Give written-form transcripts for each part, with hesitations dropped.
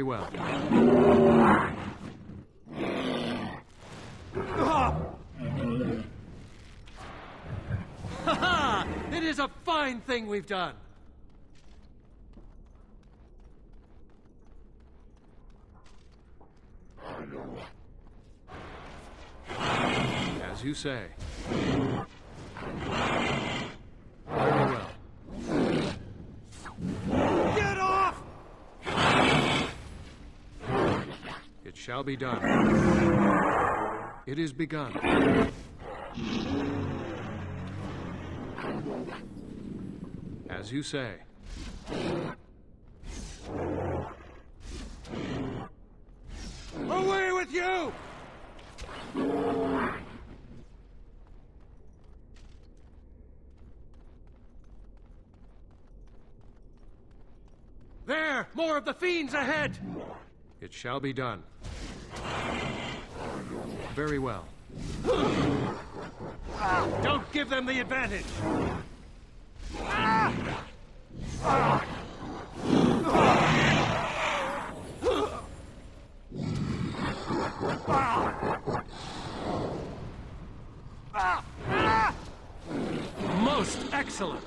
Very well. Ha-ha! It is a fine thing we've done! As you say. Very well. Get off! It shall be done. It is begun. As you say. Away with you! There! More of the fiends ahead! It shall be done. Very well. Don't give them the advantage! Most excellent!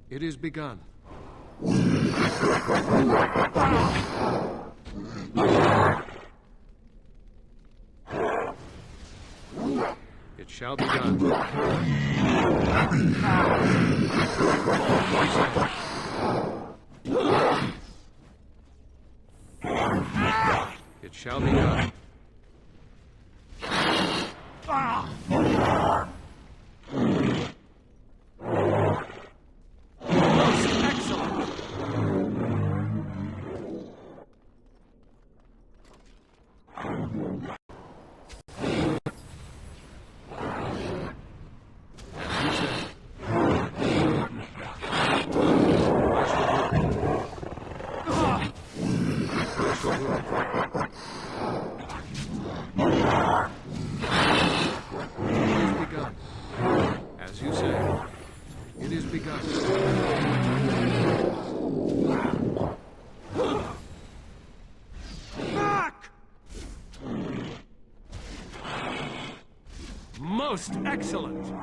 It is begun. It shall be done. It shall be done. Most excellent!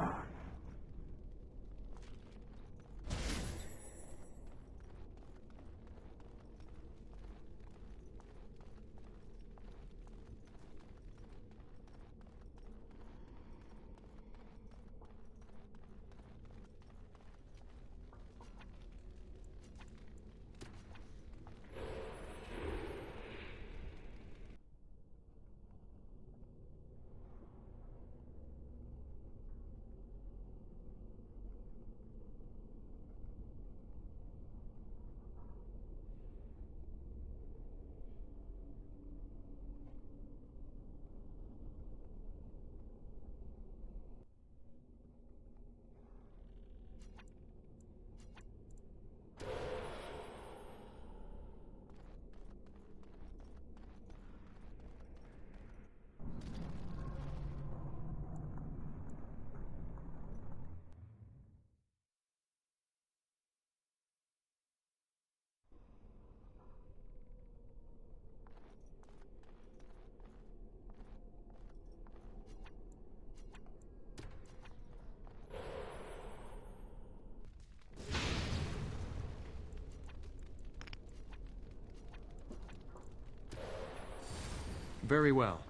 Very well.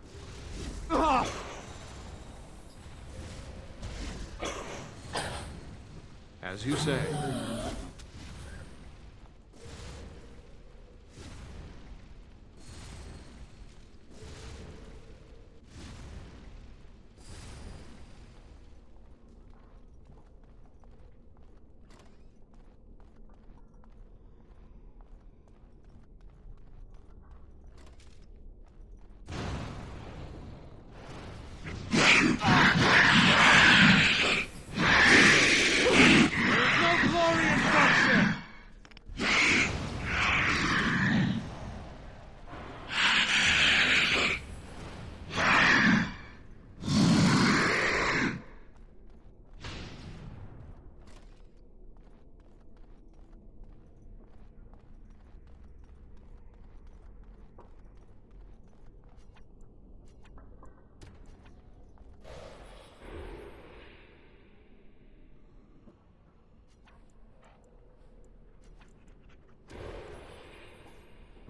As you say.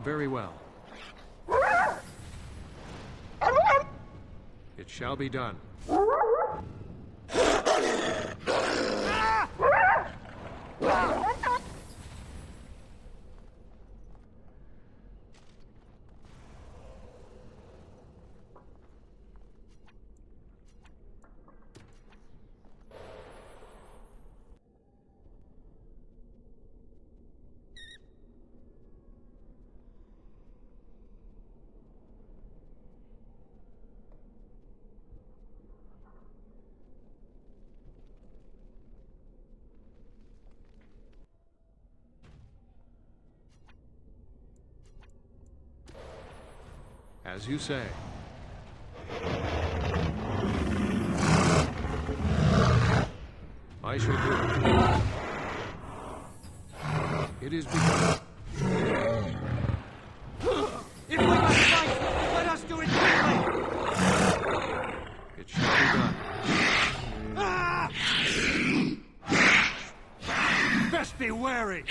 Very well. It shall be done. As you say. I shall do it. It is begun. If we must fight, let us do it quickly! It shall be done. Best be wary!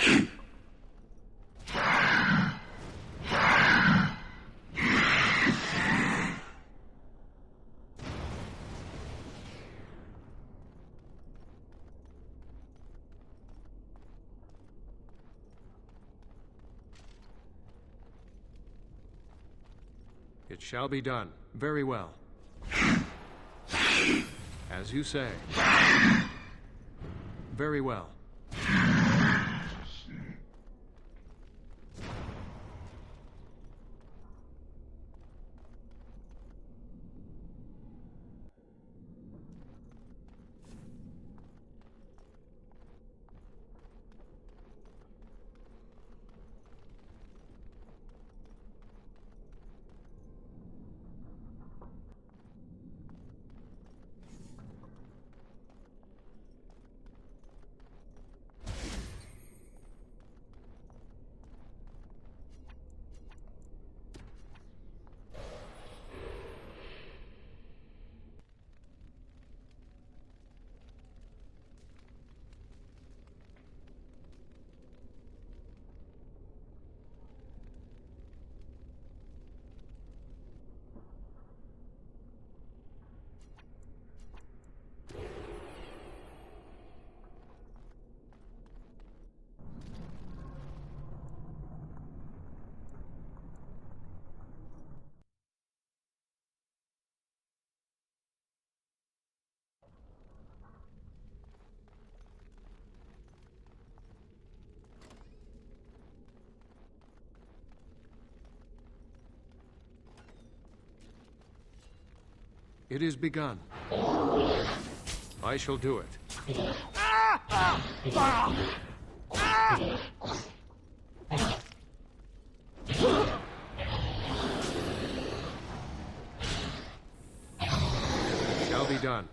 It shall be done. Very well. As you say. Very well. It is begun. I shall do it. Shall be done.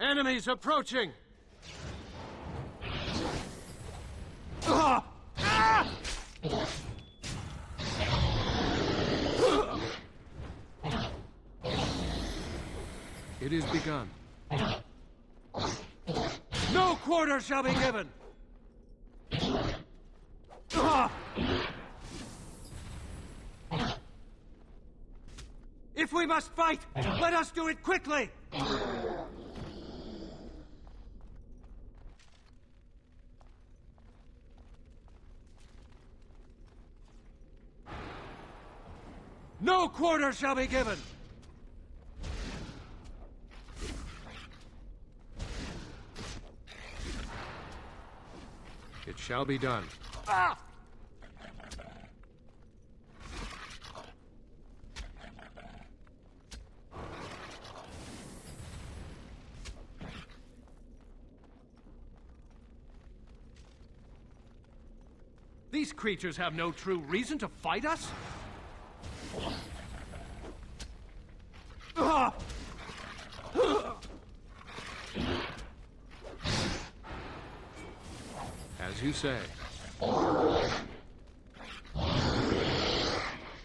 Enemies approaching! It is begun. No quarter shall be given! If we must fight, let us do it quickly! No quarter shall be given! It shall be done. These creatures have no true reason to fight us? As you say.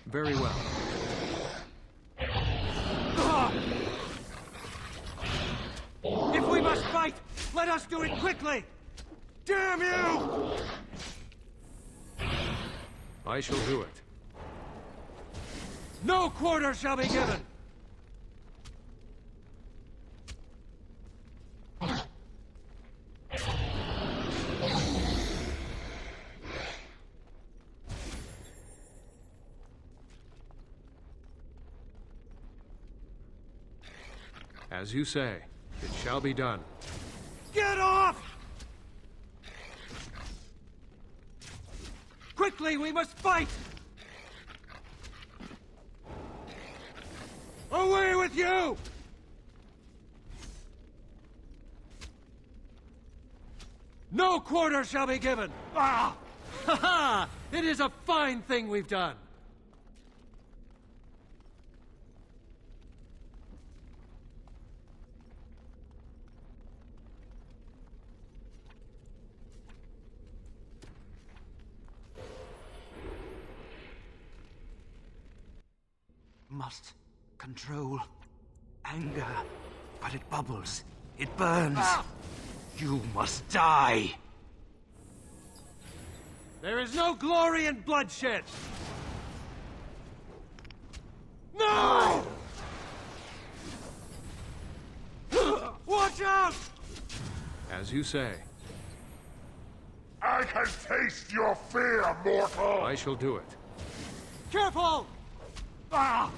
Very well. If we must fight, let us do it quickly! Damn you! I shall do it. No quarter shall be given! As you say, it shall be done. Get off! Quickly, we must fight! Away with you! No quarter shall be given! Ah! Ha ha! It is a fine thing we've done! Must control anger, but it bubbles, it burns. You must die. There is no glory in bloodshed! No! Watch out! As you say. I can taste your fear, mortal! I shall do it. Careful! Ah!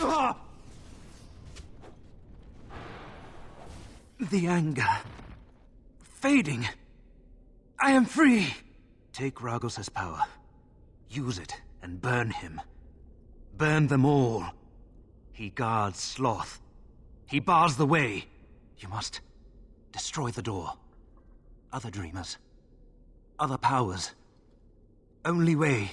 Ah! The anger. Fading. I am free. Take Ragos' power. Use it and burn him. Burn them all. He guards Sloth. He bars the way. You must destroy the door. Other dreamers. Other powers. Only way.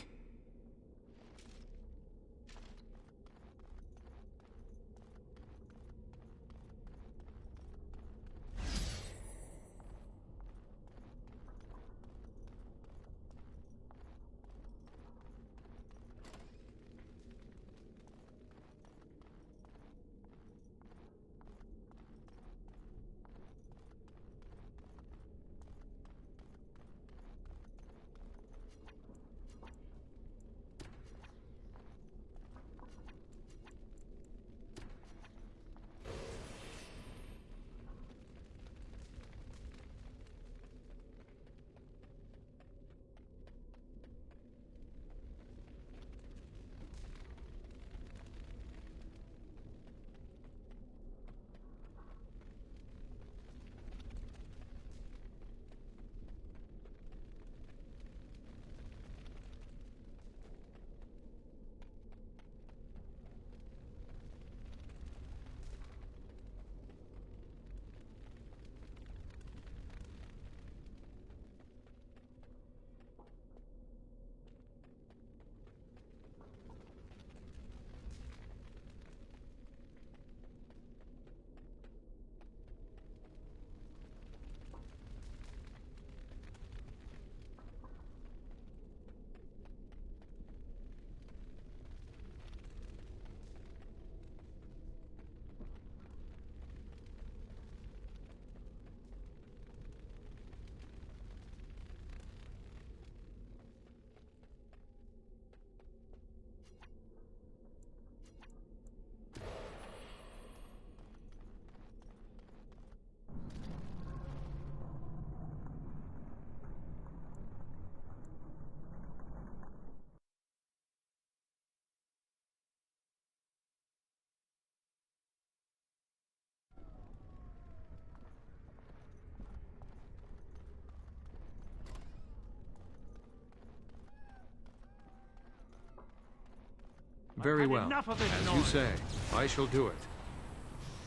Very well. Enough of this As noise. you say, I shall do it.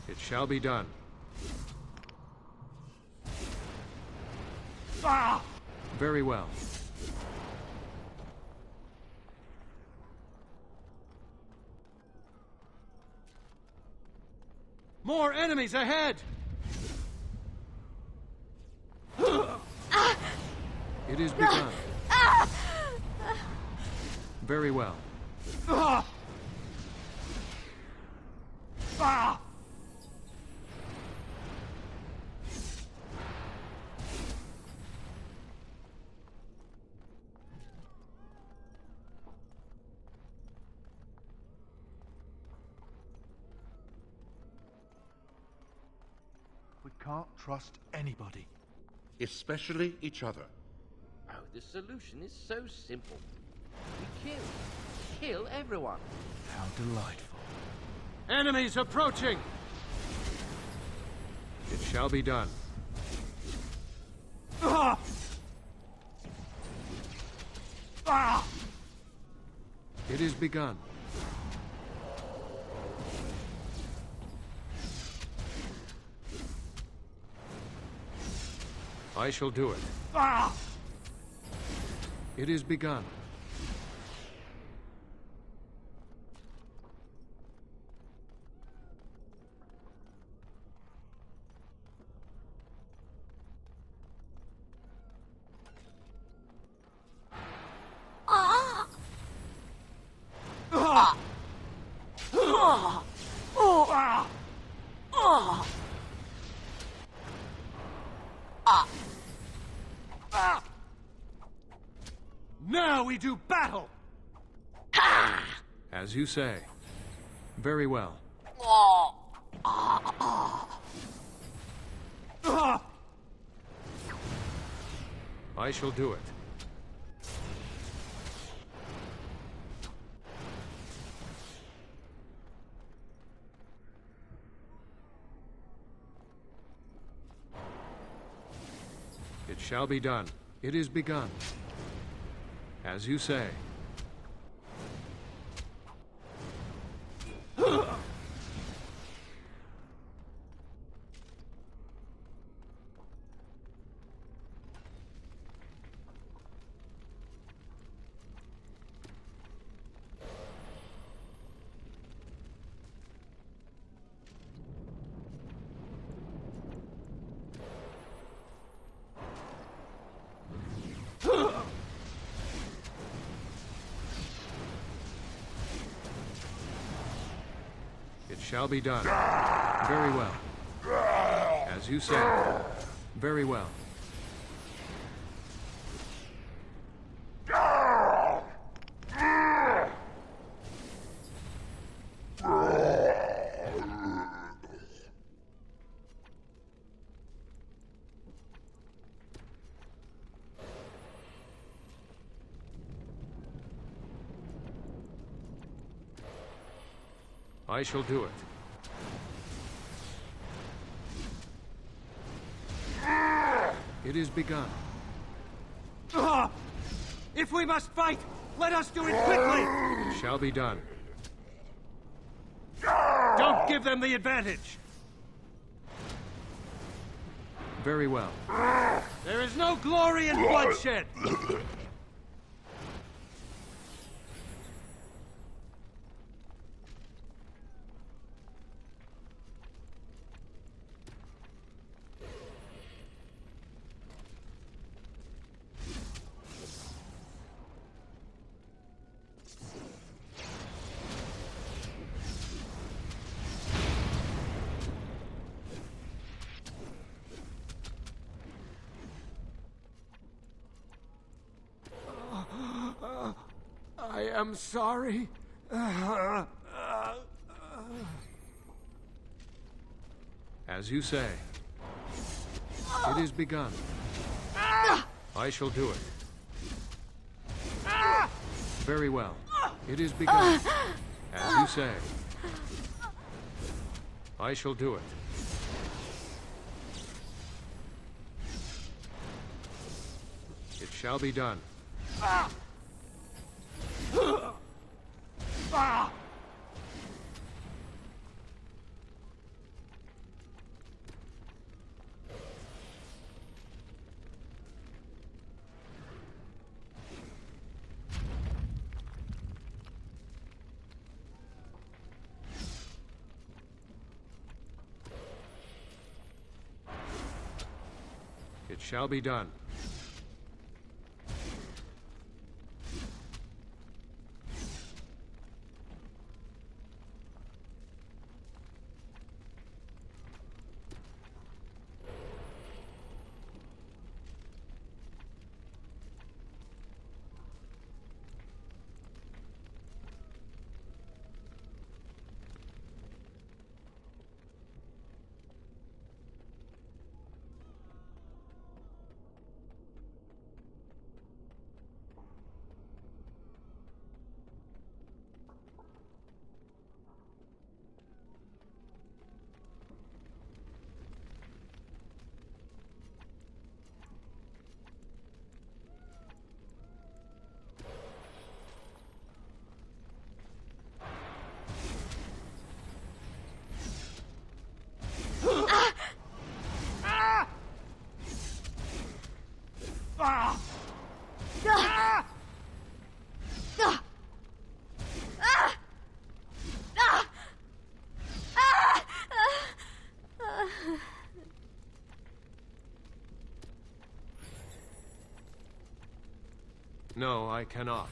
It shall be done. Ah! Very well. More enemies ahead! It is begun. Very well. Ah! Ah! We can't trust anybody. Especially each other. Oh, the solution is so simple. We kill. Kill everyone. How delightful. Enemies approaching! It shall be done. Ah! Ah! It is begun. I shall do it. Ah! It is begun. Now we do battle! As you say. Very well. Ah! I shall do it. It shall be done. It is begun. As you say. It shall be done. Very well. As you say. Very well. I shall do it. It is begun. Ah! If we must fight, let us do it quickly! It shall be done. Don't give them the advantage! Very well. There is no glory in bloodshed! I am sorry. As you say. It is begun. I shall do it. Very well. It is begun. As you say. I shall do it. It shall be done. shall be done. No, I cannot.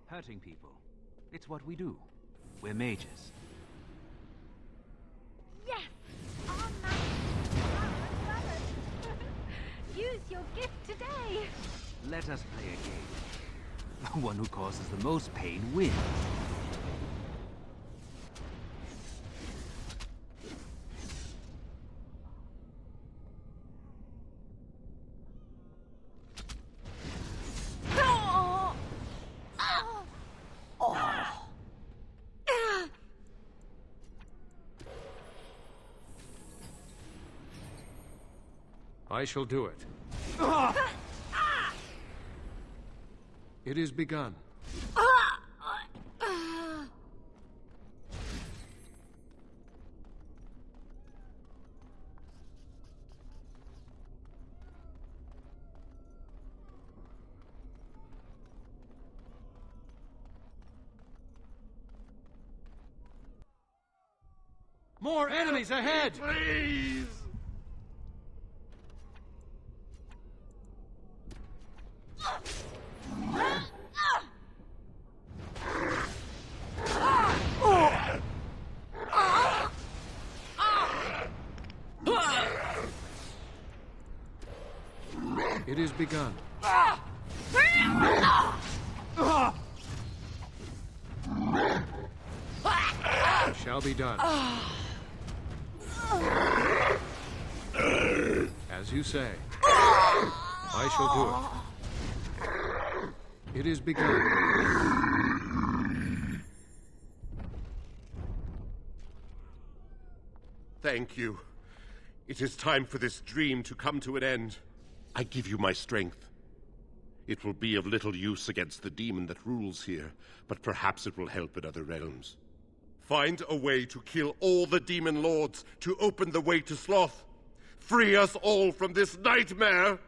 Hurting people. It's what we do. We're mages. Yes! Our magic! Use your gift today! Let us play a game. The one who causes the most pain wins. I shall do it. It is begun. More enemies ahead! Please! It is begun. Shall be done. As you say. I shall do it. It is begun. Thank you. It is time for this dream to come to an end. I give you my strength. It will be of little use against the demon that rules here, but perhaps it will help in other realms. Find a way to kill all the demon lords to open the way to Sloth. Free us all from this nightmare!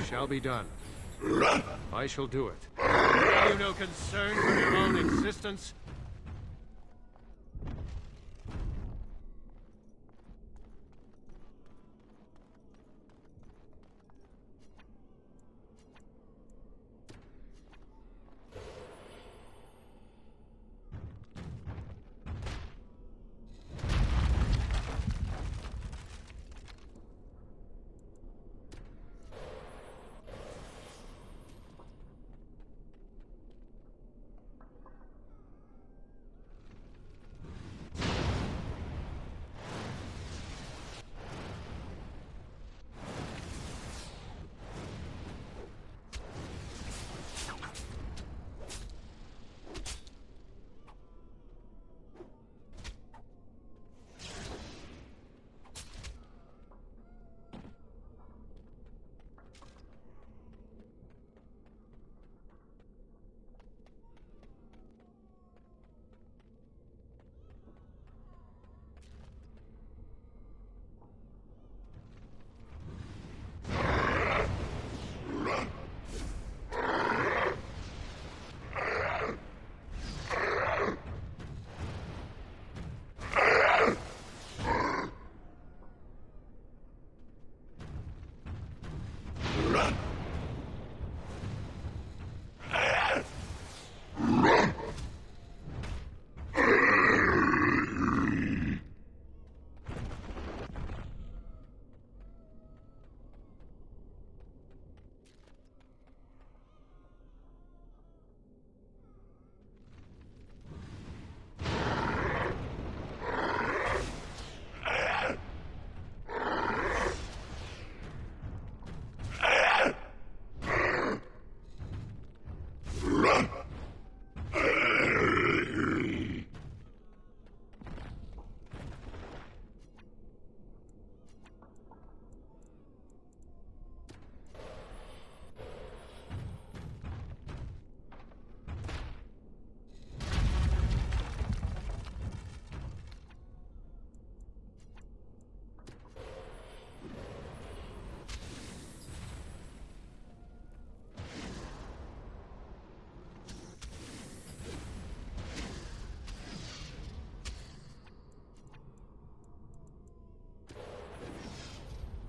Shall be done. I shall do it. Have you no concern for your own existence?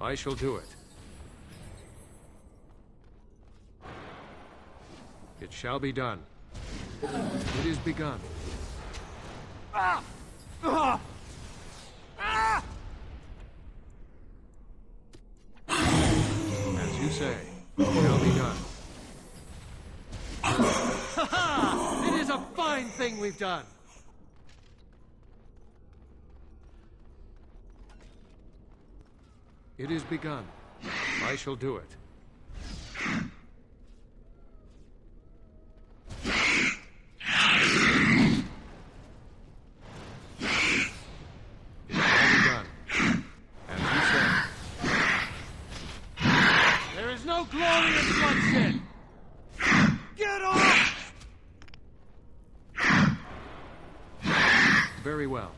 I shall do it. It shall be done. It is begun. As you say, it shall be done. Ha-ha! It is a fine thing we've done! It is begun. I shall do it. It shall be done. As you say. There is no glory in bloodshed! Get off! Very well.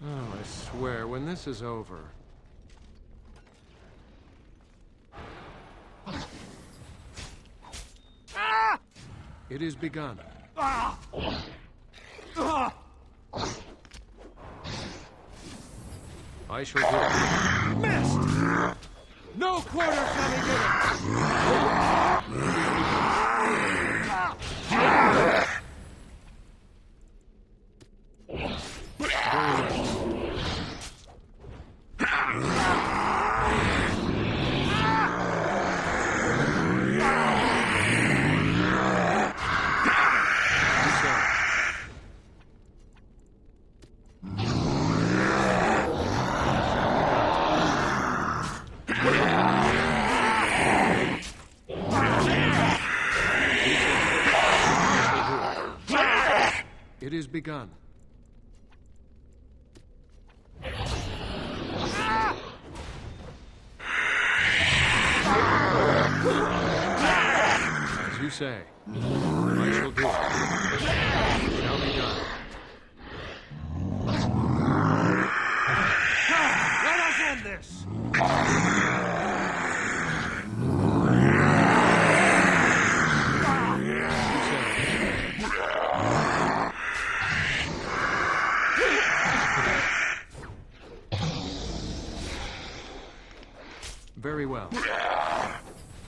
Oh, I swear, when this is over... It is begun. I shall do it. Missed! No quarter shall be given! It is begun. As you say, I shall do it. It shall be done.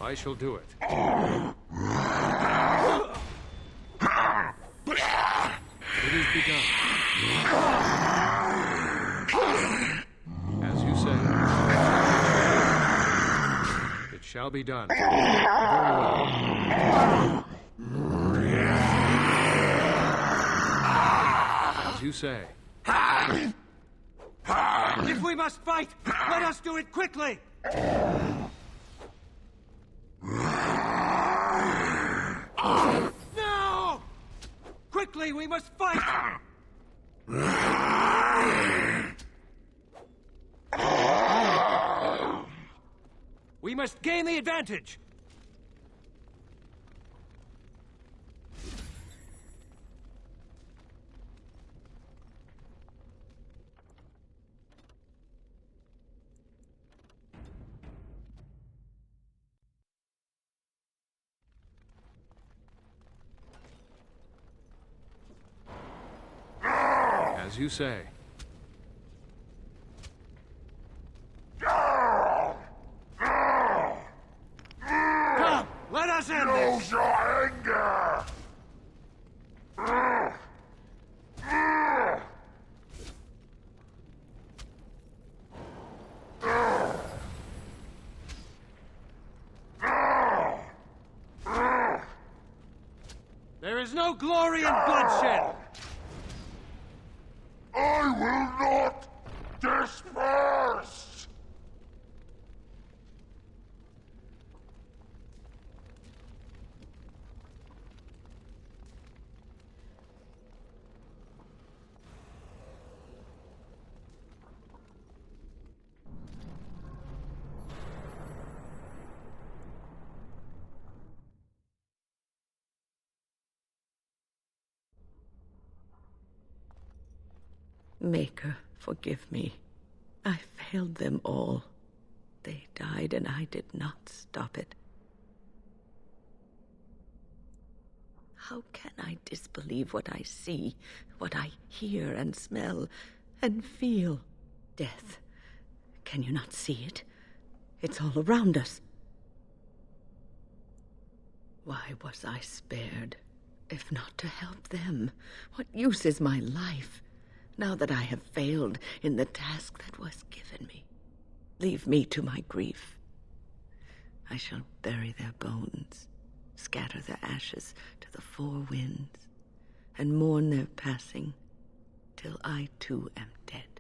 I shall do it. It is begun. As you say. It shall be done. Very well. As you say. If we must fight, let us do it quickly! No! Quickly, we must fight! We must gain the advantage! As you say. Come, let us end this! Your anger! There is no glory in bloodshed! I will not disperse! Maker, forgive me. I failed them all. They died and I did not stop it. How can I disbelieve what I see, what I hear and smell and feel? Death. Can you not see it? It's all around us. Why was I spared, if not to help them? What use is my life, now that I have failed in the task that was given me? Leave me to my grief. I shall bury their bones, scatter their ashes to the four winds, and mourn their passing till I too am dead.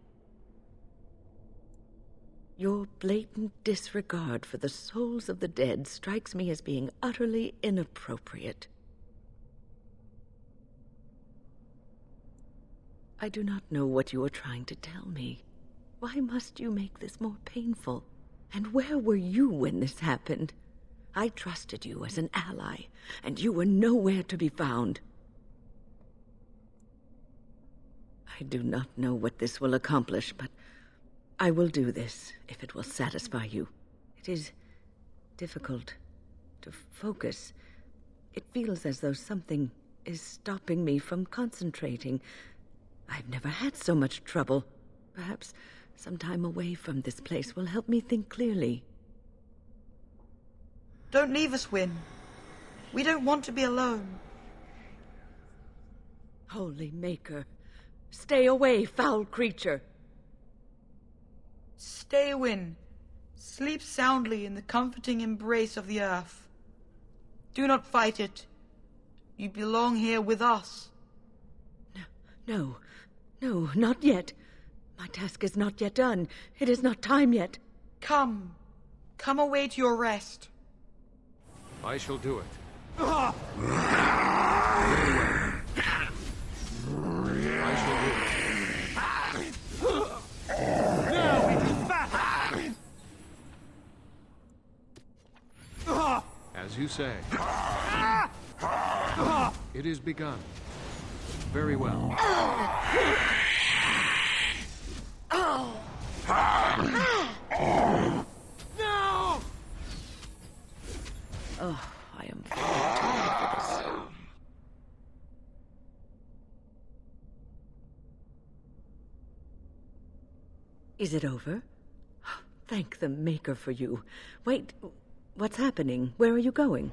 Your blatant disregard for the souls of the dead strikes me as being utterly inappropriate. I do not know what you are trying to tell me. Why must you make this more painful? And where were you when this happened? I trusted you as an ally, and you were nowhere to be found. I do not know what this will accomplish, but I will do this if it will satisfy you. It is difficult to focus. It feels as though something is stopping me from concentrating. I've never had so much trouble. Perhaps some time away from this place will help me think clearly. Don't leave us, Wynne. We don't want to be alone. Holy Maker, stay away, foul creature. Stay, Wynne. Sleep soundly in the comforting embrace of the earth. Do not fight it. You belong here with us. No, not yet. My task is not yet done. It is not time yet. Come away to your rest. I shall do it. Ah! I shall do it. Now we do battle! As you say. It is begun. Very well. No! Oh, I am far too tired for this. Is it over? Thank the Maker for you. Wait, What's happening? Where are you going?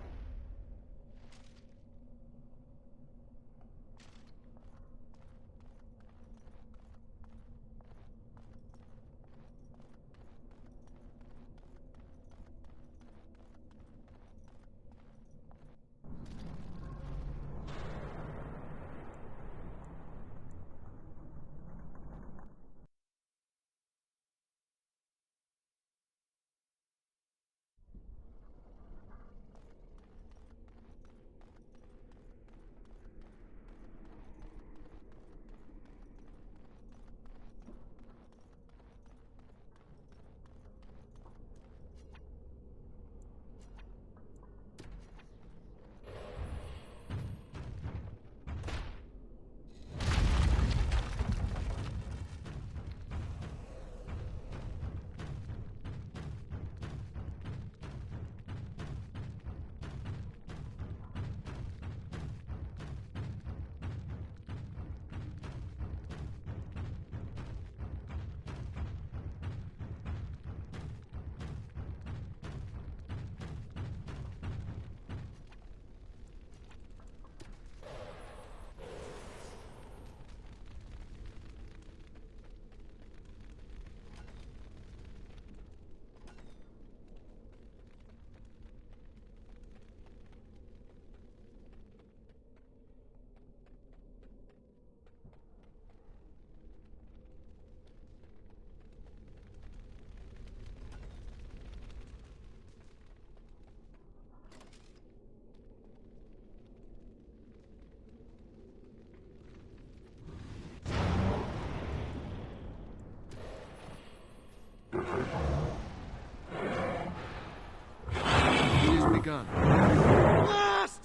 It is begun. Blast!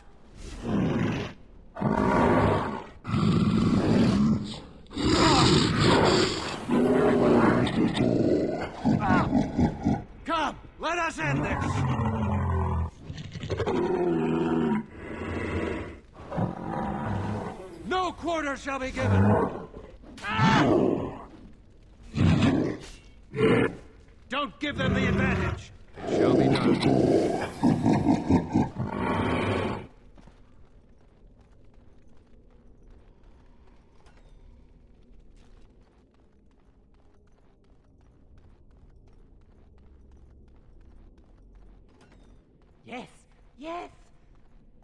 Very well. Come, let us end this! No quarter shall be given! Don't give them the advantage! It shall be done. Yes, yes.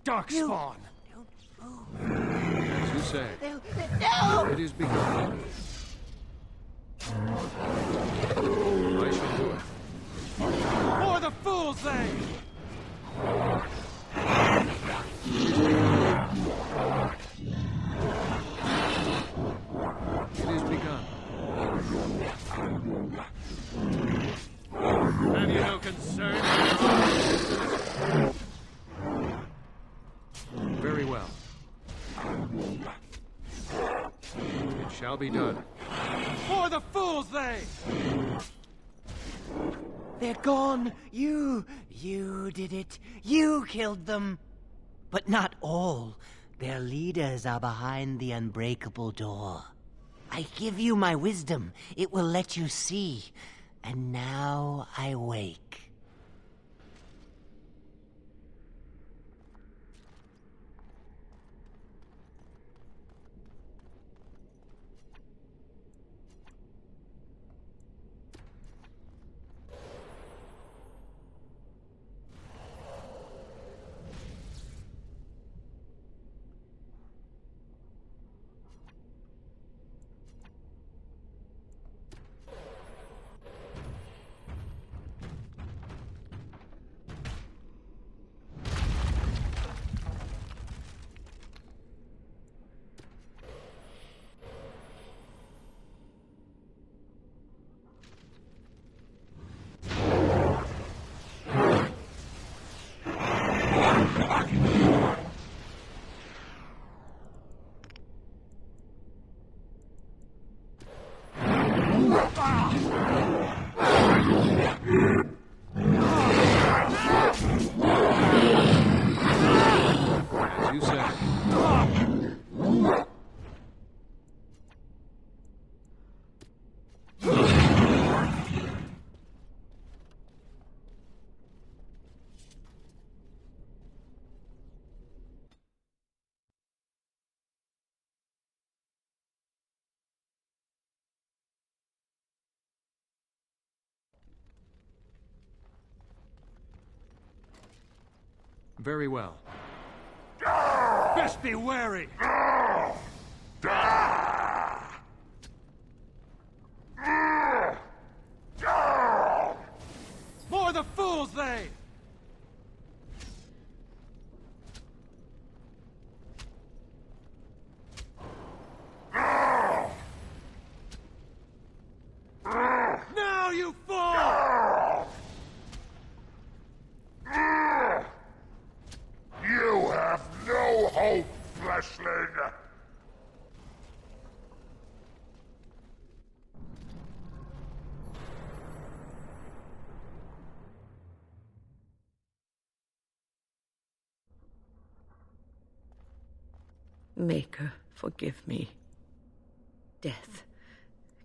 Darkspawn! As you say. No! It is begun. I shall do it. For the fools, they! It is begun. Have you no concern? Very well. It shall be done. For the fools, they! They're gone. You did it. You killed them. But not all. Their leaders are behind the unbreakable door. I give you my wisdom. It will let you see. And now I wake. As you say. Very well. Best be wary! More the fools, they! Now you fall! You have no hope, fleshling! Maker, forgive me. Death,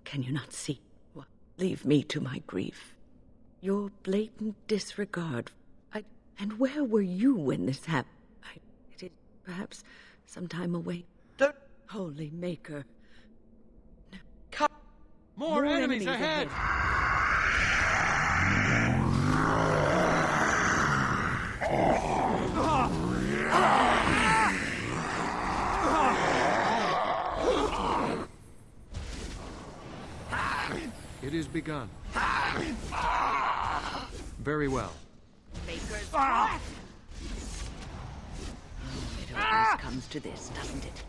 can you not see? What? Leave me to my grief. Your blatant disregard. And where were you when this happened? It is perhaps some time away. Don't... Holy Maker. Come. More enemies ahead! It is begun. Very well. Maker's breath! It always comes to this, doesn't it?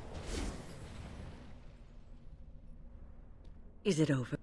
Is it over?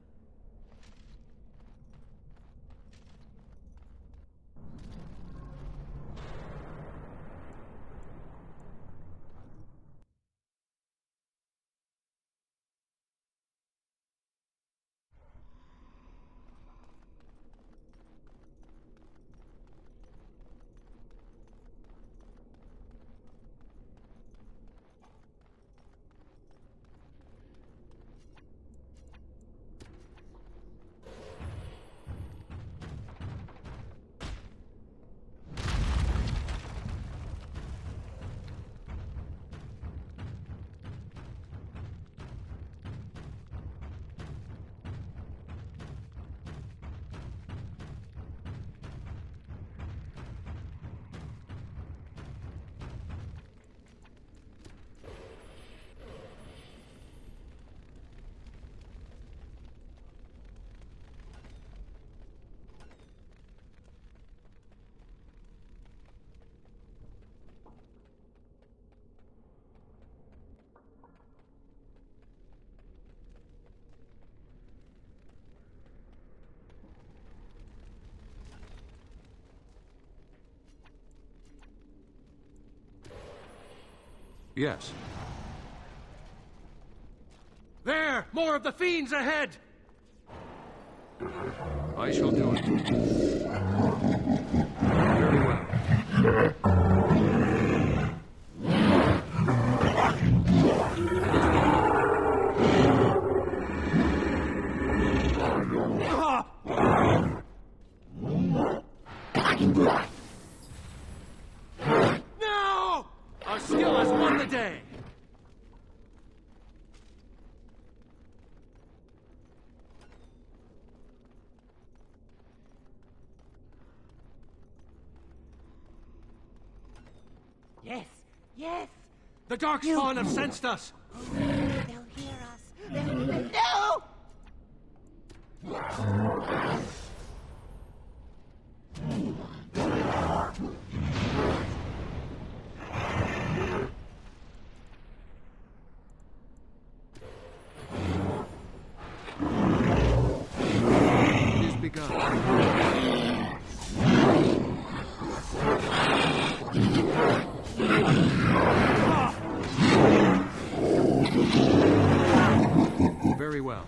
Yes. There! More of the fiends ahead! I shall do it. Very well. No! Our skill has won the day! Yes, yes! The Darkspawn have sensed us! They'll hear us. No! It is begun. Very well.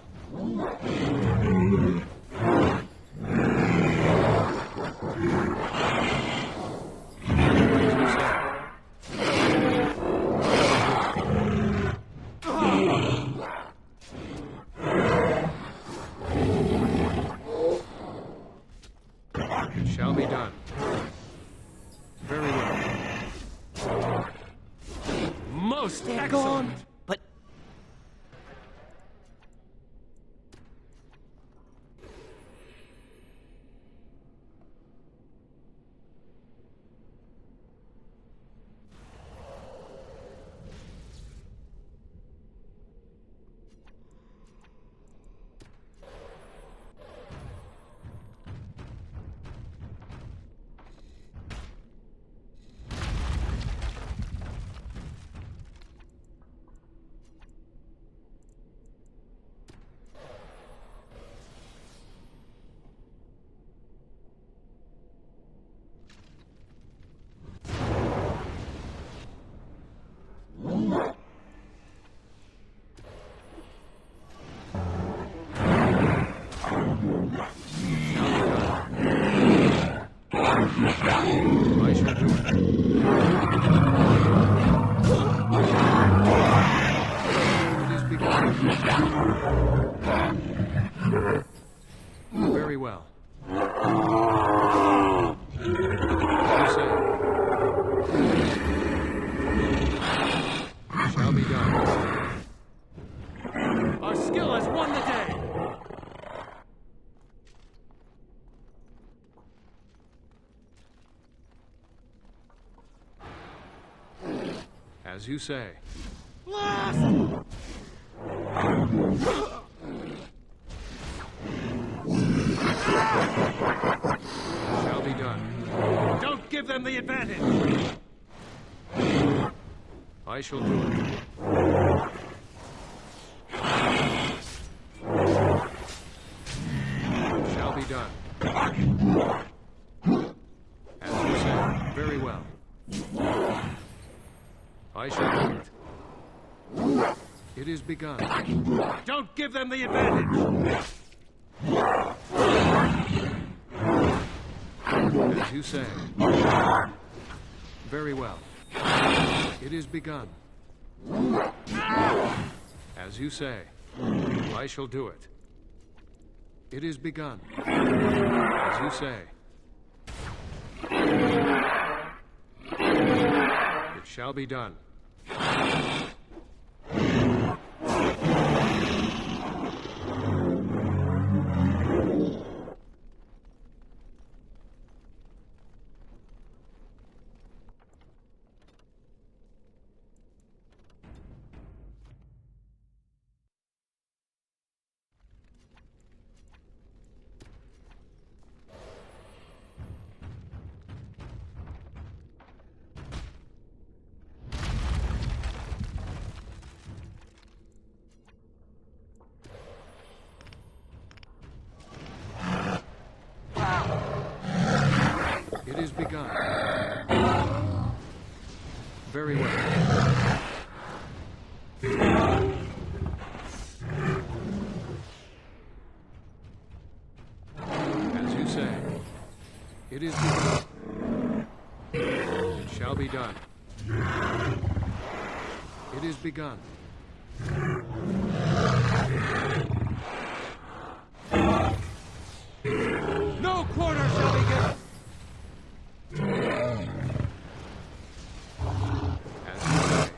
It shall be done. Very well. Most They're excellent! gone. But As you say. Blast! Shall be done. Don't give them the advantage! I shall do it. Shall be done. As you say. Very well. I shall do it. It is begun. Don't give them the advantage! As you say. Very well. It is begun. As you say. I shall do it. It is begun. As you say. It shall be done. It is begun. Very well. As you say. It is begun. It shall be done. It is begun. No quarter shall be given! As you say.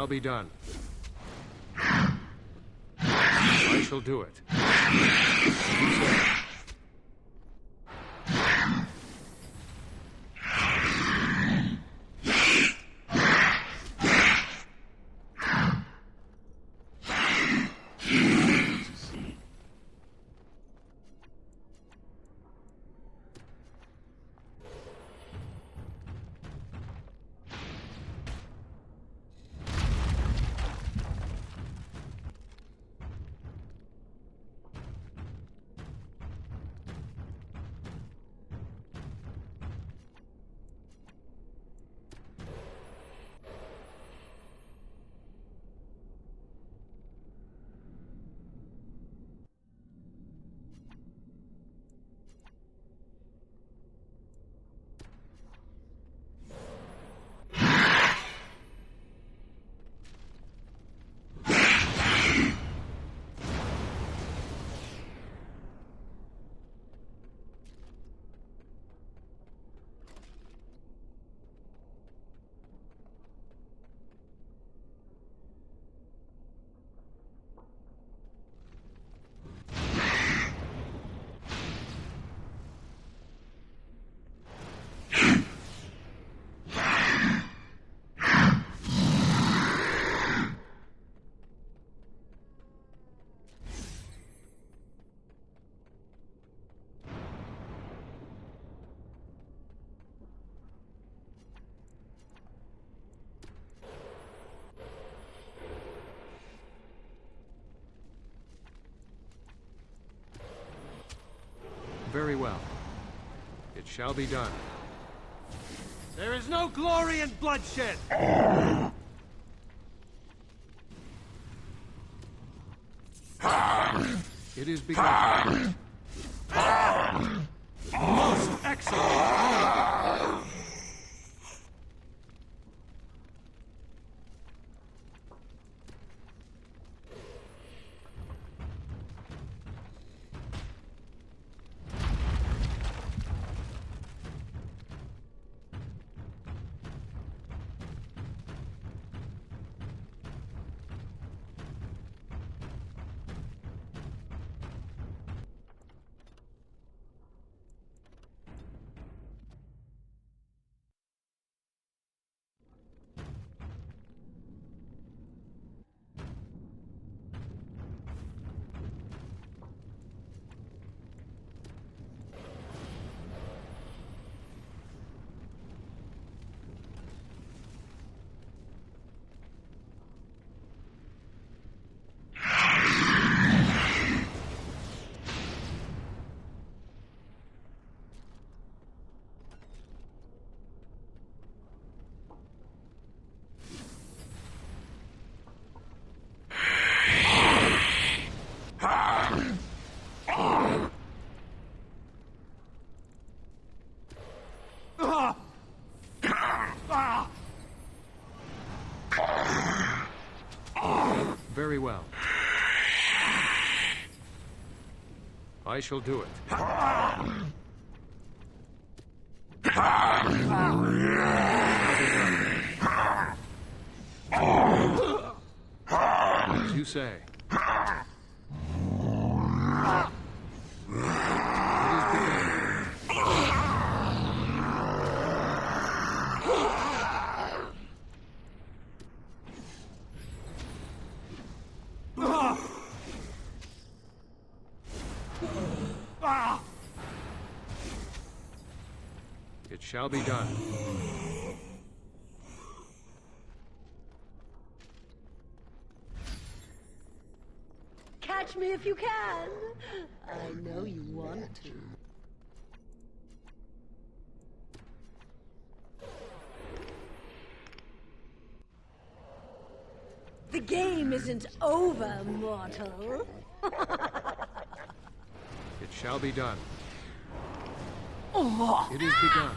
shall be done. I shall do it. You say. Very well. It shall be done. There is no glory in bloodshed! It is begun. Most excellent! Very well. I shall do it. As you say. It is begun. It shall be done. Catch me if you can. I know you want to. The game isn't over, mortal. It shall be done. Oh. It is begun.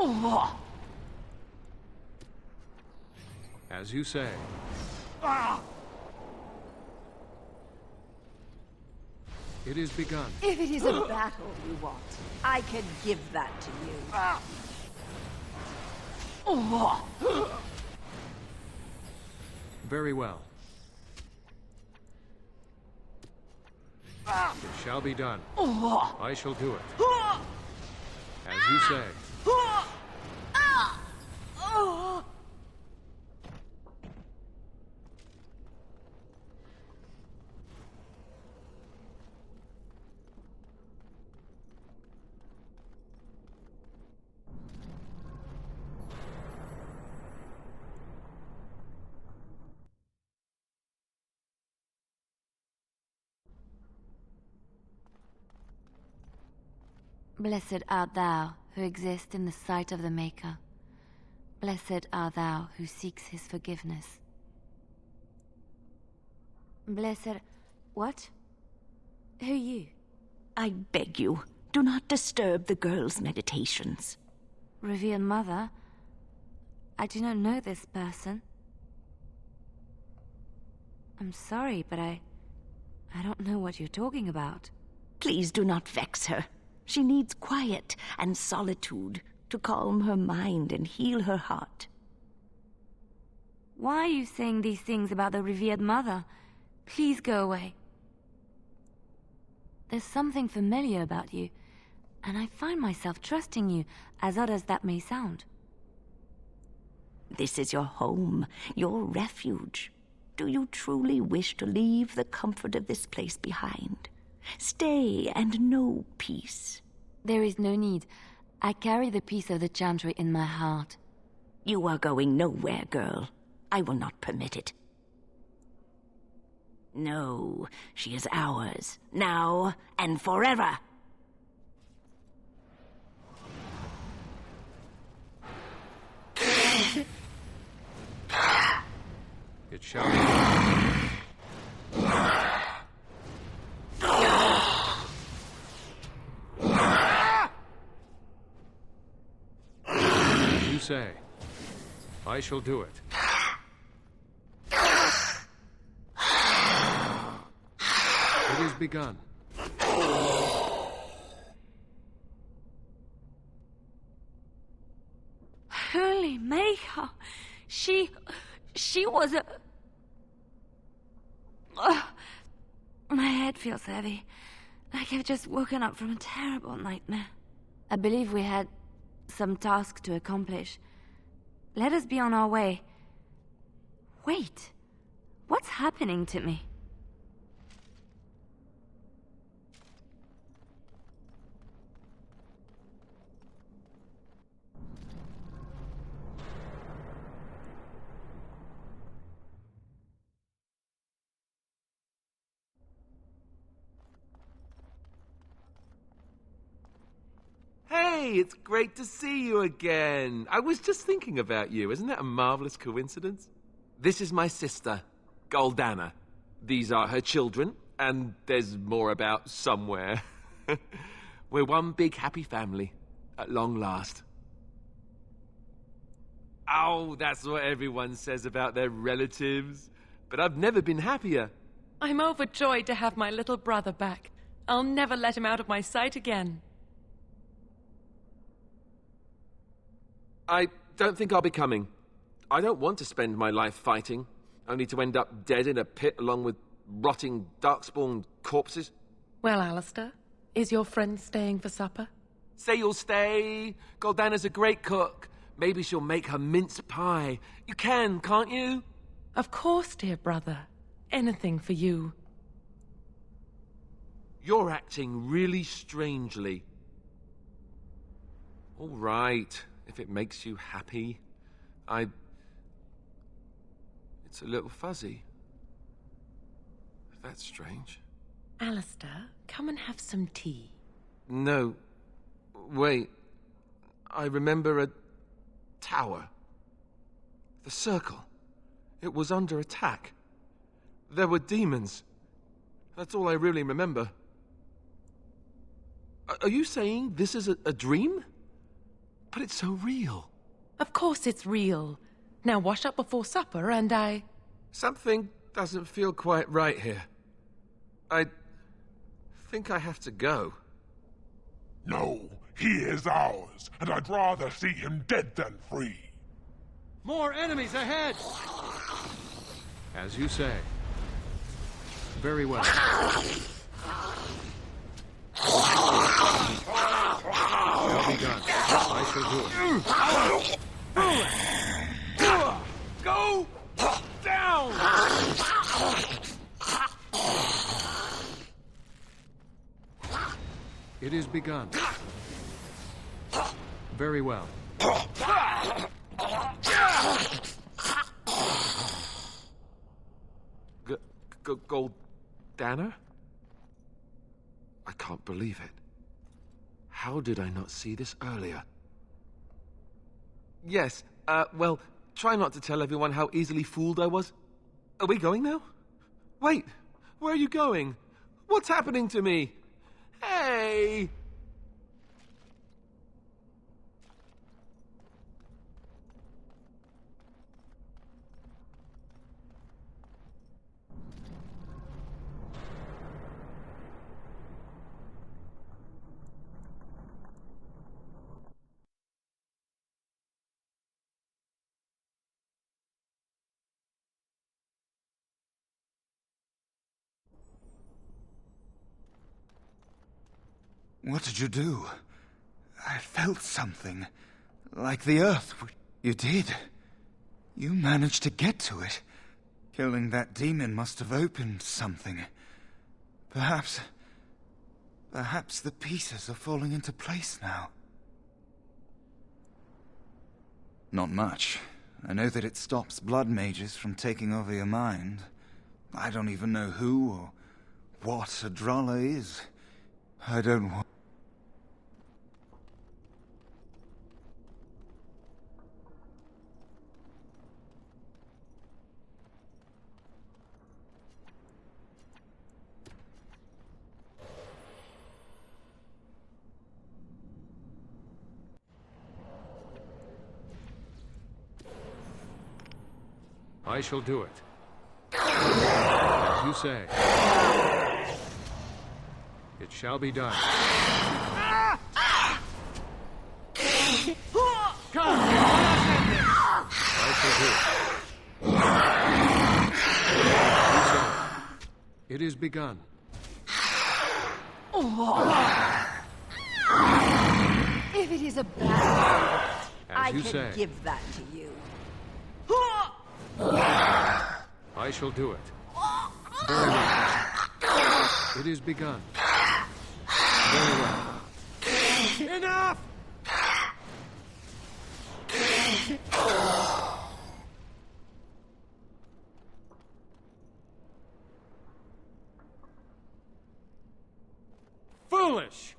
Oh. As you say. It is begun. If it is a battle you want, I can give that to you. Oh. Very well. It shall be done. I shall do it. As you say. Blessed art thou who exists in the sight of the Maker. Blessed art thou who seeks his forgiveness. Blessed... What? Who are you? I beg you, do not disturb the girl's meditations. Revered Mother, I do not know this person. I'm sorry, but I don't know what you're talking about. Please do not vex her. She needs quiet and solitude to calm her mind and heal her heart. Why are you saying these things about the Revered Mother? Please go away. There's something familiar about you, and I find myself trusting you, as odd as that may sound. This is your home, your refuge. Do you truly wish to leave the comfort of this place behind? Stay and know peace. There is no need. I carry the peace of the Chantry in my heart. You are going nowhere, girl. I will not permit it. No, she is ours, now and forever. It shall be done. As you say. I shall do it. It is begun. Holy Maker! She was a... My head feels heavy. Like I've just woken up from a terrible nightmare. I believe we had some task to accomplish. Let us be on our way. Wait. What's happening to me? Hey, it's great to see you again. I was just thinking about you. Isn't that a marvelous coincidence? This is my sister, Goldana. These are her children, and there's more about somewhere. We're one big happy family, at long last. Oh, that's what everyone says about their relatives. But I've never been happier. I'm overjoyed to have my little brother back. I'll never let him out of my sight again. I don't think I'll be coming. I don't want to spend my life fighting, only to end up dead in a pit along with rotting darkspawn corpses. Well, Alistair, is your friend staying for supper? Say you'll stay. Goldana's a great cook. Maybe she'll make her mince pie. You can, can't you? Of course, dear brother. Anything for you. You're acting really strangely. All right, if it makes you happy. It's a little fuzzy. That's strange. Alistair, come and have some tea. No. Wait. I remember a tower. The circle. It was under attack. There were demons. That's all I really remember. Are you saying this is a dream? But it's so real. Of course it's real. Now wash up before supper and I... Something doesn't feel quite right here. I think I have to go. No, he is ours, and I'd rather see him dead than free. More enemies ahead! As you say. Very well. Shall be done. I shall do it. Go down! It is begun. Very well. Goldana? I can't believe it. How did I not see this earlier? Yes, well, try not to tell everyone how easily fooled I was. Are we going now? Wait, where are you going? What's happening to me? Hey! What did you do? I felt something. Like the earth. You did. You managed to get to it. Killing that demon must have opened something. Perhaps the pieces are falling into place now. Not much. I know that it stops blood mages from taking over your mind. I don't even know who or what a Drolla is. I don't want... I shall do it. As you say. It shall be done. Come! I shall do it. It is begun. If it is a battle, I you can say. give that to you. I shall do it. Very well. It is begun. Very well. Enough! Foolish!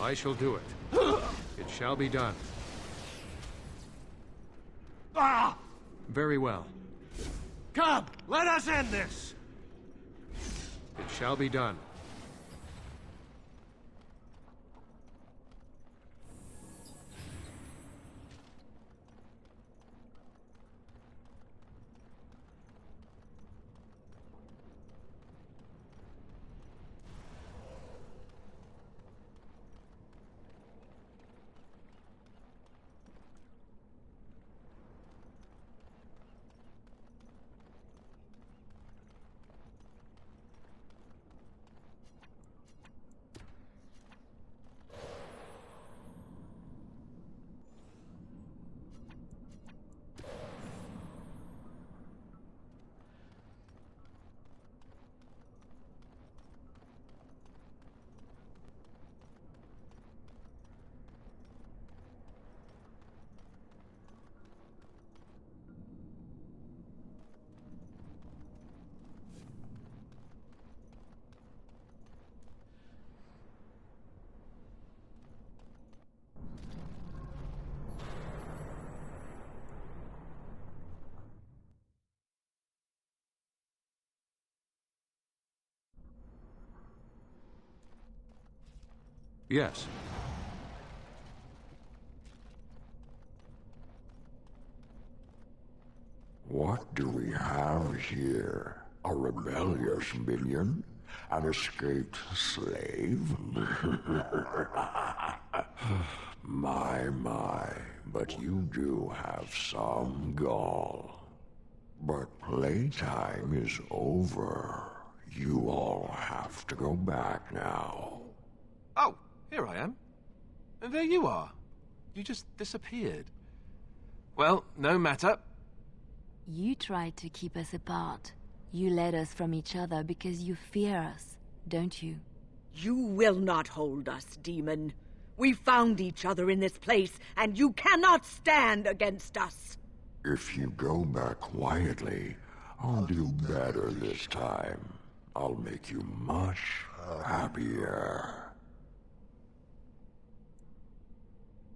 I shall do it. It shall be done. Ah! Very well. Come, let us end this! It shall be done. Yes. What do we have here? A rebellious minion? An escaped slave? My, but you do have some gall. But playtime is over. You all have to go back now. Oh, here I am. And there you are. You just disappeared. Well, no matter. You tried to keep us apart. You led us from each other because you fear us, don't you? You will not hold us, demon. We found each other in this place, and you cannot stand against us. If you go back quietly, I'll do better this time. I'll make you much happier.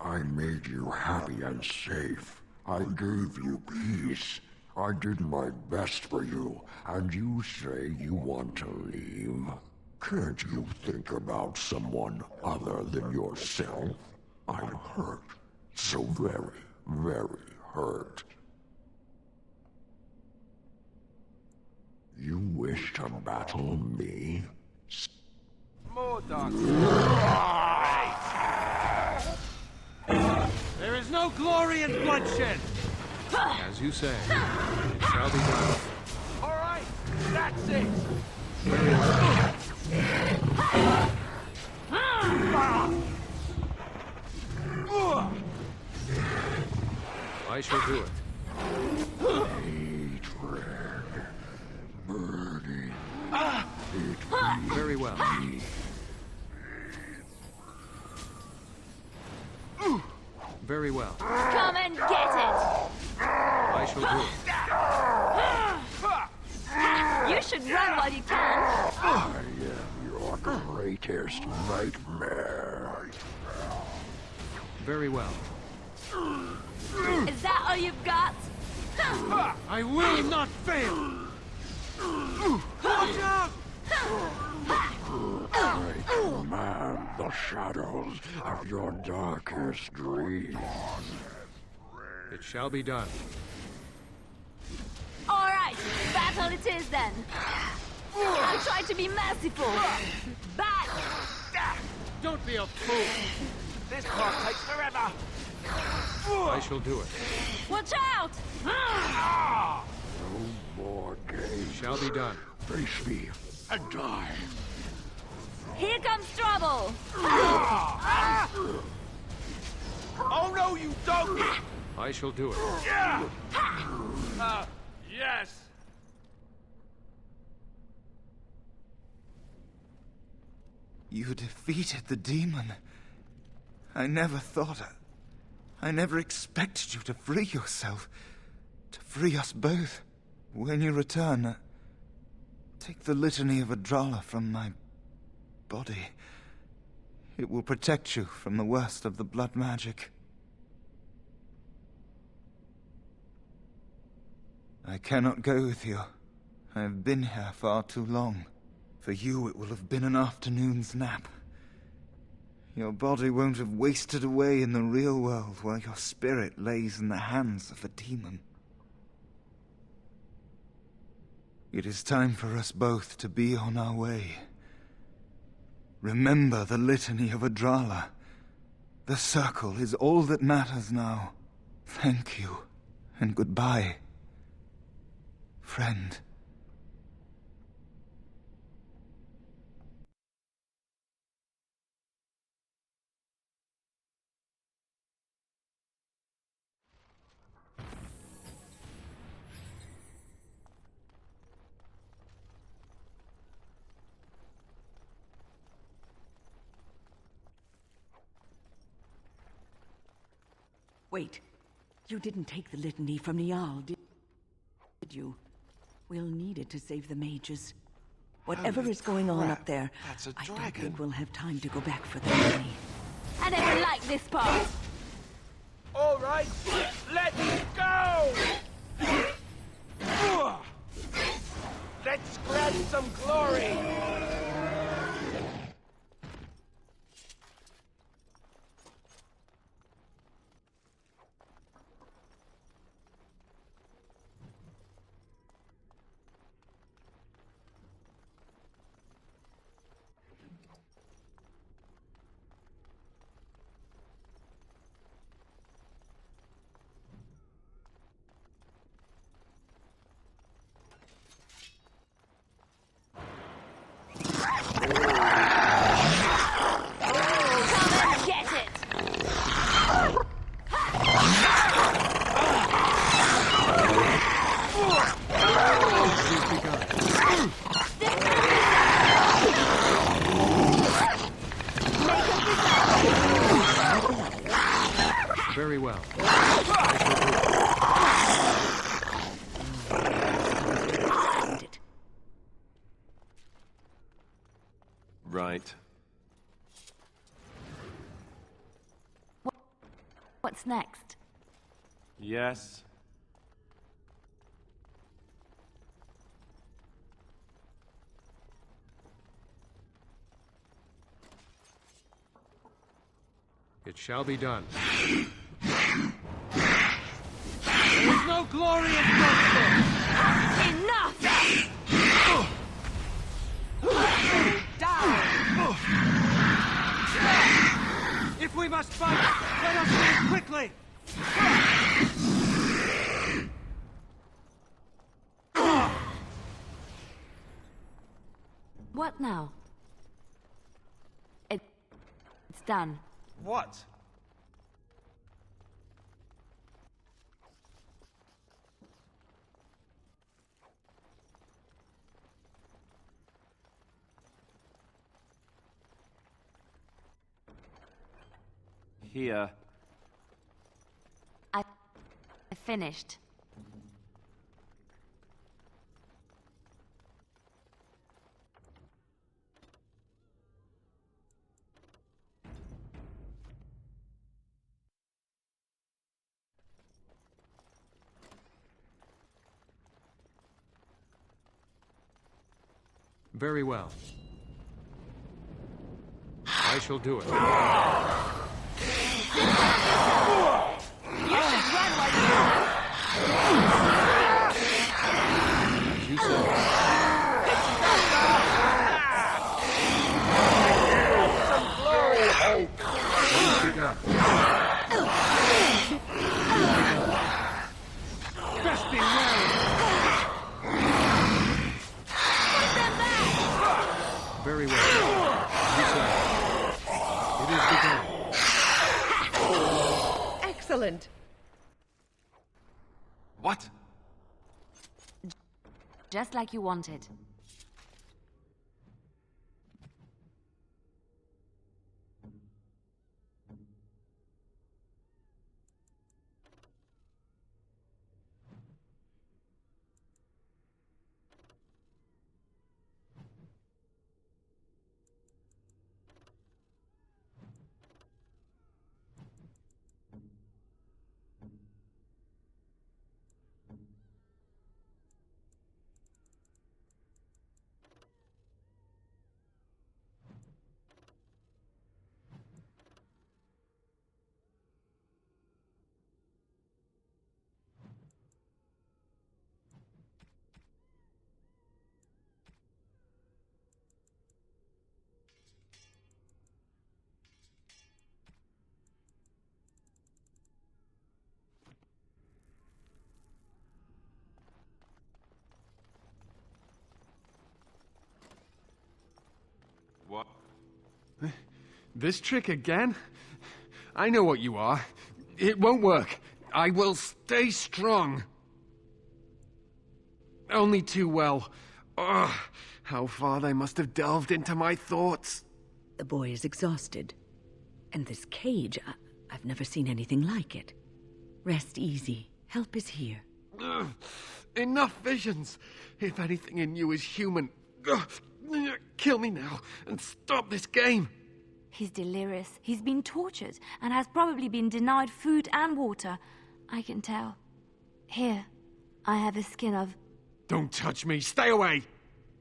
I made you happy and safe. I gave you peace. I did my best for you, and you say you want to leave? Can't you think about someone other than yourself? I'm hurt. So very, very hurt. You wish to battle me? More dark. There is no glory in bloodshed! As you say, it shall be done. All right, that's it. Very well. I shall do it. Hatred. Burning. Very well. Very well. Come and get it! I shall do it. You should run while you can. I am your greatest nightmare. Very well. Is that all you've got? I will not fail! Watch out! I command the shadows of your darkest dreams. It shall be done. All right, battle it is then. I'll try to be merciful. Back! Don't be a fool! This part takes forever. I shall do it. Watch out! No more games. It shall be done. Face me and die. Here comes trouble. Oh no, you don't! I shall do it. Yes. You defeated the demon. I never thought... I never expected you to free yourself. To free us both. When you return, take the litany of Adrala from my body. It will protect you from the worst of the blood magic. I cannot go with you. I have been here far too long. For you, it will have been an afternoon's nap. Your body won't have wasted away in the real world while your spirit lays in the hands of a demon. It is time for us both to be on our way. Remember the litany of Adrala. The circle is all that matters now. Thank you, and goodbye, friend. Wait. You didn't take the litany from Niall, did you? We'll need it to save the mages. Whatever Holy is going on crap, up there, that's a I don't dragon. think we'll have time to go back for the litany. I never liked this part. All right, let's go! Let's grab some glory! Very well. Right. What's next? Yes. It shall be done. There is no glory in bloodshed! Enough! Down! If we must fight, let us do it quickly! What now? It's done. What? Here. I finished. Very well. I shall do it. You should run while you As you say. Some glory! Please begun. Best be wary! Very well. You say. It is begun. Excellent. What? just like you wanted. This trick again? I know what you are. It won't work. I will stay strong. Only too well. Ugh, how far they must have delved into my thoughts. The boy is exhausted. And this cage, I've never seen anything like it. Rest easy. Help is here. Ugh, enough visions. If anything in you is human, kill me now and stop this game. He's delirious. He's been tortured and has probably been denied food and water. I can tell. Here, I have a skin of... Don't touch me. Stay away.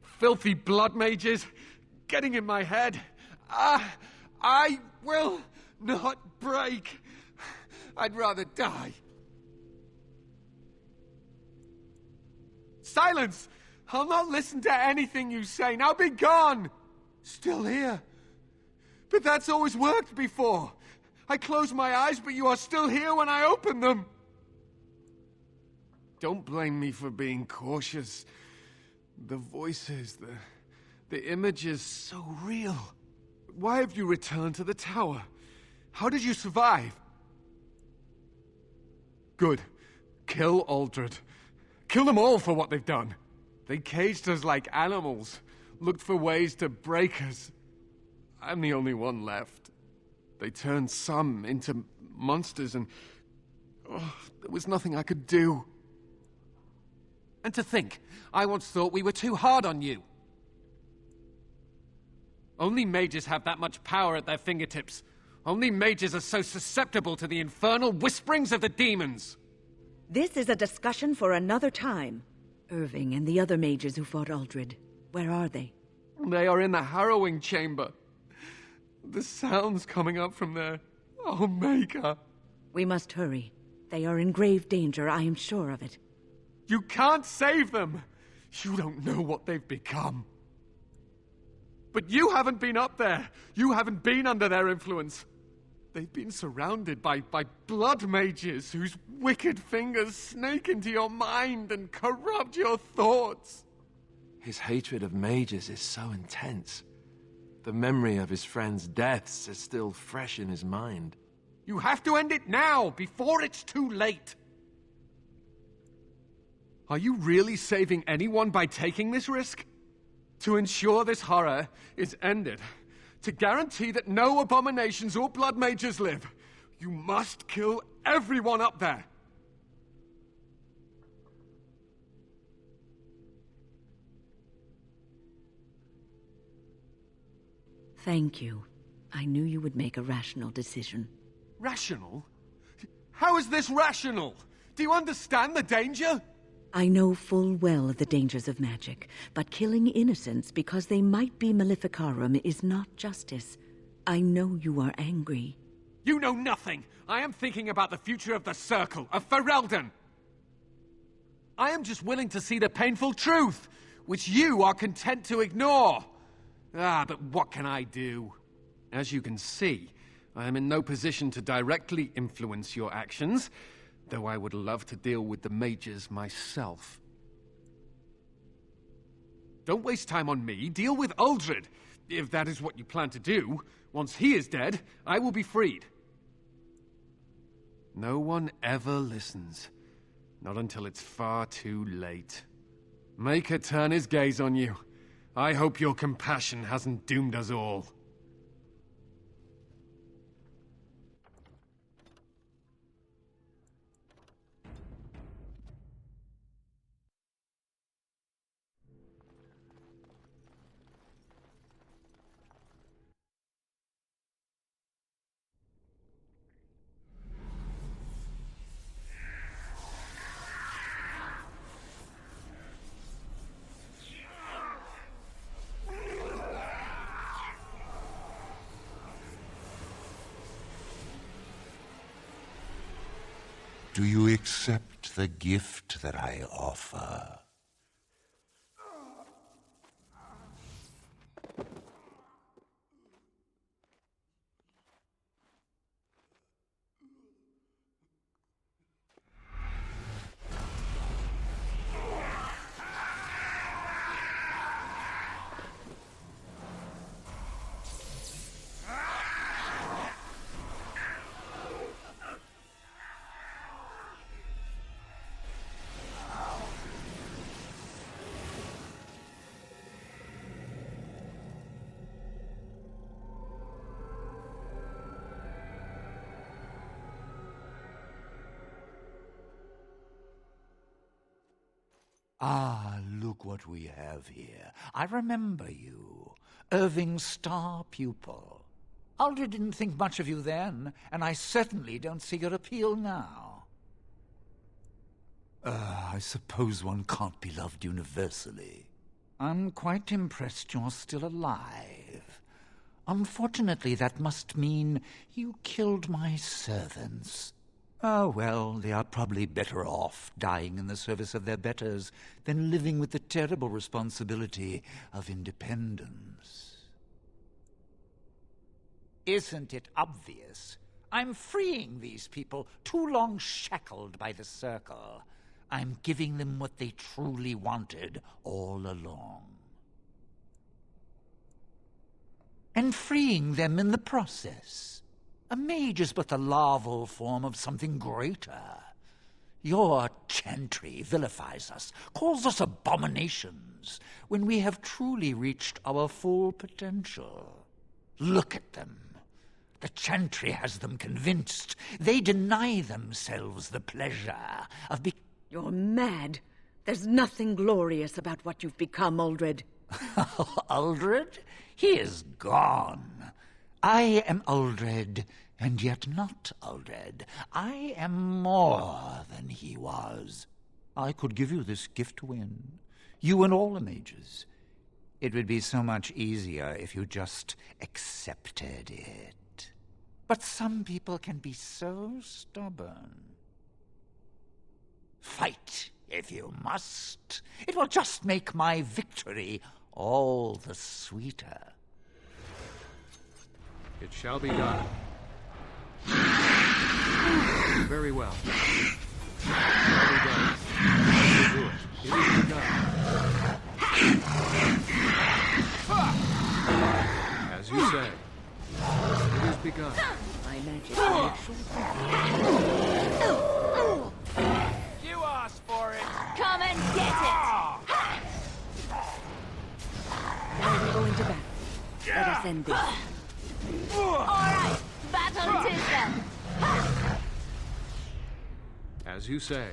Filthy blood mages getting in my head. I will not break. I'd rather die. Silence! I'll not listen to anything you say. Now be gone! Still here. But that's always worked before. I close my eyes, but you are still here when I open them. Don't blame me for being cautious. The voices, the images, so real. Why have you returned to the tower? How did you survive? Good. Kill Aldred. Kill them all for what they've done. They caged us like animals, looked for ways to break us. I'm the only one left. They turned some into monsters and... there was nothing I could do. And to think, I once thought we were too hard on you. Only mages have that much power at their fingertips. Only mages are so susceptible to the infernal whisperings of the demons. This is a discussion for another time. Irving and the other mages who fought Aldred, where are they? They are in the harrowing chamber. The sounds coming up from there. Oh, Maker. We must hurry. They are in grave danger, I am sure of it. You can't save them! You don't know what they've become. But you haven't been up there. You haven't been under their influence. They've been surrounded by blood mages whose wicked fingers snake into your mind and corrupt your thoughts. His hatred of mages is so intense. The memory of his friends' deaths is still fresh in his mind. You have to end it now, before it's too late. Are you really saving anyone by taking this risk? To ensure this horror is ended, to guarantee that no abominations or blood mages live, you must kill everyone up there. Thank you. I knew you would make a rational decision. Rational? How is this rational? Do you understand the danger? I know full well the dangers of magic, but killing innocents because they might be Maleficarum is not justice. I know you are angry. You know nothing! I am thinking about the future of the Circle, of Ferelden! I am just willing to see the painful truth, which you are content to ignore. But what can I do? As you can see, I am in no position to directly influence your actions, though I would love to deal with the mages myself. Don't waste time on me. Deal with Uldred. If that is what you plan to do, once he is dead, I will be freed. No one ever listens. Not until it's far too late. Maker turn his gaze on you. I hope your compassion hasn't doomed us all. Do you accept the gift that I offer? Ah, look what we have here. I remember you. Irving's star pupil. Aldred didn't think much of you then, and I certainly don't see your appeal now. I suppose one can't be loved universally. I'm quite impressed you're still alive. Unfortunately, that must mean you killed my servants. Oh, well, they are probably better off dying in the service of their betters than living with the terrible responsibility of independence. Isn't it obvious? I'm freeing these people, too long shackled by the Circle. I'm giving them what they truly wanted all along. And freeing them in the process. A mage is but the larval form of something greater. Your chantry vilifies us, calls us abominations, when we have truly reached our full potential. Look at them. The chantry has them convinced. They deny themselves the pleasure of You're mad. There's nothing glorious about what you've become, Aldred. Aldred? He is gone. I am Aldred, and yet not Aldred. I am more than he was. I could give you this gift to win. You and all the mages. It would be so much easier if you just accepted it. But some people can be so stubborn. Fight, if you must. It will just make my victory all the sweeter. It shall be done. Very well. It shall be done. I will do it. It is begun. As you say. It is begun. My magic You asked for it. Come and get it! Now we go into battle. Let us end this. Alright, battle 'tis then! As you say.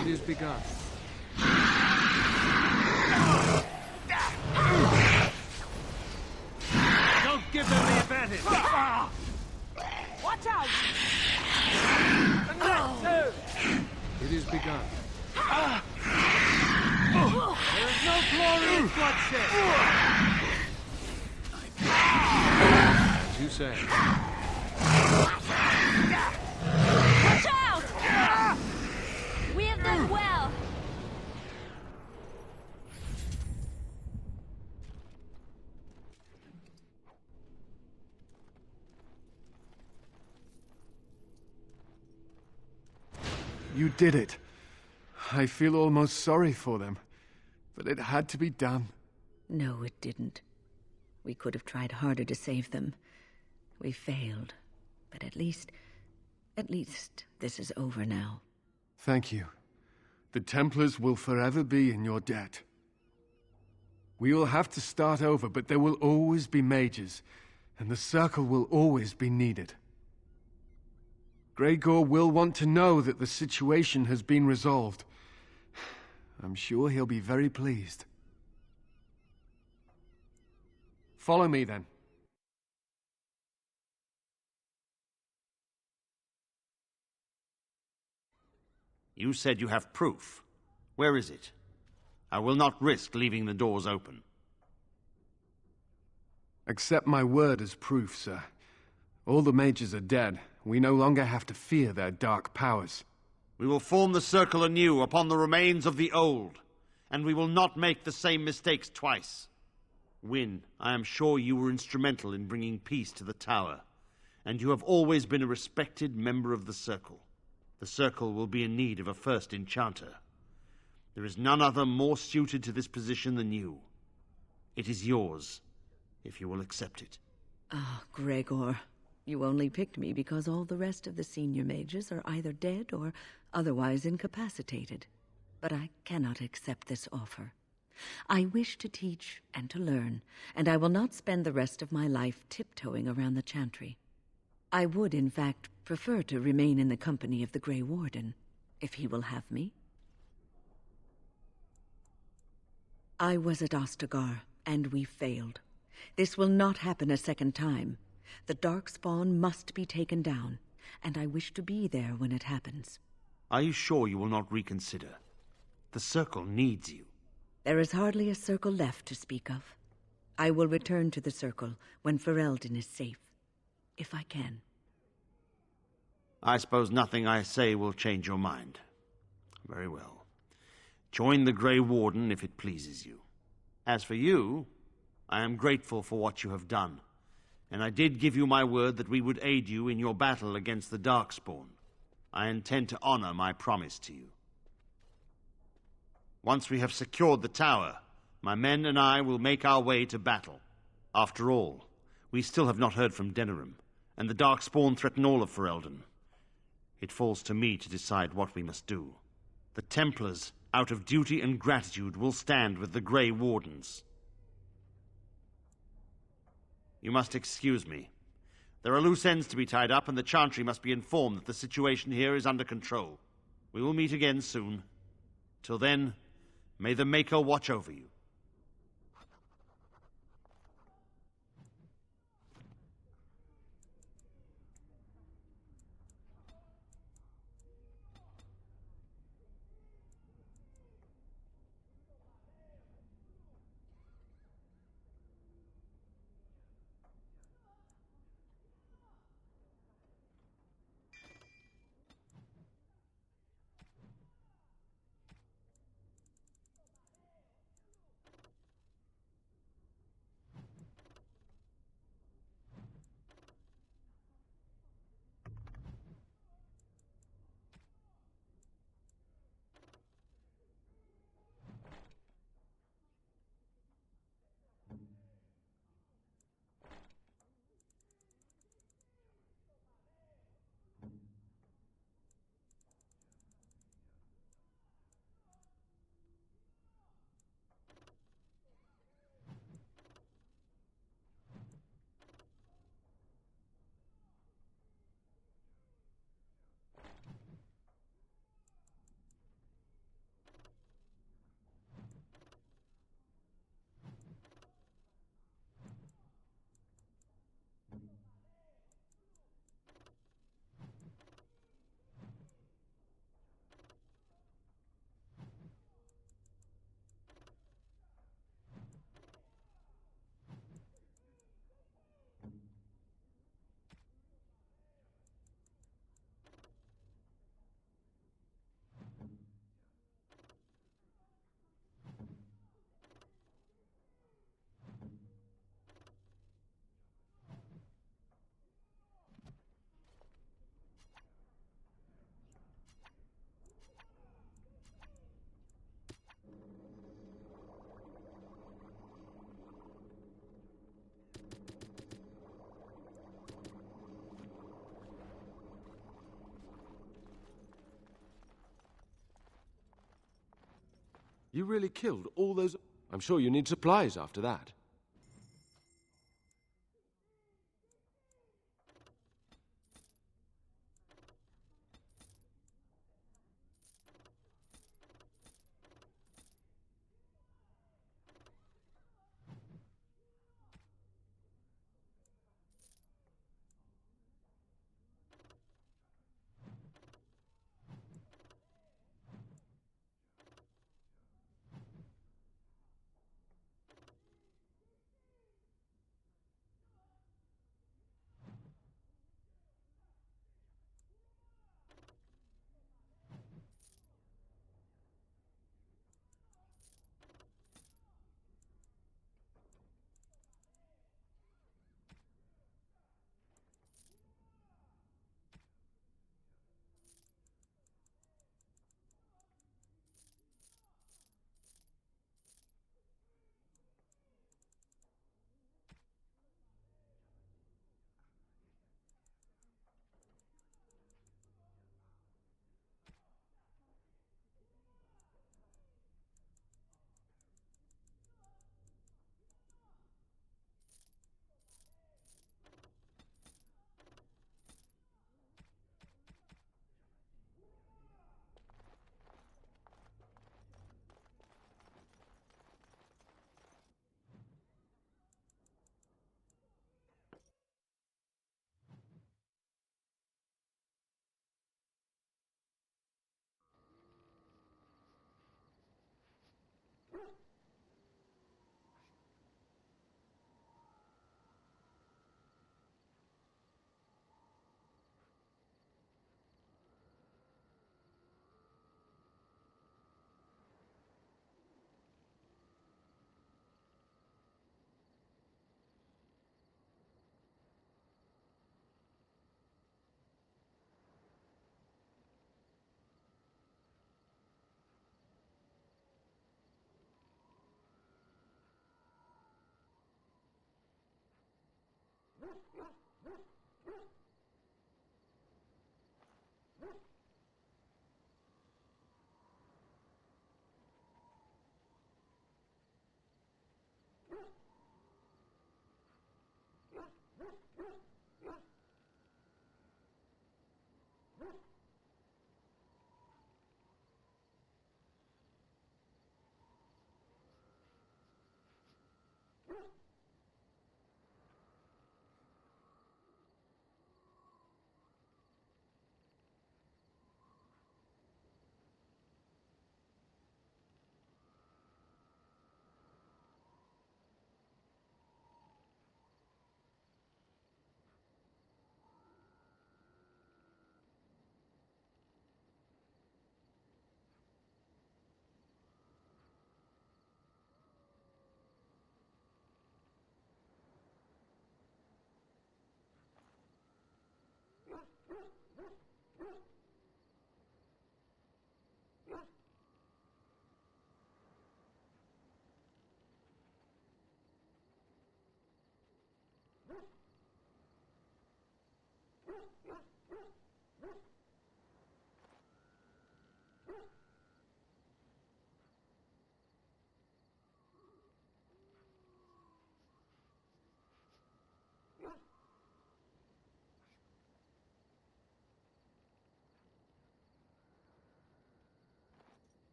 It is begun. Don't give them the advantage! Watch out! And that too! It is begun. There is no glory in bloodshed! As you say. Watch out! We have done well! You did it. I feel almost sorry for them. But it had to be done. No, it didn't. We could have tried harder to save them. We failed. But at least this is over now. Thank you. The Templars will forever be in your debt. We will have to start over, but there will always be mages, and the Circle will always be needed. Gregor will want to know that the situation has been resolved. I'm sure he'll be very pleased. Follow me, then. You said you have proof. Where is it? I will not risk leaving the doors open. Accept my word as proof, sir. All the mages are dead. We no longer have to fear their dark powers. We will form the Circle anew upon the remains of the old, and we will not make the same mistakes twice. Wynne, I am sure you were instrumental in bringing peace to the Tower, and you have always been a respected member of the Circle. The Circle will be in need of a first enchanter. There is none other more suited to this position than you. It is yours, if you will accept it. Ah, Gregor. You only picked me because all the rest of the senior mages are either dead or otherwise incapacitated. But I cannot accept this offer. I wish to teach and to learn, and I will not spend the rest of my life tiptoeing around the chantry. I would, in fact, prefer to remain in the company of the Grey Warden, if he will have me. I was at Ostagar, and we failed. This will not happen a second time. The Darkspawn must be taken down, and I wish to be there when it happens. Are you sure you will not reconsider? The Circle needs you. There is hardly a Circle left to speak of. I will return to the Circle when Ferelden is safe, if I can. I suppose nothing I say will change your mind. Very well. Join the Grey Warden if it pleases you. As for you, I am grateful for what you have done, and I did give you my word that we would aid you in your battle against the Darkspawn. I intend to honor my promise to you. Once we have secured the tower, my men and I will make our way to battle. After all, we still have not heard from Denerim, and the Darkspawn threaten all of Ferelden. It falls to me to decide what we must do. The Templars, out of duty and gratitude, will stand with the Grey Wardens. You must excuse me. There are loose ends to be tied up, and the Chantry must be informed that the situation here is under control. We will meet again soon. Till then, may the Maker watch over you. You really killed all those... I'm sure you need supplies after that.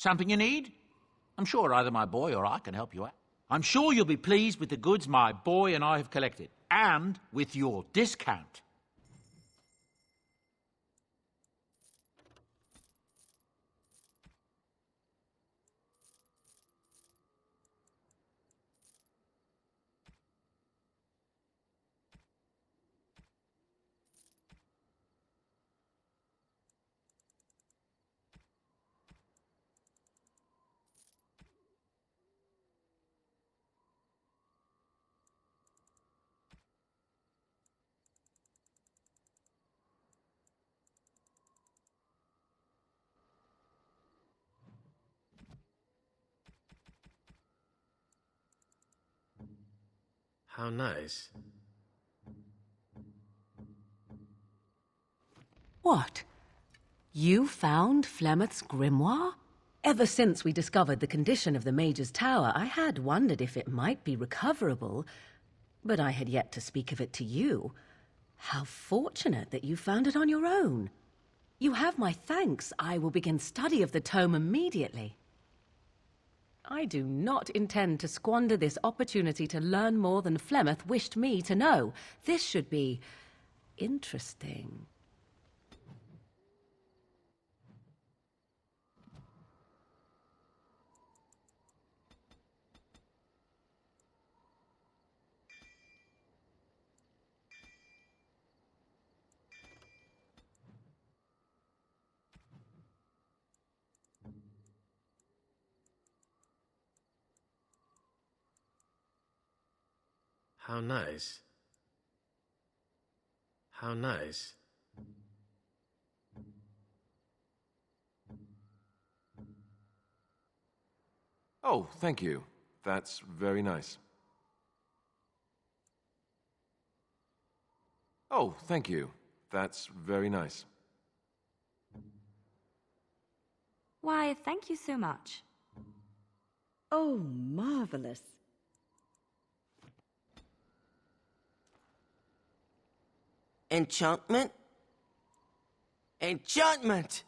Something you need? I'm sure either my boy or I can help you out. I'm sure you'll be pleased with the goods my boy and I have collected, and with your discount. How nice. What? You found Flemeth's grimoire? Ever since we discovered the condition of the Mage's tower, I had wondered if it might be recoverable, but I had yet to speak of it to you. How fortunate that you found it on your own. You have my thanks. I will begin study of the tome immediately. I do not intend to squander this opportunity to learn more than Flemeth wished me to know. This should be interesting. How nice. How nice. Oh, thank you. That's very nice. Oh, thank you. That's very nice. Why, thank you so much. Oh, marvelous. Enchantment? Enchantment!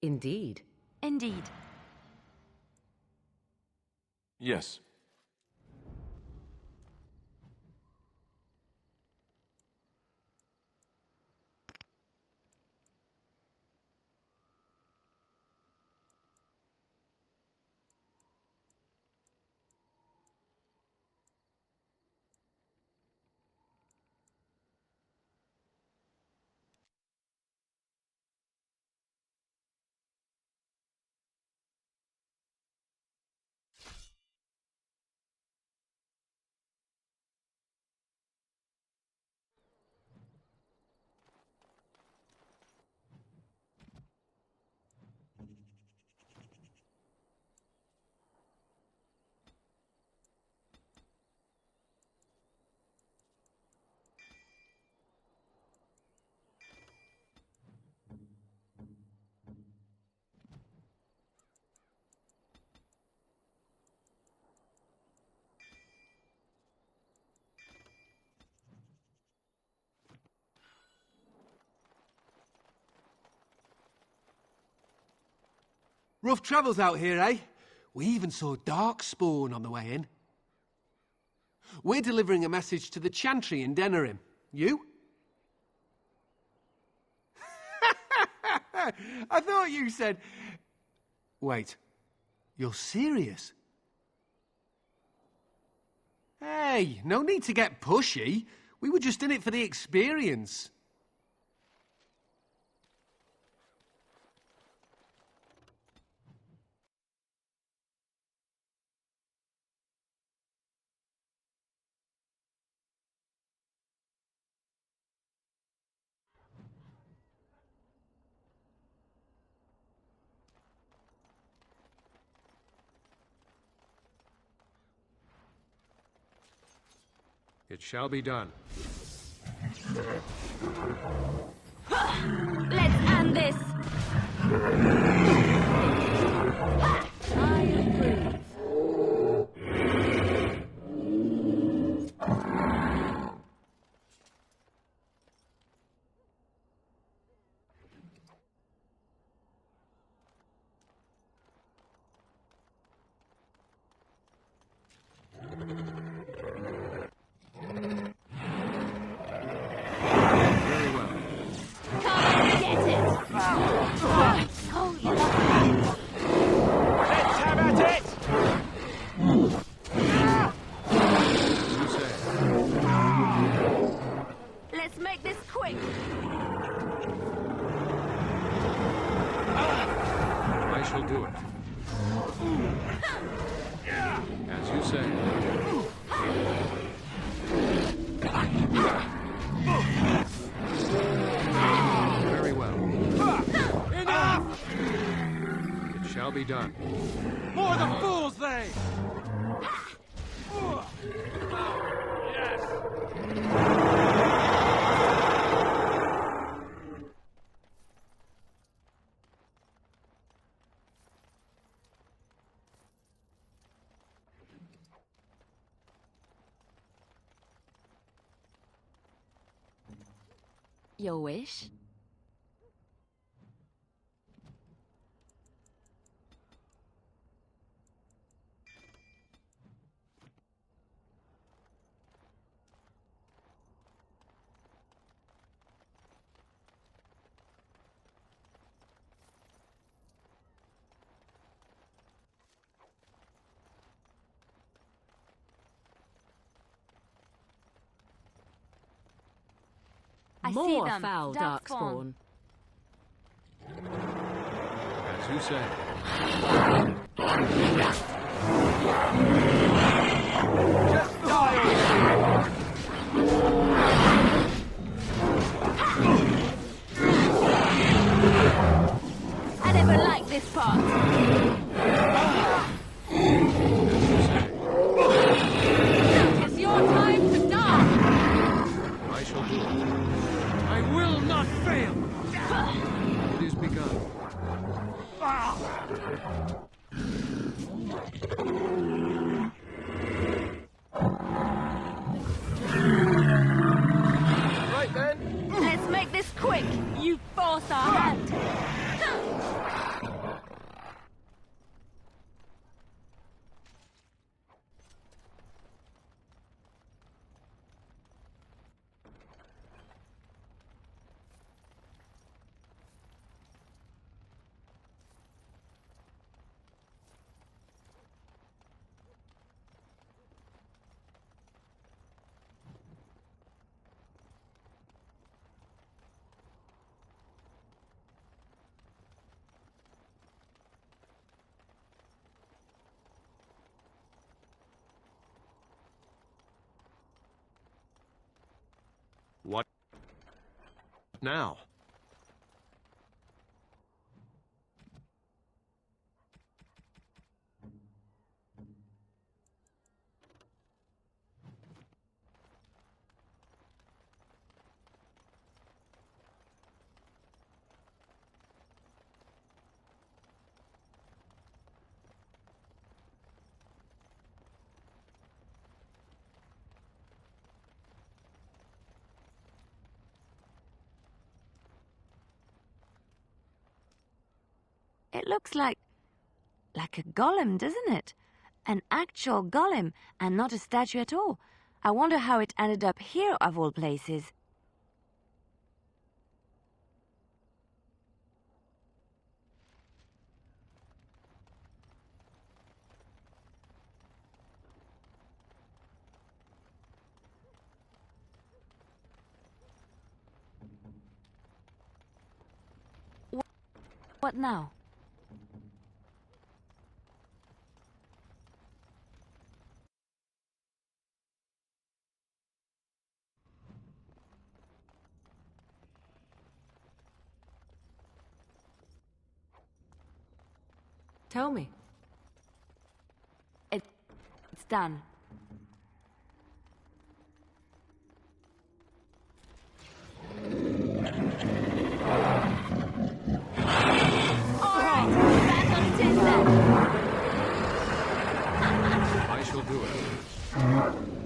Indeed. Indeed. Yes. Rough travels out here, eh? We even saw Darkspawn on the way in. We're delivering a message to the Chantry in Denerim. You? I thought you said... Wait. You're serious? Hey, no need to get pushy. We were just in it for the experience. It shall be done. Let's end this! I approve. As you say. Very well. Enough! It shall be done. More the fools, they! Your wish? I see More them. foul darkspawn. As you say. Just die! I never liked this part. It's your time to die. I shall do it. I will not fail! It is begun. Right then. Let's make this quick. You force our hand. What now? It looks like a golem, doesn't it? An actual golem, and not a statue at all. I wonder how it ended up here, of all places. What now? Tell me. It's done. I shall do it.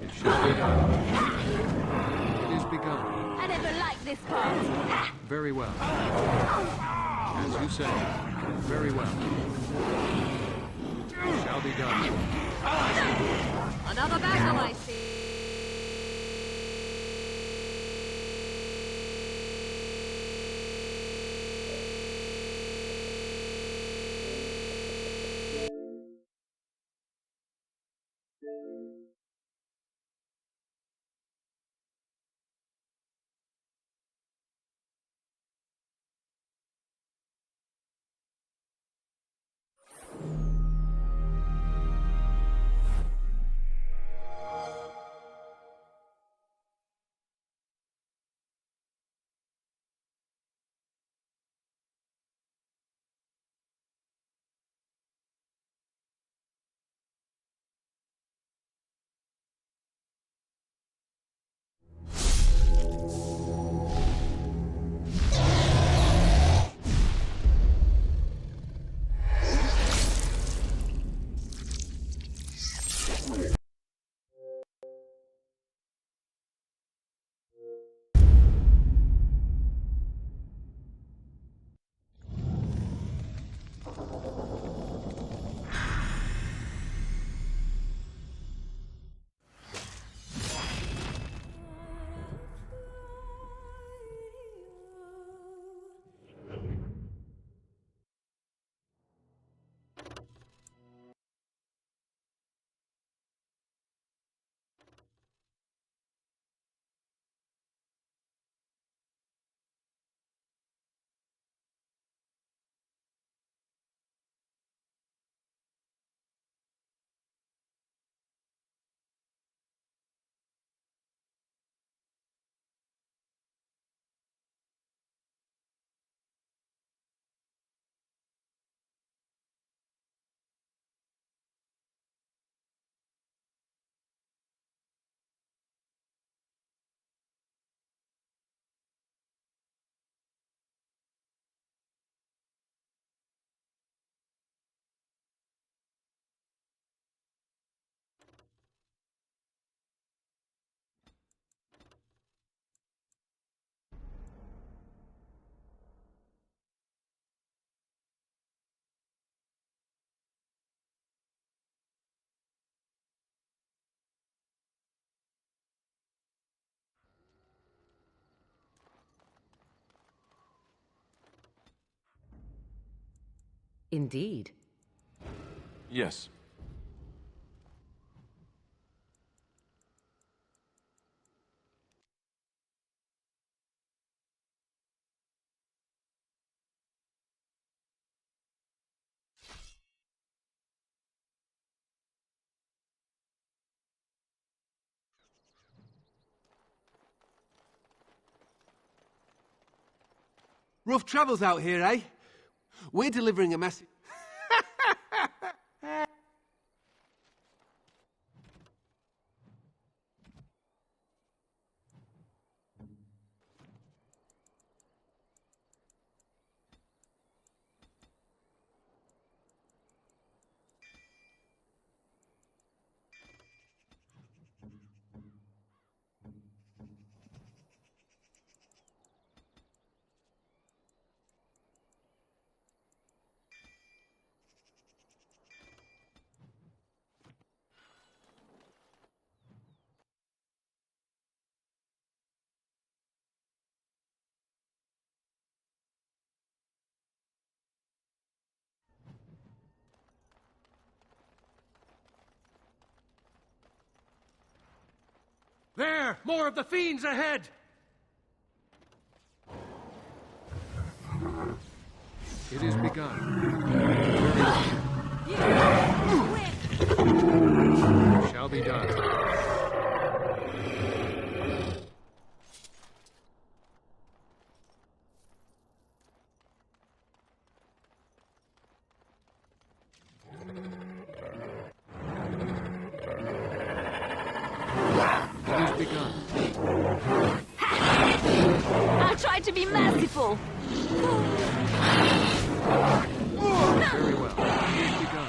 It shall be done. It is begun. I never liked this part. Very well. As you say. Very well. It shall be done. Another battle, I see. Indeed. Yes. Rough travels out here, eh? We're delivering a message. There! More of the fiends ahead! It is begun. Shall be done. It is begun. I'll try to be merciful. Very well. It is begun.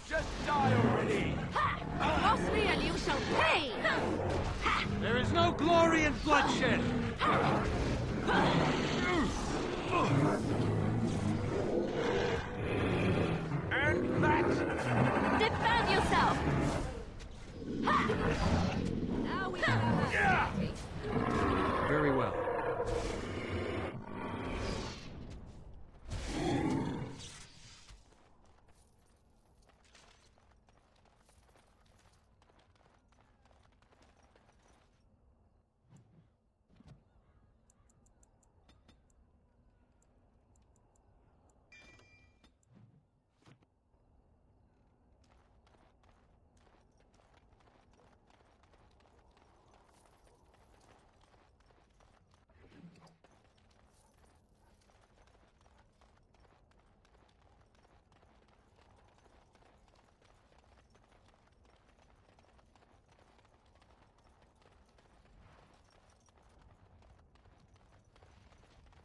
Just die already. Cross me and you shall pay. There is no glory in bloodshed. And that. Defend yourself. Now we have. Very well.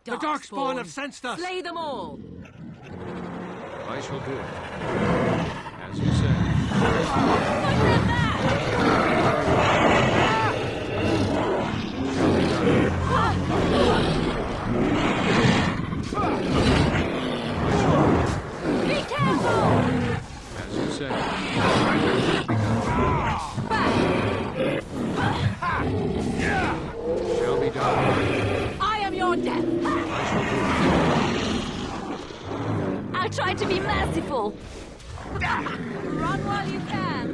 The Darkspawn have sensed us! Slay them all! I shall do it. As you say. Be careful! As you say. Shall be done. I am your death. I'll try to be merciful. Run while you can.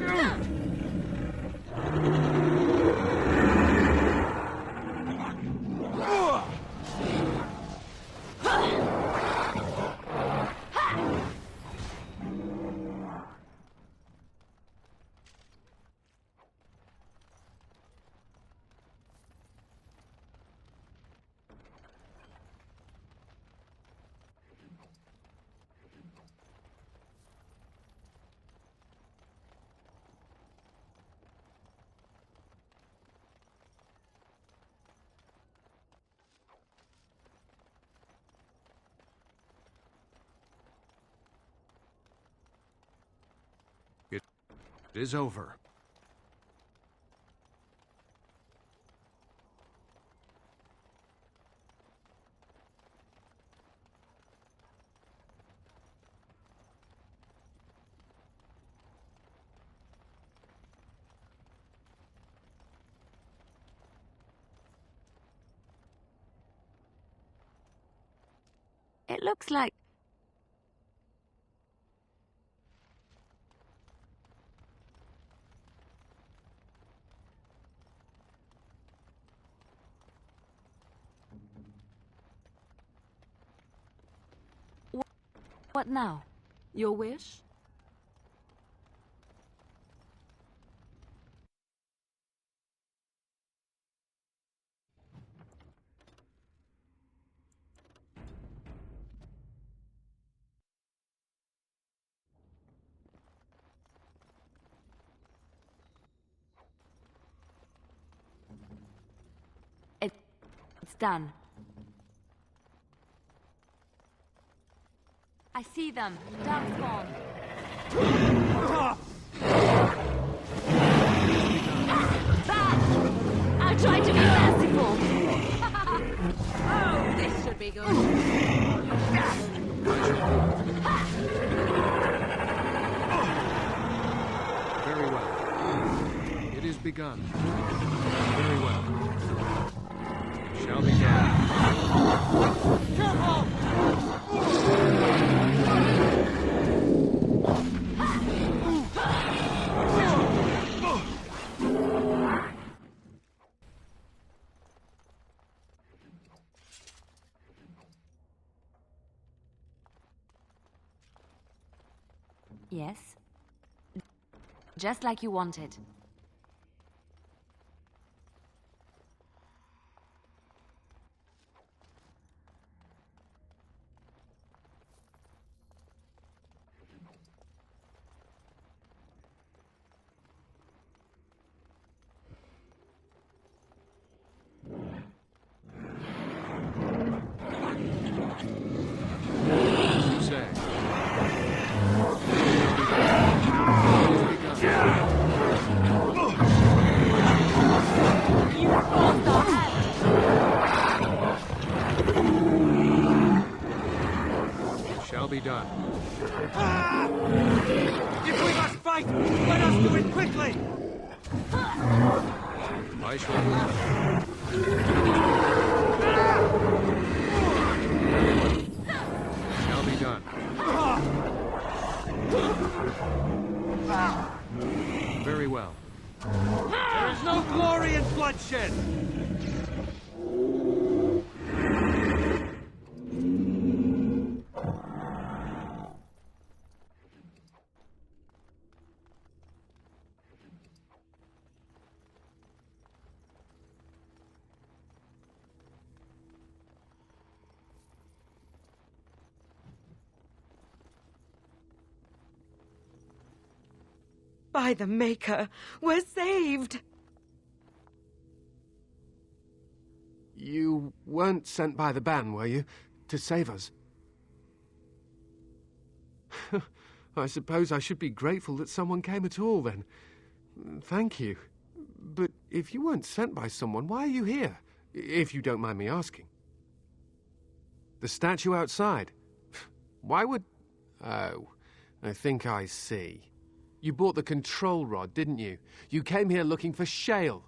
It is over. It looks like What now? Your wish? It's done. I see them. Darkspawn. I'll try to be merciful. Oh, this should be good. Very well. It is begun. Very well. Shall be done. Careful! Yes. Just like you wanted. Shall be done. If we must fight, let us do it quickly! I shall. Shall be done. Very well. There is no glory in bloodshed! By the Maker, we're saved! You weren't sent by the ban, were you? To save us? I suppose I should be grateful that someone came at all, then. Thank you. But if you weren't sent by someone, why are you here? If you don't mind me asking. The statue outside? Why would... Oh, I think I see. You bought the control rod, didn't you? You came here looking for shale.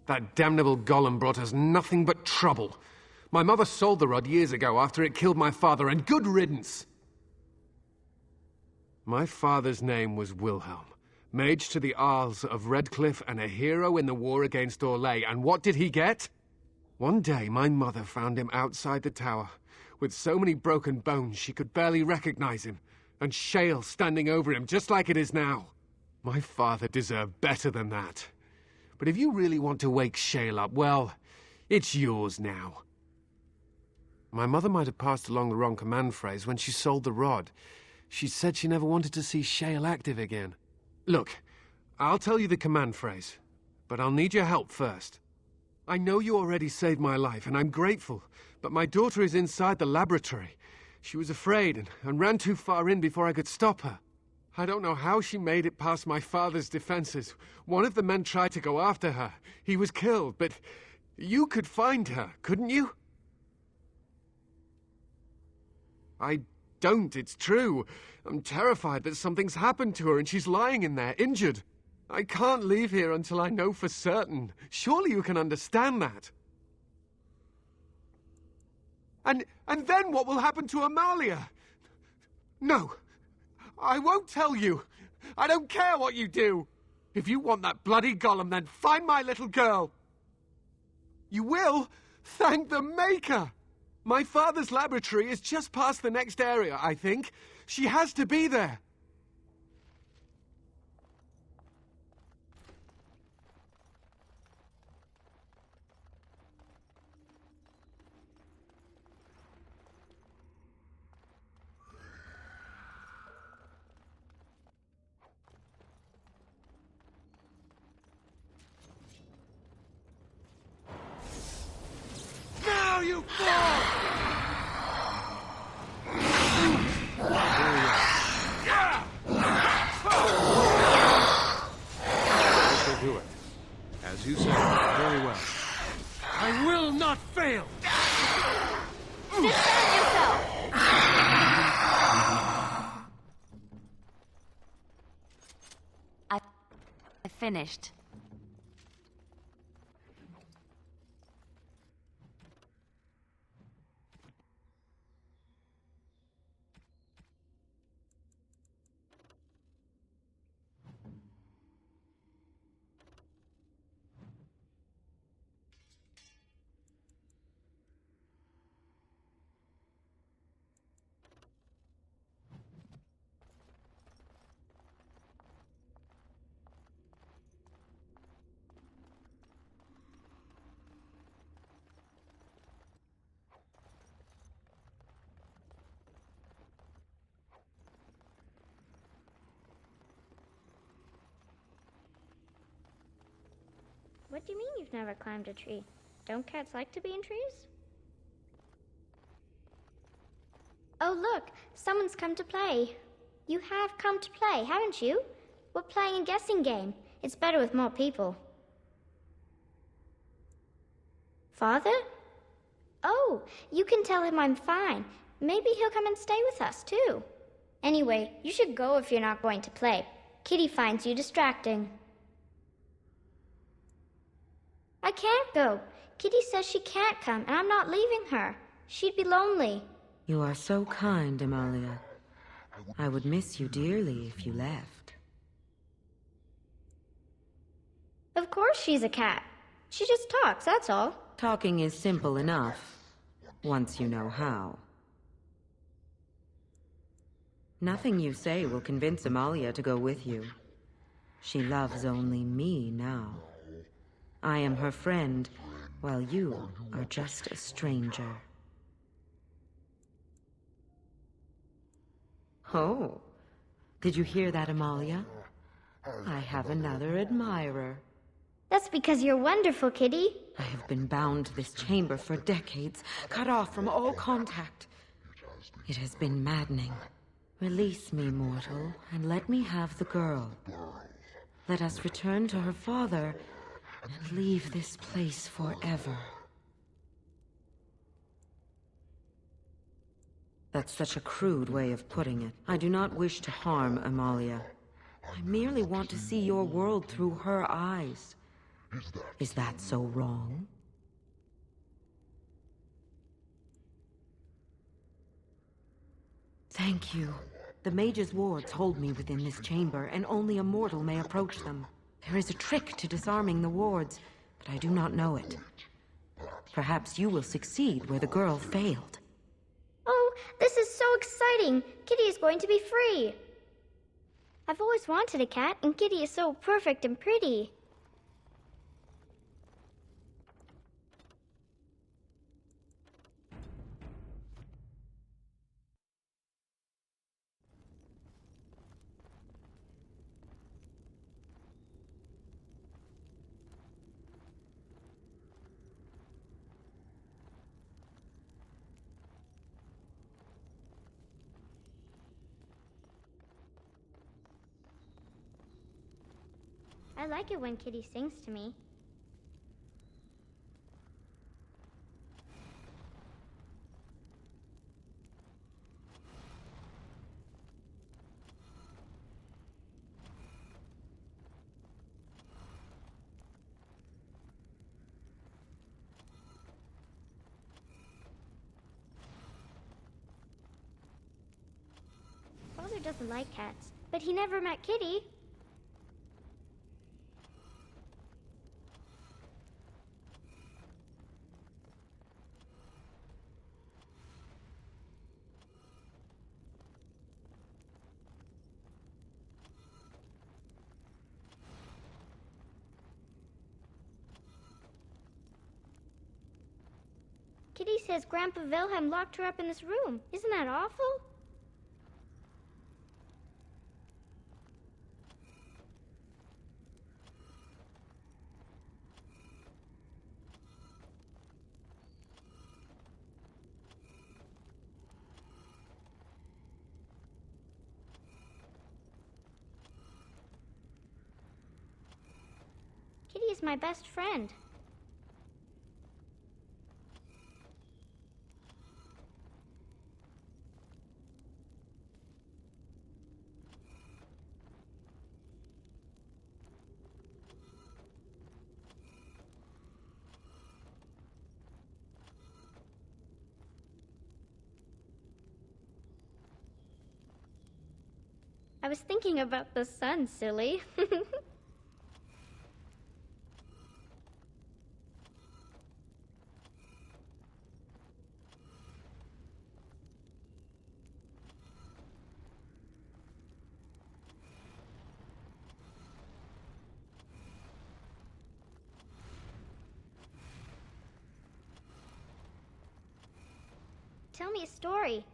That damnable golem brought us nothing but trouble. My mother sold the rod years ago after it killed my father, and good riddance! My father's name was Wilhelm, mage to the Isles of Redcliffe and a hero in the war against Orlais, and what did he get? One day my mother found him outside the tower, with so many broken bones she could barely recognize him, and shale standing over him just like it is now. My father deserved better than that. But if you really want to wake shale up, well, it's yours now. My mother might have passed along the wrong command phrase when she sold the rod. She said she never wanted to see shale active again. Look, I'll tell you the command phrase, but I'll need your help first. I know you already saved my life, and I'm grateful, but my daughter is inside the laboratory. She was afraid and ran too far in before I could stop her. I don't know how she made it past my father's defenses. One of the men tried to go after her. He was killed, but you could find her, couldn't you? I don't, it's true. I'm terrified that something's happened to her and she's lying in there, injured. I can't leave here until I know for certain. Surely you can understand that. And then what will happen to Amalia? No, I won't tell you. I don't care what you do. If you want that bloody golem, then find my little girl. You will? Thank the Maker! My father's laboratory is just past the next area, I think. She has to be there. Now you fall! This'll do it. As you said, very well. I will not fail! Defend yourself! I finished. What do you mean you've never climbed a tree? Don't cats like to be in trees? Oh, look! Someone's come to play. You have come to play, haven't you? We're playing a guessing game. It's better with more people. Father? Oh, you can tell him I'm fine. Maybe he'll come and stay with us, too. Anyway, you should go if you're not going to play. Kitty finds you distracting. I can't go. Kitty says she can't come, and I'm not leaving her. She'd be lonely. You are so kind, Amalia. I would miss you dearly if you left. Of course she's a cat. She just talks, that's all. Talking is simple enough, once you know how. Nothing you say will convince Amalia to go with you. She loves only me now. I am her friend, while you are just a stranger. Oh, did you hear that, Amalia? I have another admirer. That's because you're wonderful, Kitty. I have been bound to this chamber for decades, cut off from all contact. It has been maddening. Release me, mortal, and let me have the girl. Let us return to her father and leave this place forever. That's such a crude way of putting it. I do not wish to harm Amalia. I merely want to see your world through her eyes. Is that so wrong? Thank you. The mage's wards hold me within this chamber, and only a mortal may approach them. There is a trick to disarming the wards, but I do not know it. Perhaps you will succeed where the girl failed. Oh, this is so exciting! Kitty is going to be free! I've always wanted a cat, and Kitty is so perfect and pretty. I like it when Kitty sings to me. doesn't like cats, but he never met Kitty. Kitty says Grandpa Wilhelm locked her up in this room. Isn't that awful? Kitty is my best friend. I was thinking about the sun, silly. Tell me a story.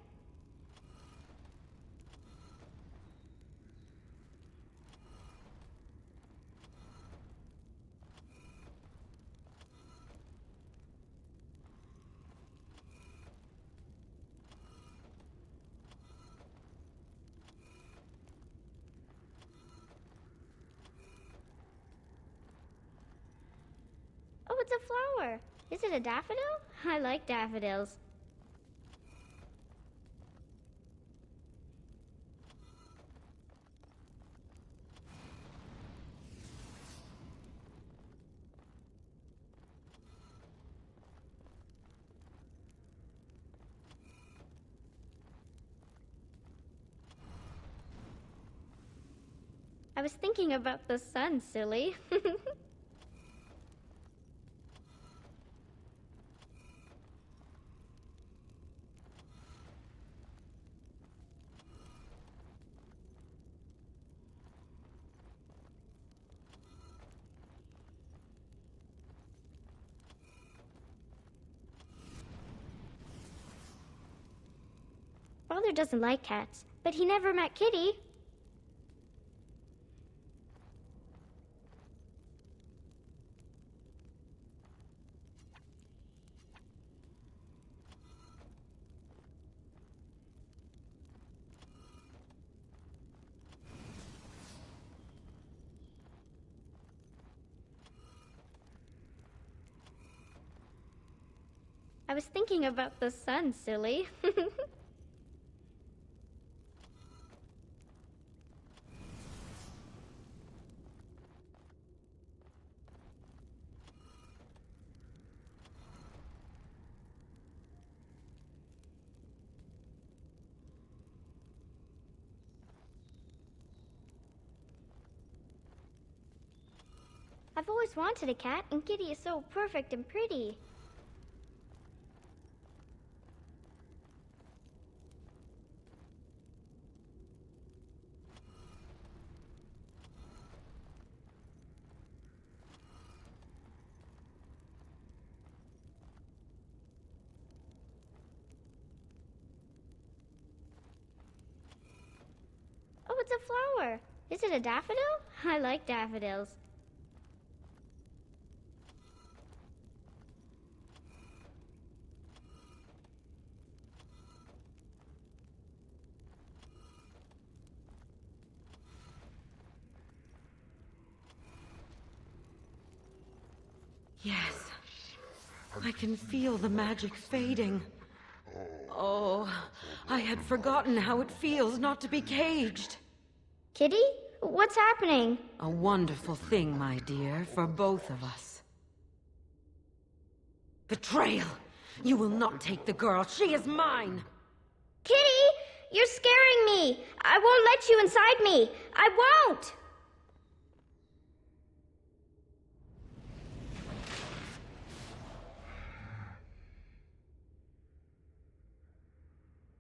Oh, it's a flower. Is it a daffodil? I like daffodils. I was thinking about the sun, silly. Father doesn't like cats, but he never met Kitty. I was thinking about the sun, silly. I've always wanted a cat, and Kitty is so perfect and pretty. Oh, it's a flower. Is it a daffodil? I like daffodils. Yes, I can feel the magic fading. Oh, I had forgotten how it feels not to be caged. Kitty? What's happening? A wonderful thing, my dear, for both of us. Betrayal! You will not take the girl. She is mine! Kitty! You're scaring me! I won't let you inside me! I won't!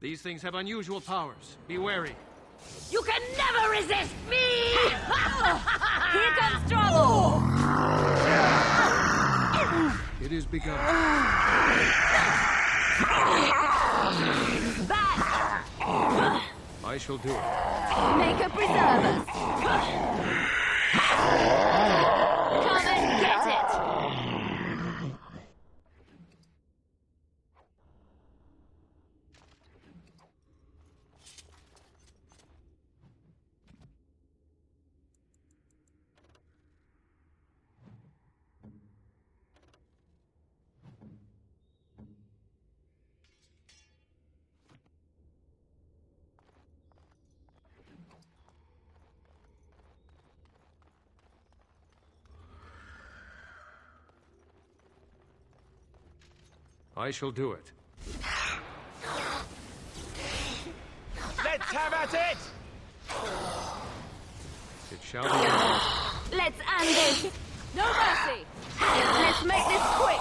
These things have unusual powers. Be wary. You can never resist me! Here comes trouble! It is begun. Back! I shall do it. Make her preserve us! Come and get it! I shall do it. Let's have at it! It shall be done. Let's end this! No mercy! Let's make this quick!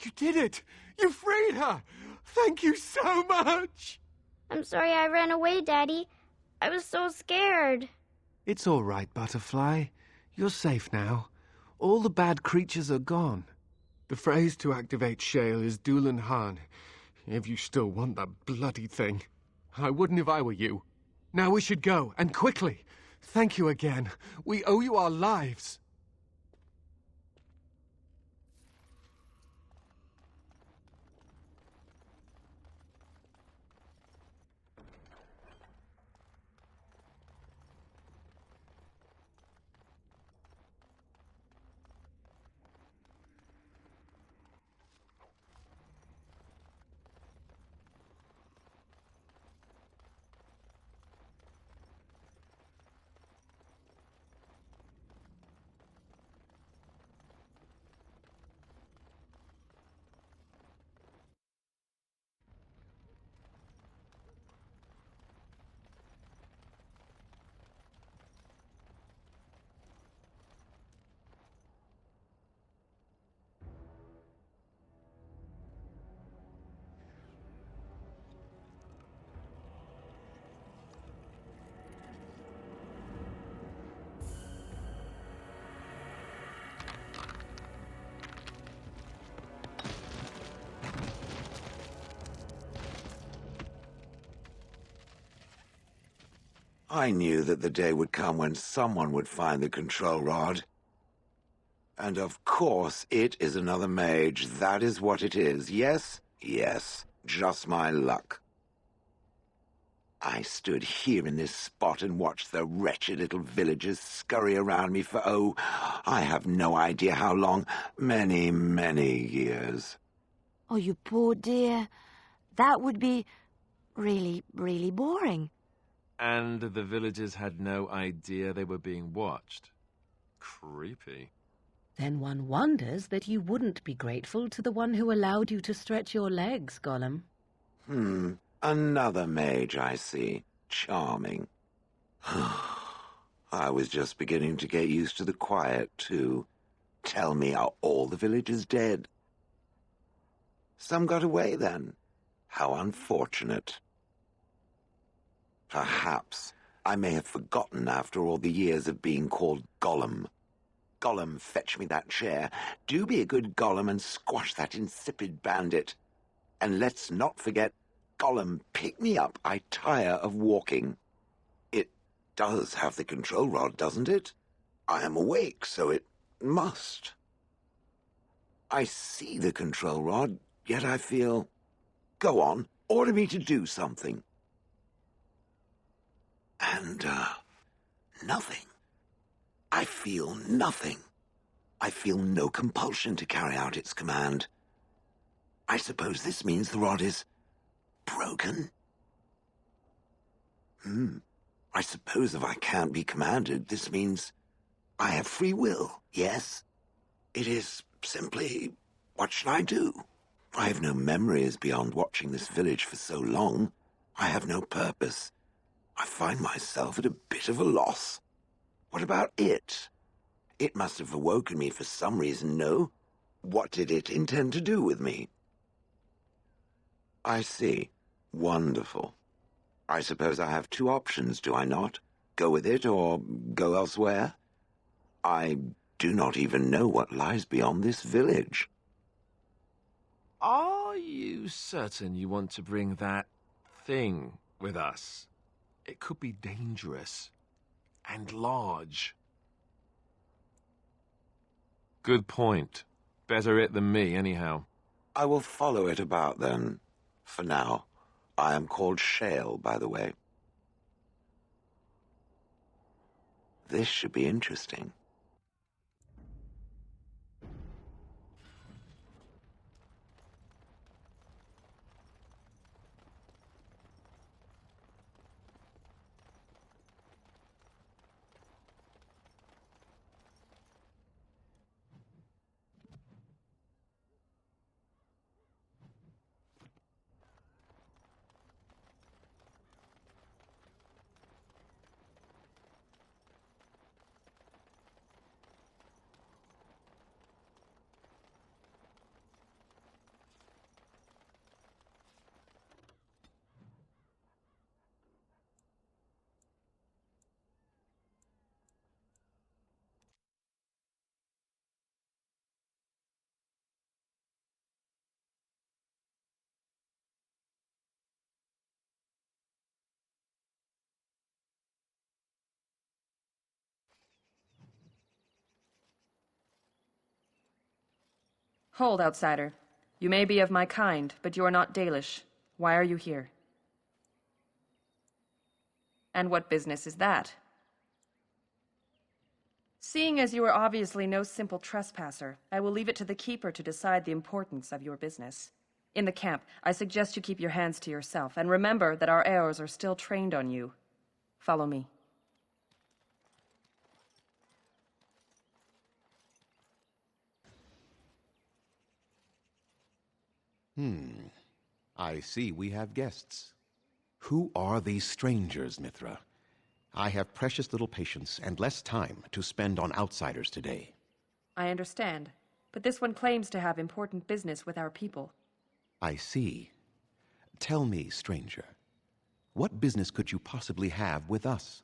You did it! You freed her! Thank you so much! I'm sorry I ran away, Daddy. I was so scared. It's all right, Butterfly. You're safe now. All the bad creatures are gone. The phrase to activate Shale is Doolan Han, if you still want that bloody thing. I wouldn't if I were you. Now we should go, and quickly. Thank you again. We owe you our lives. I knew that the day would come when someone would find the control rod. And of course, it is another mage. That is what it is. Yes? Yes. Just my luck. I stood here in this spot and watched the wretched little villagers scurry around me for, oh, I have no idea how long. Many, many years. Oh, you poor dear. That would be really, really boring. And the villagers had no idea they were being watched. Creepy. Then one wonders that you wouldn't be grateful to the one who allowed you to stretch your legs, Golem. Another mage, I see. Charming. I was just beginning to get used to the quiet, too. Tell me, are all the villagers dead? Some got away, then. How unfortunate. Perhaps I may have forgotten after all the years of being called Golem. Golem, fetch me that chair. Do be a good Golem and squash that insipid bandit. And let's not forget, Golem, pick me up. I tire of walking. It does have the control rod, doesn't it? I am awake, so it must. I see the control rod, yet I feel Go on, order me to do something. And, nothing. I feel nothing. I feel no compulsion to carry out its command. I suppose this means the rod is broken? I suppose if I can't be commanded, this means I have free will, yes? It is simply, what should I do? I have no memories beyond watching this village for so long. I have no purpose. I find myself at a bit of a loss. What about it? It must have awoken me for some reason, no? What did it intend to do with me? I see. Wonderful. I suppose I have two options, do I not? Go with it or go elsewhere? I do not even know what lies beyond this village. Are you certain you want to bring that thing with us? It could be dangerous and large. Good point. Better it than me, anyhow. I will follow it about, then. For now. I am called Shale, by the way. This should be interesting. Hold, outsider. You may be of my kind, but you are not Dalish. Why are you here? And what business is that? Seeing as you are obviously no simple trespasser, I will leave it to the Keeper to decide the importance of your business. In the camp, I suggest you keep your hands to yourself, and remember that our arrows are still trained on you. Follow me. I see we have guests. Who are these strangers, Mithra? I have precious little patience and less time to spend on outsiders today. I understand, but this one claims to have important business with our people. I see. Tell me, stranger, what business could you possibly have with us?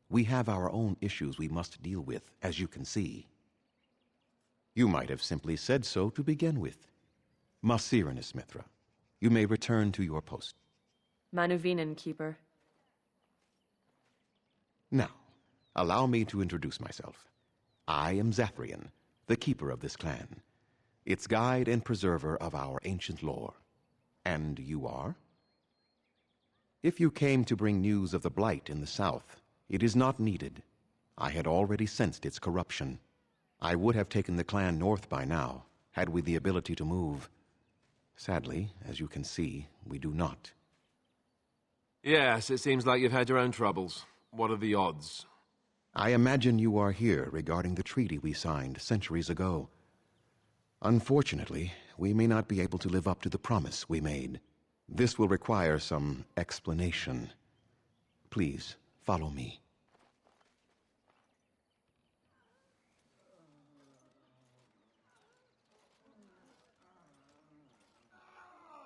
We have our own issues we must deal with, as you can see. You might have simply said so to begin with. Masirinus, Mithra, you may return to your post. Manuvinen, Keeper. Now, allow me to introduce myself. I am Zathrian, the keeper of this clan, its guide and preserver of our ancient lore. And you are? If you came to bring news of the Blight in the south, it is not needed. I had already sensed its corruption. I would have taken the clan north by now, had we the ability to move. Sadly, as you can see, we do not. Yes, it seems like you've had your own troubles. What are the odds? I imagine you are here regarding the treaty we signed centuries ago. Unfortunately, we may not be able to live up to the promise we made. This will require some explanation. Please, follow me.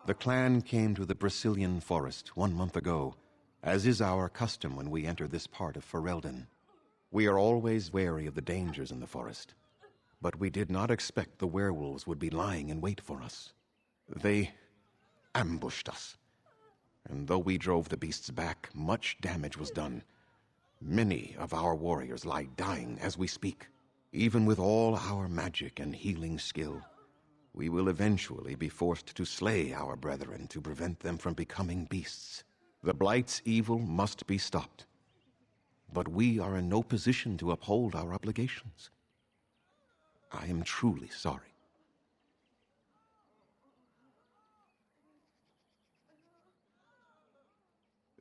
The clan came to the Brazilian forest 1 month ago, as is our custom when we enter this part of Ferelden. We are always wary of the dangers in the forest, but we did not expect the werewolves would be lying in wait for us. They ambushed us, and though we drove the beasts back, much damage was done. Many of our warriors lie dying as we speak. Even with all our magic and healing skill, we will eventually be forced to slay our brethren to prevent them from becoming beasts. The Blight's evil must be stopped. But we are in no position to uphold our obligations. I am truly sorry.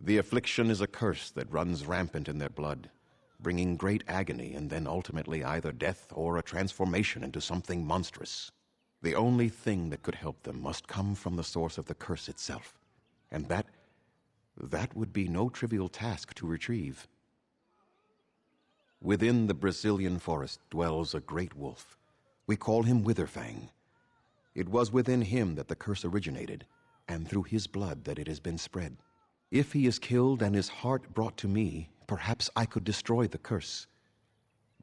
The affliction is a curse that runs rampant in their blood, bringing great agony and then ultimately either death or a transformation into something monstrous. The only thing that could help them must come from the source of the curse itself, and that would be no trivial task to retrieve. Within the Brazilian forest dwells a great wolf. We call him Witherfang. It was within him that the curse originated, and through his blood that it has been spread. If he is killed and his heart brought to me, perhaps I could destroy the curse.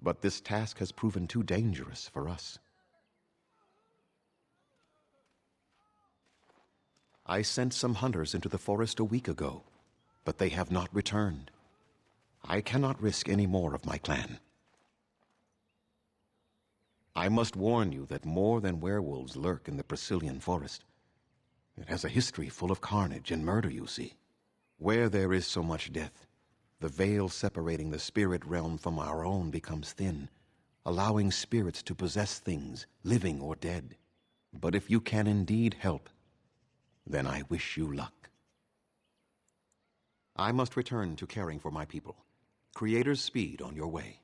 But this task has proven too dangerous for us. I sent some hunters into the forest a week ago, but they have not returned. I cannot risk any more of my clan. I must warn you that more than werewolves lurk in the Brazilian forest. It has a history full of carnage and murder, you see. Where there is so much death, the veil separating the spirit realm from our own becomes thin, allowing spirits to possess things, living or dead. But if you can indeed help, then I wish you luck. I must return to caring for my people. Creator's speed on your way.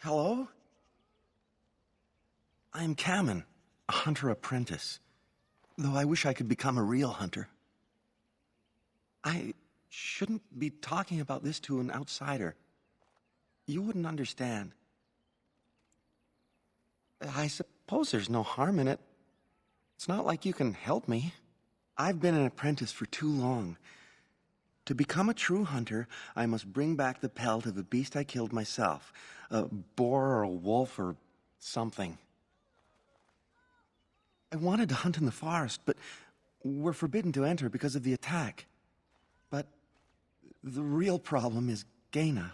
Hello? I'm Kamen, a hunter apprentice. Though I wish I could become a real hunter. I shouldn't be talking about this to an outsider. You wouldn't understand. I suppose there's no harm in it. It's not like you can help me. I've been an apprentice for too long. To become a true hunter, I must bring back the pelt of a beast I killed myself. A boar or a wolf or something. I wanted to hunt in the forest, but we're forbidden to enter because of the attack. But the real problem is Gaina.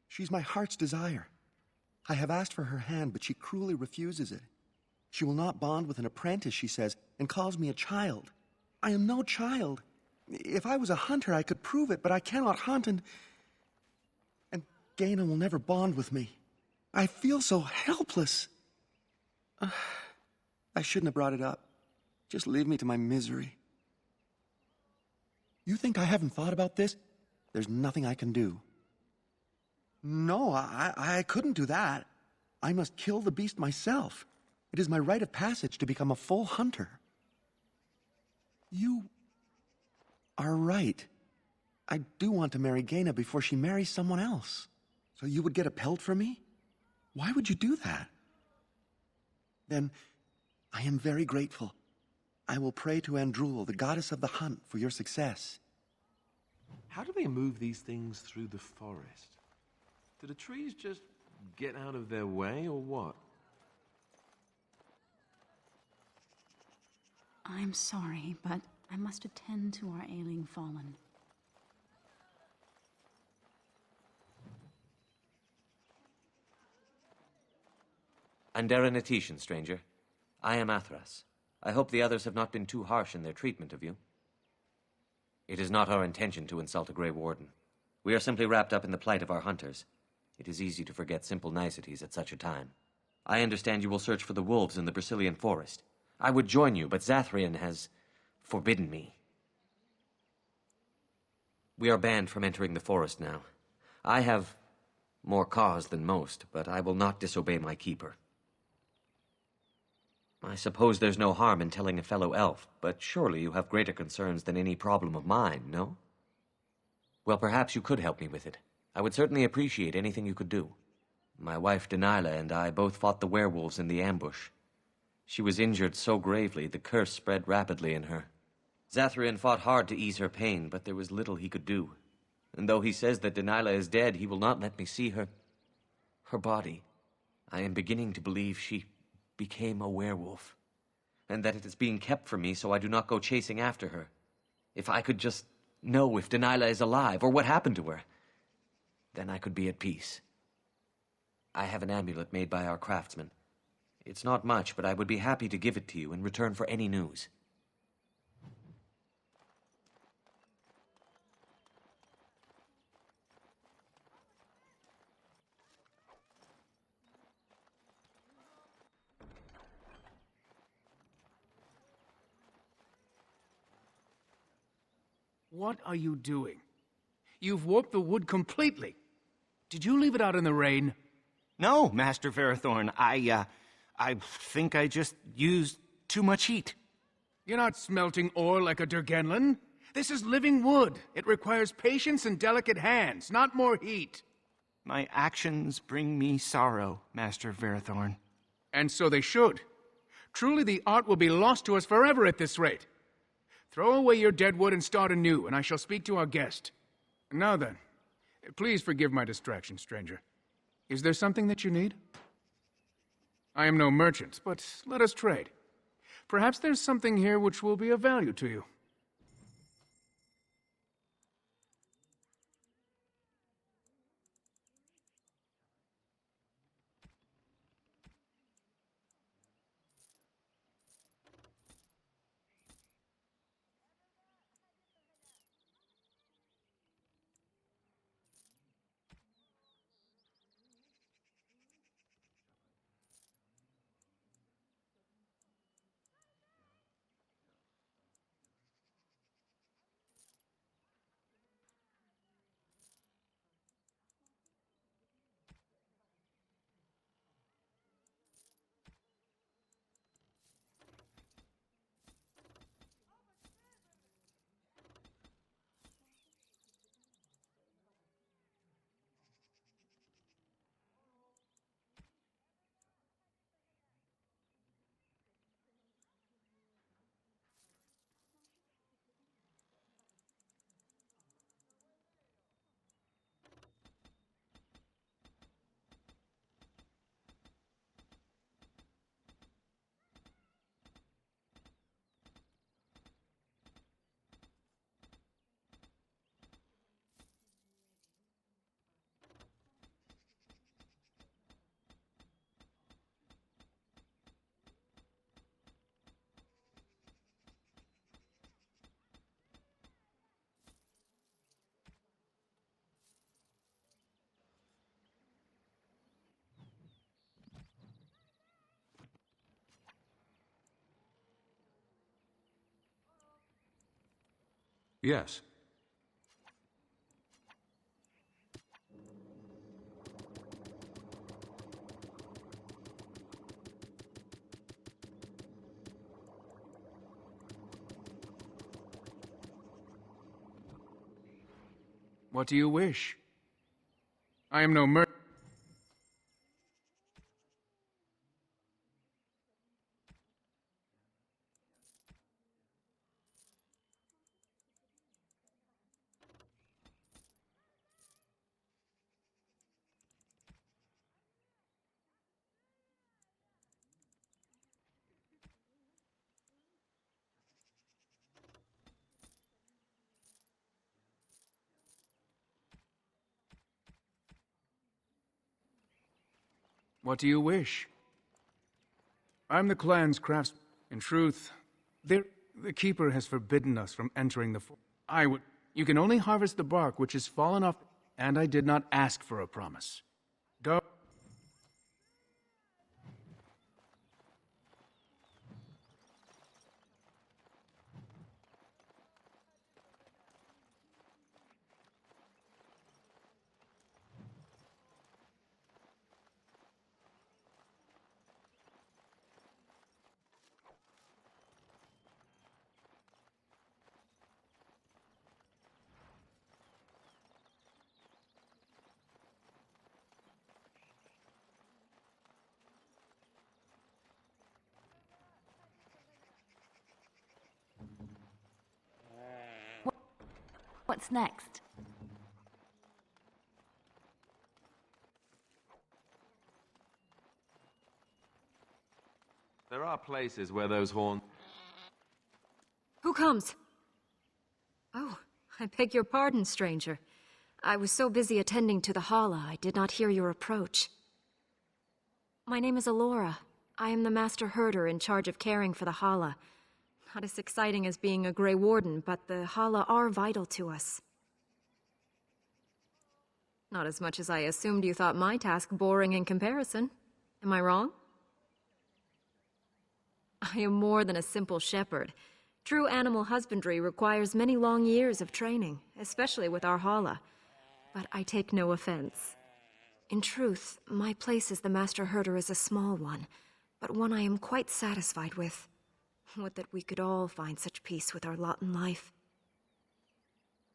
She's my heart's desire. I have asked for her hand, but she cruelly refuses it. She will not bond with an apprentice, she says, and calls me a child. I am no child. If I was a hunter, I could prove it, but I cannot hunt, and Gaina will never bond with me. I feel so helpless. I shouldn't have brought it up. Just leave me to my misery. You think I haven't thought about this? There's nothing I can do. No, I couldn't do that. I must kill the beast myself. It is my rite of passage to become a full hunter. You are right. I do want to marry Gaina before she marries someone else. So you would get a pelt for me? Why would you do that? Then I am very grateful. I will pray to Andrul, the goddess of the hunt, for your success. How do they move these things through the forest? Do the trees just get out of their way, or what? I'm sorry, but I must attend to our ailing fallen. Andera Natishan, stranger. I am Athras. I hope the others have not been too harsh in their treatment of you. It is not our intention to insult a Grey Warden. We are simply wrapped up in the plight of our hunters. It is easy to forget simple niceties at such a time. I understand you will search for the wolves in the Brazilian forest. I would join you, but Zathrian has forbidden me. We are banned from entering the forest now. I have more cause than most, but I will not disobey my keeper. I suppose there's no harm in telling a fellow elf, but surely you have greater concerns than any problem of mine, no? Well, perhaps you could help me with it. I would certainly appreciate anything you could do. My wife Denilah and I both fought the werewolves in the ambush. She was injured so gravely, the curse spread rapidly in her. Zathrian fought hard to ease her pain, but there was little he could do. And though he says that Denilah is dead, he will not let me see her body. I am beginning to believe she became a werewolf, and that it is being kept from me so I do not go chasing after her. If I could just know if Delilah is alive, or what happened to her, then I could be at peace. I have an amulet made by our craftsman. It's not much, but I would be happy to give it to you in return for any news. What are you doing? You've warped the wood completely. Did you leave it out in the rain? No, Master Ferrothorn. I think I just used too much heat. You're not smelting ore like a Durgenlin. This is living wood. It requires patience and delicate hands, not more heat. My actions bring me sorrow, Master Ferrothorn. And so they should. Truly, the art will be lost to us forever at this rate. Throw away your dead wood and start anew, and I shall speak to our guest. Now then, please forgive my distraction, stranger. Is there something that you need? I am no merchant, but let us trade. Perhaps there's something here which will be of value to you. Yes. What do you wish? I am no merchant. What do you wish? I'm the clan's craftsman. In truth, the keeper has forbidden us from entering the You can only harvest the bark which has fallen off, and I did not ask for a promise. Go. What's next? There are places where those horns... Who comes? Oh, I beg your pardon, stranger. I was so busy attending to the Hala, I did not hear your approach. My name is Alora. I am the Master Herder in charge of caring for the Hala. Not as exciting as being a Grey Warden, but the Hala are vital to us. Not as much as I assumed you thought my task boring in comparison. Am I wrong? I am more than a simple shepherd. True animal husbandry requires many long years of training, especially with our Hala. But I take no offense. In truth, my place as the Master Herder is a small one, but one I am quite satisfied with. Would that we could all find such peace with our lot in life.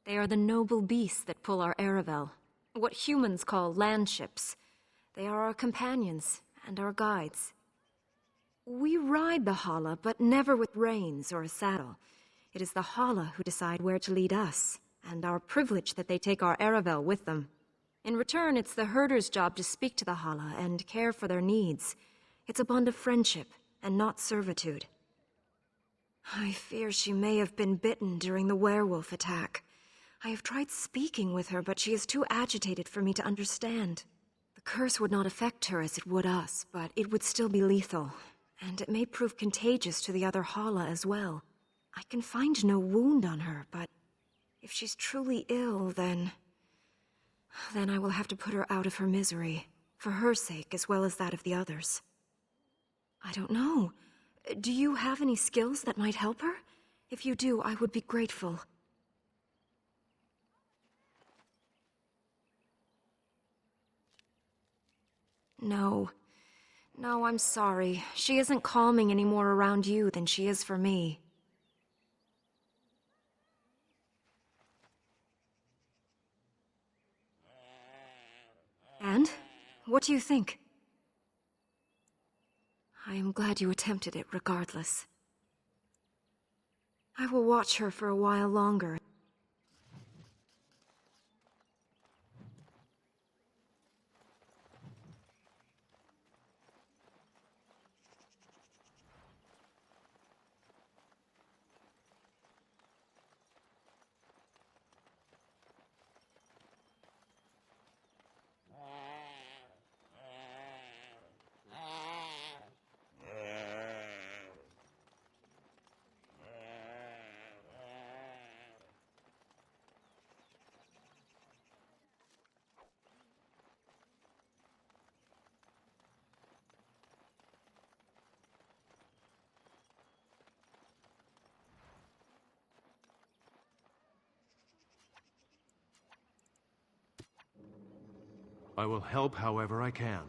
They are the noble beasts that pull our Aravel, what humans call landships. They are our companions and our guides. We ride the Hala, but never with reins or a saddle. It is the Hala who decide where to lead us, and our privilege that they take our Aravel with them. In return, it's the herder's job to speak to the Hala and care for their needs. It's a bond of friendship, and not servitude. I fear she may have been bitten during the werewolf attack. I have tried speaking with her, but she is too agitated for me to understand. The curse would not affect her as it would us, but it would still be lethal, and it may prove contagious to the other Hala as well. I can find no wound on her, but if she's truly ill, then I will have to put her out of her misery, for her sake as well as that of the others. I don't know. Do you have any skills that might help her? If you do, I would be grateful. No. No, I'm sorry. She isn't calming any more around you than she is for me. And? What do you think? I am glad you attempted it regardless. I will watch her for a while longer. I will help however I can.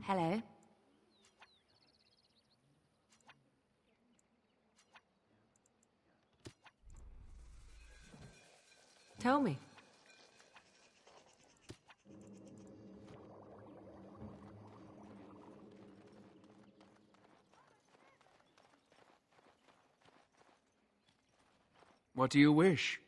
Hello. Tell me. What do you wish?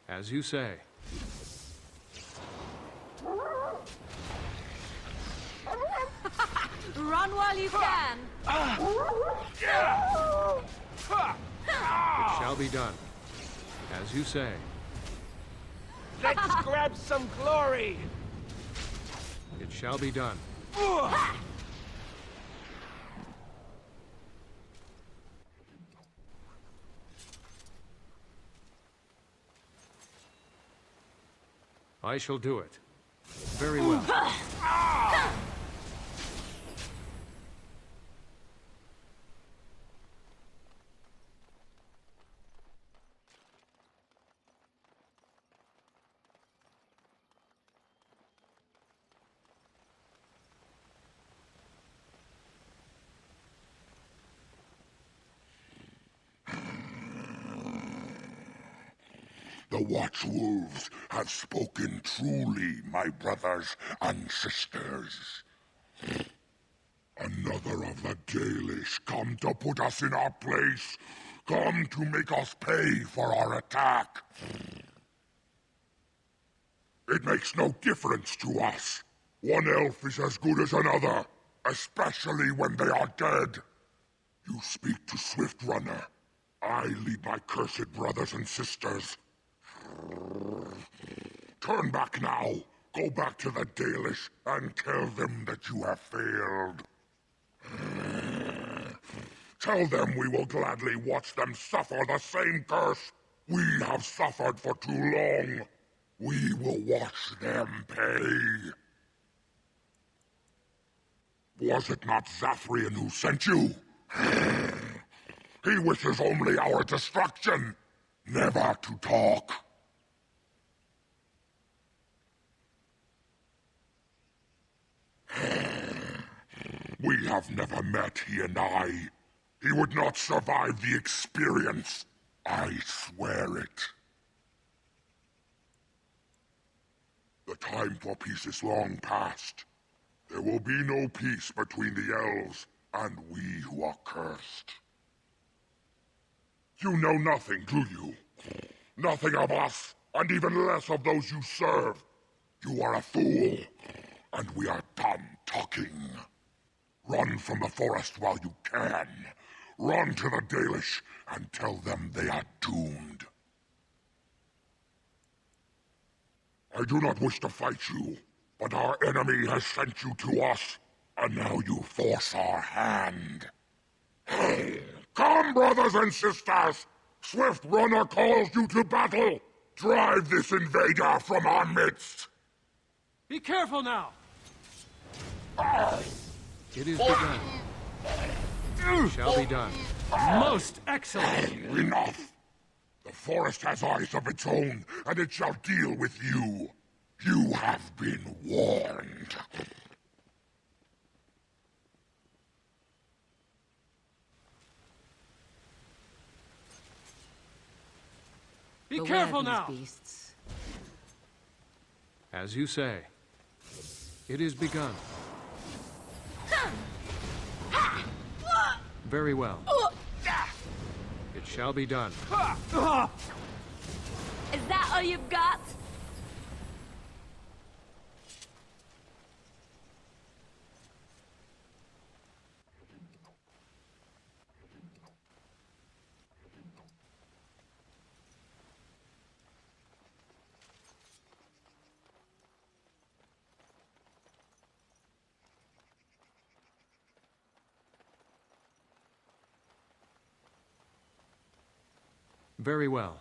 As you say. Run while you can! It shall be done. As you say. Let's grab some glory! It shall be done. I shall do it. Very well. The Watchwolves have spoken truly, my brothers and sisters. Another of the Dalish come to put us in our place, come to make us pay for our attack. It makes no difference to us. One elf is as good as another, especially when they are dead. You speak to Swift Runner. I lead my cursed brothers and sisters. Turn back now. Go back to the Dalish and tell them that you have failed. Tell them we will gladly watch them suffer the same curse we have suffered for too long. We will watch them pay. Was it not Zathrian who sent you? He wishes only our destruction, never to talk. We have never met, he and I. He would not survive the experience. I swear it. The time for peace is long past. There will be no peace between the elves and we who are cursed. You know nothing, do you? Nothing of us, and even less of those you serve. You are a fool, and we are done talking. Run from the forest while you can. Run to the Dalish and tell them they are doomed. I do not wish to fight you, but our enemy has sent you to us, and now you force our hand. Come, brothers and sisters! Swift Runner calls you to battle! Drive this invader from our midst! Be careful now! It is begun. It shall be done. Most excellent! Enough! The forest has eyes of its own, and it shall deal with you. You have been warned. Be Beware careful these now! Beasts. As you say. It is begun. Very well. It shall be done. Is that all you've got? Very well.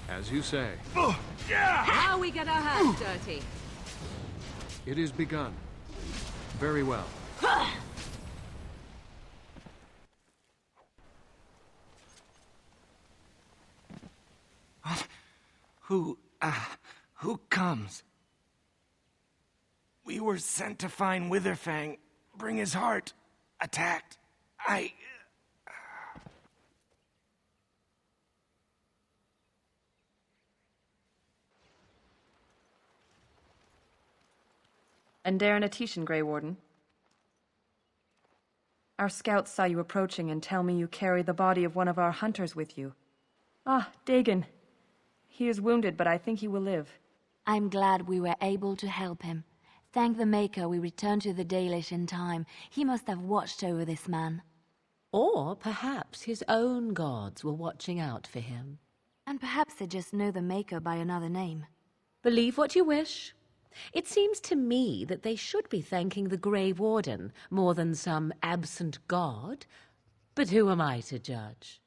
As you say. Now we get our hands dirty. It is begun. Very well. Who comes? We were sent to find Witherfang, bring his heart. Attacked. And Daranatishan, Grey Warden. Our scouts saw you approaching and tell me you carry the body of one of our hunters with you. Ah, Dagon. He is wounded, but I think he will live. I'm glad we were able to help him. Thank the Maker we returned to the Dalish in time. He must have watched over this man. Or perhaps his own gods were watching out for him. And perhaps they just know the Maker by another name. Believe what you wish. It seems to me that they should be thanking the Grey Warden more than some absent god. But who am I to judge?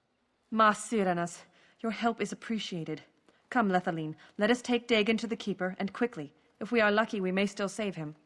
Mas Sirenas, your help is appreciated. Come, Lethaline, let us take Dagon to the Keeper, and quickly. If we are lucky, we may still save him.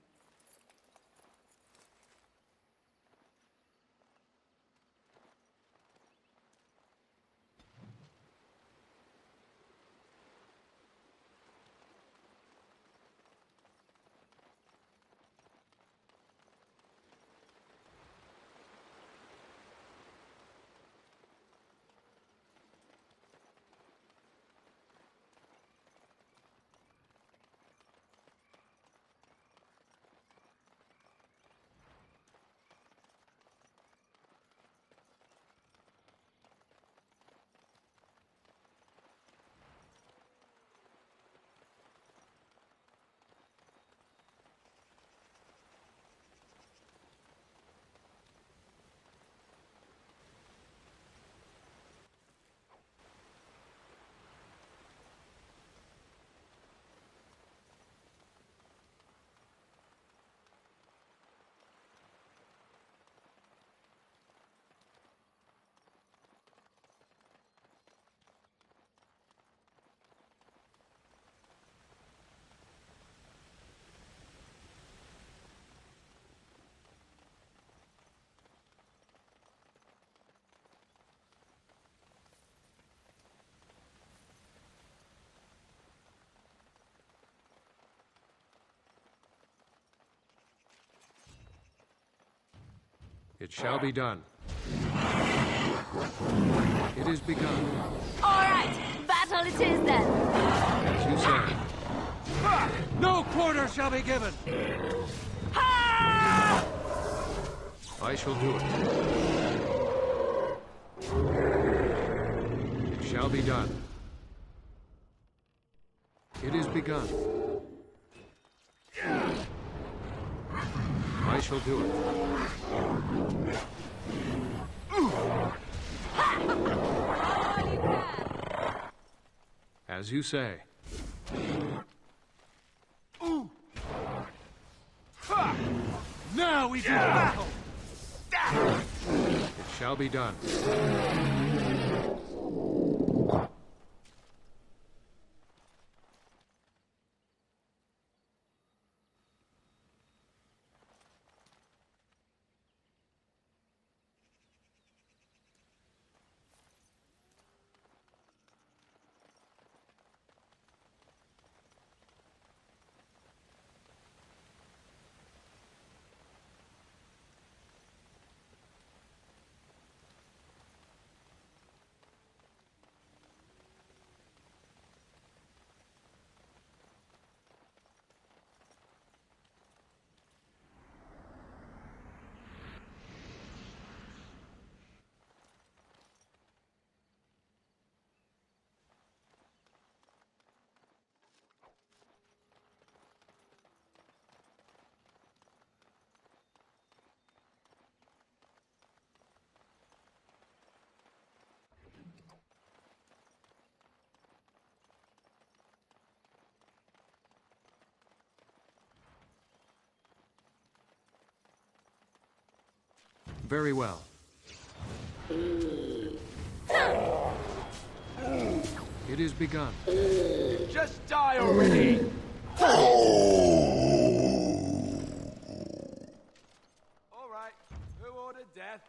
It shall be done. It is begun. All right, battle it is then. As you say. No quarter shall be given. I shall do it. It shall be done. It is begun. I shall do it. As you say. Now we do battle! It shall be done. Very well. It is begun. Just die already! All right, who ordered death?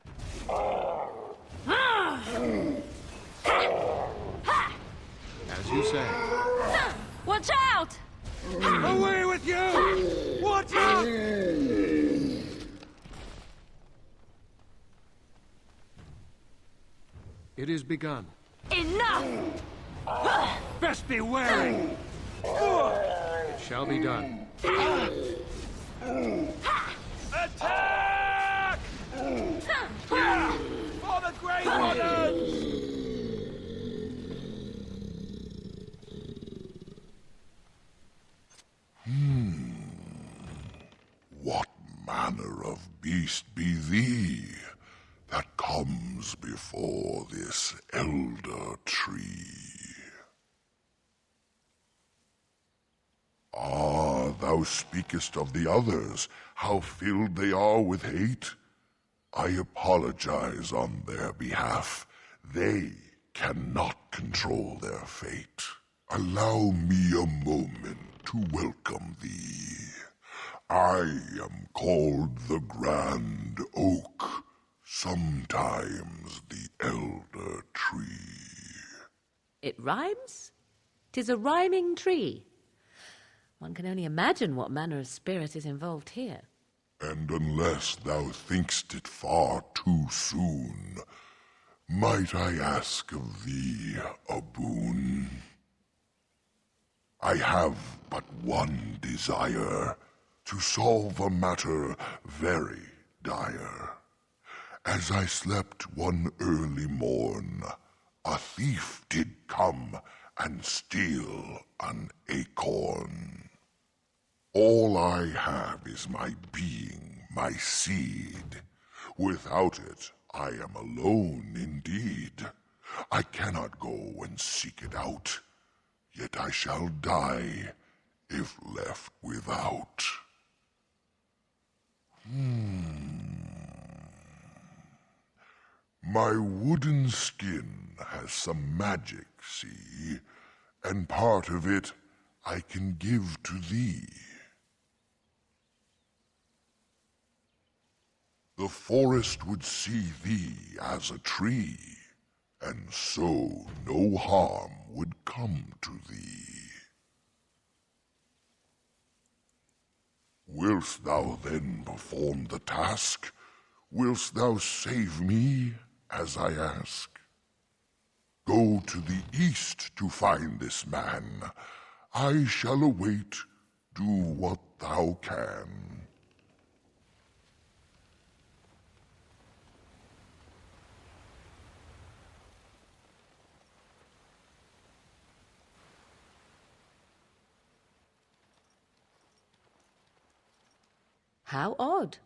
As you say. Watch out! Away with you! Watch out! It is begun. Enough! Best be wary! It shall be done. Attack! For the Grey Warden! What manner of beast be thee that comes before this elder tree. Ah, thou speakest of the others, how filled they are with hate. I apologize on their behalf. They cannot control their fate. Allow me a moment to welcome thee. I am called the Grand Oak, sometimes the Elder Tree. It rhymes? 'Tis a rhyming tree. One can only imagine what manner of spirit is involved here. And unless thou think'st it far too soon, might I ask of thee a boon? I have but one desire, to solve a matter very dire. As I slept one early morn, a thief did come and steal an acorn. All I have is my being, my seed. Without it, I am alone indeed. I cannot go and seek it out, yet I shall die if left without. My wooden skin has some magic, see, and part of it I can give to thee. The forest would see thee as a tree, and so no harm would come to thee. Wilt thou then perform the task? Wilt thou save me, as I ask? Go to the east to find this man. I shall await. Do what thou can. How odd.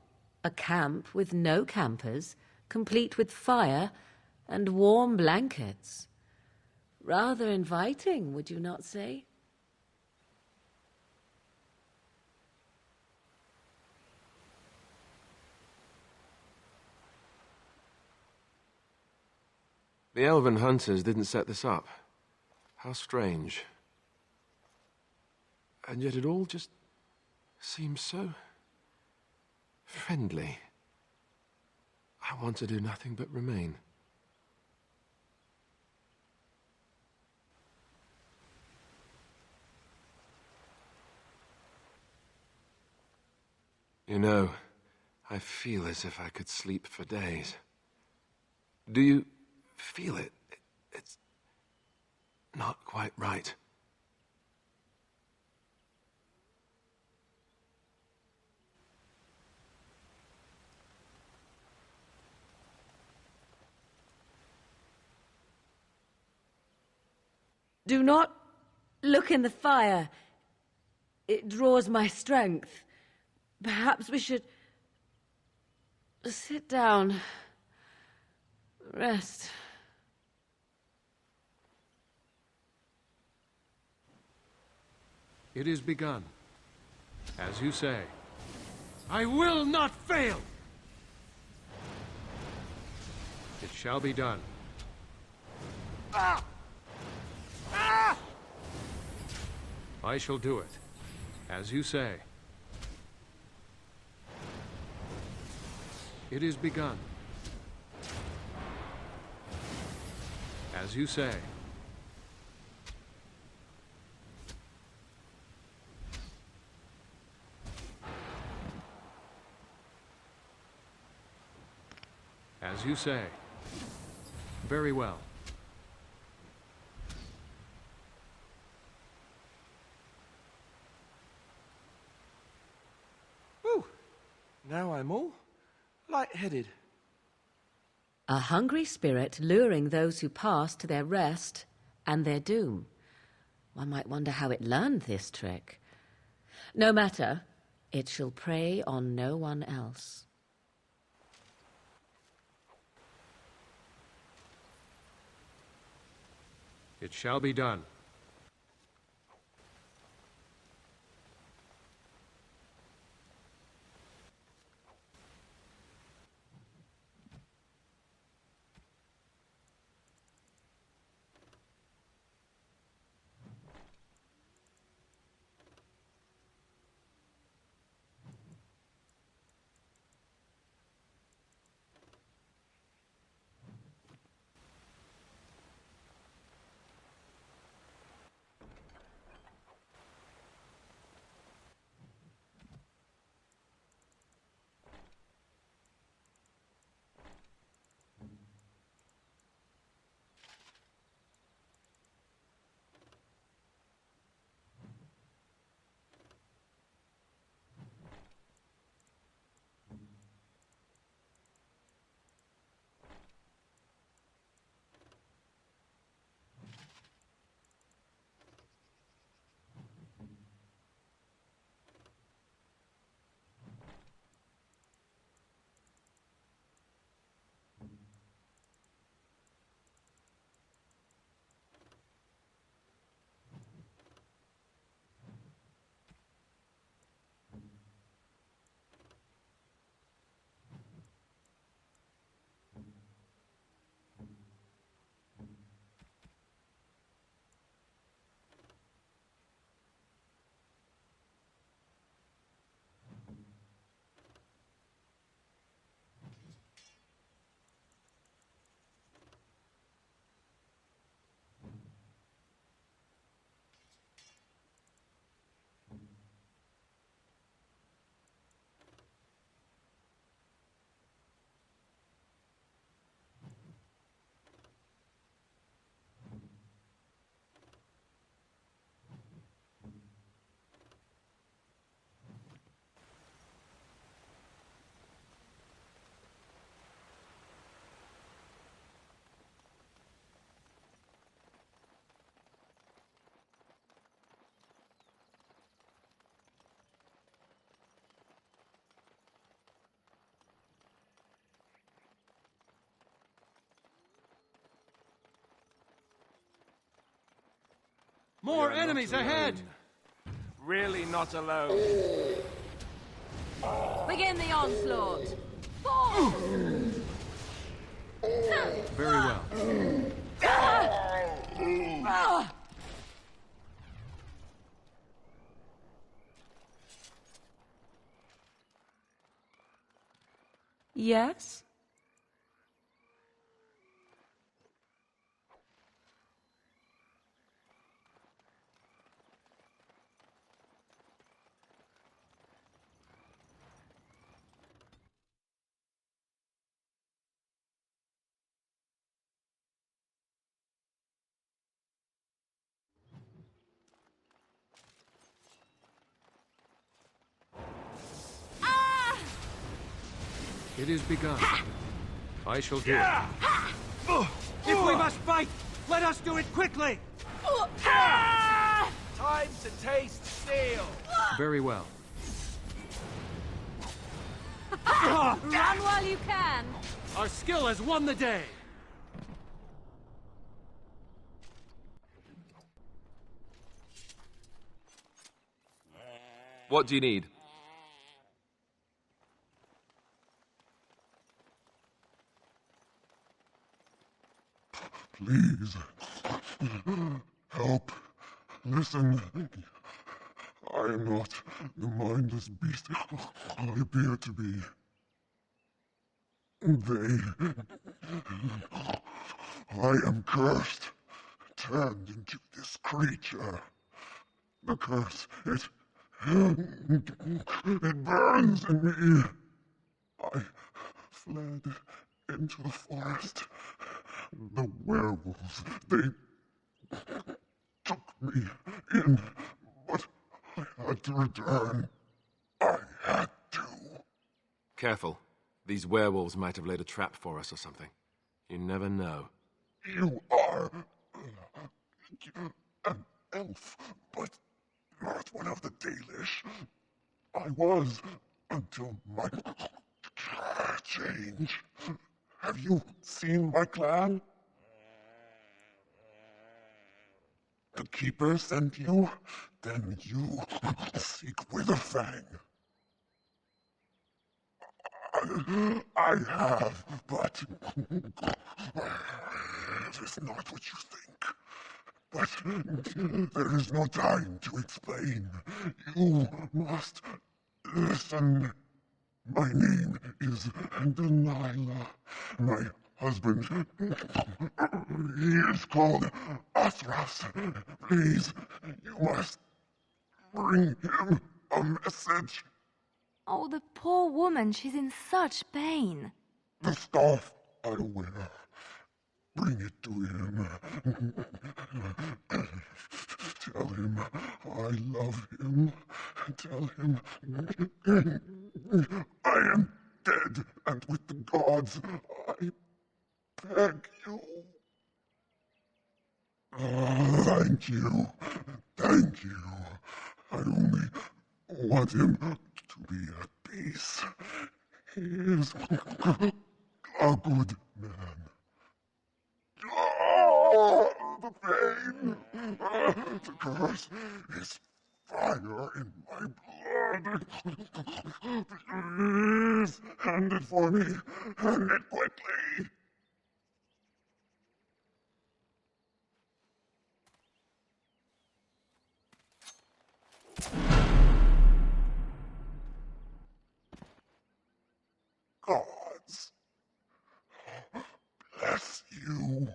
A camp with no campers, complete with fire and warm blankets. Rather inviting, would you not say? The elven hunters didn't set this up. How strange. And yet it all just seems so friendly. I want to do nothing but remain. You know, I feel as if I could sleep for days. Do you feel it? It's not quite right. Do not look in the fire. It draws my strength. Perhaps we should sit down. Rest. It is begun. As you say. I will not fail! It shall be done. Ah! Ah! I shall do it. As you say. It is begun. As you say. As you say. Very well. Whew. Now I'm all light-headed. A hungry spirit luring those who pass to their rest and their doom. One might wonder how it learned this trick. No matter, it shall prey on no one else. It shall be done. More enemies ahead! Really not alone. Begin the onslaught! Fall! Very well. Yes? It is begun. I shall do it. If we must fight, let us do it quickly! Time to taste steel! Very well. Run while you can! Our skill has won the day! What do you need? Please. Help. Listen. I am not the mindless beast I appear to be. I am cursed, turned into this creature. The curse, it burns in me. I fled into the forest. The werewolves, they took me in, but I had to return. I had to. Careful. These werewolves might have laid a trap for us or something. You never know. You are an elf, but not one of the Dalish. I was until my change. Have you seen my clan? The Keeper sent you? Then you seek Witherfang. I have, but it is not what you think. But there is no time to explain. You must listen. My name is Delilah. My husband, he is called Athras. Please, you must bring him a message. Oh, the poor woman, she's in such pain. The staff I wear. Bring it to him. Tell him I love him. Tell him I am dead, and with the gods, I beg you. Thank you. Thank you. I only want him to be at peace. He is a good man. Oh, the pain! The curse is fire in my blood. Please, hand it for me. Hand it quickly. Gods, bless you.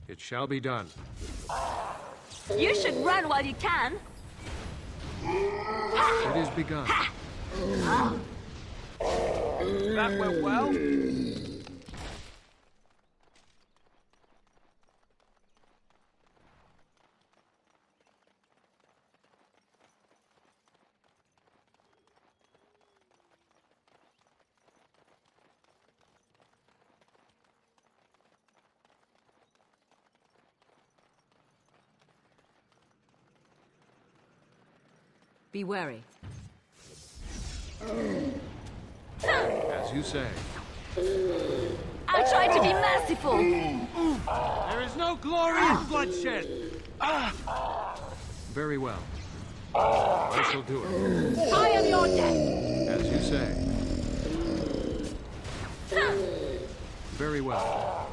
It shall be done. You should run while you can. It is begun. That went well. Be wary. As you say. I tried to be merciful. There is no glory in bloodshed. Very well. I shall do it. I am your death. As you say. Very well.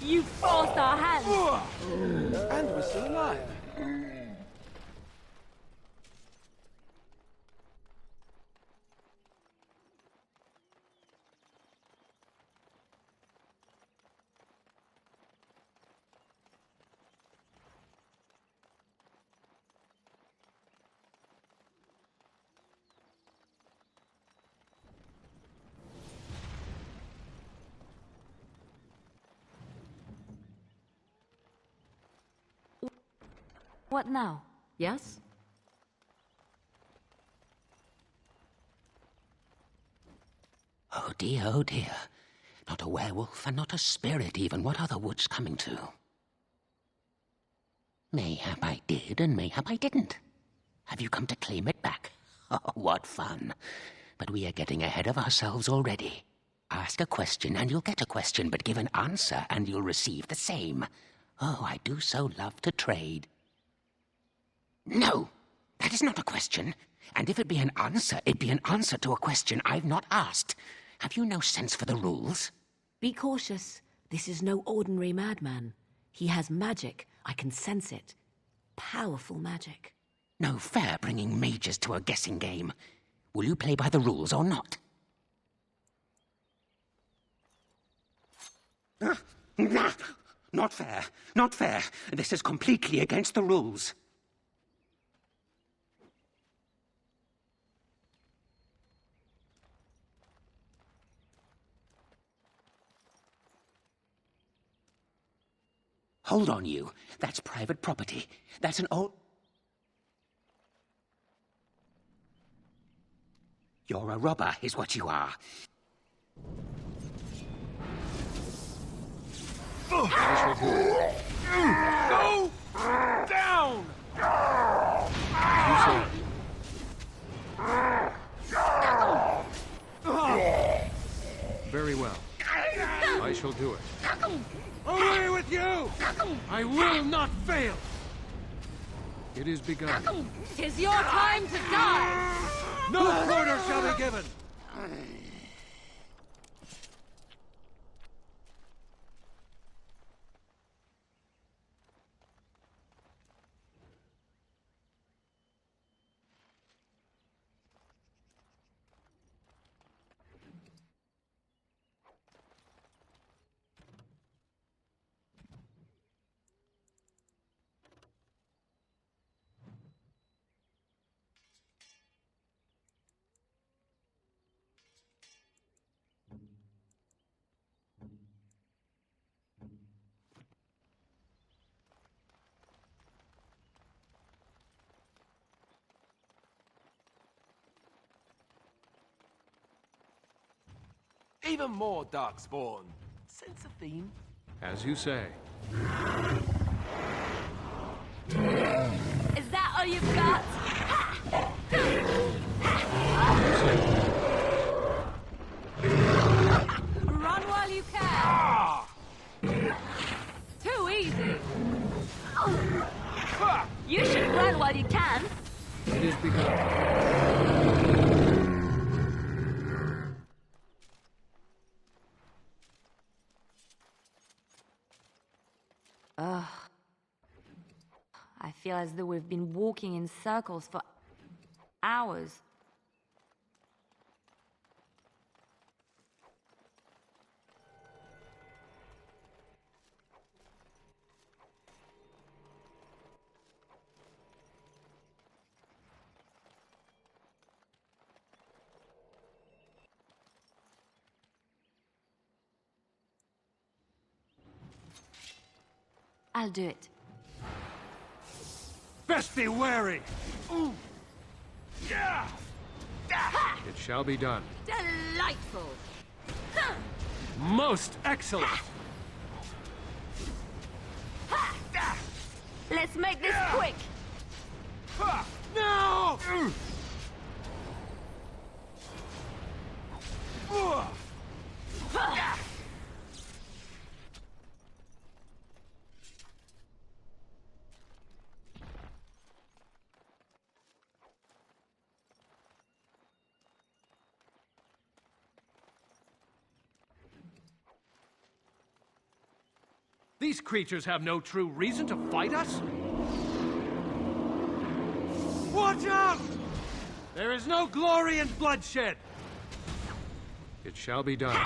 You forced our hands. And we're still alive. What now? Yes? Oh dear, oh dear. Not a werewolf and not a spirit even. What are the woods coming to? Mayhap I did and mayhap I didn't. Have you come to claim it back? Oh, what fun. But we are getting ahead of ourselves already. Ask a question and you'll get a question, but give an answer and you'll receive the same. Oh, I do so love to trade. No, that is not a question. And if it be an answer, it be an answer to a question I've not asked. Have you no sense for the rules? Be cautious. This is no ordinary madman. He has magic. I can sense it. Powerful magic. No fair bringing mages to a guessing game. Will you play by the rules or not? Not fair. Not fair. This is completely against the rules. Hold on, you. That's private property. That's an old... You're a robber, is what you are. Go down! You say. Very well. I shall do it. Away with you! I will not fail! It is begun. 'Tis your time to die! No quarter shall be given! Even more darkspawn. Sense a theme? As you say. Is that all you've got? Run while you can! Too easy! You should run while you can! It is begun. Ugh. I feel as though we've been walking in circles for hours. I'll do it. Best be wary! Ooh. Yeah! It shall be done. Delightful! Most excellent! Let's make this quick! No! These creatures have no true reason to fight us? Watch out! There is no glory in bloodshed! It shall be done.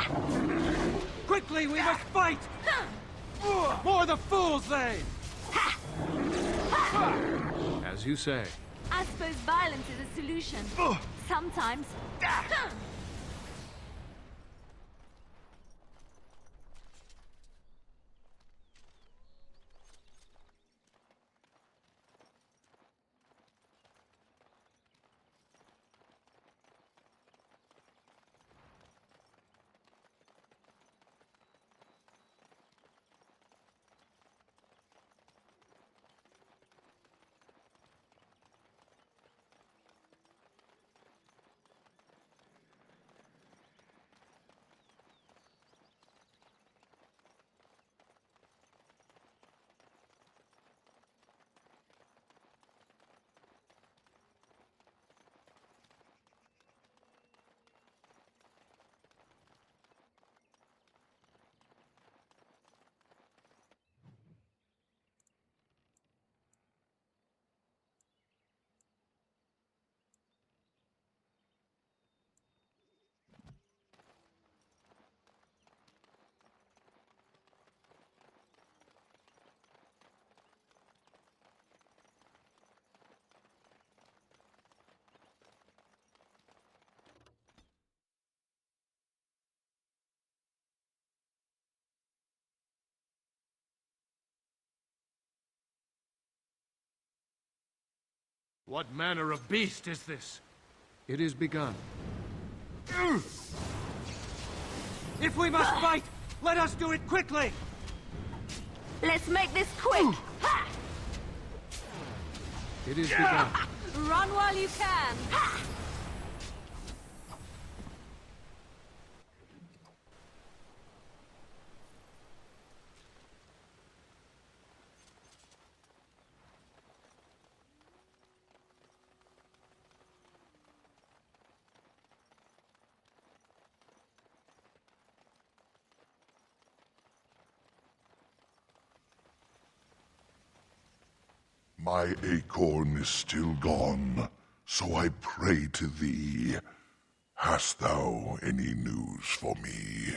Quickly, we must fight! More the fools, they! As you say. I suppose violence is a solution. Sometimes. What manner of beast is this? It is begun. If we must fight, let us do it quickly! Let's make this quick! Ha! It is begun. Run while you can! My acorn is still gone, so I pray to thee. Hast thou any news for me?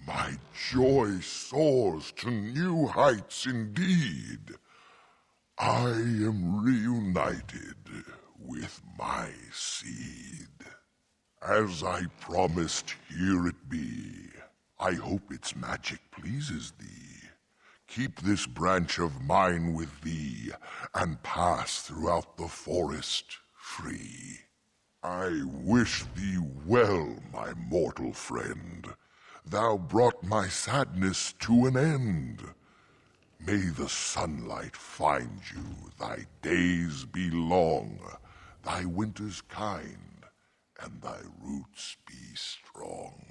My joy soars to new heights indeed. I am reunited with my seed. As I promised, here it be. I hope its magic pleases thee. Keep this branch of mine with thee, and pass throughout the forest free. I wish thee well, my mortal friend. Thou brought my sadness to an end. May the sunlight find you, thy days be long, thy winters kind, and thy roots be strong.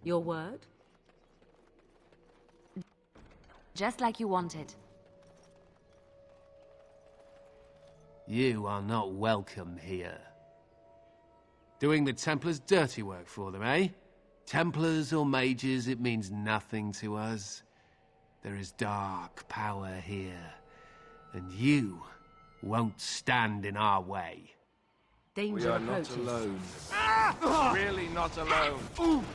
Your word? Just like you wanted. You are not welcome here. Doing the Templars' dirty work for them, eh? Templars or mages, it means nothing to us. There is dark power here, and you won't stand in our way. Danger We are approaches. not alone. Really not alone.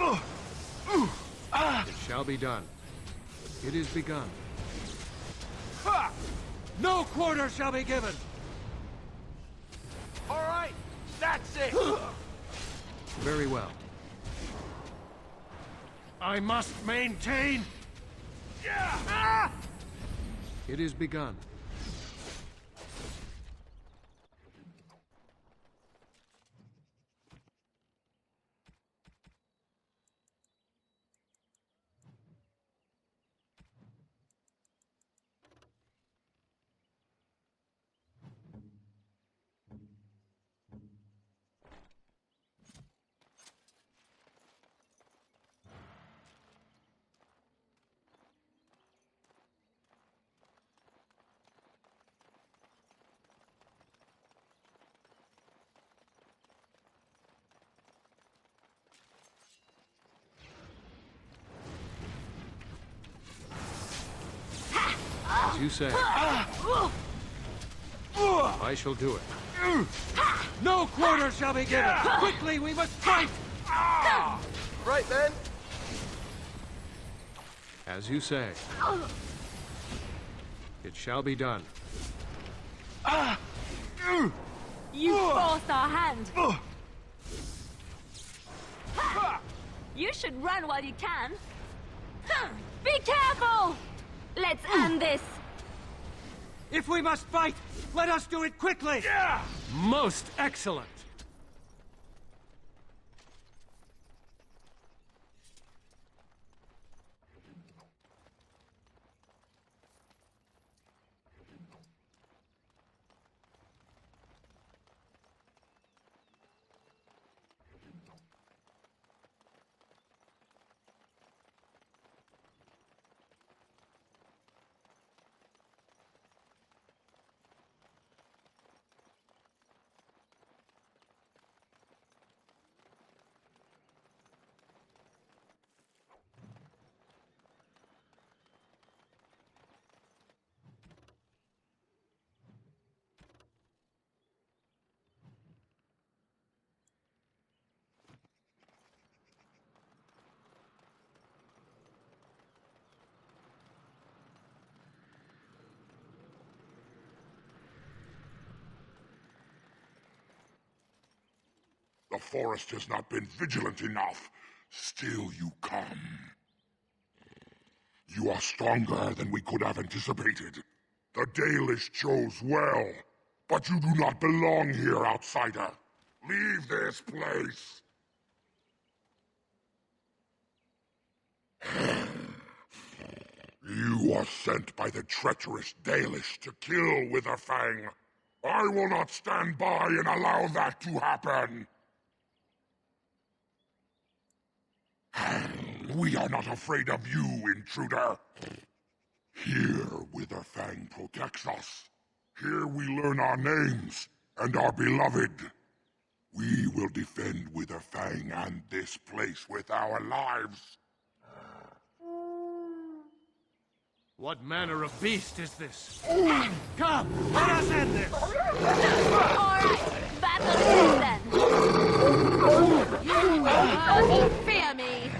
It shall be done. It is begun. No quarter shall be given! All right, that's it. Very well. I must maintain! It is begun. As you say. I shall do it. No quarter shall be given! Quickly, we must fight! Right then. As you say. It shall be done. You forced our hand. Ha! You should run while you can. Be careful! Let's end this. If we must fight, let us do it quickly! Yeah! Most excellent! The forest has not been vigilant enough. Still you come. You are stronger than we could have anticipated. The Dalish chose well, but you do not belong here, outsider. Leave this place. You are sent by the treacherous Dalish to kill Witherfang. I will not stand by and allow that to happen. We are not afraid of you, intruder. Here, Witherfang protects us. Here we learn our names and are beloved. We will defend Witherfang and this place with our lives. What manner of beast is this? Come, let us end this! Alright, battle then! You fear me!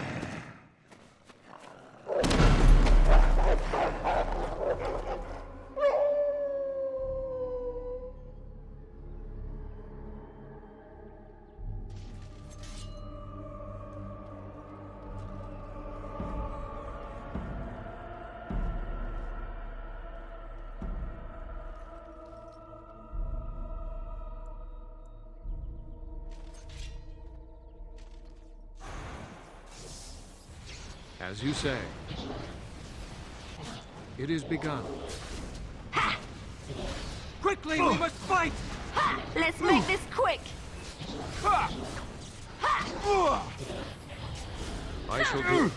As you say. It is begun. Quickly, we must fight! Let's make this quick! I shall do it.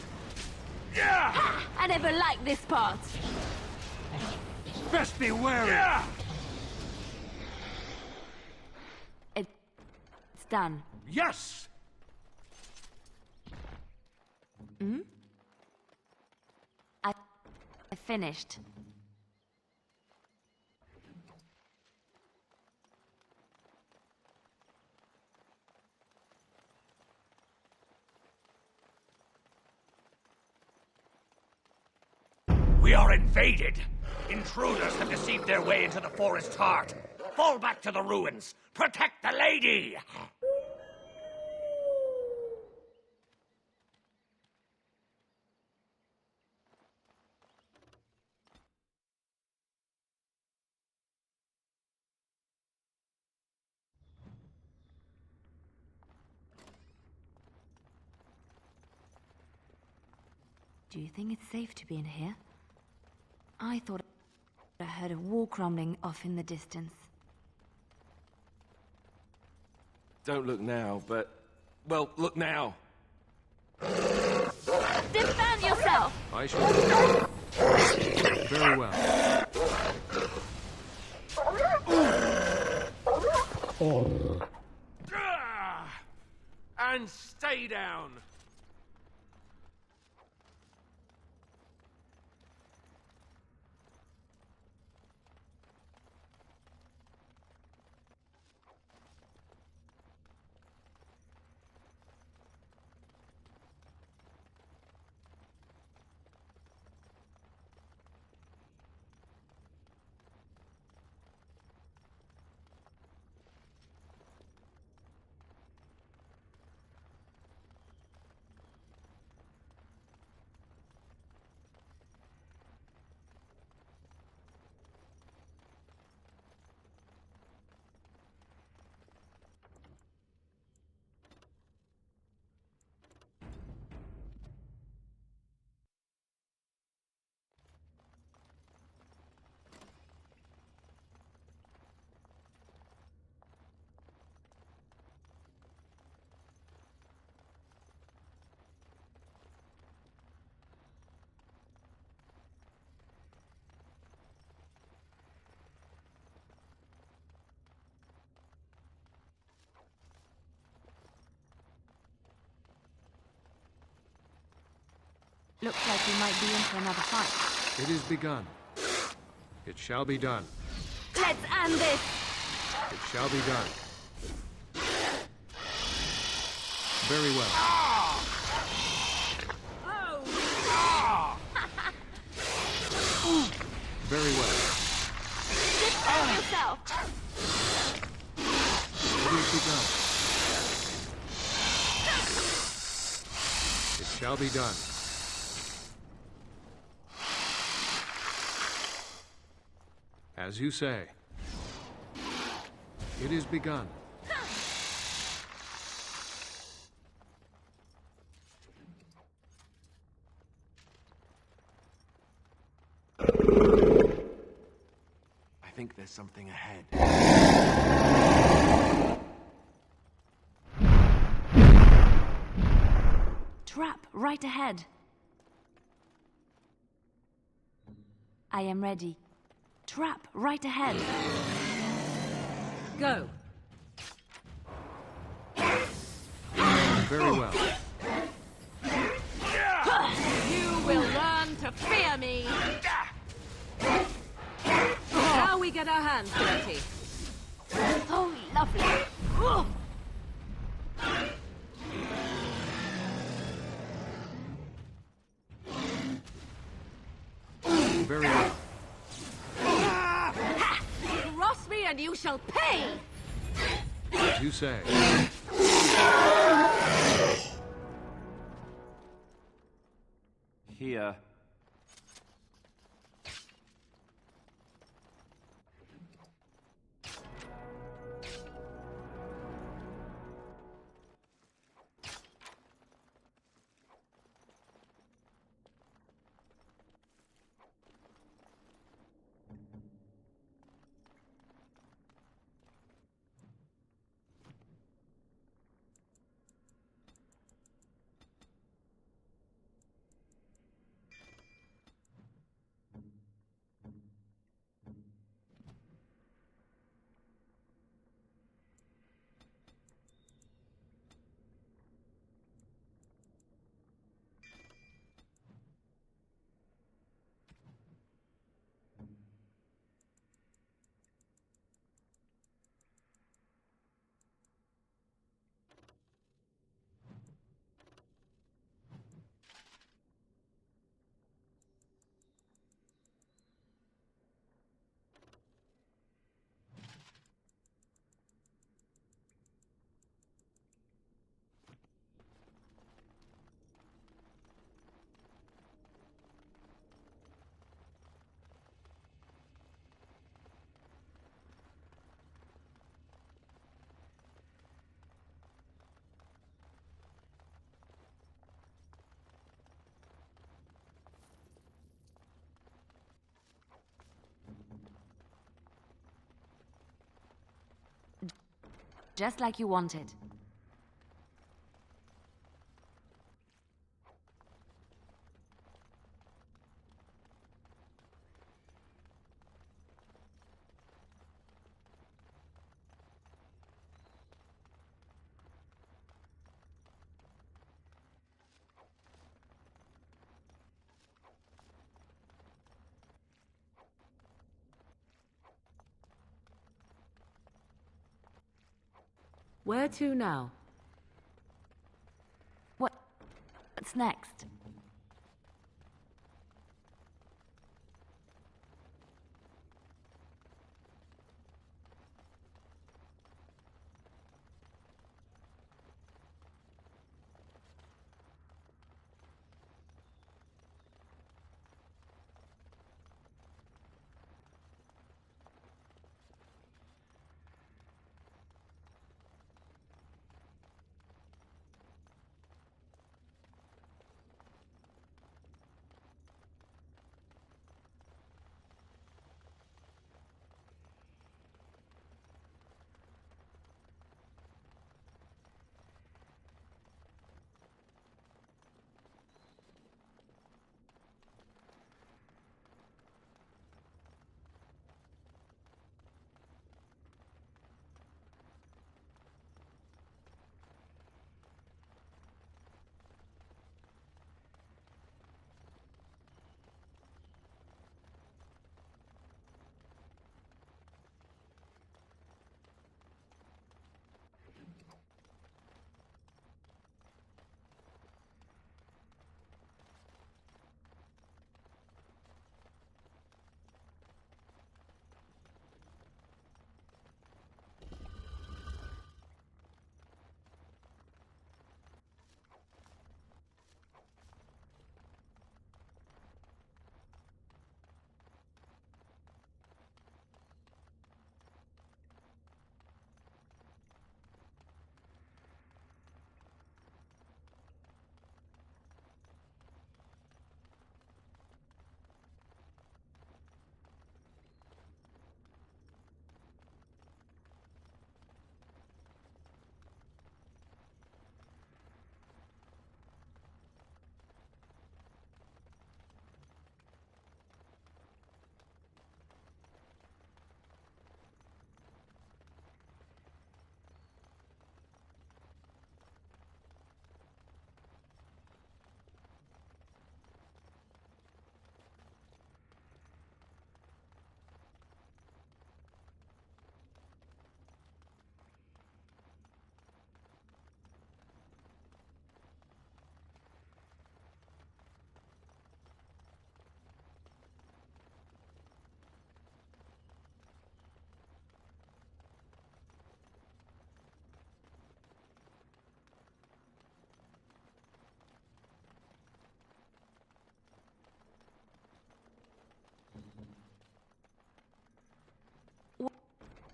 I never liked this part. Best be wary! It's done. Yes! Hmm? I finished. We are invaded! Intruders have deceived their way into the forest's heart. Fall back to the ruins! Protect the lady! Do you think it's safe to be in here? I thought I heard a wall crumbling off in the distance. Don't look now, but... well, look now. Defend yourself! I shall do it. Very well. And stay down! Looks like we might be in for another fight. It is begun. It shall be done. Let's end this! It shall be done. Very well. Very well. Defend yourself! It is begun. It shall be done. As you say. It is begun. I think there's something ahead. Trap right ahead. I am ready. Trap right ahead. Go. Very well. You will learn to fear me. Now we get our hands dirty. Oh, lovely. Ugh. Very well. Cross me and you shall pay! As you say. Here. Just like you wanted. Where to now? What's next?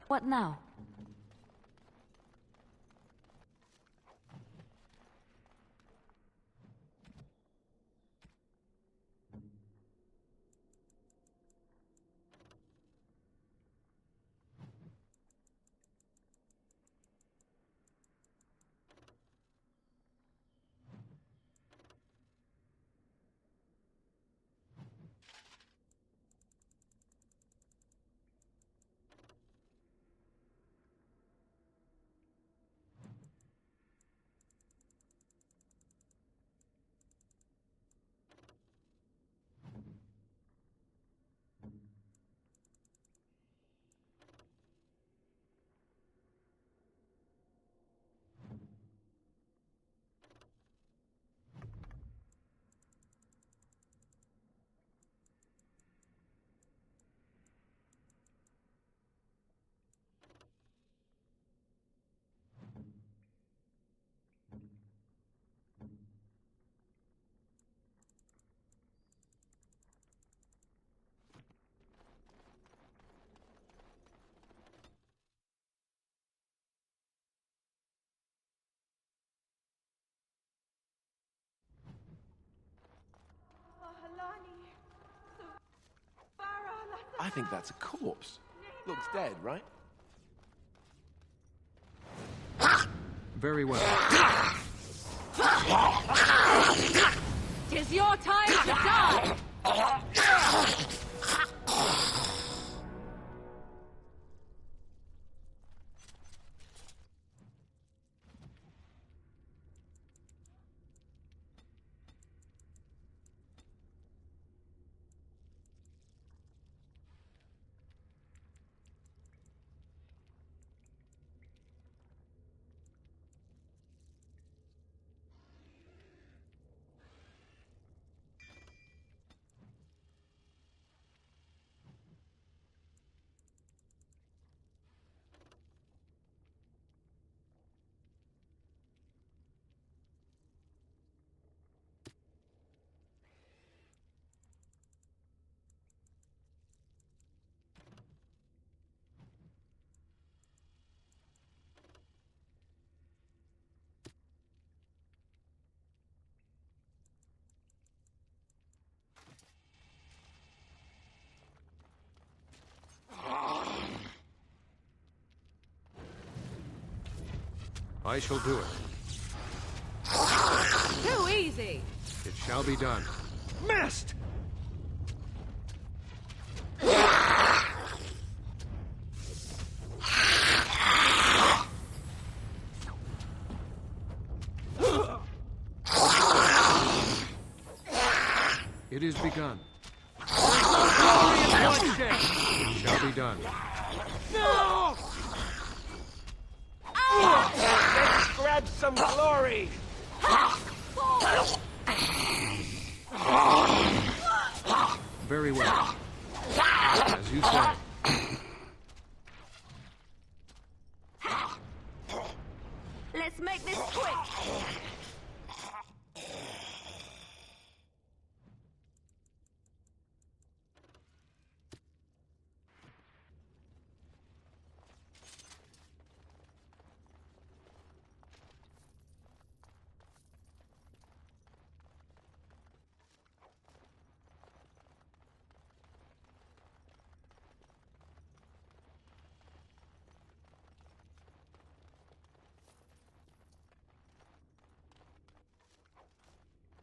What now? I think that's a corpse. Looks dead, right? Very well. Tis your time to die! I shall do it. Too easy! It shall be done. Missed! It is begun. It shall be done. No! Let's grab some glory! Very well. As you say. Let's make this quick!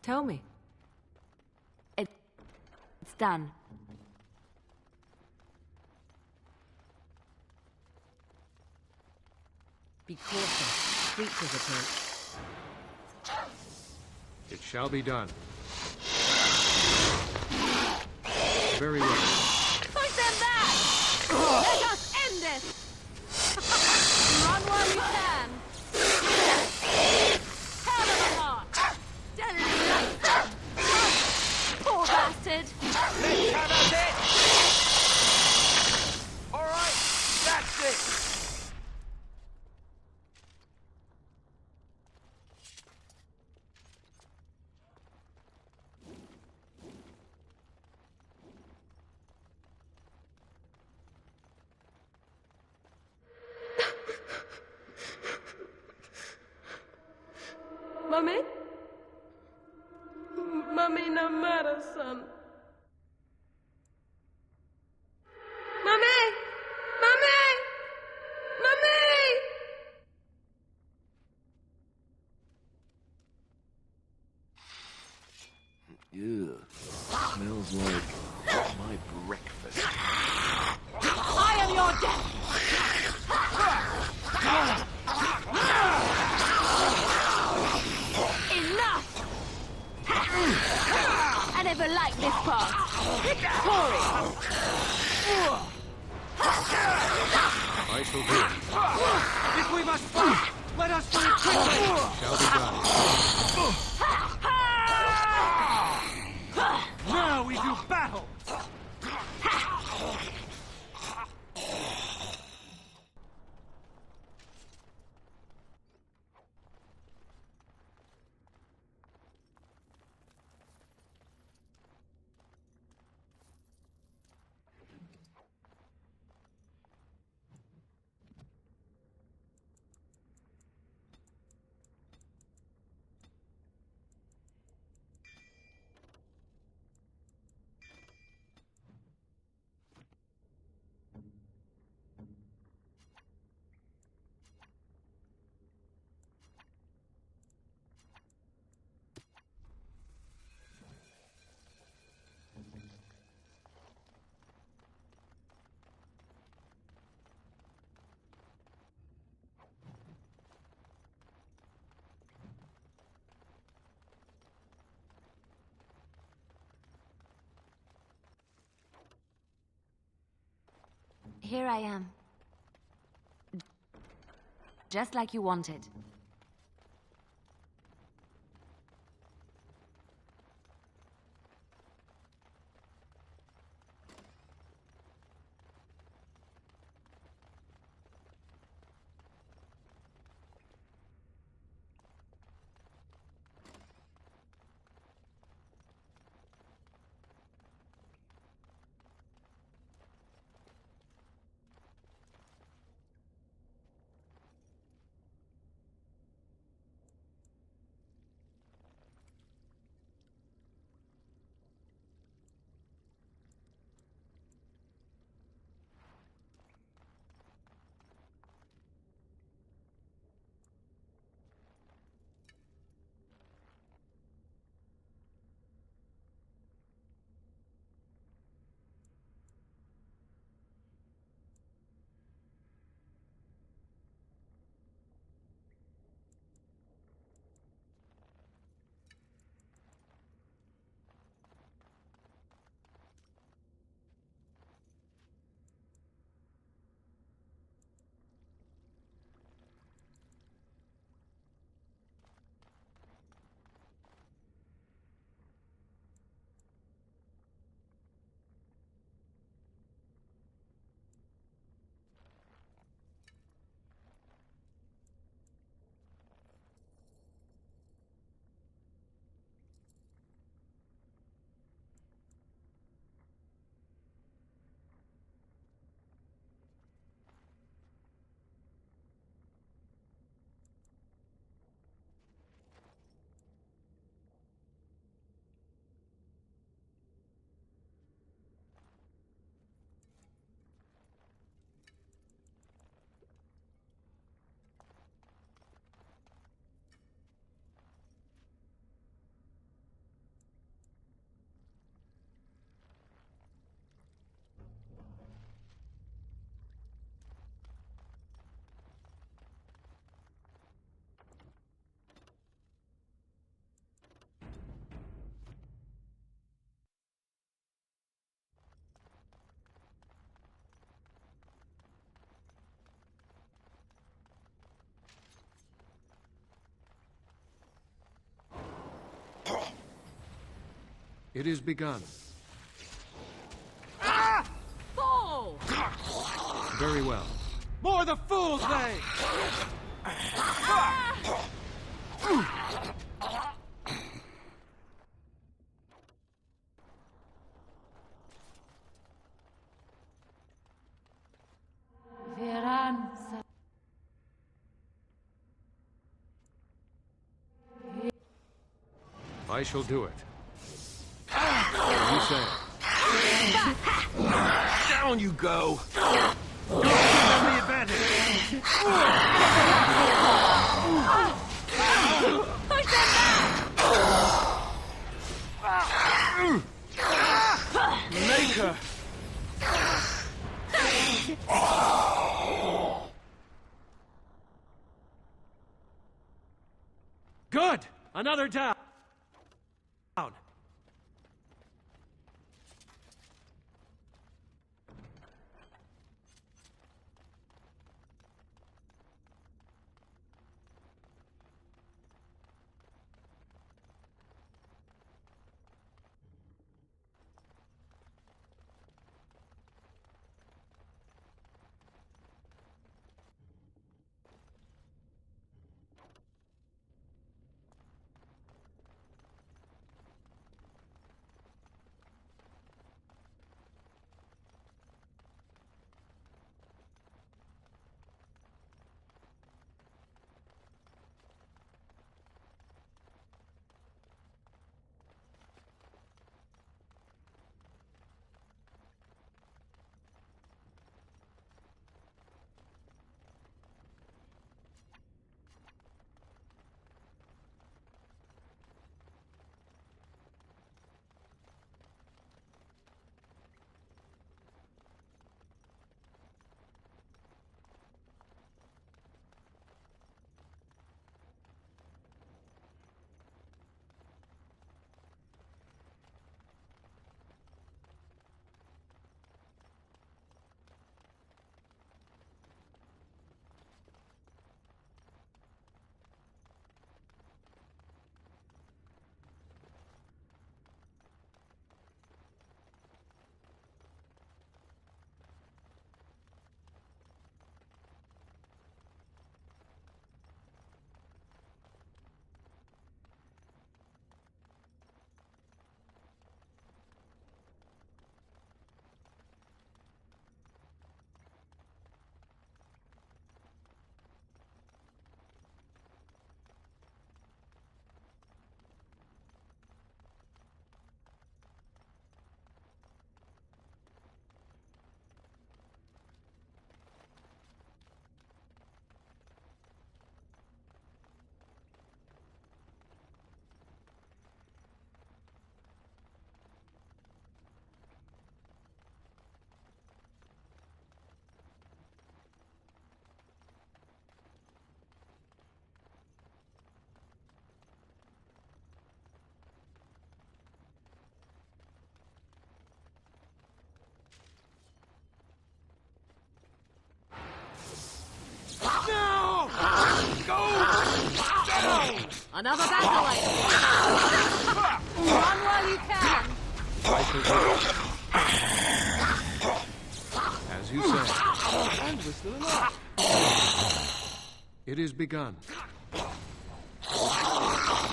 Tell me. It's done. Be cautious. Creatures approach. It shall be done. Very well. Push them back! Let us end this! Run while you can! Tear them apart! Delightful! Poor bastard! Let's have a bit! Alright, that's it! Mummy? Mummy, no matter, son. Mummy! Mummy! Mummy! Ew. Smells like my breakfast. I am your death! Enough! I never liked this part. Tory! I shall do it. If we must fight, let us do it quickly! Shall be done. Now we do battle! Here I am. Just like you wanted. It is begun. Ah! Fool! Very well. More the fools, they! I shall do it. You say. Down you go! You'll give them the advantage! Push them back! Maker! Good! Another down! Another battle lane! Run while you can! As you say. And we're still alive. It is begun.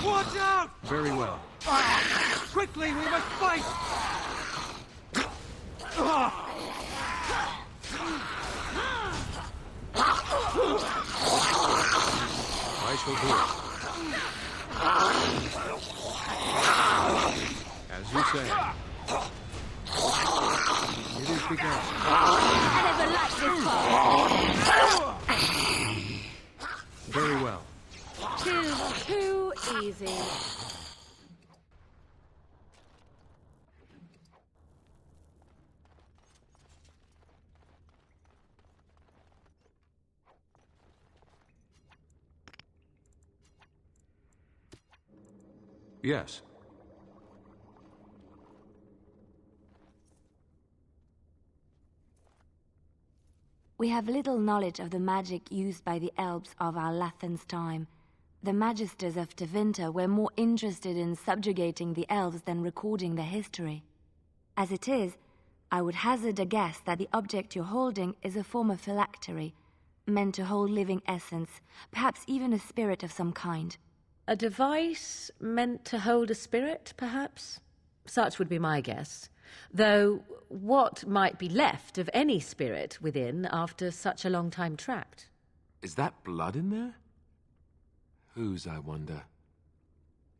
Watch out! Very well. Quickly, we must fight! I shall do it. As you say. It is begun. I never liked this part. Very well. Too easy. Yes. We have little knowledge of the magic used by the elves of our Lathan's time. The magisters of Tevinter were more interested in subjugating the elves than recording their history. As it is, I would hazard a guess that the object you're holding is a form of phylactery, meant to hold living essence, perhaps even a spirit of some kind. A device meant to hold a spirit, perhaps? Such would be my guess. Though, what might be left of any spirit within after such a long time trapped? Is that blood in there? Whose, I wonder?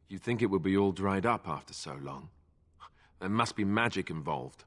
You'd think it would be all dried up after so long. There must be magic involved.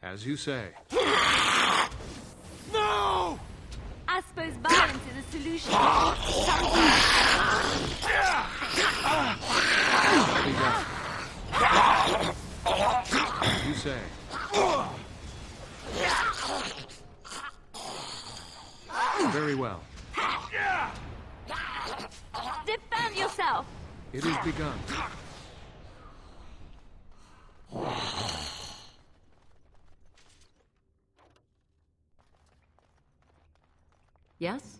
As you say. No! I suppose violence is a solution. As you say. Very well. Defend yourself! It is begun. Yes?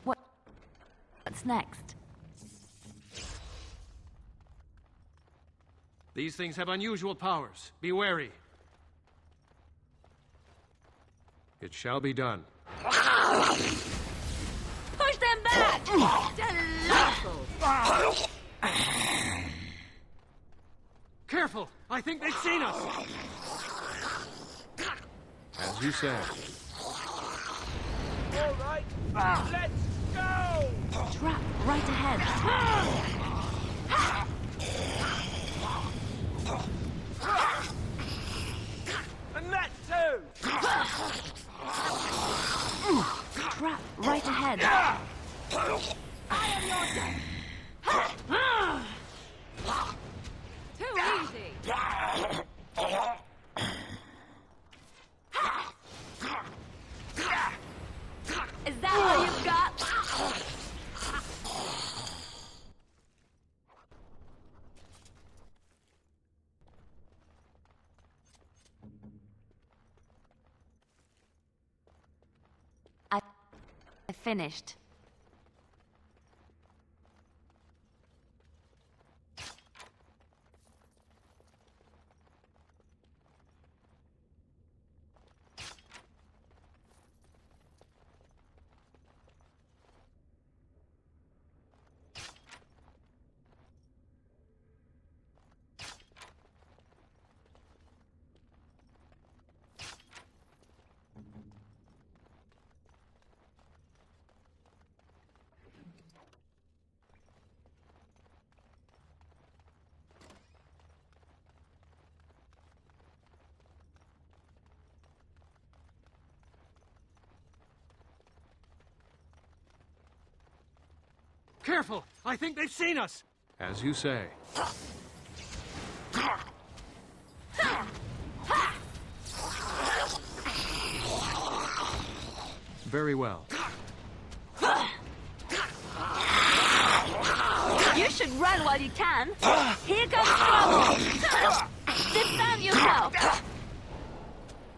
What's next? These things have unusual powers. Be wary. It shall be done. Push them back! Delightful! Careful! I think they've seen us! As you say. All right, let's go! Trap right ahead. And that too! Trap right ahead. Too easy! Is that all you've got? I finished. Careful! I think they've seen us! As you say. Very well. You should run while you can. Here comes trouble. Defend yourself.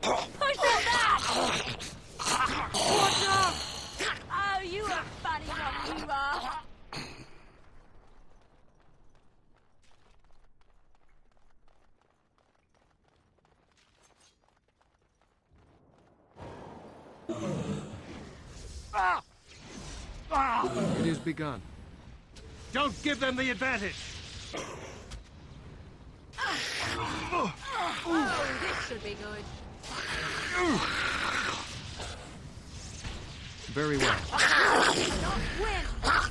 Push them back. Watch out. Oh, you are funny one, you are. It is begun. Don't give them the advantage! Oh, this should be good. Very well.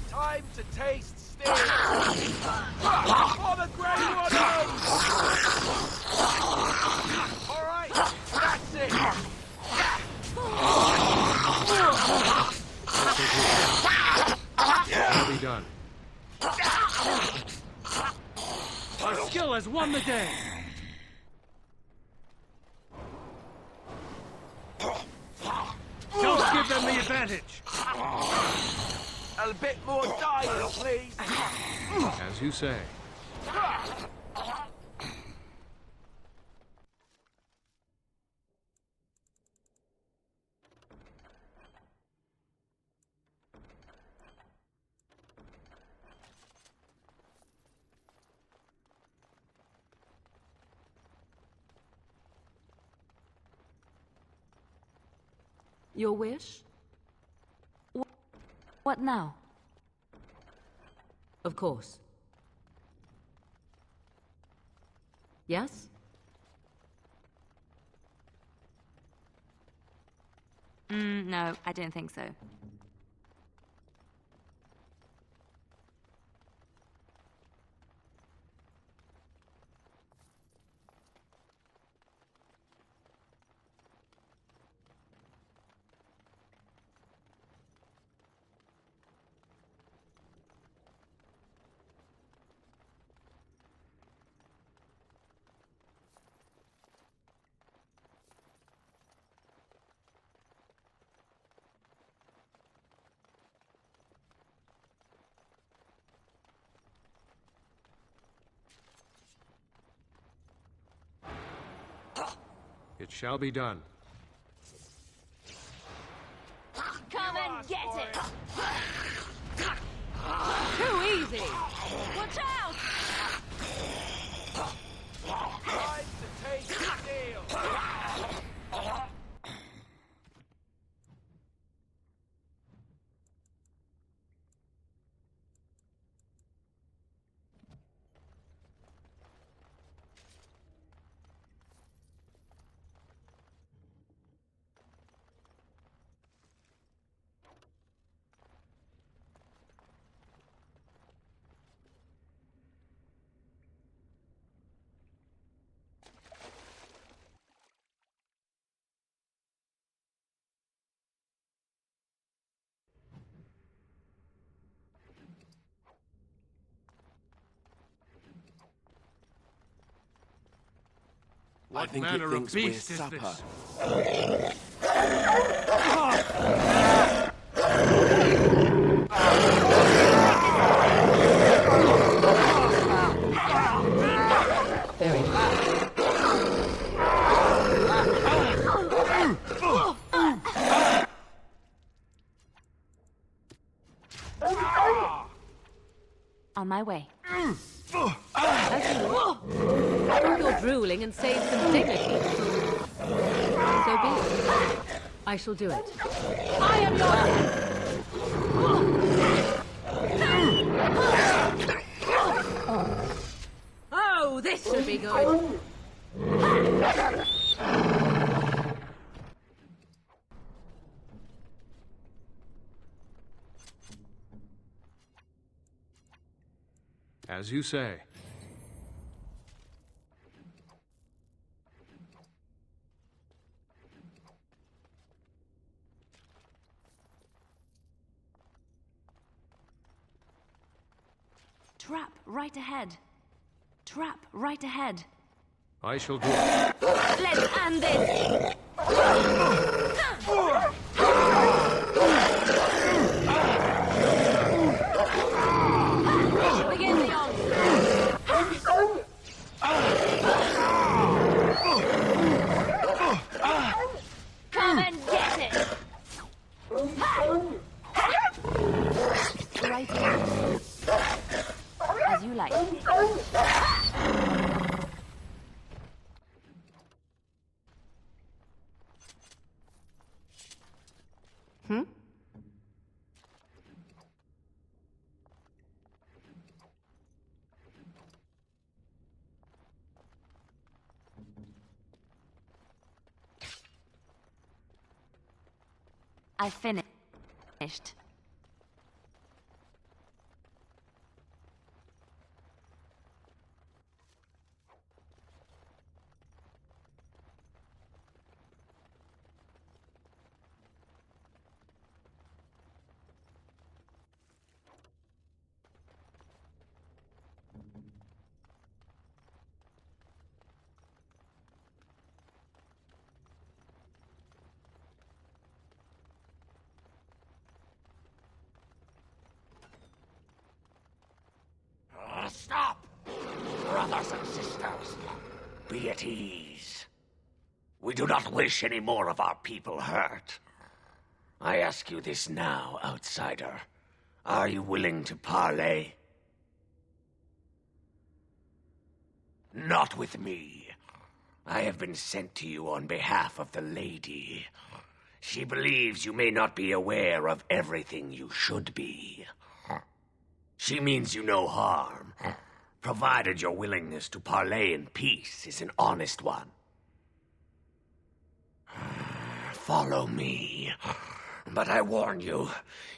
Time to taste steel! For the Grey Waters! Alright, that's it! Shall be done. Our skill has won the day! Don't give them the advantage! A bit more dire, please! As you say. Your wish? What now? Of course. Yes? No, I don't think so. It shall be done. Come and get it! Too easy! Watch out! Time to taste steel! What I think manner it of thinks we're beast is supper. this? Very On my way. As you wish. You're drooling and save some dignity. So be it. I shall do it. I am yours! Oh, this should be good. As you say. Trap right ahead. Trap right ahead. I shall do. Let's end this! Begin the onslaught. Come and get it! Right here. As you like. Hmm? I finished. Stop! Brothers and sisters, be at ease. We do not wish any more of our people hurt. I ask you this now, outsider. Are you willing to parley? Not with me. I have been sent to you on behalf of the lady. She believes you may not be aware of everything you should be. She means you no harm, provided your willingness to parley in peace is an honest one. Follow me. But I warn you,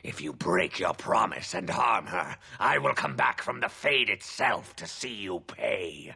if you break your promise and harm her, I will come back from the Fade itself to see you pay.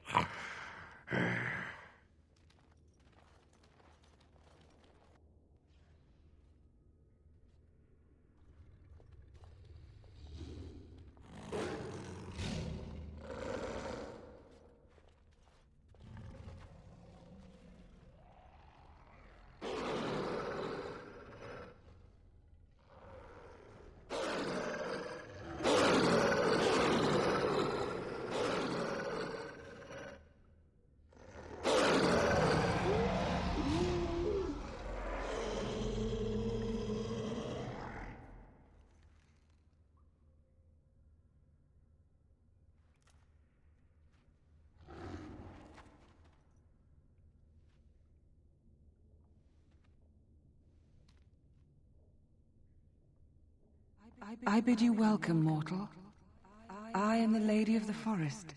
I bid you welcome, mortal. I am the Lady of the Forest.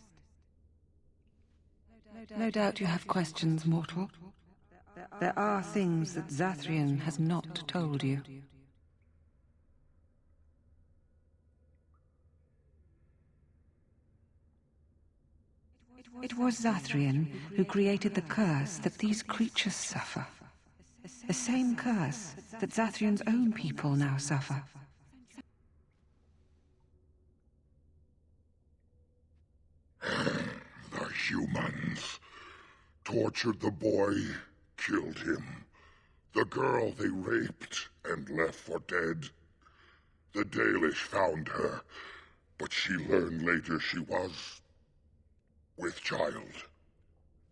No doubt you have questions, mortal. There are things that Zathrian has not told you. It was Zathrian who created the curse that these creatures suffer. The same curse that Zathrian's own people now suffer. The humans tortured the boy, killed him. The girl they raped and left for dead. The Dalish found her, but she learned later she was with child.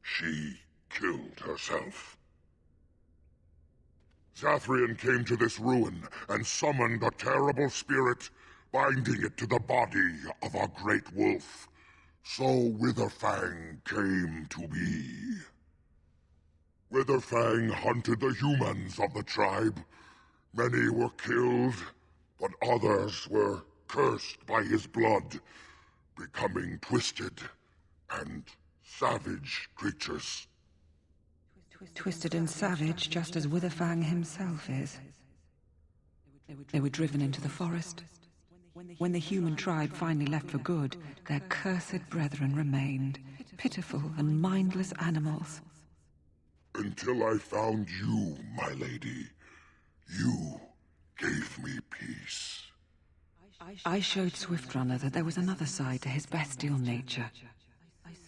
She killed herself. Zathrian came to this ruin and summoned a terrible spirit, binding it to the body of a great wolf. So Witherfang came to be. Witherfang hunted the humans of the tribe. Many were killed, but others were cursed by his blood, becoming twisted and savage creatures. Twisted and savage, just as Witherfang himself is. They were driven into the forest. When the human tribe finally left for good, their cursed brethren remained, pitiful and mindless animals. Until I found you, my lady. You gave me peace. I showed Swiftrunner that there was another side to his bestial nature.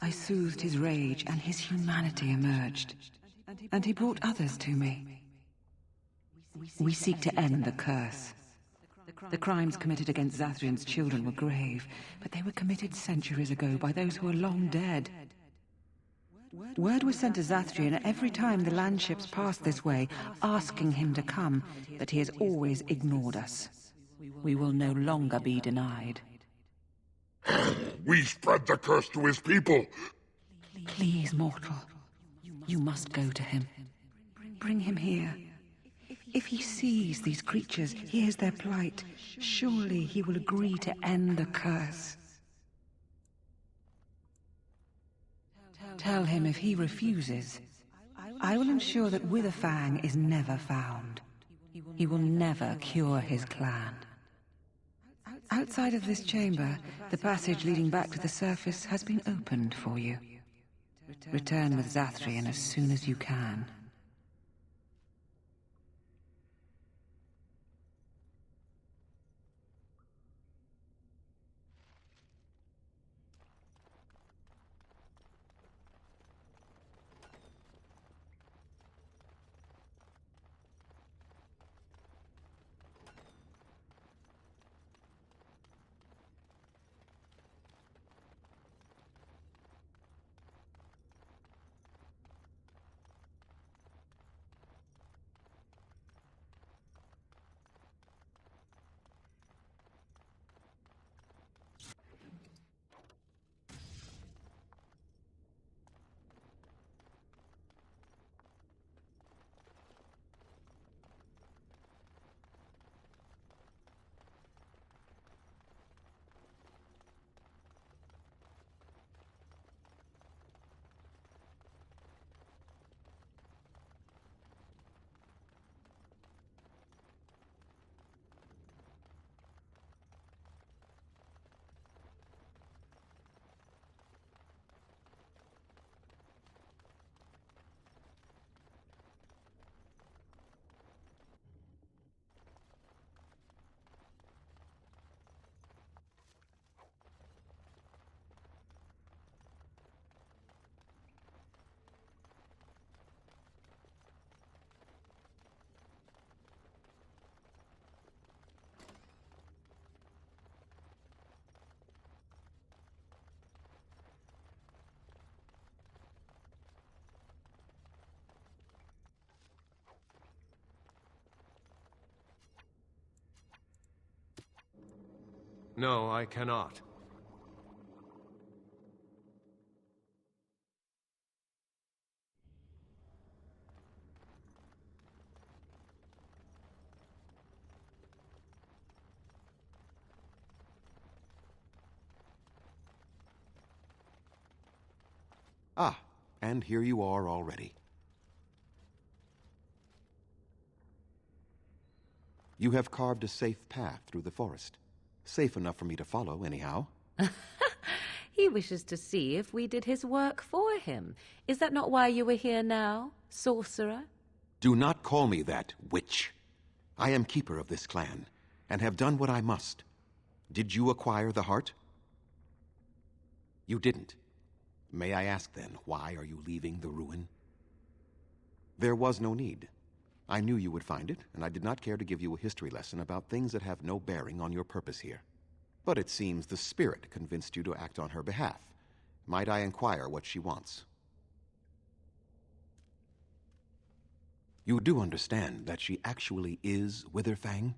I soothed his rage, and his humanity emerged. And he brought others to me. We seek to end the curse. The crimes committed against Zathrian's children were grave, but they were committed centuries ago by those who are long dead. Word was sent to Zathrian every time the landships passed this way, asking him to come, but he has always ignored us. We will no longer be denied. We spread the curse to his people. Please, mortal. You must go to him. Bring him here. If he sees these creatures, hears their plight, surely he will agree to end the curse. Tell him if he refuses, I will ensure that Witherfang is never found. He will never cure his clan. Outside of this chamber, the passage leading back to the surface has been opened for you. Return with Zathrian as soon as you can. No, I cannot. Ah, and here you are already. You have carved a safe path through the forest. Safe enough for me to follow, anyhow. He wishes to see if we did his work for him. Is that not why you were here now, sorcerer? Do not call me that, witch. I am keeper of this clan, and have done what I must. Did you acquire the heart? You didn't. May I ask then, why are you leaving the ruin? There was no need. I knew you would find it, and I did not care to give you a history lesson about things that have no bearing on your purpose here. But it seems the spirit convinced you to act on her behalf. Might I inquire what she wants? You do understand that she actually is Witherfang?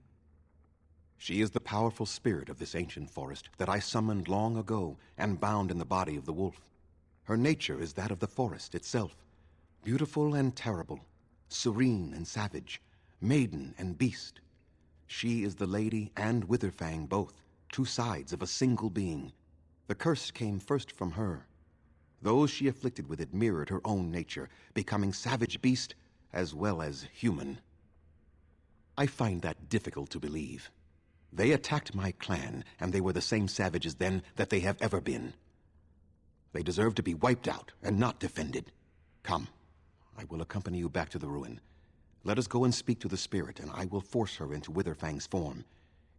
She is the powerful spirit of this ancient forest that I summoned long ago and bound in the body of the wolf. Her nature is that of the forest itself, beautiful and terrible, serene and savage, maiden and beast. She is the lady and Witherfang both, two sides of a single being. The curse came first from her. Those she afflicted with it mirrored her own nature, becoming savage beast as well as human. I find that difficult to believe. They attacked my clan, and they were the same savages then that they have ever been. They deserve to be wiped out and not defended. Come. I will accompany you back to the ruin. Let us go and speak to the spirit, and I will force her into Witherfang's form.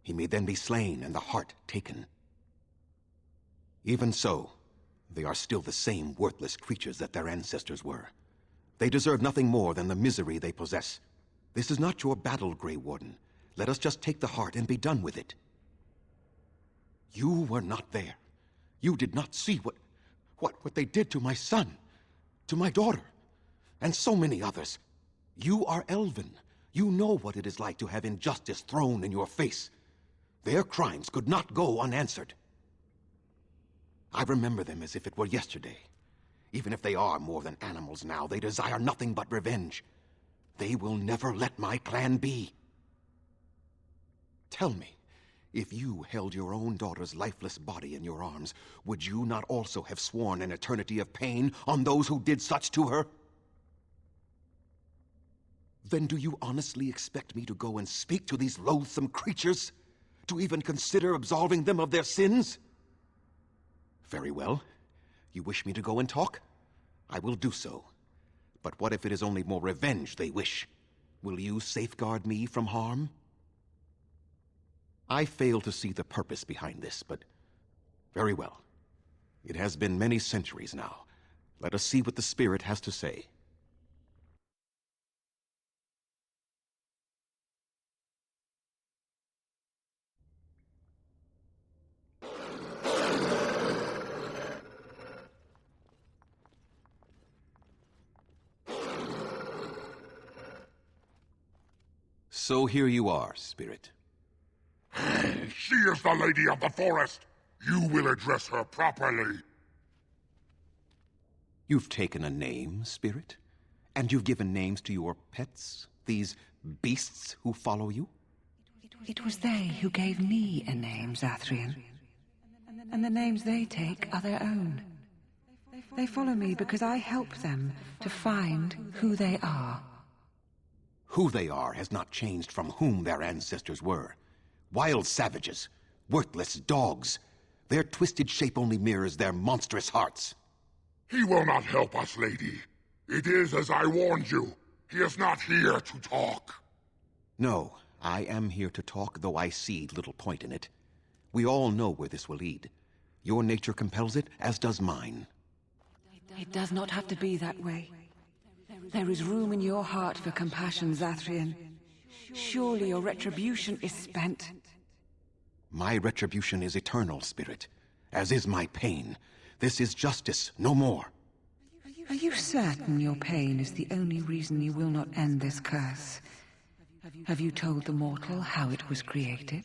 He may then be slain and the heart taken. Even so, they are still the same worthless creatures that their ancestors were. They deserve nothing more than the misery they possess. This is not your battle, Grey Warden. Let us just take the heart and be done with it. You were not there. You did not see what they did to my son, to my daughter, and so many others. You are Elven. You know what it is like to have injustice thrown in your face. Their crimes could not go unanswered. I remember them as if it were yesterday. Even if they are more than animals now, they desire nothing but revenge. They will never let my clan be. Tell me, if you held your own daughter's lifeless body in your arms, would you not also have sworn an eternity of pain on those who did such to her? Then do you honestly expect me to go and speak to these loathsome creatures? To even consider absolving them of their sins? Very well. You wish me to go and talk? I will do so. But what if it is only more revenge they wish? Will you safeguard me from harm? I fail to see the purpose behind this, but very well. It has been many centuries now. Let us see what the spirit has to say. So here you are, Spirit. She is the Lady of the Forest. You will address her properly. You've taken a name, Spirit? And you've given names to your pets? These beasts who follow you? It was they who gave me a name, Zathrian. And the names they take are their own. They follow me because I help them to find who they are. Who they are has not changed from whom their ancestors were. Wild savages, worthless dogs. Their twisted shape only mirrors their monstrous hearts. He will not help us, lady. It is as I warned you. He is not here to talk. No, I am here to talk, though I see little point in it. We all know where this will lead. Your nature compels it, as does mine. It does not have to be that way. There is room in your heart for compassion, Zathrian. Surely your retribution is spent. My retribution is eternal, Spirit, as is my pain. This is justice, no more. Are you certain your pain is the only reason you will not end this curse? Have you told the mortal how it was created?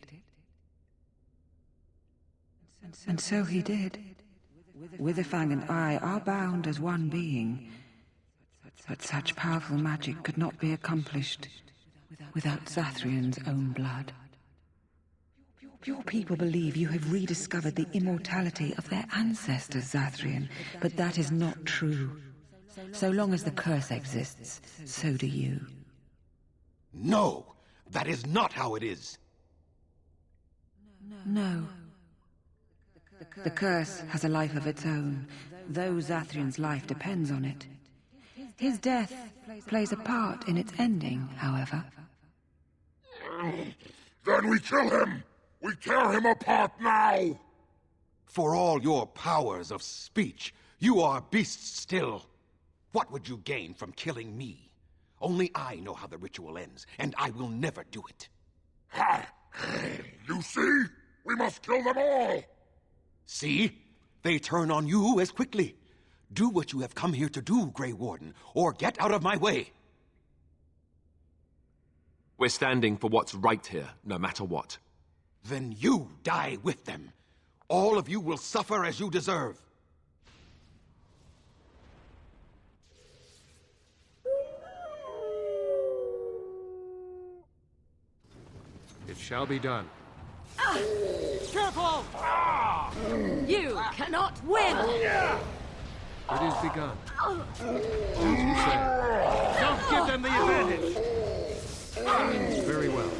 And so he did. Witherfang and I are bound as one being. But such powerful magic could not be accomplished without Zathrian's own blood. Your people believe you have rediscovered the immortality of their ancestors, Zathrian, but that is not true. So long as the curse exists, so do you. No! That is not how it is! No. The curse has a life of its own, though Zathrian's life depends on it. His death plays a part in its ending, however. Then we kill him! We tear him apart now! For all your powers of speech, you are beasts still. What would you gain from killing me? Only I know how the ritual ends, and I will never do it. Ha! You see? We must kill them all! See? They turn on you as quickly. Do what you have come here to do, Grey Warden, or get out of my way. We're standing for what's right here, no matter what. Then you die with them. All of you will suffer as you deserve. It shall be done. Careful! You cannot win! It is begun. As you say. Don't give them the advantage! Very well.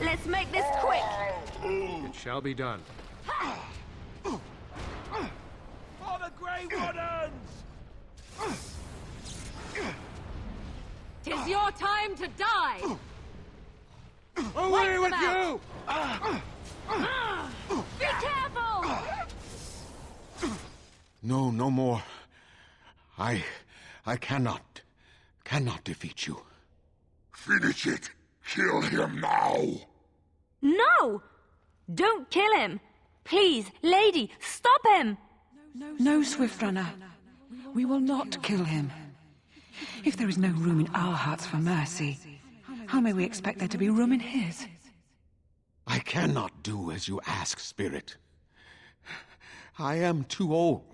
Let's make this quick! It shall be done. For the Grey Wardens! Tis your time to die! Away Wipe with them out. you! Be careful! No, no more. I cannot defeat you. Finish it! Kill him now! No! Don't kill him! Please, lady, stop him! No, Swift Runner. We will not kill him. If there is no room in our hearts for mercy, how may we expect there to be room in his? I cannot do as you ask, Spirit. I am too old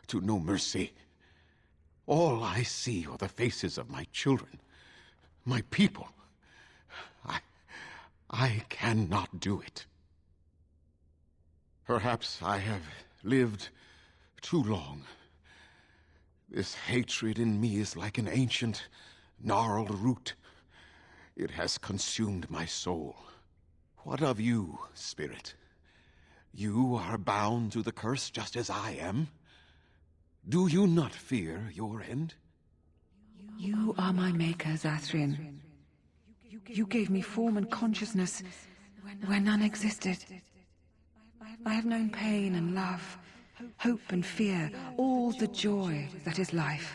to know mercy. All I see are the faces of my children, my people. I cannot do it. Perhaps I have lived too long. This hatred in me is like an ancient, gnarled root. It has consumed my soul. What of you, Spirit? You are bound to the curse just as I am. Do you not fear your end? You are my maker, Zathrian. You gave me form and consciousness where none existed. I have known pain and love, hope and fear, all the joy that is life.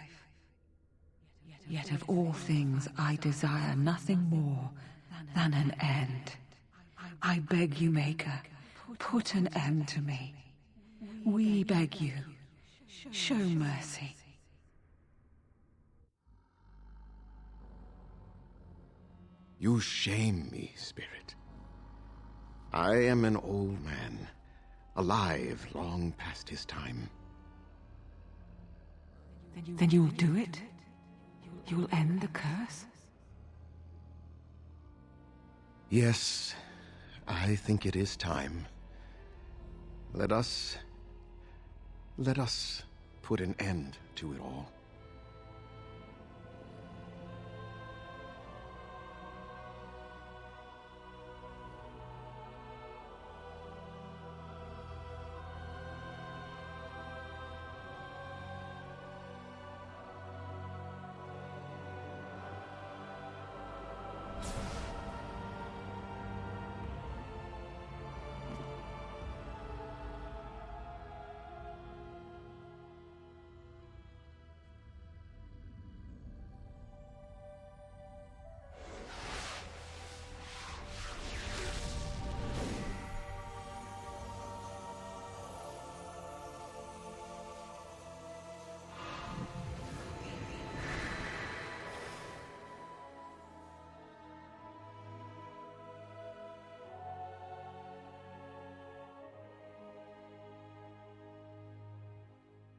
Yet of all things I desire nothing more than an end. I beg you, Maker, put an end to me. We beg you, show mercy. You shame me, Spirit. I am an old man, alive long past his time. Then you will do it? You will end the curse? Yes, I think it is time. Let us put an end to it all.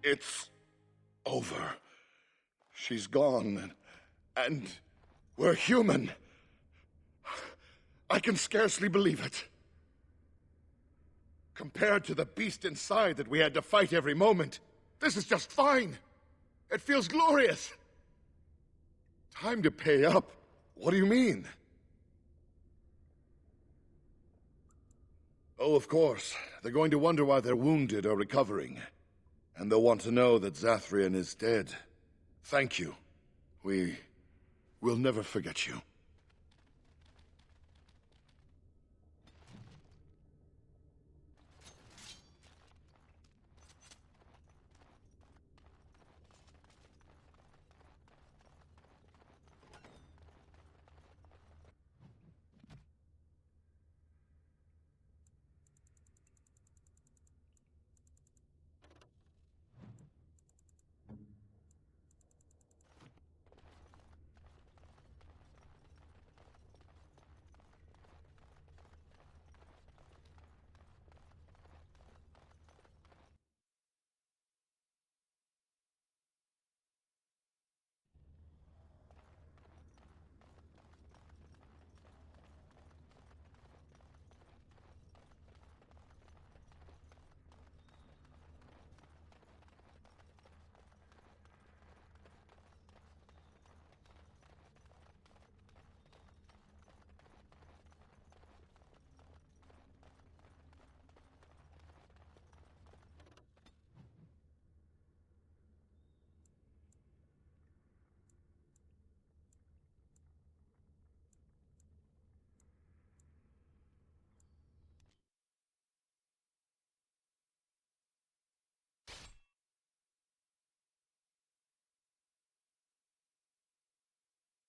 It's over. She's gone, and we're human. I can scarcely believe it. Compared to the beast inside that we had to fight every moment, this is just fine. It feels glorious. Time to pay up. What do you mean? Oh, of course. They're going to wonder why their wounded are recovering. And they'll want to know that Zathrian is dead. Thank you. We'll never forget you.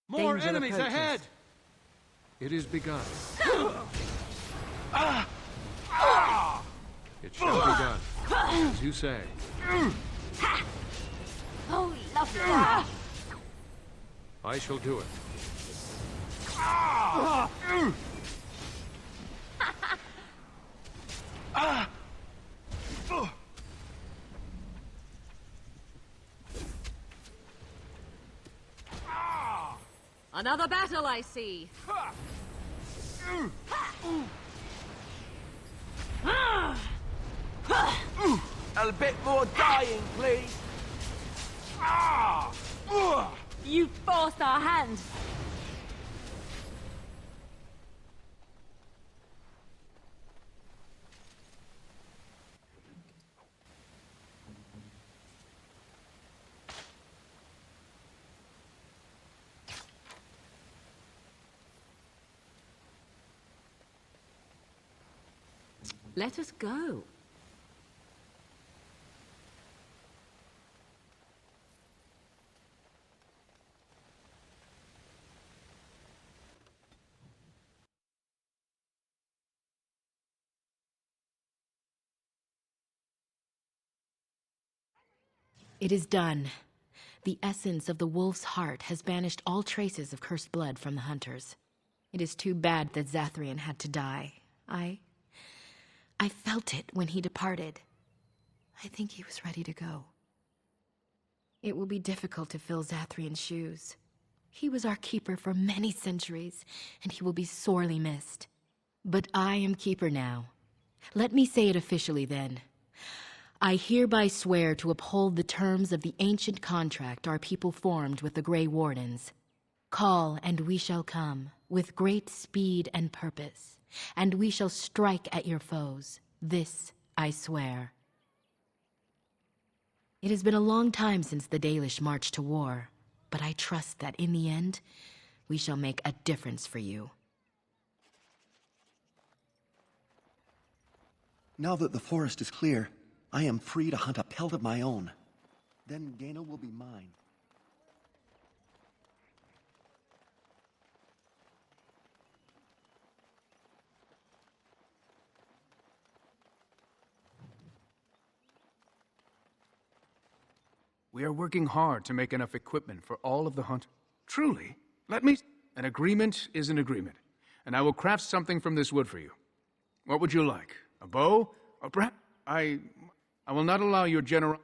More Danger enemies approaches. ahead! It is begun. It shall be done. As you say. Oh, lovely. I shall do it. Another battle, I see. A bit more dying, please. You forced our hand. Let us go. It is done. The essence of the wolf's heart has banished all traces of cursed blood from the hunters. It is too bad that Zathrian had to die. I felt it when he departed. I think he was ready to go. It will be difficult to fill Zathrian's shoes. He was our keeper for many centuries, and he will be sorely missed. But I am keeper now. Let me say it officially then. I hereby swear to uphold the terms of the ancient contract our people formed with the Grey Wardens. Call, and we shall come, with great speed and purpose, and we shall strike at your foes. This I swear. It has been a long time since the Dalish marched to war, but I trust that in the end, we shall make a difference for you. Now that the forest is clear, I am free to hunt a pelt of my own. Then Gaina will be mine. We are working hard to make enough equipment for all of the hunt. Truly, let me... An agreement is an agreement, and I will craft something from this wood for you. What would you like? A bow? Or perhaps... I will not allow your general...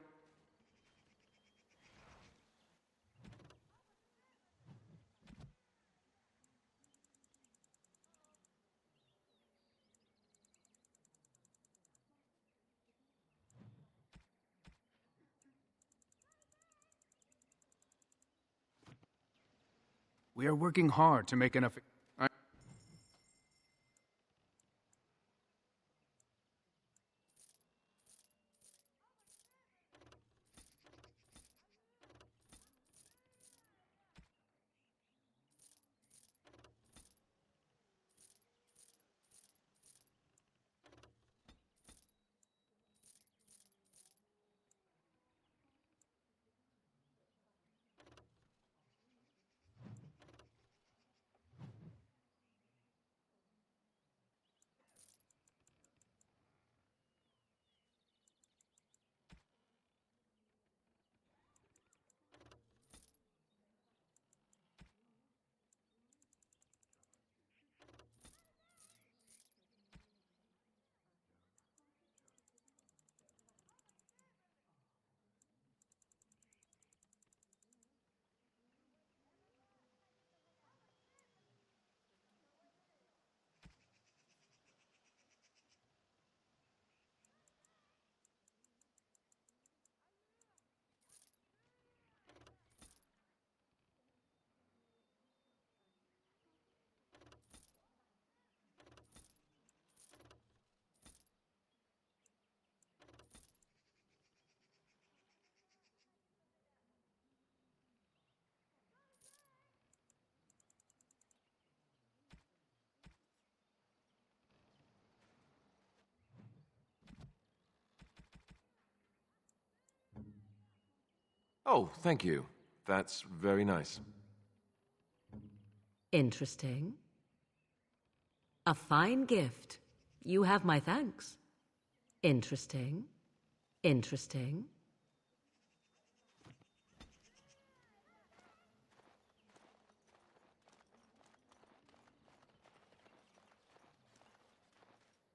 We are working hard to make enough... Oh, thank you. That's very nice. Interesting. A fine gift. You have my thanks. Interesting. Interesting.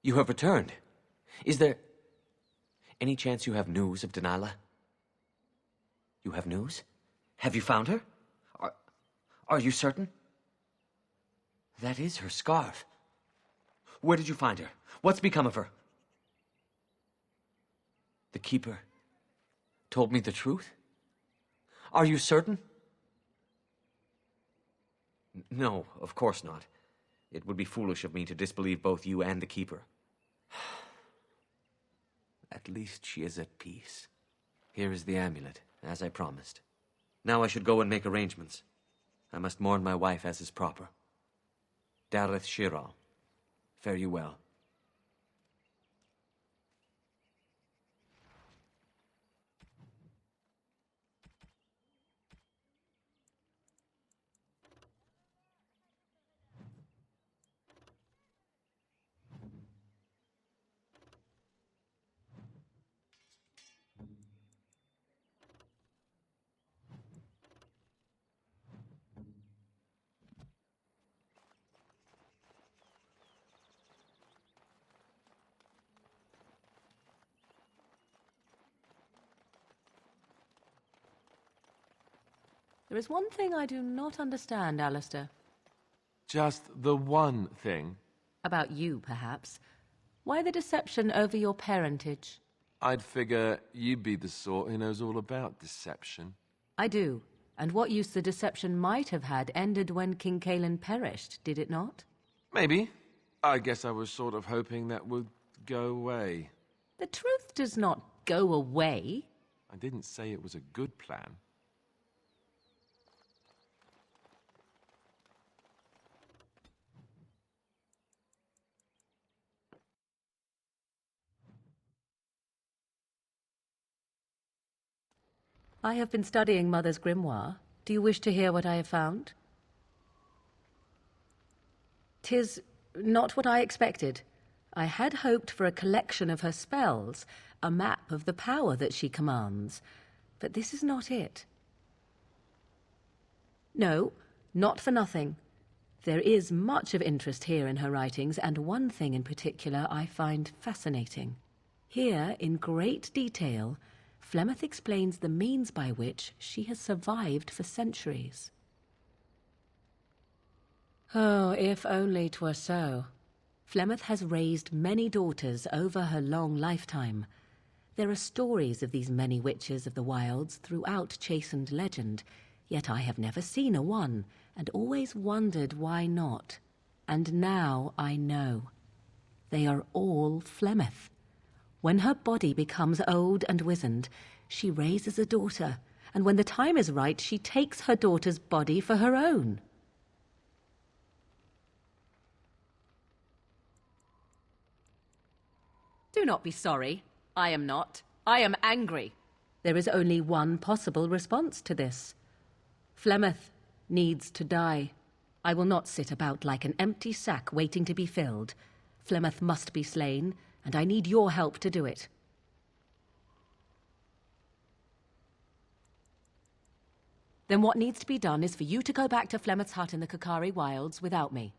You have returned. Is there any chance you have news of Delilah? You have news? Have you found her? Are you certain? That is her scarf. Where did you find her? What's become of her? The Keeper told me the truth? Are you certain? No, of course not. It would be foolish of me to disbelieve both you and the Keeper. At least she is at peace. Here is the amulet, as I promised. Now I should go and make arrangements. I must mourn my wife as is proper. Dareth Shiral, fare you well. There is one thing I do not understand, Alistair. Just the one thing. About you, perhaps. Why the deception over your parentage? I'd figure you'd be the sort who knows all about deception. I do. And what use the deception might have had ended when King Cailan perished, did it not? Maybe. I guess I was sort of hoping that would go away. The truth does not go away. I didn't say it was a good plan. I have been studying Mother's grimoire. Do you wish to hear what I have found? 'Tis not what I expected. I had hoped for a collection of her spells, a map of the power that she commands. But this is not it. No, not for nothing. There is much of interest here in her writings, and one thing in particular I find fascinating. Here, in great detail, Flemeth explains the means by which she has survived for centuries. Oh, if only 'twere so. Flemeth has raised many daughters over her long lifetime. There are stories of these many witches of the wilds throughout chastened legend, yet I have never seen a one, and always wondered why not. And now I know. They are all Flemeth. When her body becomes old and wizened, she raises a daughter, and when the time is right, she takes her daughter's body for her own. Do not be sorry. I am not. I am angry. There is only one possible response to this. Flemeth needs to die. I will not sit about like an empty sack waiting to be filled. Flemeth must be slain, and I need your help to do it. Then what needs to be done is for you to go back to Flemeth's hut in the Kakari Wilds without me.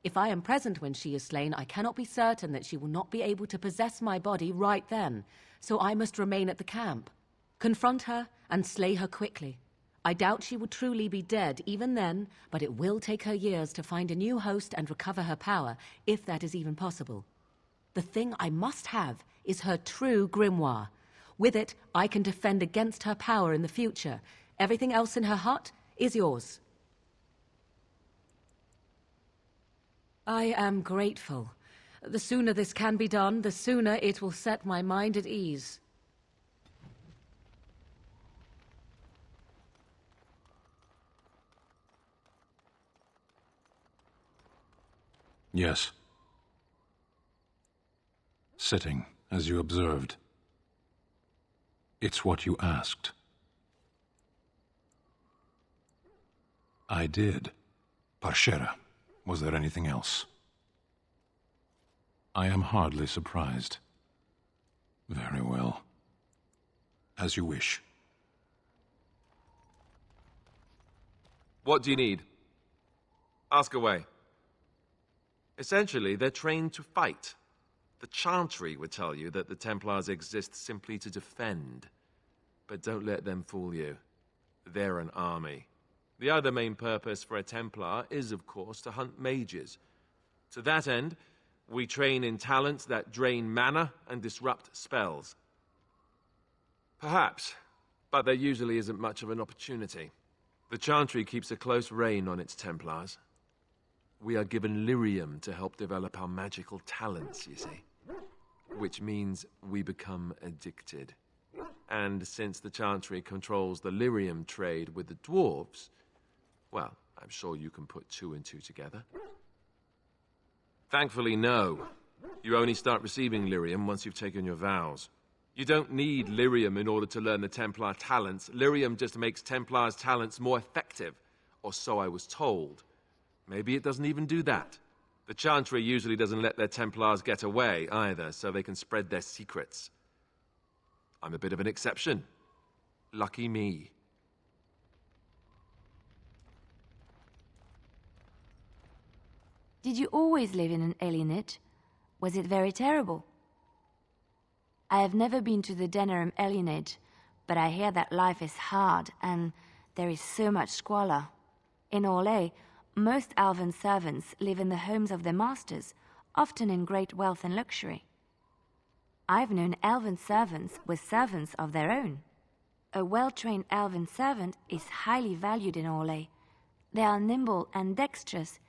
If I am present when she is slain, I cannot be certain that she will not be able to possess my body right then, so I must remain at the camp. Confront her and slay her quickly. I doubt she will truly be dead even then, but it will take her years to find a new host and recover her power, if that is even possible. The thing I must have is her true grimoire. With it, I can defend against her power in the future. Everything else in her hut is yours. I am grateful. The sooner this can be done, the sooner it will set my mind at ease. Yes. Sitting, as you observed. It's what you asked. I did. Parchera. Was there anything else? I am hardly surprised. Very well. As you wish. What do you need? Ask away. Essentially, they're trained to fight. The Chantry would tell you that the Templars exist simply to defend. But don't let them fool you. They're an army. The other main purpose for a Templar is, of course, to hunt mages. To that end, we train in talents that drain mana and disrupt spells. Perhaps, but there usually isn't much of an opportunity. The Chantry keeps a close rein on its Templars. We are given lyrium to help develop our magical talents, you see. Which means we become addicted. And since the Chantry controls the lyrium trade with the dwarves, well, I'm sure you can put 2 and 2 together. Thankfully, no. You only start receiving lyrium once you've taken your vows. You don't need lyrium in order to learn the Templar talents. Lyrium just makes Templars' talents more effective, or so I was told. Maybe it doesn't even do that. The Chantry usually doesn't let their Templars get away, either, so they can spread their secrets. I'm a bit of an exception. Lucky me. Did you always live in an alienage? Was it very terrible? I have never been to the Denerim alienage, but I hear that life is hard and there is so much squalor. In Orlais, most elven servants live in the homes of their masters, often in great wealth and luxury. I've known elven servants with servants of their own. A well-trained elven servant is highly valued in Orlais. They are nimble and dexterous,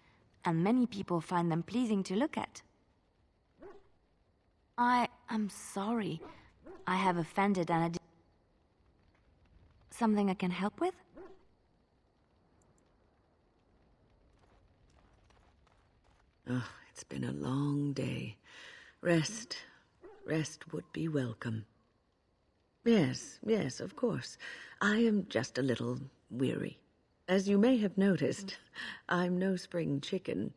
and many people find them pleasing to look at. I am sorry. I have offended and something I can help with? Oh, it's been a long day. Rest would be welcome. Yes, of course. I am just a little weary. As you may have noticed, I'm no spring chicken.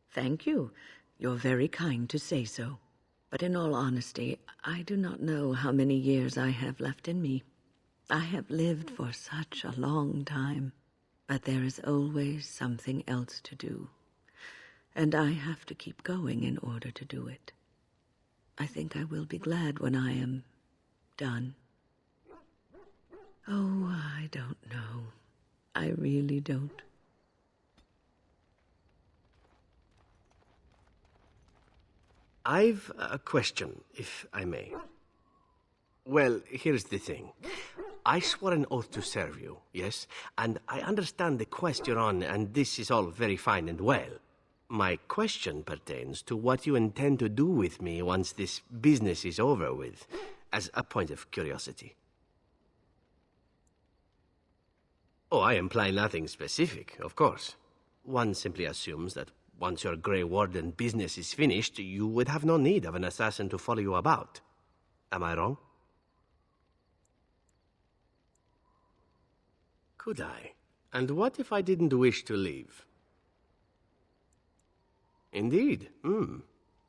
Thank you. You're very kind to say so. But in all honesty, I do not know how many years I have left in me. I have lived for such a long time. But there is always something else to do. And I have to keep going in order to do it. I think I will be glad when I am done. Oh, I don't know. I really don't. I've a question, if I may. Well, here's the thing. I swore an oath to serve you, yes? And I understand the quest you're on, and this is all very fine and well. My question pertains to what you intend to do with me once this business is over with, as a point of curiosity. Oh, I imply nothing specific, of course. One simply assumes that once your Grey Warden business is finished, you would have no need of an assassin to follow you about. Am I wrong? Could I? And what if I didn't wish to leave? Indeed.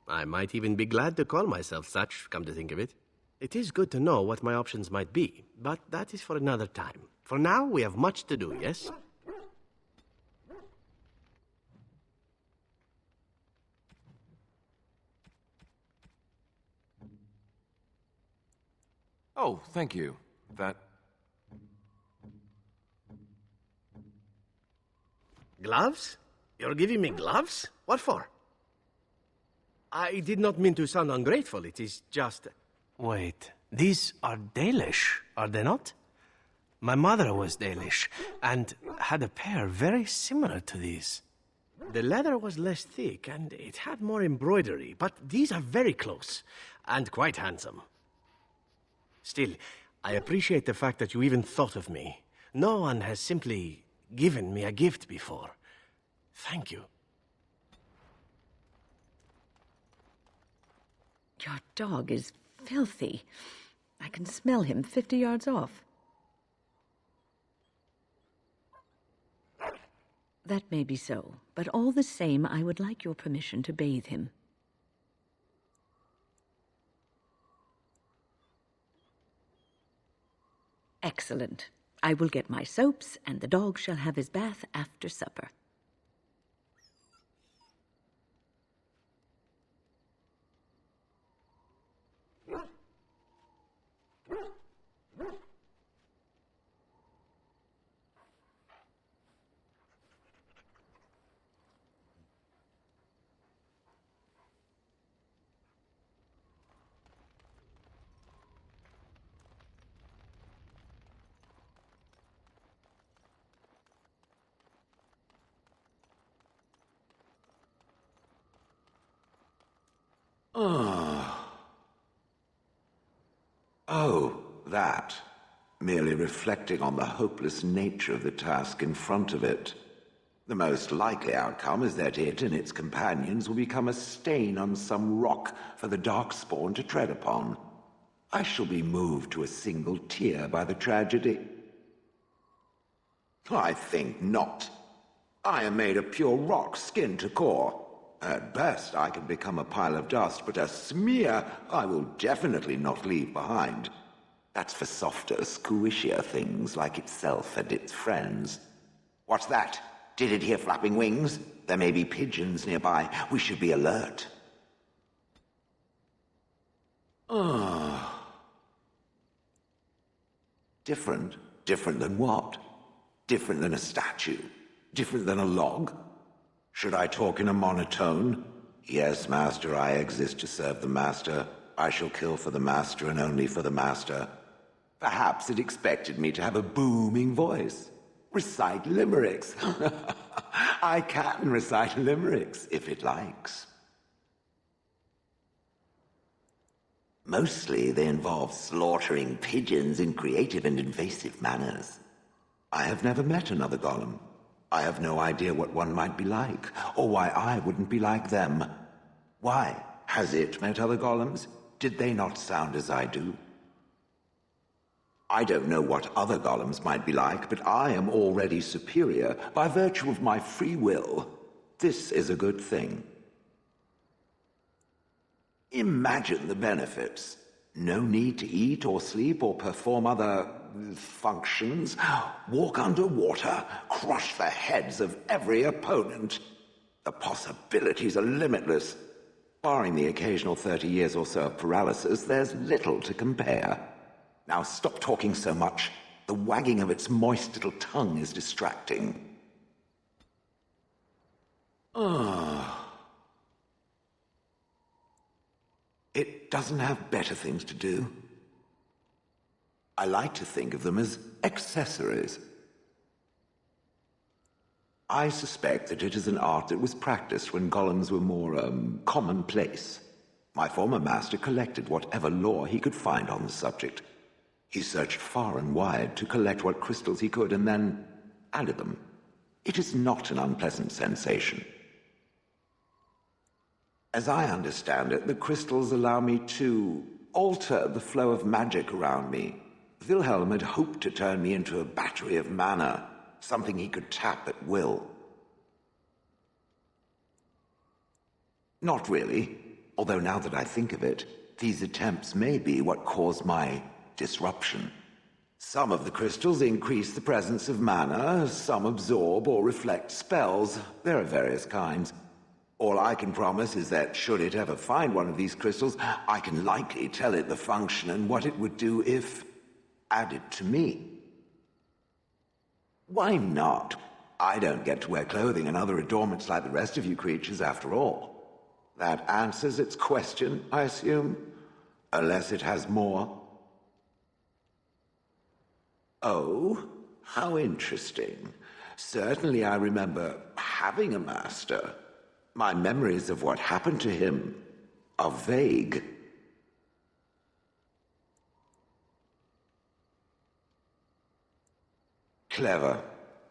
I might even be glad to call myself such, come to think of it. It is good to know what my options might be, but that is for another time. For now, we have much to do, yes? Oh, thank you. That... Gloves? You're giving me gloves? What for? I did not mean to sound ungrateful, it is just... Wait, these are Dalish, are they not? My mother was Dalish, and had a pair very similar to these. The leather was less thick, and it had more embroidery, but these are very close, and quite handsome. Still, I appreciate the fact that you even thought of me. No one has simply given me a gift before. Thank you. Your dog is filthy. I can smell him 50 yards off. That may be so, but all the same, I would like your permission to bathe him. Excellent. I will get my soaps, and the dog shall have his bath after supper. Oh, that. Merely reflecting on the hopeless nature of the task in front of it. The most likely outcome is that it and its companions will become a stain on some rock for the Darkspawn to tread upon. I shall be moved to a single tear by the tragedy. I think not. I am made of pure rock, skin to core. At best, I can become a pile of dust, but a smear I will definitely not leave behind. That's for softer, squishier things like itself and its friends. What's that? Did it hear flapping wings? There may be pigeons nearby. We should be alert. Different? Different than what? Different than a statue? Different than a log? Should I talk in a monotone? Yes, Master, I exist to serve the Master. I shall kill for the Master and only for the Master. Perhaps it expected me to have a booming voice. Recite limericks. I can recite limericks, if it likes. Mostly they involve slaughtering pigeons in creative and invasive manners. I have never met another golem. I have no idea what one might be like, or why I wouldn't be like them. Why? Has it met other golems? Did they not sound as I do? I don't know what other golems might be like, but I am already superior by virtue of my free will. This is a good thing. Imagine the benefits. No need to eat or sleep or perform other functions. Walk underwater, crush the heads of every opponent. The possibilities are limitless. Barring the occasional 30 years or so of paralysis, there's little to compare. Now stop talking so much. The wagging of its moist little tongue is distracting. It doesn't have better things to do. I like to think of them as accessories. I suspect that it is an art that was practiced when golems were more, commonplace. My former master collected whatever lore he could find on the subject. He searched far and wide to collect what crystals he could and then added them. It is not an unpleasant sensation. As I understand it, the crystals allow me to alter the flow of magic around me. Wilhelm had hoped to turn me into a battery of mana, something he could tap at will. Not really, although now that I think of it, these attempts may be what caused my disruption. Some of the crystals increase the presence of mana, some absorb or reflect spells. There are various kinds. All I can promise is that should it ever find one of these crystals, I can likely tell it the function and what it would do if added to me. Why not? I don't get to wear clothing and other adornments like the rest of you creatures after all. That answers its question, I assume? Unless it has more. Oh, how interesting. Certainly I remember having a master. My memories of what happened to him are vague. Clever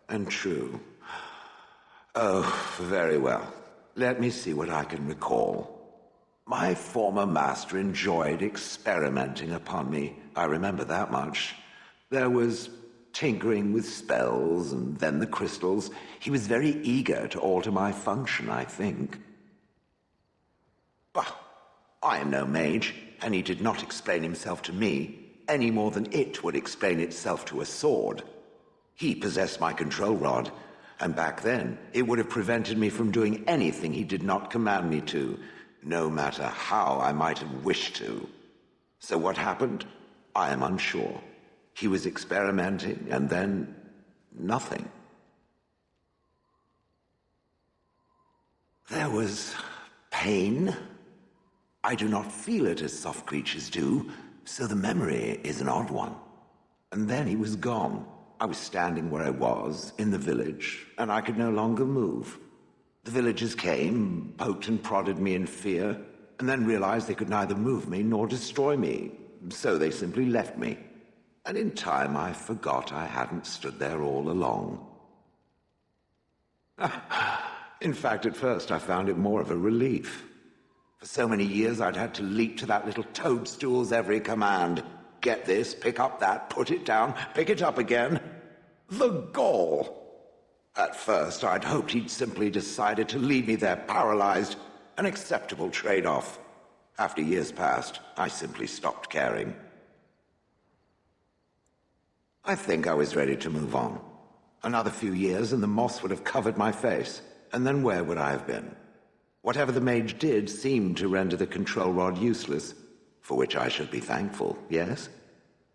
and true. Oh, very well. Let me see what I can recall. My former master enjoyed experimenting upon me. I remember that much. There was tinkering with spells and then the crystals. He was very eager to alter my function, I think. Bah, I am no mage, and he did not explain himself to me any more than it would explain itself to a sword. He possessed my control rod, and back then it would have prevented me from doing anything he did not command me to, no matter how I might have wished to. So what happened? I am unsure. He was experimenting, and then nothing. There was pain. I do not feel it as soft creatures do, so the memory is an odd one. And then he was gone. I was standing where I was, in the village, and I could no longer move. The villagers came, poked and prodded me in fear, and then realized they could neither move me nor destroy me, so they simply left me. And in time I forgot I hadn't stood there all along. In fact, at first I found it more of a relief. For so many years I'd had to leap to that little toadstool's every command. Get this, pick up that, put it down, pick it up again. The gall! At first I'd hoped he'd simply decided to leave me there paralyzed, an acceptable trade-off. After years passed, I simply stopped caring. I think I was ready to move on. Another few years and the moss would have covered my face, and then where would I have been? Whatever the mage did seemed to render the control rod useless, for which I should be thankful, yes?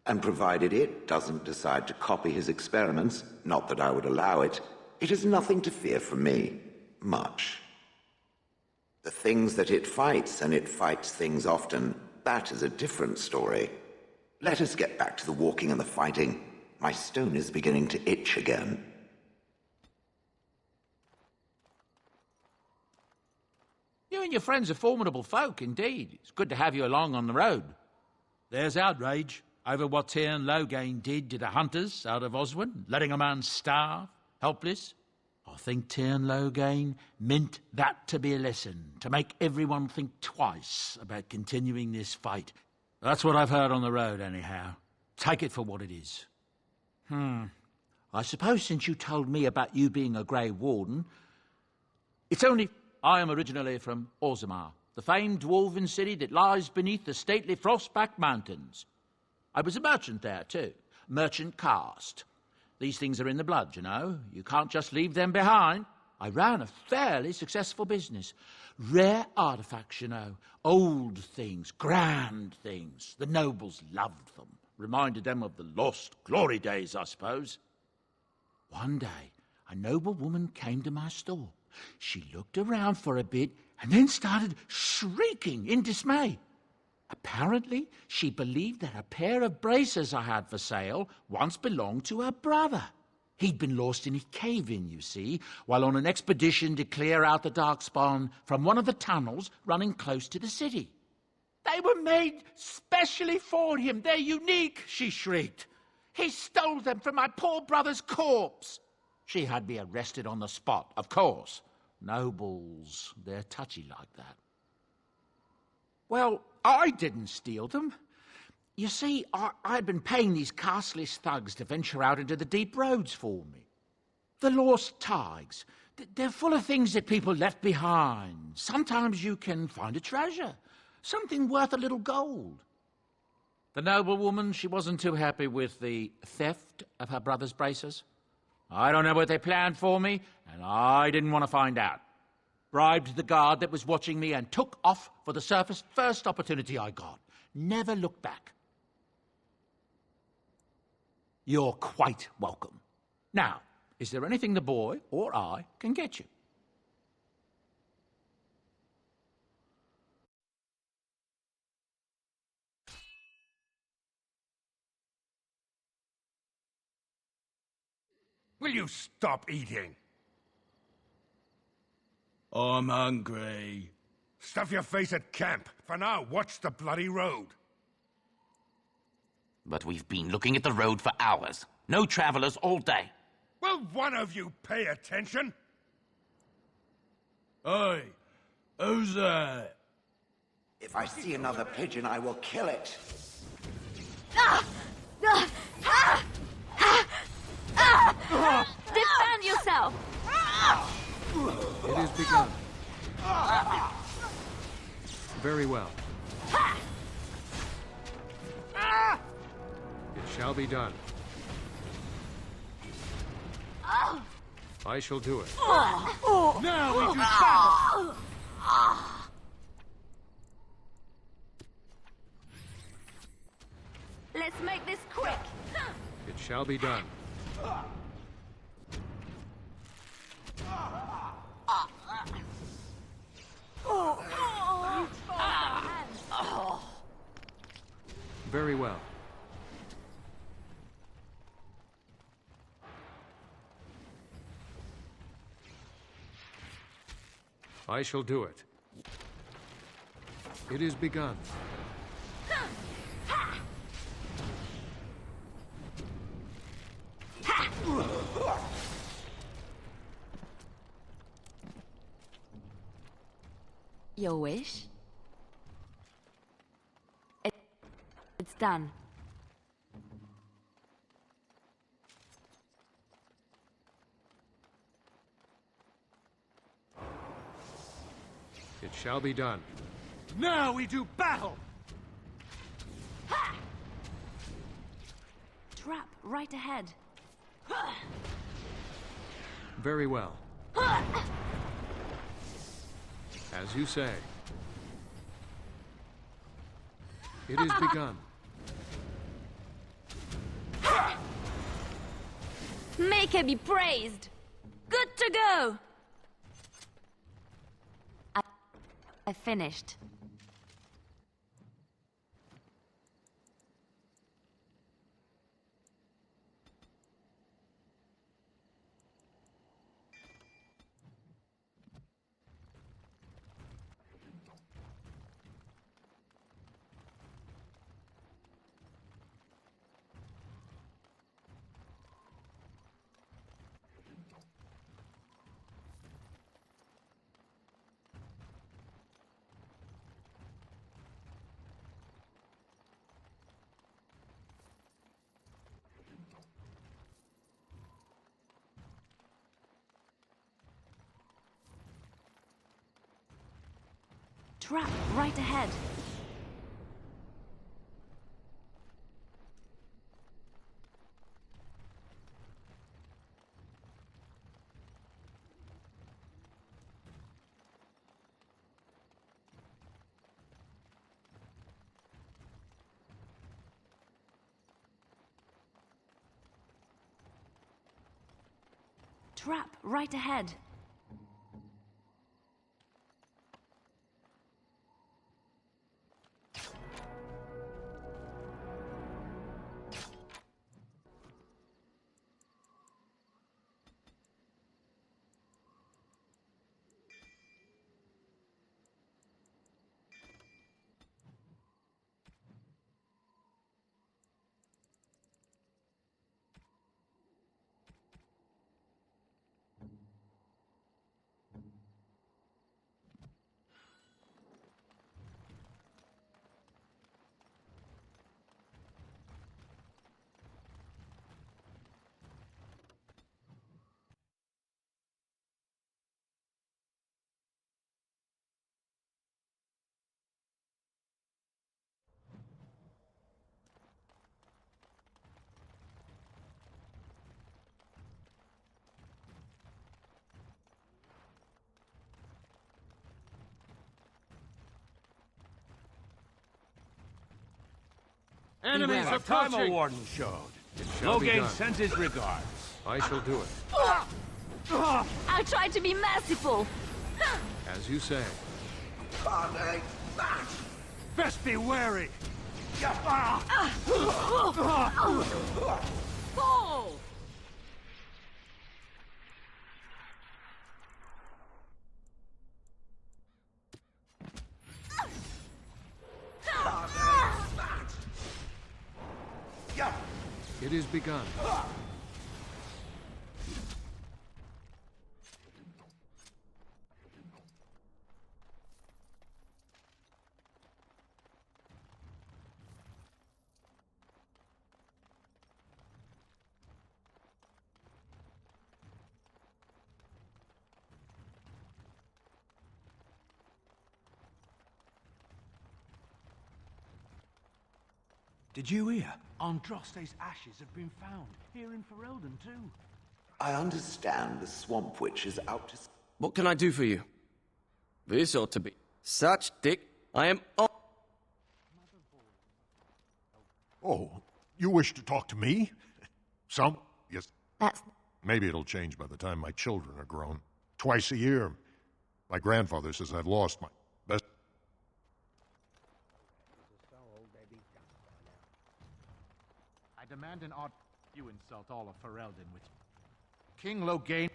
And provided it doesn't decide to copy his experiments, not that I would allow it, it is nothing to fear from me. Much. The things that it fights, and it fights things often, that is a different story. Let us get back to the walking and the fighting. My stone is beginning to itch again. You and your friends are formidable folk, indeed. It's good to have you along on the road. There's outrage over what Tyrn Loghain did to the hunters out of Oswin, letting a man starve, helpless. I think Tyrn Loghain meant that to be a lesson, to make everyone think twice about continuing this fight. That's what I've heard on the road, anyhow. Take it for what it is. I suppose since you told me about you being a Grey Warden, it's only... I am originally from Orzammar, the famed dwarven city that lies beneath the stately Frostback Mountains. I was a merchant there, too. Merchant caste. These things are in the blood, you know. You can't just leave them behind. I ran a fairly successful business. Rare artifacts, you know. Old things, grand things. The nobles loved them. Reminded them of the lost glory days, I suppose. One day, a noble woman came to my store. She looked around for a bit and then started shrieking in dismay. Apparently, she believed that a pair of braces I had for sale once belonged to her brother. He'd been lost in a cave-in, you see, while on an expedition to clear out the Darkspawn from one of the tunnels running close to the city. They were made specially for him. They're unique, she shrieked. He stole them from my poor brother's corpse. She had me arrested on the spot, of course. Nobles, they're touchy like that. Well, I didn't steal them. You see, I'd been paying these castless thugs to venture out into the deep roads for me. The lost tigers, they're full of things that people left behind. Sometimes you can find a treasure, something worth a little gold. The noblewoman, she wasn't too happy with the theft of her brother's braces. I don't know what they planned for me, and I didn't want to find out. Bribed the guard that was watching me and took off for the surface first opportunity I got. Never looked back. You're quite welcome. Now, is there anything the boy or I can get you? Will you stop eating? I'm hungry. Stuff your face at camp. For now, watch the bloody road. But we've been looking at the road for hours. No travelers all day. Will one of you pay attention? Oi, who's that? If I see another pigeon, I will kill it. Ah! Ah! Ah! Ah! Defend yourself! It is begun. Very well. It shall be done. I shall do it. Now we do battle! Let's make this quick! It shall be done. Very well. I shall do it. It is begun. Your wish? It's done. It shall be done. Now we do battle! Trap right ahead. Very well. As you say. It is begun. Make her be praised! Good to go! I finished. Trap right ahead. Trap right ahead. Enemies Beware. approaching! Primal Warden showed. It shall be Loghain done. sends his regards. I shall do it. I tried to be merciful! As you say. Best be wary! Fall! It is begun. Did you hear? Andraste's ashes have been found here in Ferelden too. I understand the Swamp Witch is out to... What can I do for you? This ought to be... Such dick. I am... Oh, you wish to talk to me? Yes. That's... Maybe it'll change by the time my children are grown. Twice a year. My grandfather says I've lost my best... I demand an odd... You insult all of Ferelden with... King Loghain...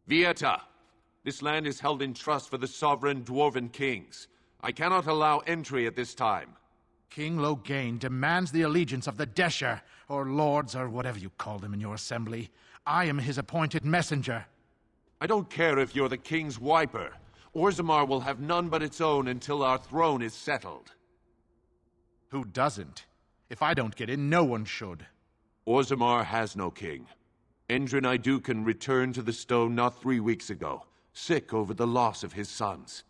Vieta, this land is held in trust for the sovereign dwarven kings. I cannot allow entry at this time. King Loghain demands the allegiance of the Desher, or lords, or whatever you call them in your assembly. I am his appointed messenger. I don't care if you're the king's wiper. Orzammar will have none but its own until our throne is settled. Who doesn't? If I don't get in, no one should. Orzammar has no king. Endrin Idukan returned to the stone not 3 weeks ago, sick over the loss of his sons.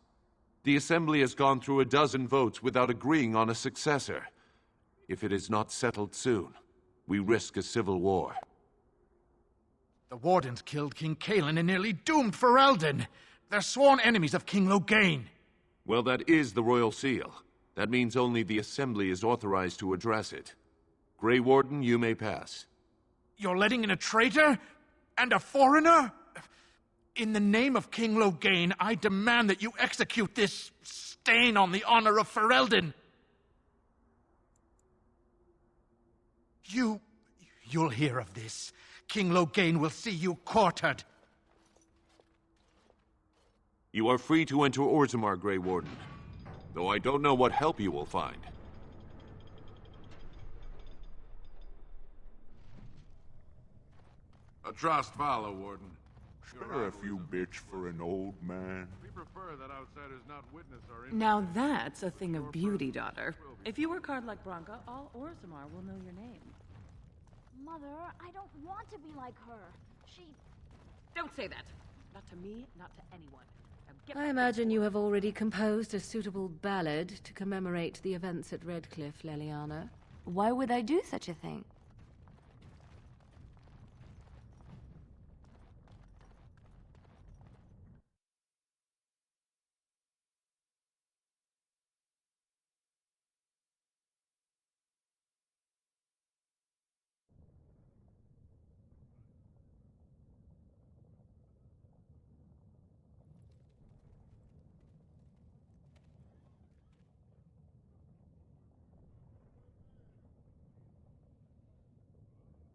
The Assembly has gone through a dozen votes without agreeing on a successor. If it is not settled soon, we risk a civil war. The Wardens killed King Cailan and nearly doomed Ferelden. They're sworn enemies of King Loghain. Well, that is the Royal Seal. That means only the Assembly is authorized to address it. Grey Warden, you may pass. You're letting in a traitor? And a foreigner? In the name of King Loghain, I demand that you execute this stain on the honor of Ferelden. You'll hear of this. King Loghain will see you quartered. You are free to enter Orzammar, Grey Warden, though I don't know what help you will find. A trust follow, Warden. Spare a few bits for an old man. We prefer that outsiders not witness our... Now that's a thing of beauty, daughter. If you work hard like Branka, all Orzammar will know your name. Mother, I don't want to be like her. She... Don't say that. Not to me, not to anyone. Now get I imagine you have already composed a suitable ballad to commemorate the events at Redcliffe, Leliana. Why would I do such a thing?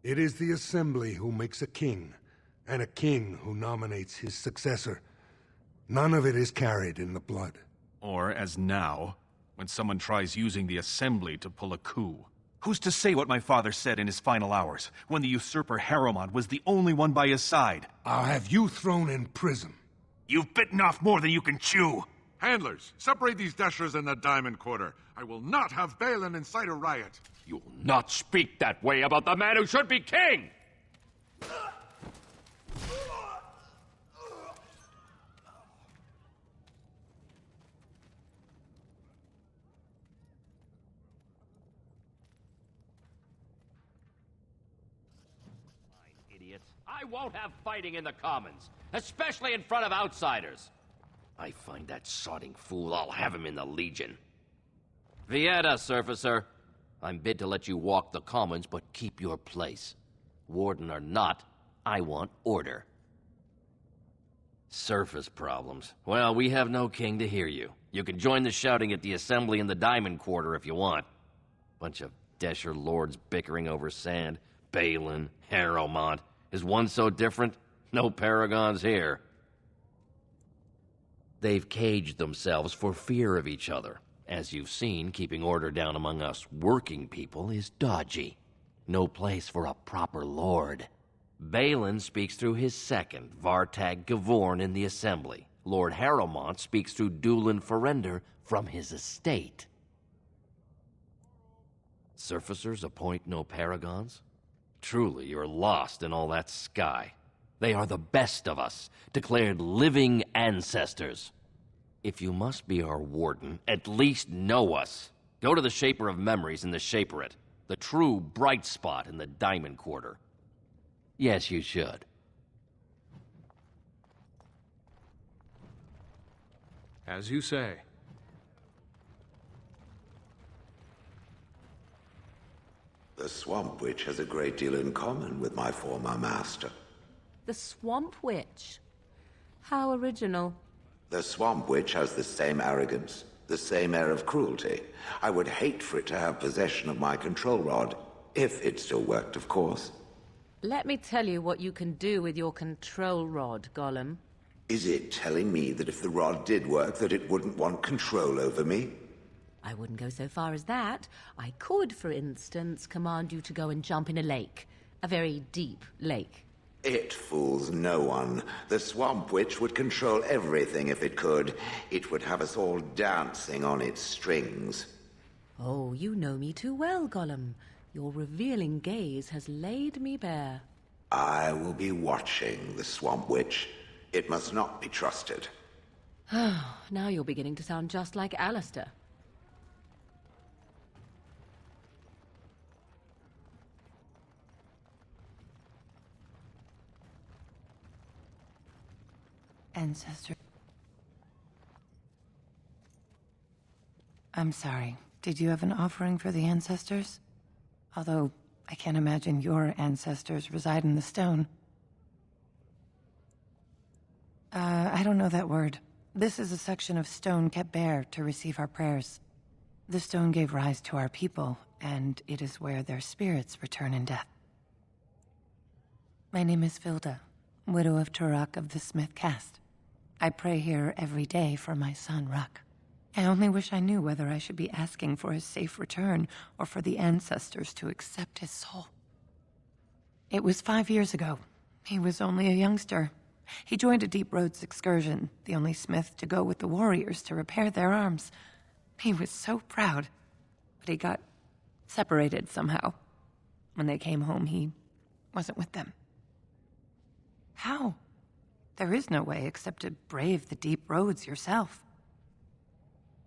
It is the Assembly who makes a king, and a king who nominates his successor. None of it is carried in the blood. Or, as now, when someone tries using the Assembly to pull a coup. Who's to say what my father said in his final hours, when the usurper Harrowmont was the only one by his side? I'll have you thrown in prison. You've bitten off more than you can chew! Handlers, separate these Deshers in the Diamond Quarter. I will not have Balin incite a riot. You'll not speak that way about the man who should be king! Idiots. I won't have fighting in the Commons, especially in front of outsiders. I find that sodding fool, I'll have him in the Legion. Vieta, Surfacer. I'm bid to let you walk the Commons, but keep your place. Warden or not, I want order. Surface problems. Well, we have no king to hear you. You can join the shouting at the Assembly in the Diamond Quarter if you want. Bunch of Desher lords bickering over sand. Balin, Harrowmont. Is one so different? No paragons here. They've caged themselves for fear of each other. As you've seen, keeping order down among us working people is dodgy. No place for a proper lord. Balin speaks through his second, Vartag Gavorn, in the Assembly. Lord Harrowmont speaks through Dulin Ferender from his estate. Surfacers appoint no paragons? Truly, you're lost in all that sky. They are the best of us, declared living ancestors. If you must be our warden, at least know us. Go to the Shaper of Memories in the Shaperate, the true bright spot in the Diamond Quarter. Yes, you should. As you say. The Swamp Witch has a great deal in common with my former master. The Swamp Witch? How original. The Swamp Witch has the same arrogance, the same air of cruelty. I would hate for it to have possession of my control rod, if it still worked, of course. Let me tell you what you can do with your control rod, Golem. Is it telling me that if the rod did work, that it wouldn't want control over me? I wouldn't go so far as that. I could, for instance, command you to go and jump in a lake. A very deep lake. It fools no one. The Swamp Witch would control everything if it could. It would have us all dancing on its strings. Oh, you know me too well, Golem. Your revealing gaze has laid me bare. I will be watching the Swamp Witch. It must not be trusted. Now you're beginning to sound just like Alistair. Ancestor. I'm sorry. Did you have an offering for the ancestors? Although, I can't imagine your ancestors reside in the stone. I don't know that word. This is a section of stone kept bare to receive our prayers. The stone gave rise to our people, and it is where their spirits return in death. My name is Vilda, widow of Turok of the Smith caste. I pray here every day for my son, Ruck. I only wish I knew whether I should be asking for his safe return or for the ancestors to accept his soul. It was 5 years ago. He was only a youngster. He joined a Deep Roads excursion, the only smith to go with the warriors to repair their arms. He was so proud, but he got separated somehow. When they came home, he wasn't with them. How? There is no way except to brave the deep roads yourself.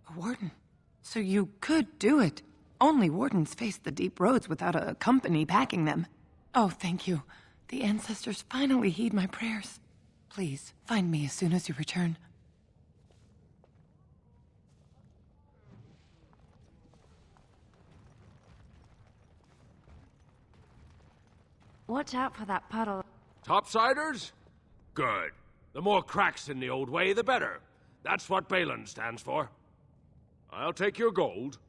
A warden. So you could do it. Only wardens face the deep roads without a company backing them. Oh, thank you. The ancestors finally heed my prayers. Please, find me as soon as you return. Watch out for that puddle. Topsiders? Good. The more cracks in the old way, the better. That's what Balin stands for. I'll take your gold.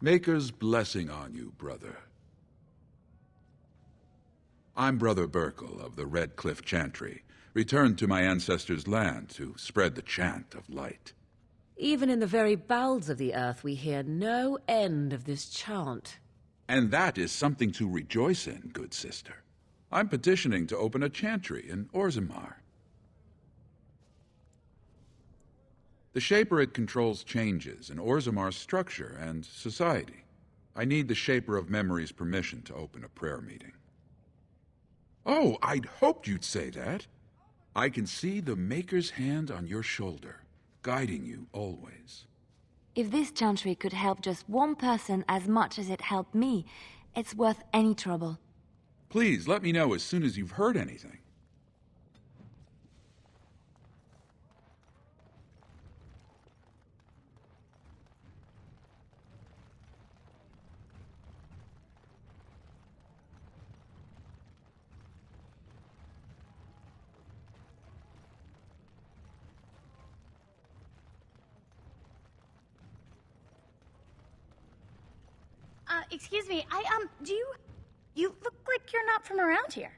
Maker's blessing on you, brother. I'm Brother Burkle of the Red Cliff Chantry, returned to my ancestors' land to spread the chant of light. Even in the very bowels of the earth, we hear no end of this chant. And that is something to rejoice in, good sister. I'm petitioning to open a chantry in Orzammar. The Shaperate controls changes in Orzammar's structure and society. I need the Shaper of Memory's permission to open a prayer meeting. Oh, I'd hoped you'd say that. I can see the Maker's hand on your shoulder, guiding you always. If this chantry could help just one person as much as it helped me, it's worth any trouble. Please, let me know as soon as you've heard anything. Excuse me, you look like you're not from around here.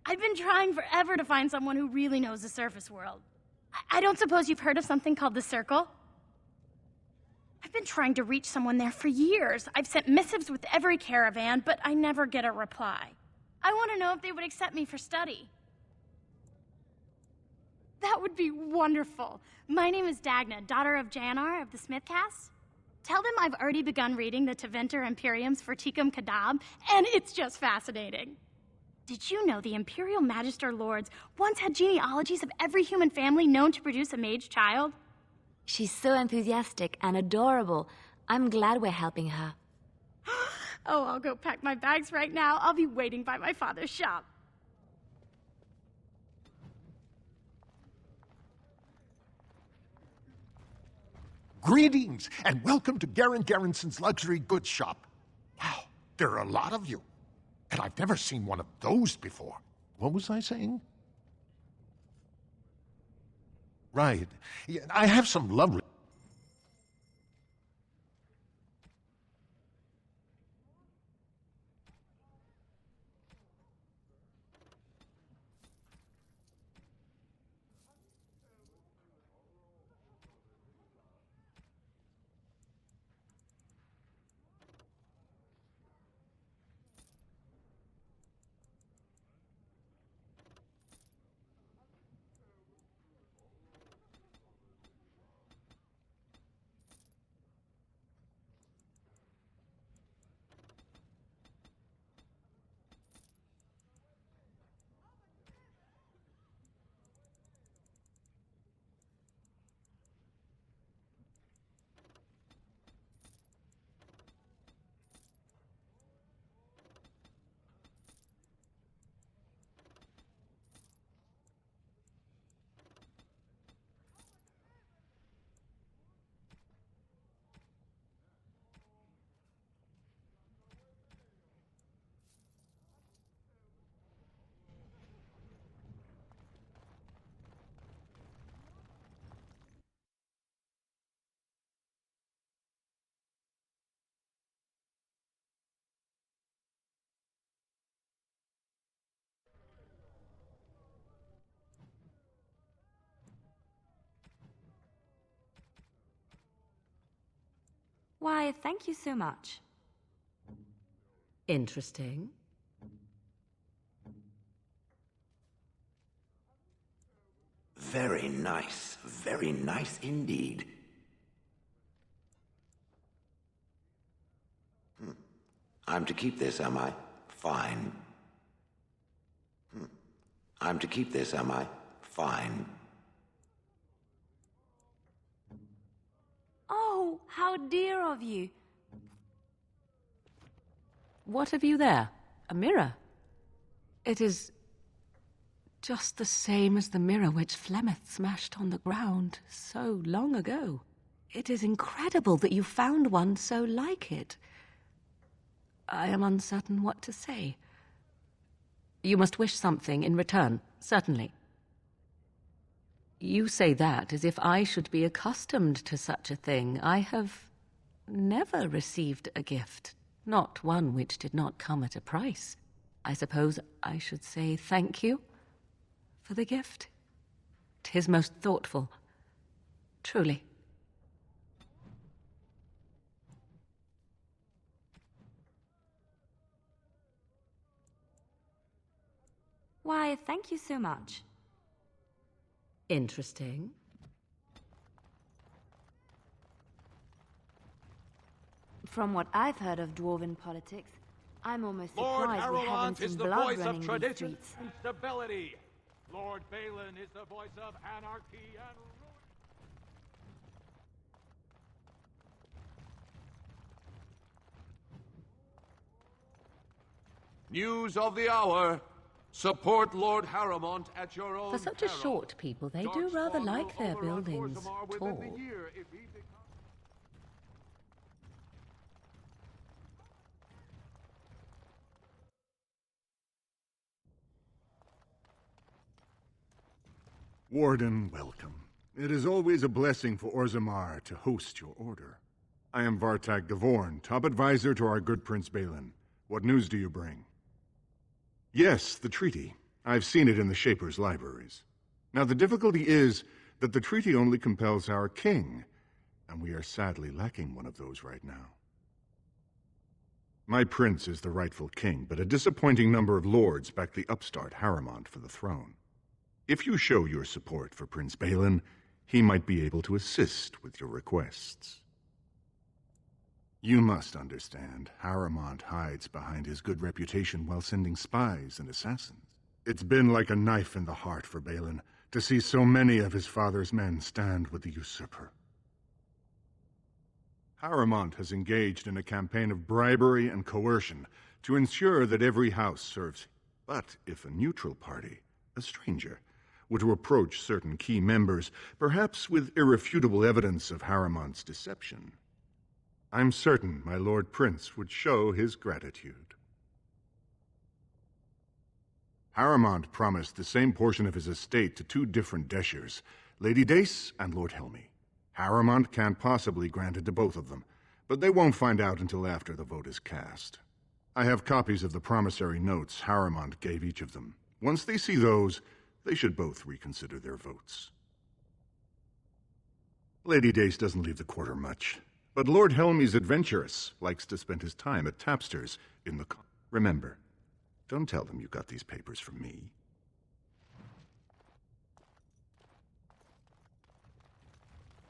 I've been trying forever to find someone who really knows the surface world. I don't suppose you've heard of something called the Circle? I've been trying to reach someone there for years. I've sent missives with every caravan, but I never get a reply. I want to know if they would accept me for study. That would be wonderful. My name is Dagna, daughter of Janar of the Smith Cast. Tell them I've already begun reading the Tevinter Imperiums for Tikum Kadab, and it's just fascinating. Did you know the Imperial Magister Lords once had genealogies of every human family known to produce a mage child? She's so enthusiastic and adorable. I'm glad we're helping her. Oh, I'll go pack my bags right now. I'll be waiting by my father's shop. Greetings, and welcome to Garen Garrison's Luxury Goods Shop. Wow, there are a lot of you. And I've never seen one of those before. What was I saying? Right. Yeah, I have some lovely... Why, thank you so much. Interesting. Very nice indeed. I'm to keep this, am I? Fine. I'm to keep this, am I? Fine. Oh, how dear of you. What have you there? A mirror? It is just the same as the mirror which Flemeth smashed on the ground so long ago. It is incredible that you found one so like it. I am uncertain what to say. You must wish something in return, certainly. You say that as if I should be accustomed to such a thing. I have never received a gift, not one which did not come at a price. I suppose I should say thank you for the gift. 'Tis most thoughtful, truly. Why, thank you so much. Interesting. From what I've heard of dwarven politics, I'm almost Lord surprised we haven't Harrowmont is seen the blood voice running of these tradition streets. and stability. Lord Balin is the voice of anarchy and ruin. News of the hour. Support Lord Harrowmont at your own For such a peril. short people, they do rather like their buildings tall. Warden, welcome. It is always a blessing for Orzammar to host your order. I am Vartag Gavorn, top advisor to our good Prince Balin. What news do you bring? Yes, the treaty. I've seen it in the Shaper's libraries. Now, the difficulty is that the treaty only compels our king, and we are sadly lacking one of those right now. My prince is the rightful king, but a disappointing number of lords back the upstart Harrimont for the throne. If you show your support for Prince Balin, he might be able to assist with your requests. You must understand, Harrimont hides behind his good reputation while sending spies and assassins. It's been like a knife in the heart for Balin to see so many of his father's men stand with the usurper. Harrimont has engaged in a campaign of bribery and coercion to ensure that every house serves. But if a neutral party, a stranger, were to approach certain key members, perhaps with irrefutable evidence of Harrimont's deception, I'm certain my Lord Prince would show his gratitude. Harrimont promised the same portion of his estate to two different Deshers, Lady Dace and Lord Helmy. Harrimont can't possibly grant it to both of them, but they won't find out until after the vote is cast. I have copies of the promissory notes Harrimont gave each of them. Once they see those, they should both reconsider their votes. Lady Dace doesn't leave the quarter much, but Lord Helmy's adventurous, likes to spend his time at tapsters in the... Remember, don't tell them you got these papers from me.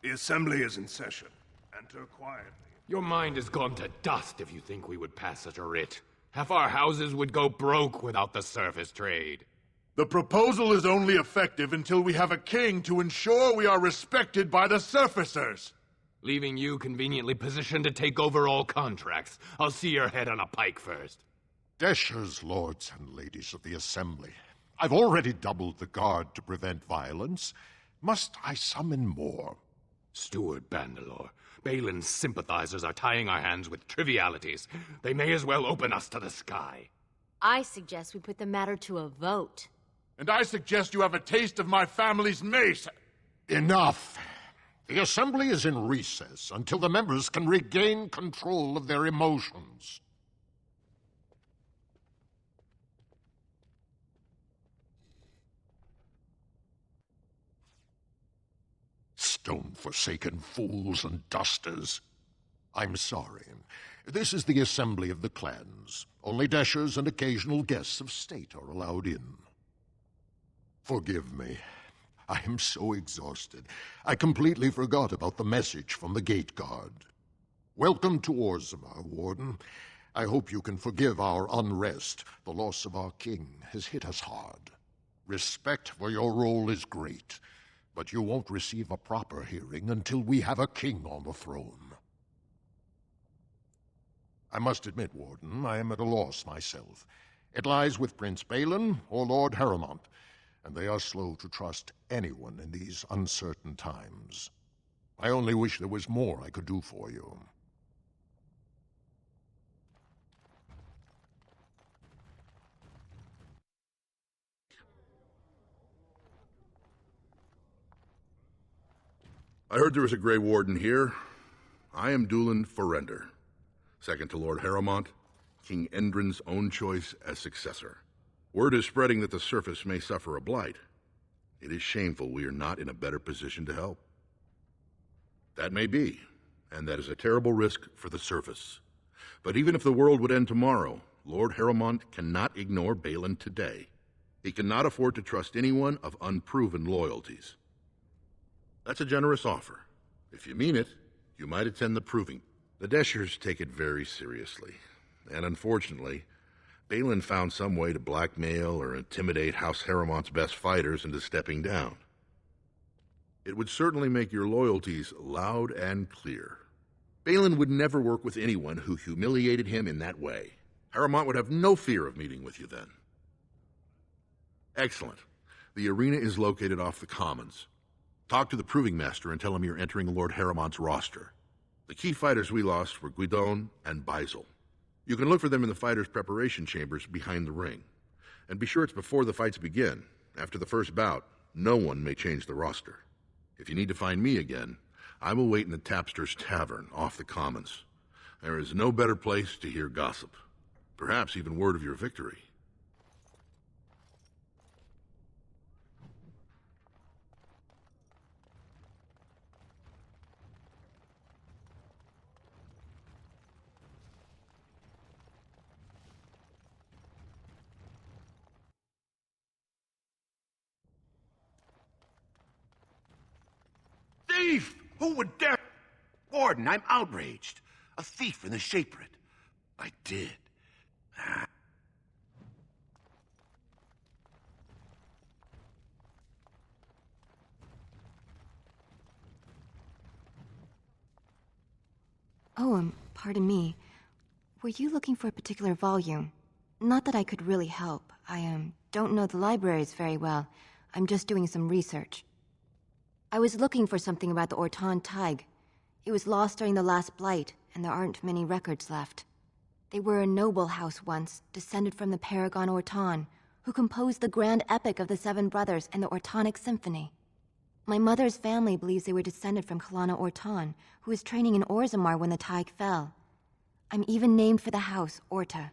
The Assembly is in session. Enter quietly. Your mind has gone to dust if you think we would pass such a writ. Half our houses would go broke without the surface trade. The proposal is only effective until we have a king to ensure we are respected by the surfacers. Leaving you conveniently positioned to take over all contracts. I'll see your head on a pike first. Deshers, lords and ladies of the Assembly, I've already doubled the guard to prevent violence. Must I summon more? Steward Bandalore, Balin's sympathizers are tying our hands with trivialities. They may as well open us to the sky. I suggest we put the matter to a vote. And I suggest you have a taste of my family's mace. Enough. The Assembly is in recess until the members can regain control of their emotions. Stone-forsaken fools and dusters. I'm sorry. This is the Assembly of the Clans. Only Deshers and occasional guests of state are allowed in. Forgive me. I am so exhausted. I completely forgot about the message from the gate guard. Welcome to Orzammar, Warden. I hope you can forgive our unrest. The loss of our king has hit us hard. Respect for your role is great, but you won't receive a proper hearing until we have a king on the throne. I must admit, Warden, I am at a loss myself. It lies with Prince Balin or Lord Harrimont, and they are slow to trust anyone in these uncertain times. I only wish there was more I could do for you. I heard there was a Grey Warden here. I am Dulin Forrender, second to Lord Harrimont, King Endrin's own choice as successor. Word is spreading that the surface may suffer a blight. It is shameful we are not in a better position to help. That may be, and that is a terrible risk for the surface. But even if the world would end tomorrow, Lord Harrimont cannot ignore Balin today. He cannot afford to trust anyone of unproven loyalties. That's a generous offer. If you mean it, you might attend the proving. The Deshers take it very seriously, and unfortunately, Balin found some way to blackmail or intimidate House Harrimont's best fighters into stepping down. It would certainly make your loyalties loud and clear. Balin would never work with anyone who humiliated him in that way. Harrimont would have no fear of meeting with you then. Excellent. The arena is located off the Commons. Talk to the Proving Master and tell him you're entering Lord Harrimont's roster. The key fighters we lost were Guidon and Baisel. You can look for them in the fighters' preparation chambers behind the ring. And be sure it's before the fights begin. After the first bout, no one may change the roster. If you need to find me again, I will wait in the Tapster's Tavern off the Commons. There is no better place to hear gossip. Perhaps even word of your victory. thief! Who would dare? Warden, I'm outraged. A thief in the Shaperit. I did. Oh, pardon me. Were you looking for a particular volume? Not that I could really help. I, don't know the libraries very well. I'm just doing some research. I was looking for something about the Orton Tig. It was lost during the last Blight, and there aren't many records left. They were a noble house once, descended from the Paragon Orton, who composed the grand epic of the Seven Brothers and the Ortonic Symphony. My mother's family believes they were descended from Kalana Orton, who was training in Orzammar when the Tig fell. I'm even named for the house, Orta.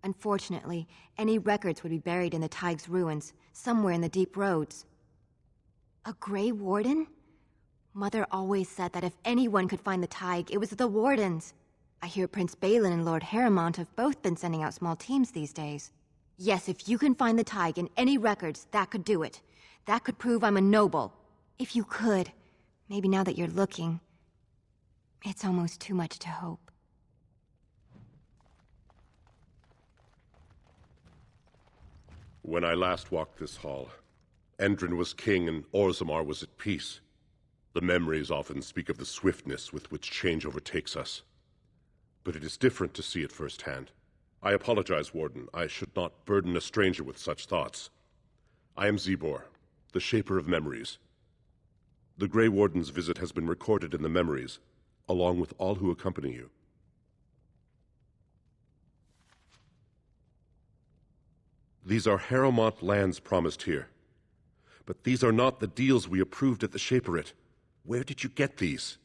Unfortunately, any records would be buried in the Tig's ruins, somewhere in the deep roads. A Grey Warden? Mother always said that if anyone could find the Tig, it was the Wardens. I hear Prince Balin and Lord Harrowmont have both been sending out small teams these days. Yes, if you can find the Tig in any records, that could do it. That could prove I'm a noble. If you could, maybe now that you're looking, it's almost too much to hope. When I last walked this hall, Endrin was king and Orzammar was at peace. The memories often speak of the swiftness with which change overtakes us. But it is different to see it firsthand. I apologize, Warden. I should not burden a stranger with such thoughts. I am Zebor, the Shaper of Memories. The Grey Warden's visit has been recorded in the memories, along with all who accompany you. These are Harrowmont lands promised here. But these are not the deals we approved at the Shaperit. Where did you get these?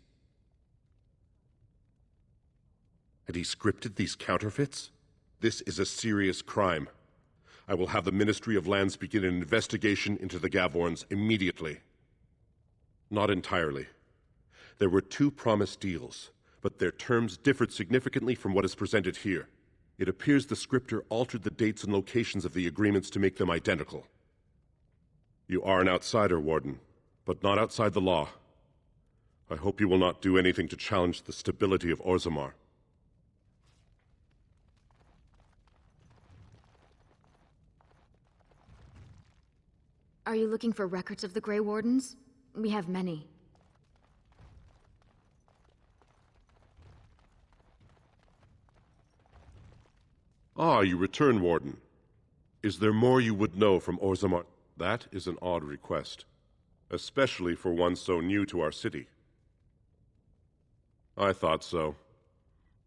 Had he scripted these counterfeits? This is a serious crime. I will have the Ministry of Lands begin an investigation into the Gavorns immediately. Not entirely. There were 2 promised deals, but their terms differed significantly from what is presented here. It appears the scripter altered the dates and locations of the agreements to make them identical. You are an outsider, Warden, but not outside the law. I hope you will not do anything to challenge the stability of Orzammar. Are you looking for records of the Grey Wardens? We have many. Ah, you return, Warden. Is there more you would know from Orzammar? That is an odd request, especially for one so new to our city. I thought so.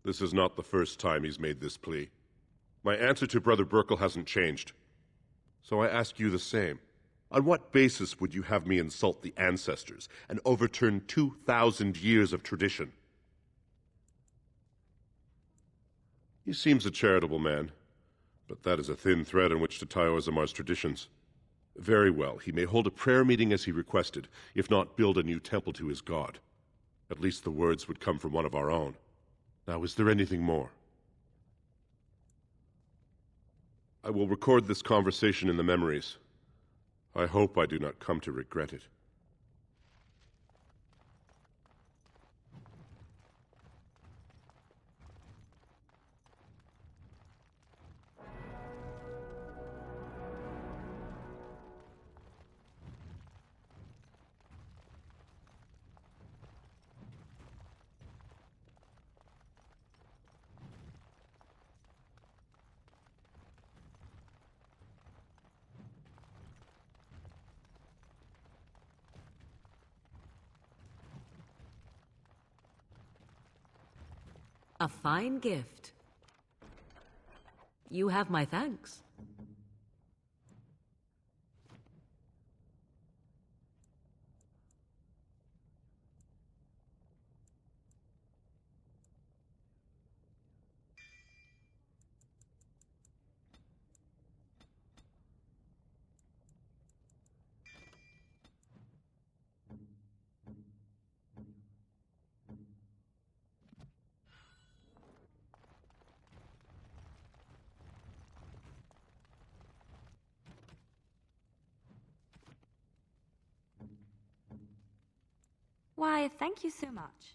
This is not the first time he's made this plea. My answer to Brother Burkle hasn't changed. So I ask you the same. On what basis would you have me insult the ancestors and overturn 2,000 years of tradition? He seems a charitable man, but that is a thin thread on which to tie Orzammar's traditions. Very well, he may hold a prayer meeting as he requested, if not build a new temple to his god. At least the words would come from one of our own. Now, is there anything more? I will record this conversation in the memories. I hope I do not come to regret it. A fine gift. You have my thanks. Why, thank you so much.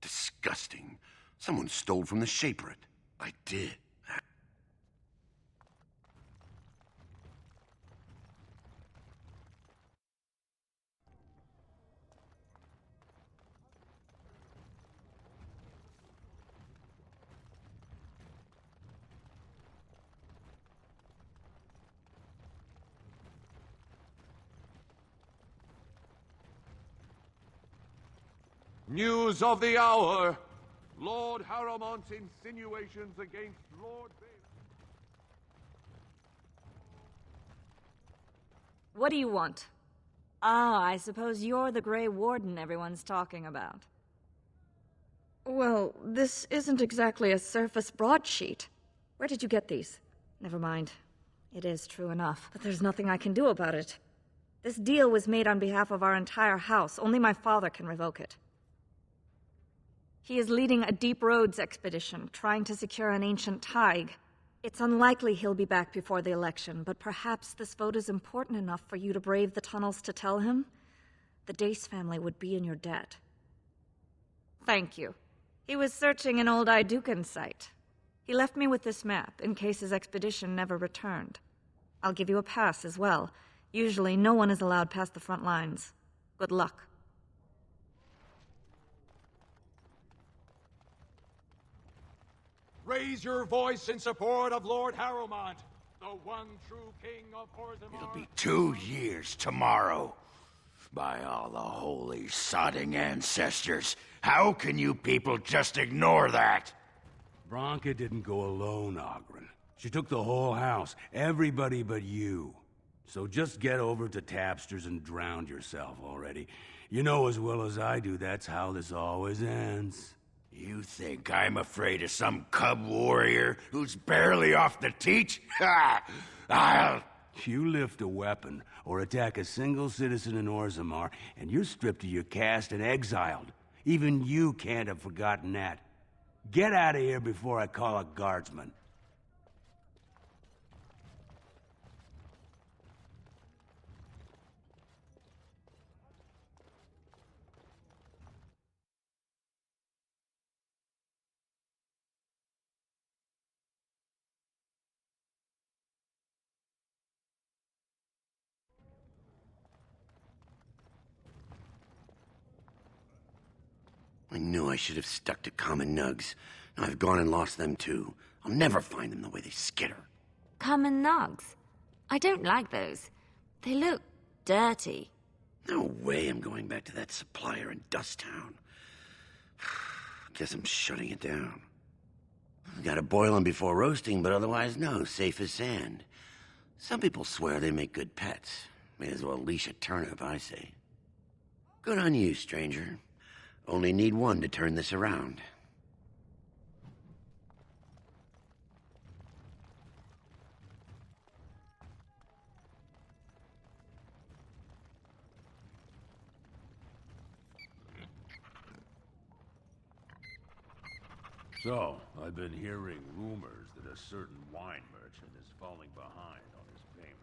Disgusting. Someone stole from the Shaperate. I did. News of the hour! Lord Harrowmont's insinuations against Lord Balin. What do you want? Ah, I suppose you're the Grey Warden everyone's talking about. Well, this isn't exactly a surface broadsheet. Where did you get these? Never mind. It is true enough, but there's nothing I can do about it. This deal was made on behalf of our entire house. Only my father can revoke it. He is leading a Deep Roads expedition, trying to secure an ancient Tig. It's unlikely he'll be back before the election, but perhaps this vote is important enough for you to brave the tunnels to tell him? The Dace family would be in your debt. Thank you. He was searching an old Idukan site. He left me with this map, in case his expedition never returned. I'll give you a pass as well. Usually, no one is allowed past the front lines. Good luck. Raise your voice in support of Lord Harrowmont, the one true king of Orzammar. It'll be 2 years tomorrow. By all the holy sodding ancestors, how can you people just ignore that? Bronca didn't go alone, Ogren. She took the whole house, everybody but you. So just get over to Tapster's and drown yourself already. You know as well as I do that's how this always ends. You think I'm afraid of some cub warrior who's barely off the teat? Ha! I'll... You lift a weapon or attack a single citizen in Orzammar, and you're stripped of your caste and exiled. Even you can't have forgotten that. Get out of here before I call a guardsman. I knew I should have stuck to common nugs. Now I've gone and lost them too. I'll never find them the way they skitter. Common nugs? I don't like those. They look dirty. No way I'm going back to that supplier in Dusttown. Guess I'm shutting it down. Gotta boil them before roasting, but otherwise no, safe as sand. Some people swear they make good pets. May as well leash a turnip, I say. Good on you, stranger. Only need one to turn this around. So, I've been hearing rumors that a certain wine merchant is falling behind on his payments.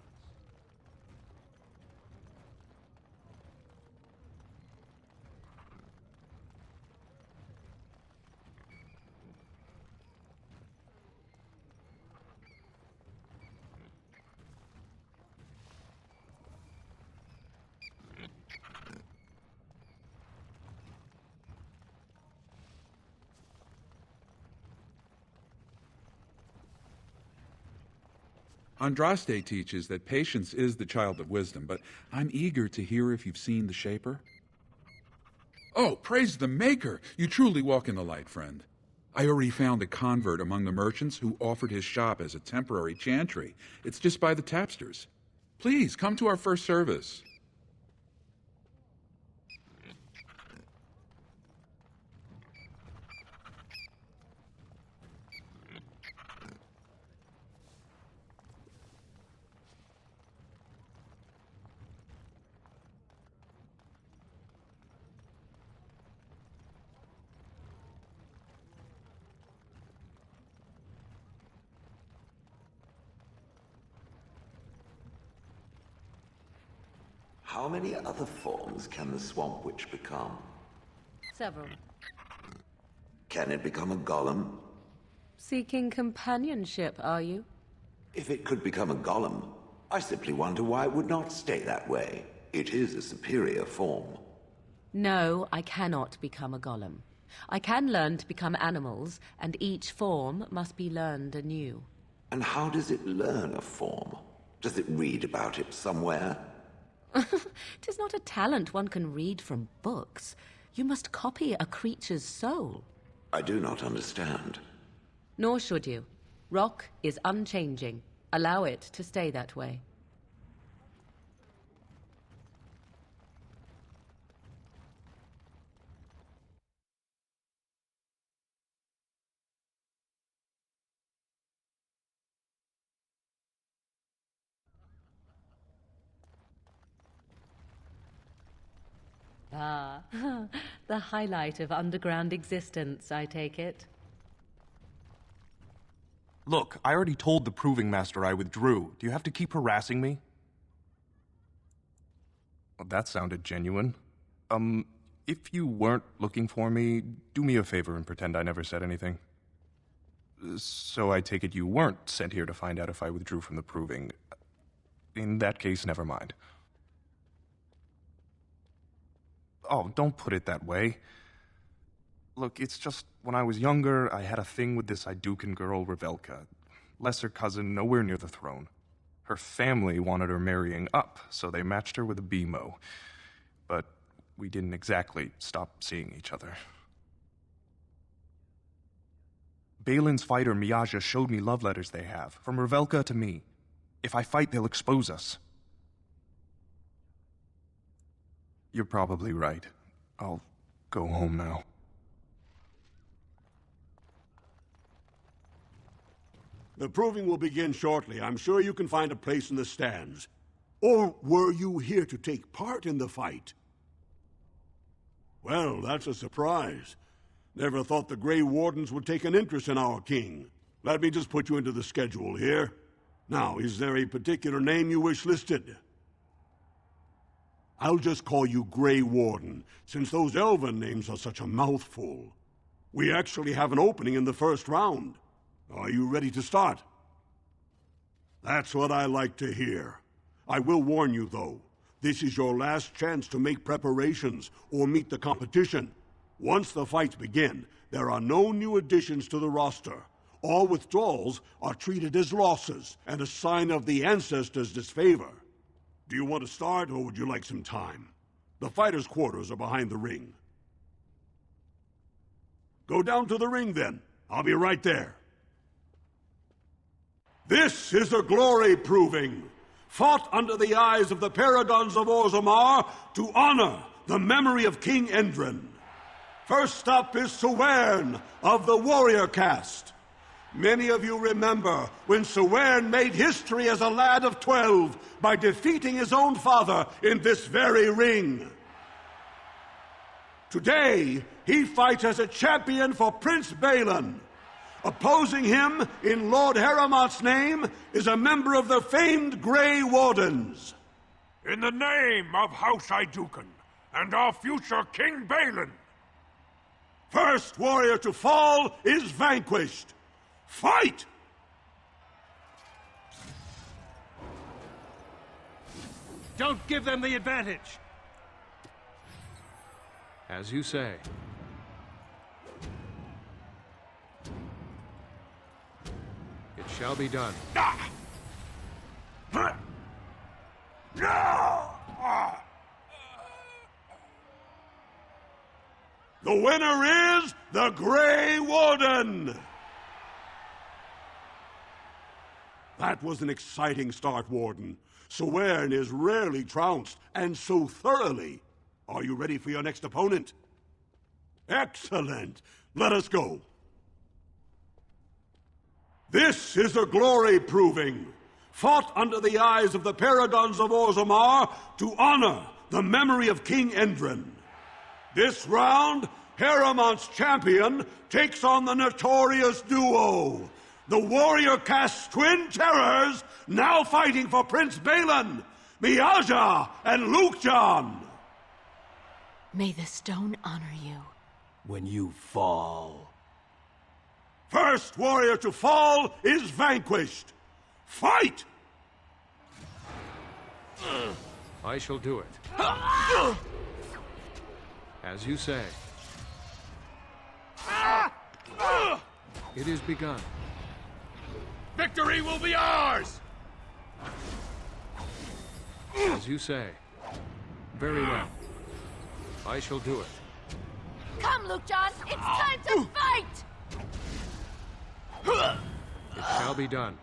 Andraste teaches that patience is the child of wisdom, but I'm eager to hear if you've seen the Shaper. Oh, praise the Maker! You truly walk in the light, friend. I already found a convert among the merchants who offered his shop as a temporary chantry. It's just by the tapsters. Please, come to our first service. How many other forms can the Swamp Witch become? Several. Can it become a golem? Seeking companionship, are you? If it could become a golem, I simply wonder why it would not stay that way. It is a superior form. No, I cannot become a golem. I can learn to become animals, and each form must be learned anew. And how does it learn a form? Does it read about it somewhere? 'Tis not a talent one can read from books. You must copy a creature's soul. I do not understand. Nor should you. Rock is unchanging. Allow it to stay that way. Ah, the highlight of underground existence, I take it. Look, I already told the Proving Master I withdrew. Do you have to keep harassing me? Well, that sounded genuine. If you weren't looking for me, do me a favor and pretend I never said anything. So I take it you weren't sent here to find out if I withdrew from the Proving. In that case, never mind. Oh, don't put it that way. Look, it's just, when I was younger, I had a thing with this Idukan girl, Revelka. Lesser cousin, nowhere near the throne. Her family wanted her marrying up, so they matched her with a BMO. But we didn't exactly stop seeing each other. Balin's fighter, Miaja, showed me love letters they have, from Revelka to me. If I fight, they'll expose us. You're probably right. I'll go home now. The proving will begin shortly. I'm sure you can find a place in the stands. Or were you here to take part in the fight? Well, that's a surprise. Never thought the Grey Wardens would take an interest in our king. Let me just put you into the schedule here. Now, is there a particular name you wish listed? I'll just call you Grey Warden, since those elven names are such a mouthful. We actually have an opening in the first round. Are you ready to start? That's what I like to hear. I will warn you, though. This is your last chance to make preparations or meet the competition. Once the fights begin, there are no new additions to the roster. All withdrawals are treated as losses and a sign of the ancestors' disfavor. Do you want to start, or would you like some time? The fighters' quarters are behind the ring. Go down to the ring, then. I'll be right there. This is a glory proving, fought under the eyes of the paragons of Orzammar to honor the memory of King Endrin. First up is Sewern of the warrior caste. Many of you remember when Sewern made history as a lad of 12 by defeating his own father in this very ring. Today, he fights as a champion for Prince Balin. Opposing him, in Lord Heramont's name, is a member of the famed Grey Wardens. In the name of House Idukan and our future King Balin. First warrior to fall is vanquished. Fight! Don't give them the advantage! As you say. It shall be done. The winner is the Grey Warden! That was an exciting start, Warden. Sewern is rarely trounced, and so thoroughly. Are you ready for your next opponent? Excellent! Let us go. This is a glory proving, fought under the eyes of the paragons of Orzammar to honor the memory of King Endrin. This round, Heramont's champion takes on the notorious duo, the warrior caste twin terrors, now fighting for Prince Balin. Miaja and Lukejan! May the stone honor you. When you fall. First warrior to fall is vanquished. Fight! I shall do it. As you say. It is begun. Victory will be ours! As you say. Very well. I shall do it. Come, Lukejan! It's time to fight! It shall be done.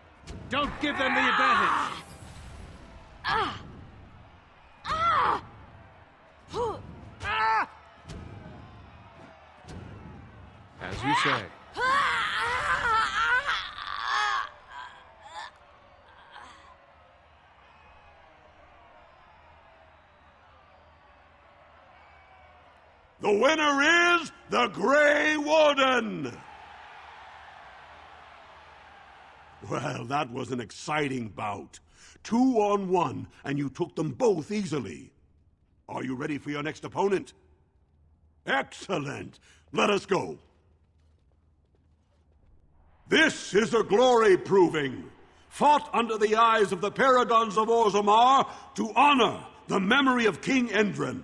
Don't give them the advantage! As you say. The winner is the Grey Warden! Well, that was an exciting bout. 2-on-1, and you took them both easily. Are you ready for your next opponent? Excellent! Let us go. This is a glory proving, fought under the eyes of the paragons of Orzammar to honor the memory of King Endrin.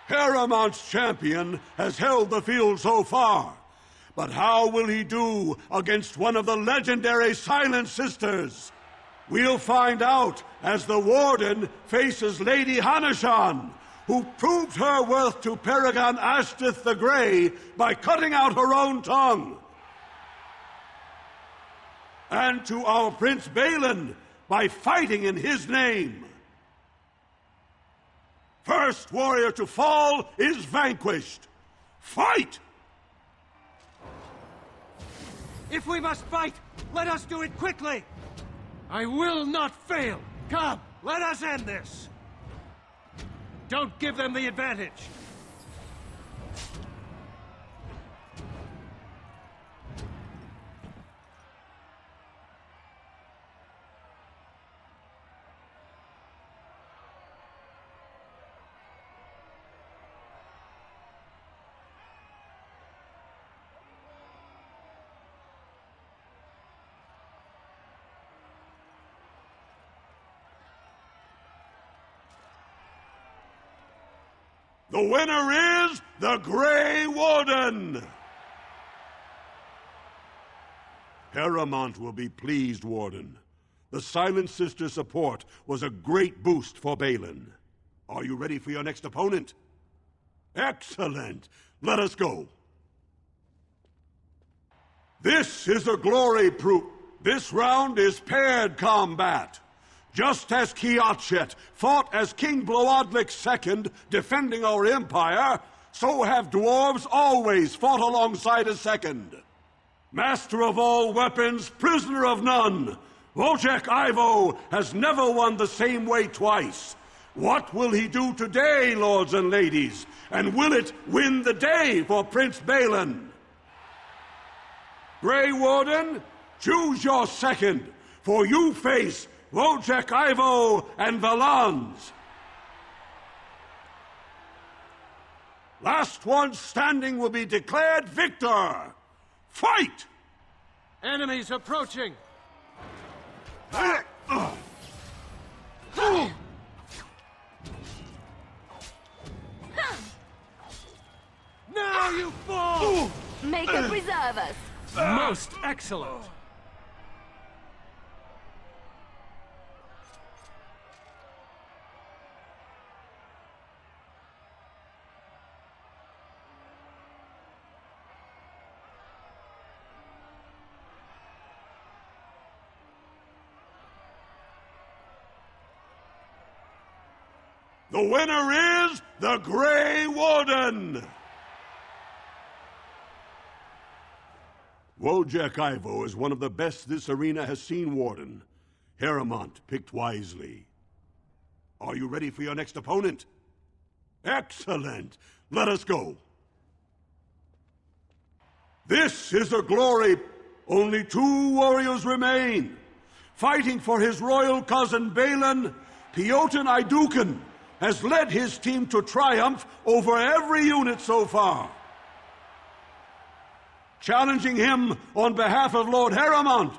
Heramont's champion has held the field so far, but how will he do against one of the legendary Silent Sisters? We'll find out as the Warden faces Lady Hanashan, who proved her worth to Paragon Ashtith the Grey by cutting out her own tongue. And to our Prince Balin by fighting in his name. First warrior to fall is vanquished. Fight! If we must fight, let us do it quickly! I will not fail! Come, let us end this! Don't give them the advantage! The winner is the Grey Warden! Paramount will be pleased, Warden. The Silent Sister support was a great boost for Balin. Are you ready for your next opponent? Excellent! Let us go. This is a glory proof. This round is paired combat. Just as Kiachet fought as King Bloodlick II, defending our empire, so have dwarves always fought alongside a second. Master of all weapons, prisoner of none, Wojciech Ivo has never won the same way twice. What will he do today, lords and ladies? And will it win the day for Prince Balin? Grey Warden, choose your second, for you face Wojciech Ivo and Valans. Last one standing will be declared victor. Fight! Enemies approaching! Now you fall! Make it preserve us! Most excellent! The winner is the Grey Warden! Wojciech Ivo is one of the best this arena has seen, Warden. Heramont picked wisely. Are you ready for your next opponent? Excellent! Let us go. This is a glory. Only 2 warriors remain. Fighting for his royal cousin Balin, Piotr Idukin has led his team to triumph over every unit so far. Challenging him on behalf of Lord Heremont,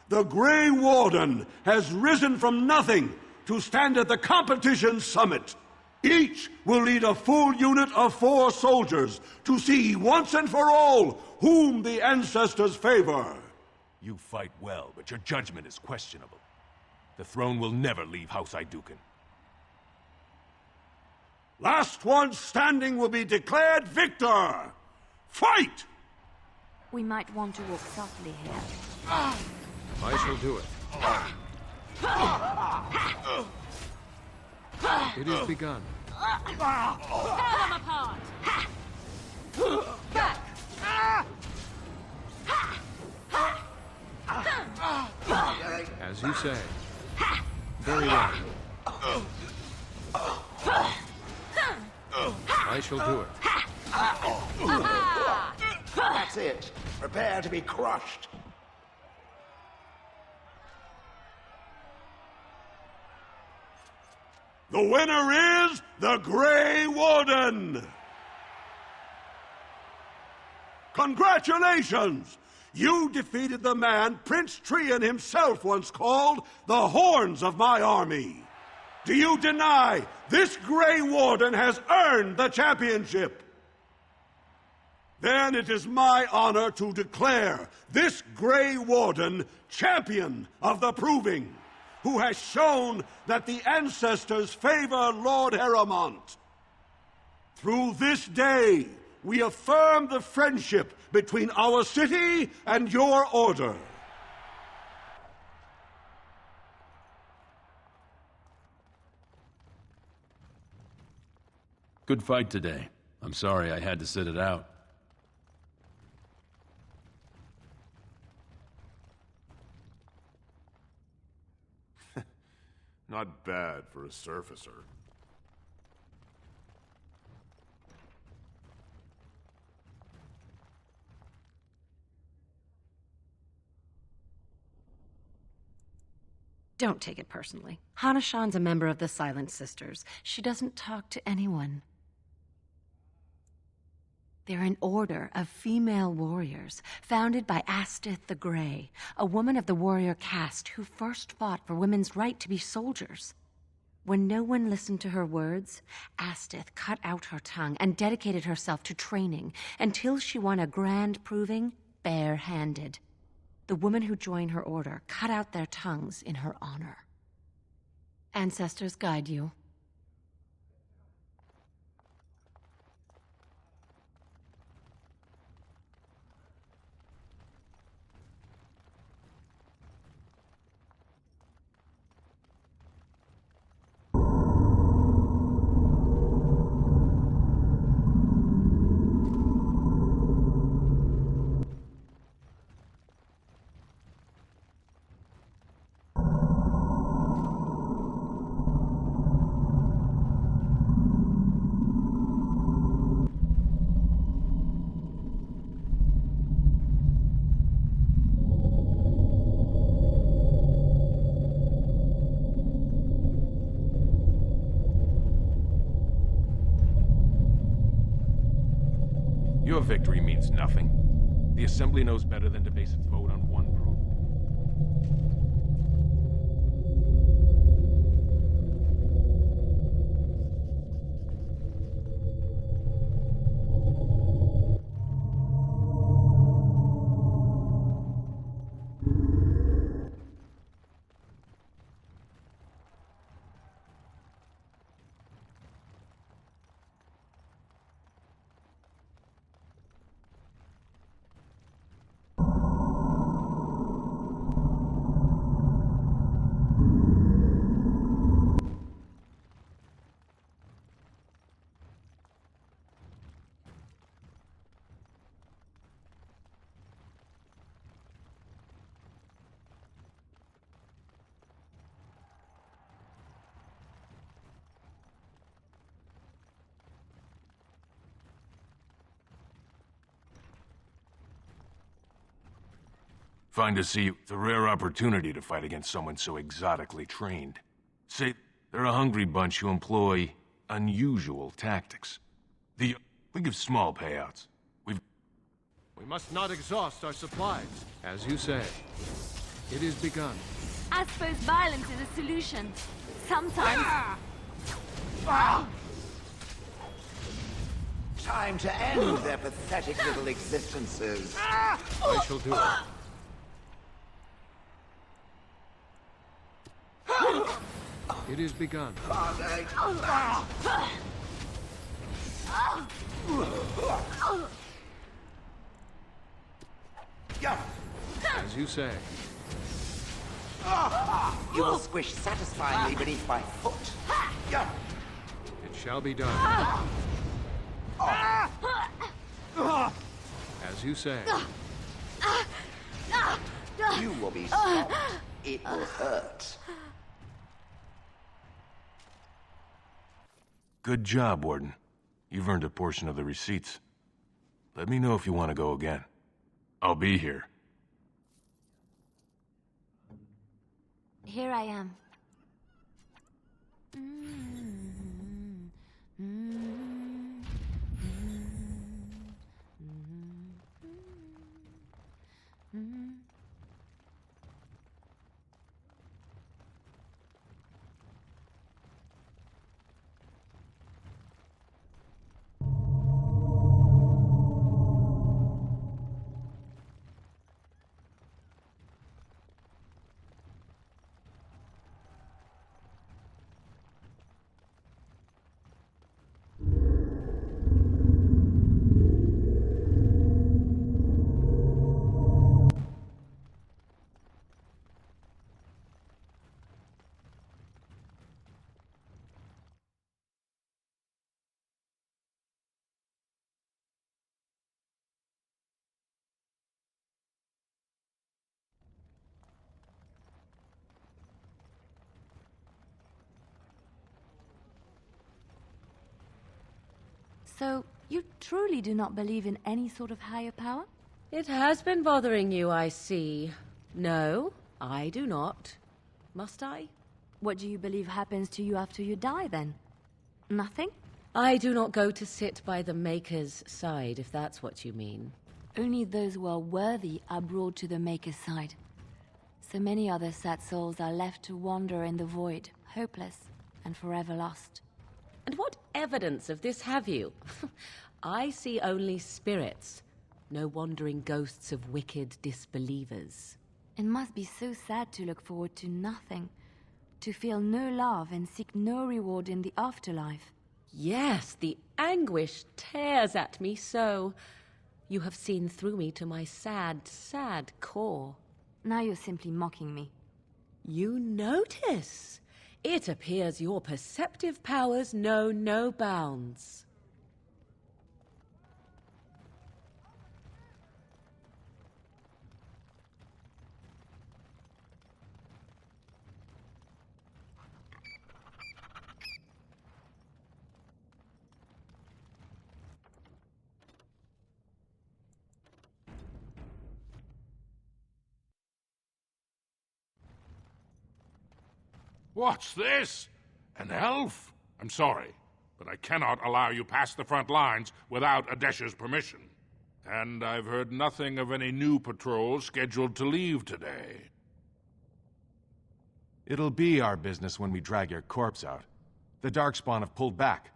the Grey Warden has risen from nothing to stand at the competition summit. Each will lead a full unit of 4 soldiers to see once and for all whom the ancestors favor. You fight well, but your judgment is questionable. The throne will never leave House Idukin. Last one standing will be declared victor! Fight! We might want to walk softly here. I shall do it. It is begun. Tear them apart! Back! As you say. Very well. I shall do it. That's it. Prepare to be crushed. The winner is the Grey Warden! Congratulations! You defeated the man Prince Trian himself once called the Horns of my army. Do you deny this Grey Warden has earned the championship? Then it is my honor to declare this Grey Warden champion of the Proving, who has shown that the ancestors favor Lord Heremont. Through this day, we affirm the friendship between our city and your order. Good fight today. I'm sorry I had to sit it out. Not bad for a surfacer. Don't take it personally. Hana-shan's a member of the Silent Sisters. She doesn't talk to anyone. They're an order of female warriors, founded by Astith the Grey, a woman of the warrior caste who first fought for women's right to be soldiers. When no one listened to her words, Astith cut out her tongue and dedicated herself to training until she won a grand proving bare-handed. The women who joined her order cut out their tongues in her honor. Ancestors guide you. Your victory means nothing. The Assembly knows better than to base its vote on one proof. Fine to see you. It's a rare opportunity to fight against someone so exotically trained. Say, They're a hungry bunch who employ unusual tactics. We give small payouts. We must not exhaust our supplies, as you say. It is begun. I suppose violence is a solution. Sometimes. Time to end their pathetic little existences. I shall do it. It is begun. As you say. You will squish satisfyingly beneath my foot. It shall be done. As you say. You will be stopped. It will hurt. Good job, Warden. You've earned a portion of the receipts. Let me know if you want to go again. I'll be here. Here I am. So, you truly do not believe in any sort of higher power? It has been bothering you, I see. No, I do not. Must I? What do you believe happens to you after you die, then? Nothing? I do not go to sit by the Maker's side, if that's what you mean. Only those who are worthy are brought to the Maker's side. So many other sad souls are left to wander in the void, hopeless and forever lost. And what evidence of this have you? I see only spirits, no wandering ghosts of wicked disbelievers. It must be so sad to look forward to nothing, to feel no love and seek no reward in the afterlife. Yes, the anguish tears at me so. You have seen through me to my sad, sad core. Now you're simply mocking me. You notice? It appears your perceptive powers know no bounds. What's this? An elf? I'm sorry, but I cannot allow you past the front lines without Adesha's permission. And I've heard nothing of any new patrols scheduled to leave today. It'll be our business when we drag your corpse out. The Darkspawn have pulled back,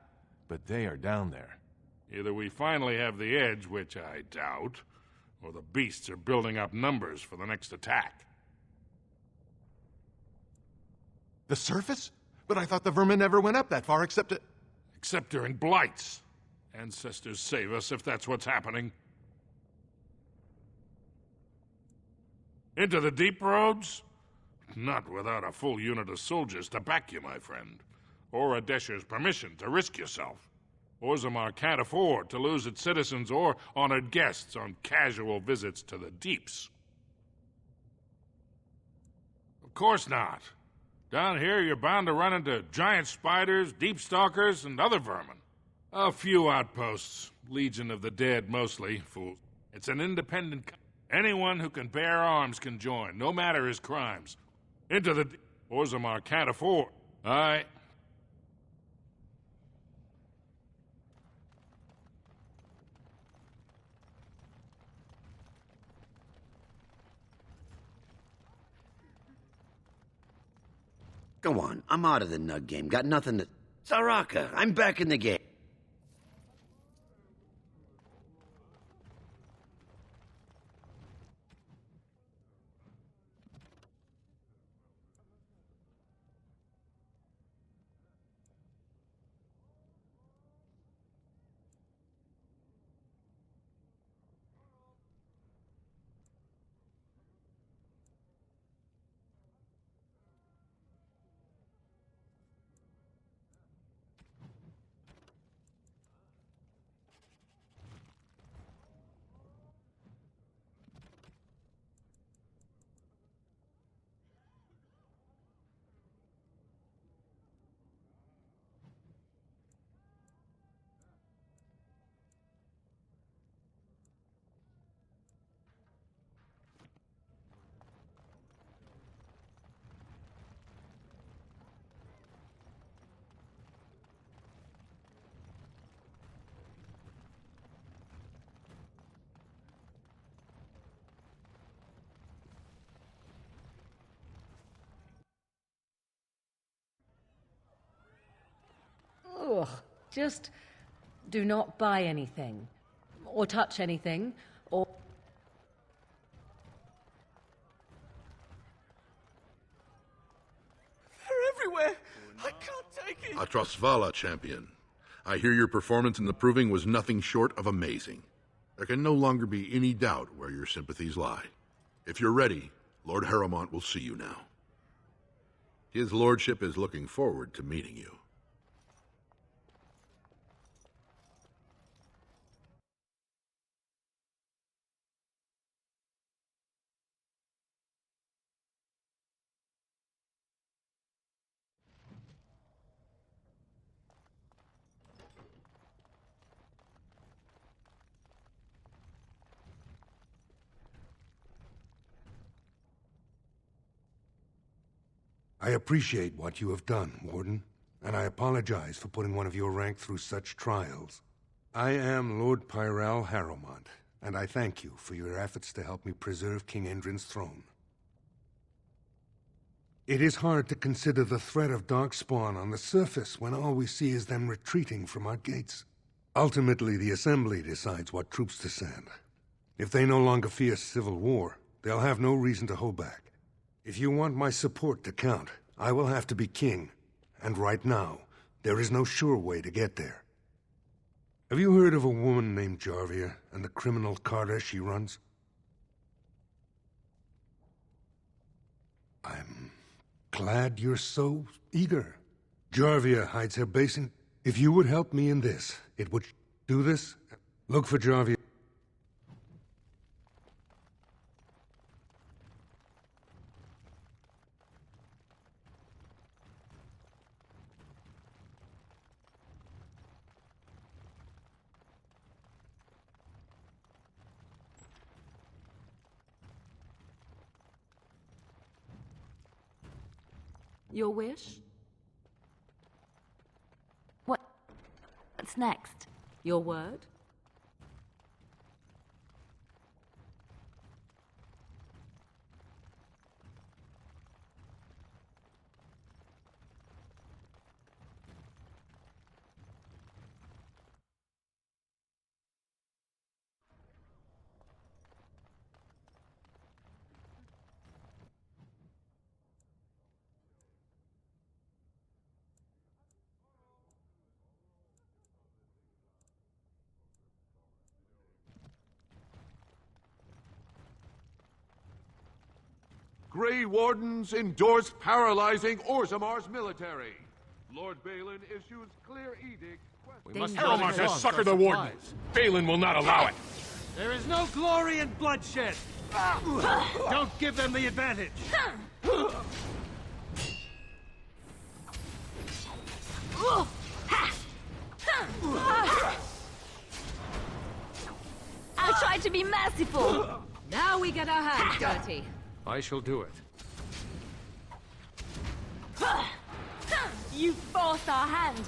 but they are down there. Either we finally have the edge, which I doubt, or the beasts are building up numbers for the next attack. The surface? But I thought the vermin never went up that far except during blights. Ancestors save us if that's what's happening. Into the deep roads? Not without a full unit of soldiers to back you, my friend. Or Adesha's permission to risk yourself. Orzammar can't afford to lose its citizens or honored guests on casual visits to the deeps. Of course not. Down here, you're bound to run into giant spiders, deep stalkers, and other vermin. A few outposts. Legion of the Dead, mostly, fools. It's an independent... Anyone who can bear arms can join, no matter his crimes. Into the... Orzammar can't afford. Go on, I'm out of the nug game. Got nothing to... Saraka, I'm back in the game. Ugh, just do not buy anything, or touch anything, or... They're everywhere! I can't take it! Atrasvala, champion. I hear your performance in the proving was nothing short of amazing. There can no longer be any doubt where your sympathies lie. If you're ready, Lord Harrowmont will see you now. His lordship is looking forward to meeting you. I appreciate what you have done, Warden, and I apologize for putting one of your rank through such trials. I am Lord Pyral Harrowmont, and I thank you for your efforts to help me preserve King Endrin's throne. It is hard to consider the threat of Darkspawn on the surface when all we see is them retreating from our gates. Ultimately, the Assembly decides what troops to send. If they no longer fear civil war, they'll have no reason to hold back. If you want my support to count, I will have to be king. And right now, there is no sure way to get there. Have you heard of a woman named Jarvia and the criminal carter she runs? I'm glad you're so eager. Jarvia hides her base in... If you would help me in this, it would... Do this? Look for Jarvia. Your wish? What's next? Your word? Grey Wardens endorse paralyzing Orzamar's military. Lord Balin issues clear edict. We must Harrowmont has suckered the Wardens. Balin will not allow it. There is no glory in bloodshed. Don't give them the advantage. I tried to be merciful. Now we get our hands dirty. I shall do it. You forced our hand.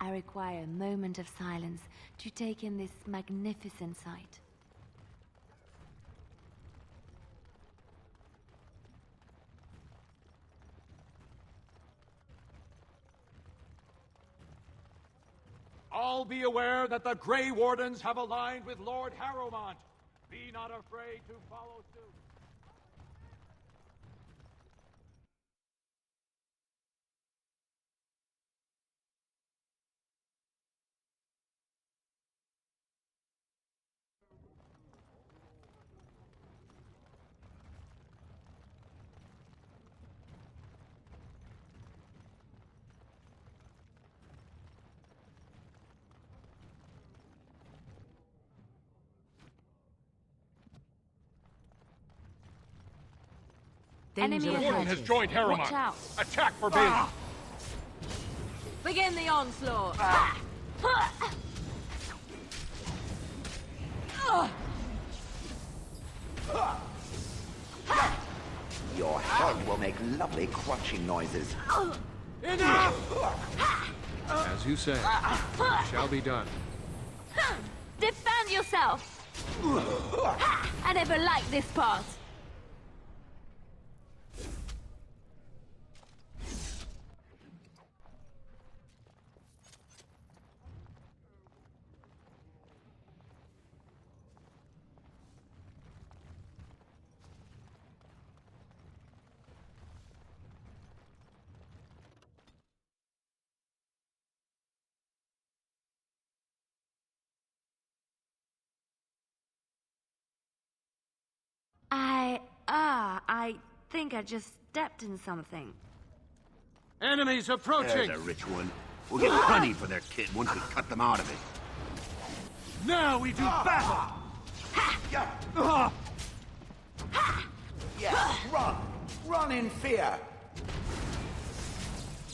I require a moment of silence to take in this magnificent sight. All be aware that the Grey Wardens have aligned with Lord Harrowmont. Be not afraid to follow suit. Enemy The ahead. Warden has joined Harrowmont. Watch out. Attack for Balin. Begin the onslaught. Your head will make lovely crunching noises. Enough! As you say, shall be done. Defend yourself! I never liked this part. I think I just stepped in something. Enemies approaching! There's a rich one. We'll get plenty for their kid once we cut them out of it. Now we do battle! Yes, run! Run in fear!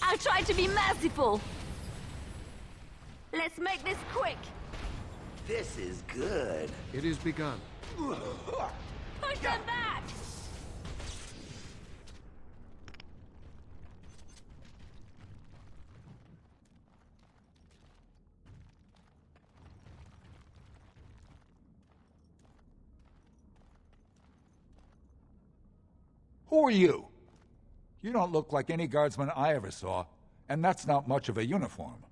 I'll try to be merciful. Let's make this quick. This is good. It is begun. Push them back! Who are you? You don't look like any guardsman I ever saw, and that's not much of a uniform.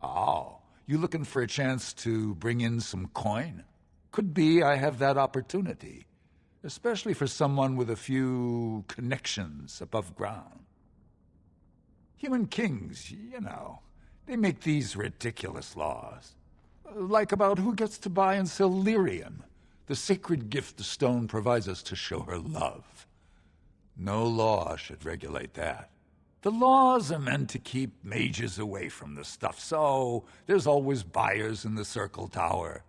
Oh, you looking for a chance to bring in some coin? Could be I have that opportunity, especially for someone with a few connections above ground. Human kings, you know, they make these ridiculous laws. Like about who gets to buy and sell lyrium, the sacred gift the stone provides us to show her love. No law should regulate that. The laws are meant to keep mages away from the stuff, so there's always buyers in the Circle Tower.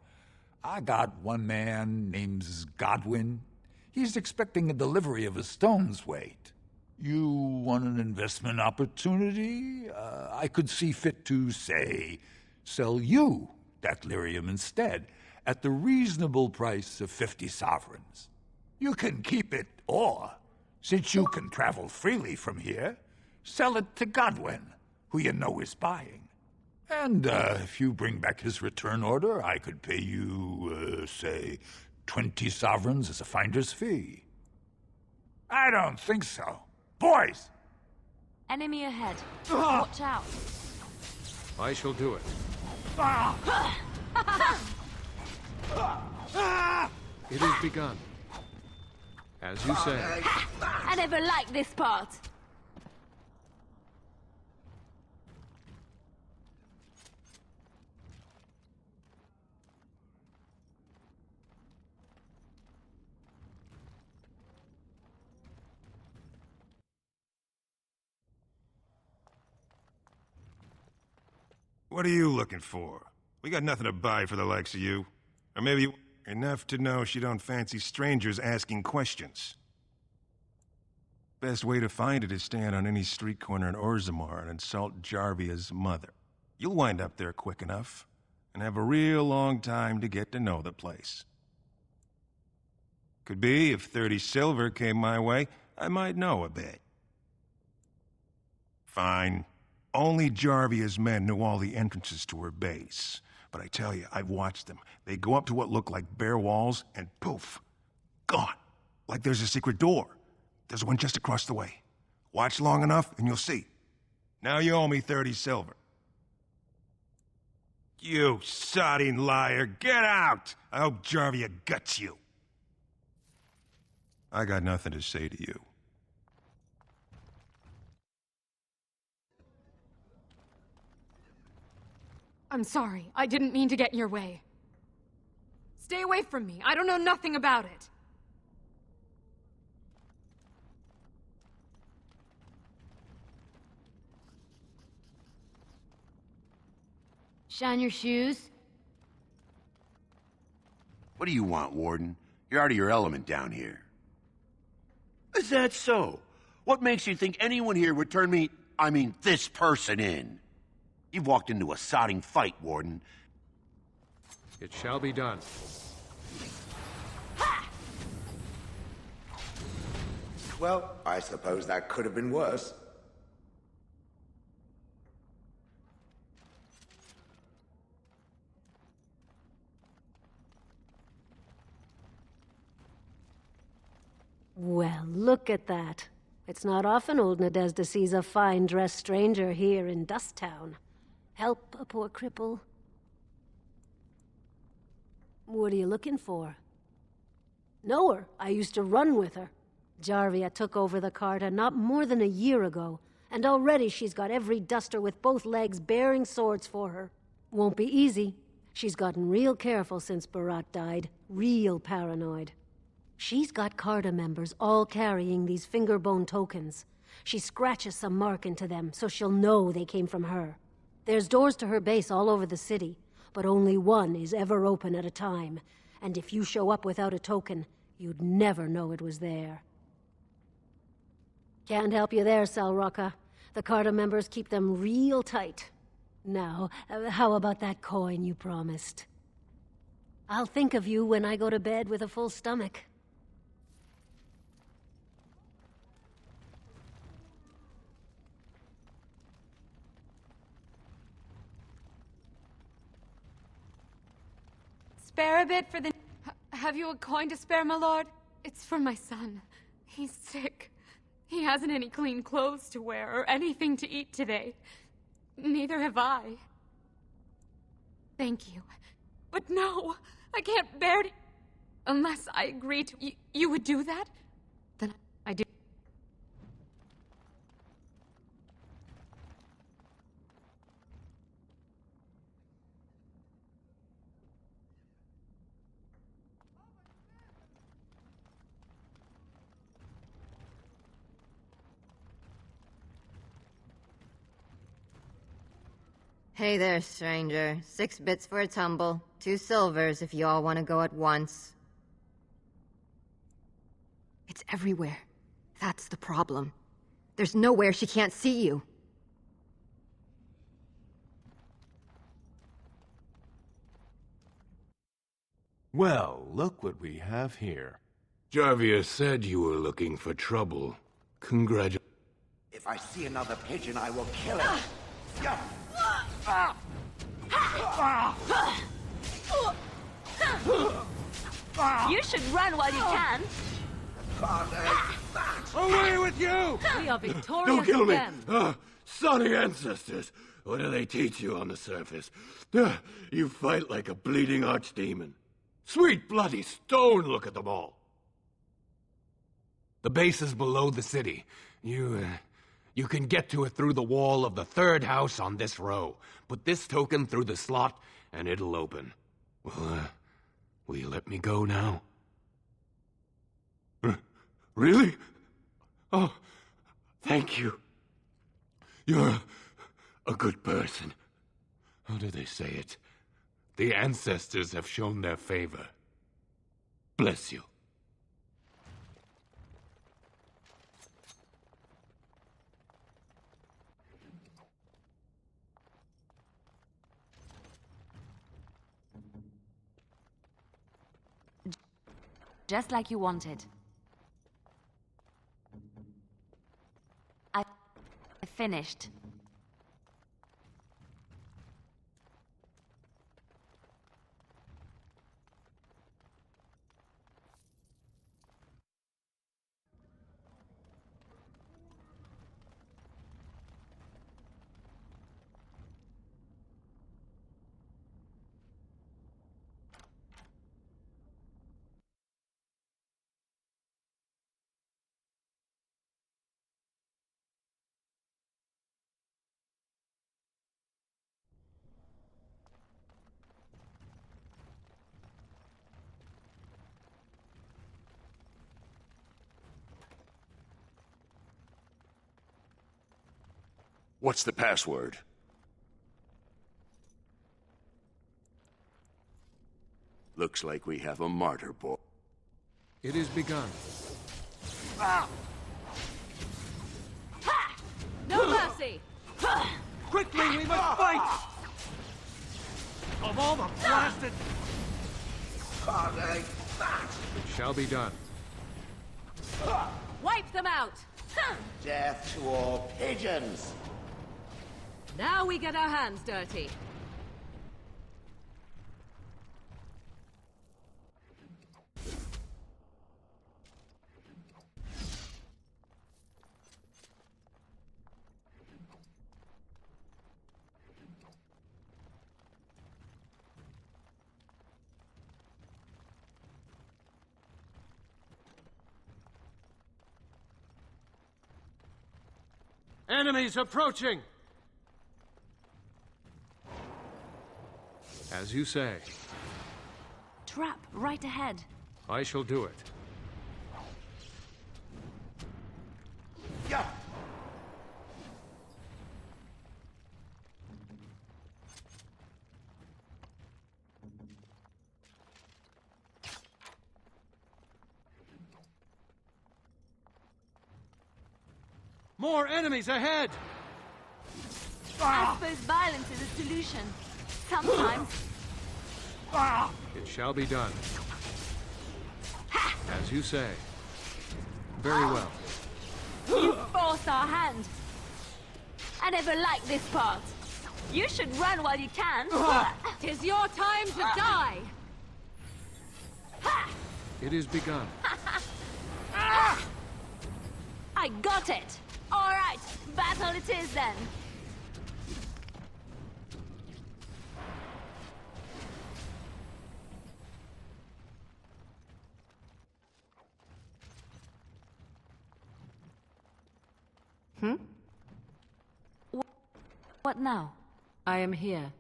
I got one man named Godwin. He's expecting a delivery of a stone's weight. You want an investment opportunity? I could see fit to, say, sell you that lyrium instead, at the reasonable price of 50 sovereigns. You can keep it, or, since you can travel freely from here, sell it to Godwin, who you know is buying. And if you bring back his return order, I could pay you, say, 20 sovereigns as a finder's fee. I don't think so. Boys! Enemy ahead. Watch out. I shall do it. It is begun. As you say. I never liked this part. What are you looking for? We got nothing to buy for the likes of you. Or maybe enough to know she don't fancy strangers asking questions. Best way to find it is stand on any street corner in Orzammar and insult Jarvia's mother. You'll wind up there quick enough, and have a real long time to get to know the place. Could be, if 30 silver came my way, I might know a bit. Fine. Only Jarvia's men knew all the entrances to her base. But I tell you, I've watched them. They go up to what look like bare walls, and poof, gone. Like there's a secret door. There's one just across the way. Watch long enough, and you'll see. Now you owe me 30 silver. You sodding liar, get out! I hope Jarvia guts you. I got nothing to say to you. I'm sorry. I didn't mean to get in your way. Stay away from me. I don't know nothing about it. Shine your shoes. What do you want, Warden? You're out of your element down here. Is that so? What makes you think anyone here would turn me, this person in? You've walked into a sodding fight, Warden. It shall be done. Well, I suppose that could have been worse. Well, look at that. It's not often old Nadezda sees a fine-dressed stranger here in Dust Town. Help a poor cripple. What are you looking for? Know her. I used to run with her. Jarvia took over the Carta not more than a year ago, and already she's got every duster with both legs bearing swords for her. Won't be easy. She's gotten real careful since Barat died. Real paranoid. She's got Carta members all carrying these fingerbone tokens. She scratches some mark into them so she'll know they came from her. There's doors to her base all over the city, but only one is ever open at a time. And if you show up without a token, you'd never know it was there. Can't help you there, Salrocca. The Carta members keep them real tight. Now, how about that coin you promised? I'll think of you when I go to bed with a full stomach. Spare a bit for the... Have you a coin to spare, my lord? It's for my son. He's sick. He hasn't any clean clothes to wear or anything to eat today. Neither have I. Thank you. But no, I can't bear to... Unless I agree to... You would do that? Then I do. Hey there, stranger. 6 bits for a tumble. 2 silvers if you all want to go at once. It's everywhere. That's the problem. There's nowhere she can't see you. Well, look what we have here. Jarvia said you were looking for trouble. Congratulations. If I see another pigeon, I will kill it. You should run while you can. Away with you! We are victorious Don't kill me! again. Sonny ancestors! What do they teach you on the surface? You fight like a bleeding archdemon. Sweet bloody stone, look at them all! The base is below the city. You can get to it through the wall of the 3rd house on this row. Put this token through the slot, and it'll open. Well, will you let me go now? Really? Oh, thank you. You're a good person. How do they say it? The ancestors have shown their favor. Bless you. Just like you wanted. I finished. What's the password? Looks like we have a martyr boy. It is begun. Ah! Ha! No mercy! Quickly, we must fight! Of all the blasted... It shall be done. Wipe them out! Death to all pigeons! Now we get our hands dirty. Enemies approaching! As you say. Trap right ahead. I shall do it. Yeah. More enemies ahead! I suppose violence is a solution. Sometimes. It shall be done. As you say. Very well. You forced our hand. I never liked this part. You should run while you can. 'Tis your time to die! It is begun. I got it! Alright, battle it is then. What now? I am here.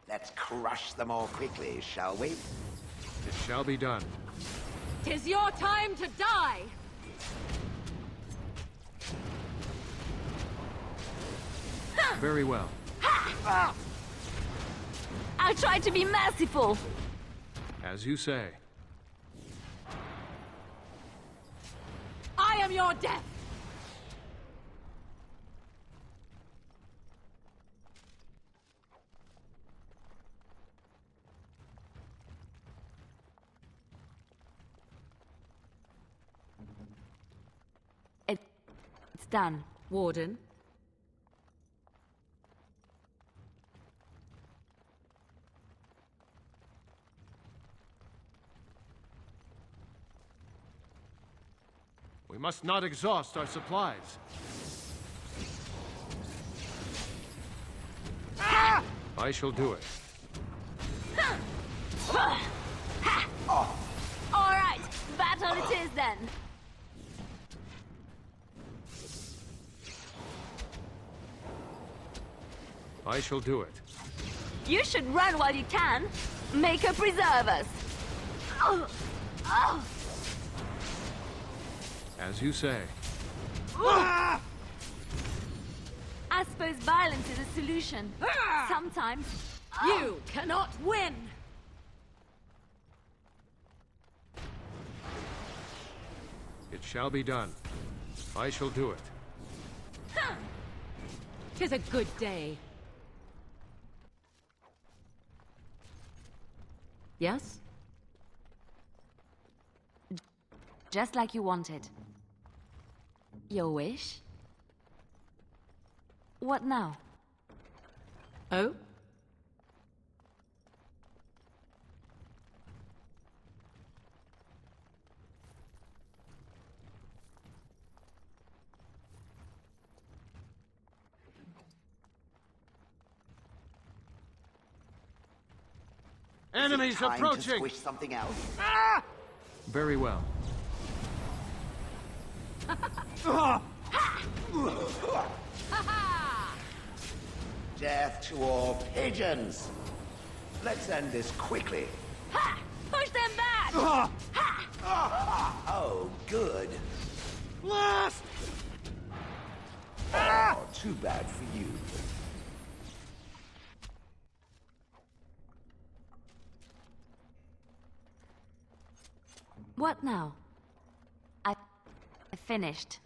Let's crush them all quickly, shall we? It shall be done. 'Tis your time to die! Very well. I'll try to be merciful. As you say. I am your death! It's done. Warden. We must not exhaust our supplies. I shall do it. Alright, battle it is then. I shall do it. You should run while you can. Make her preserve us. As you say. I suppose violence is a solution. Sometimes. You cannot win! It shall be done. I shall do it. 'Tis a good day. Yes? Just like you wanted. Your wish? What now? Oh? Enemies Time to approaching! squish something else. Very well. Death to all pigeons! Let's end this quickly. Ha! Push them back! Ha! Oh, good. Blast! Oh, too bad for you. What now? I finished.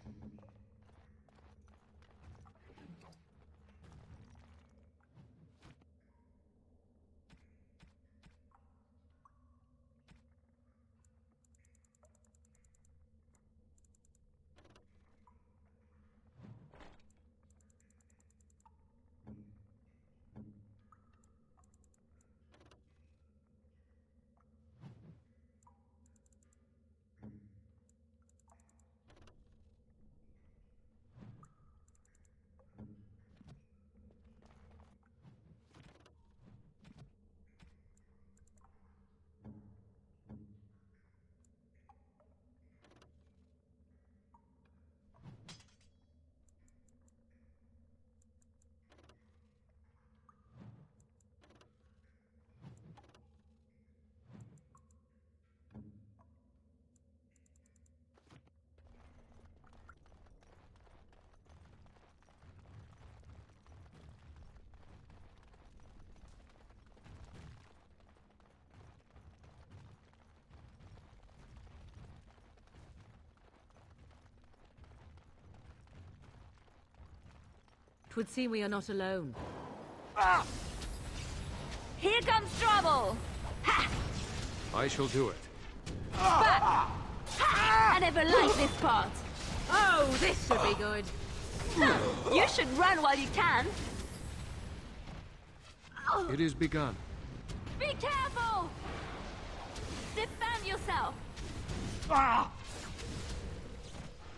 Twould seem we are not alone. Here comes trouble! Ha! I shall do it. Back! Ha! I never liked this part. Oh, this should be good. You should run while you can. It is begun. Be careful! Defend yourself!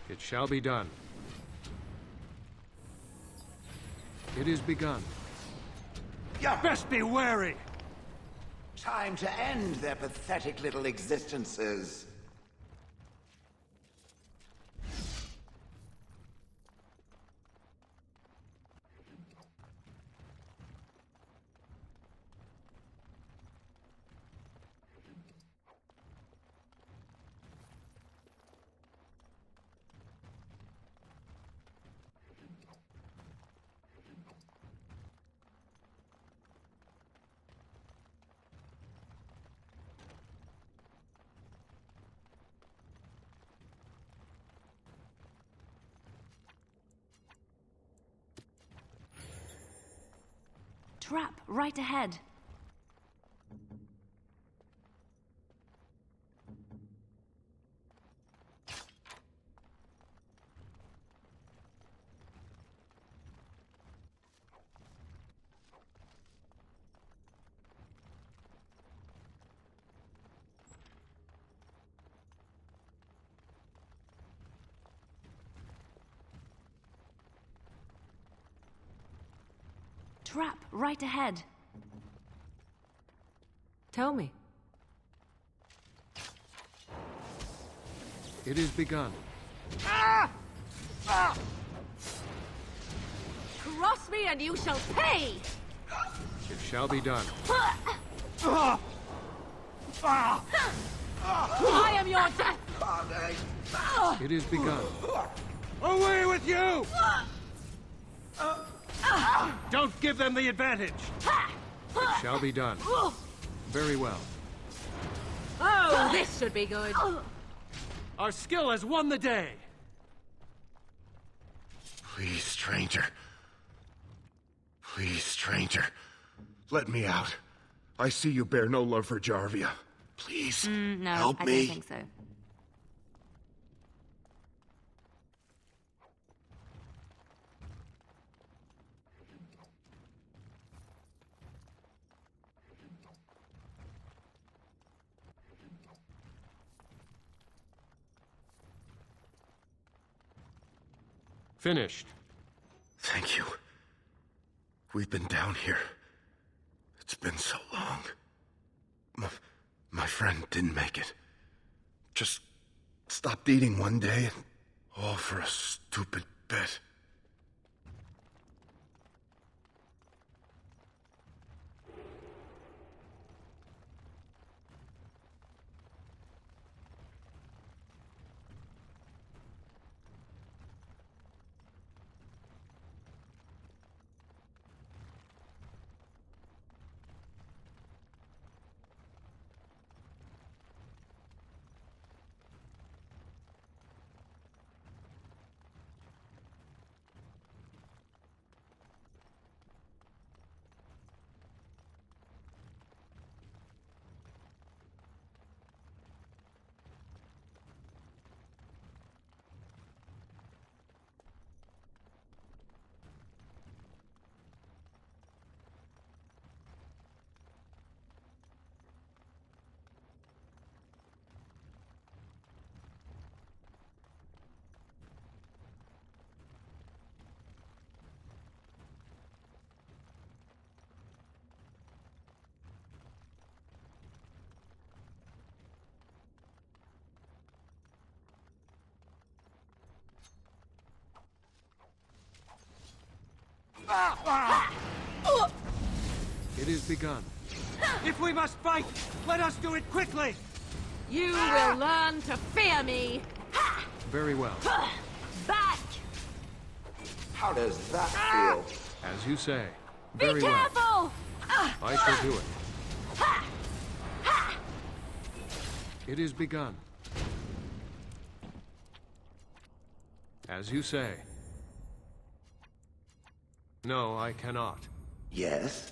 It shall be done. It is begun. Best be wary! Time to end their pathetic little existences. Trap right ahead. Trap right ahead. Tell me. It is begun. Cross me and you shall pay! It shall be done. I am your death! It is begun. Away with you! Don't give them the advantage! It shall be done. Very well. Oh, this should be good. Our skill has won the day! Please, stranger. Please, stranger. Let me out. I see you bear no love for Jarvia. Please, No, help I me. don't think so. Finished. Thank you. We've been down here. It's been so long. My friend didn't make it. Just stopped eating one day, and all for a stupid bet. It is begun. If we must fight, let us do it quickly! You will learn to fear me! Very well. Back! How does that feel? As you say. Be Very well. careful! I shall do it. It is begun. As you say. No, I cannot. Yes?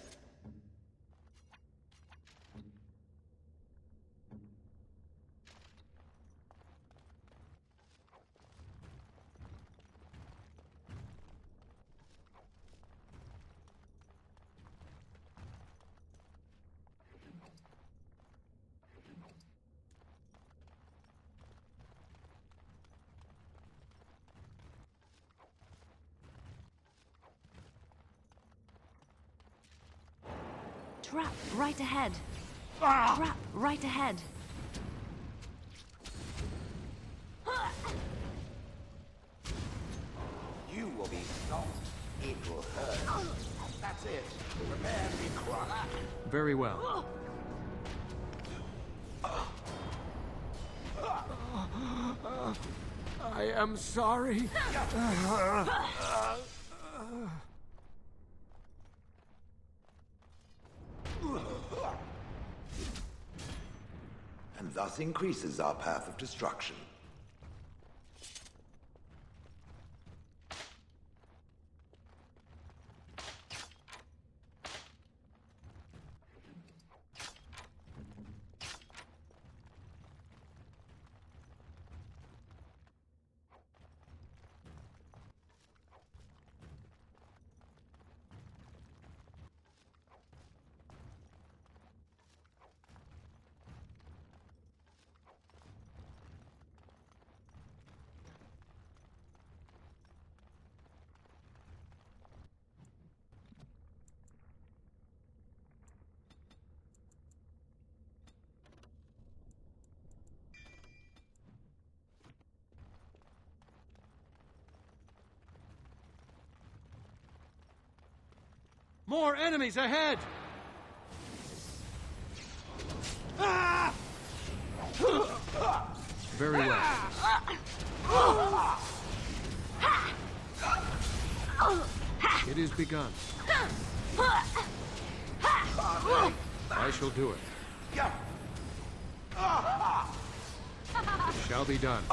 Trap right ahead. Trap right ahead. You will be stopped. It will hurt. That's it. Prepare to be crushed. Very well. I am sorry. And thus increases our path of destruction. More enemies ahead! Ah! Very well. It is begun. I shall do it. Shall be done.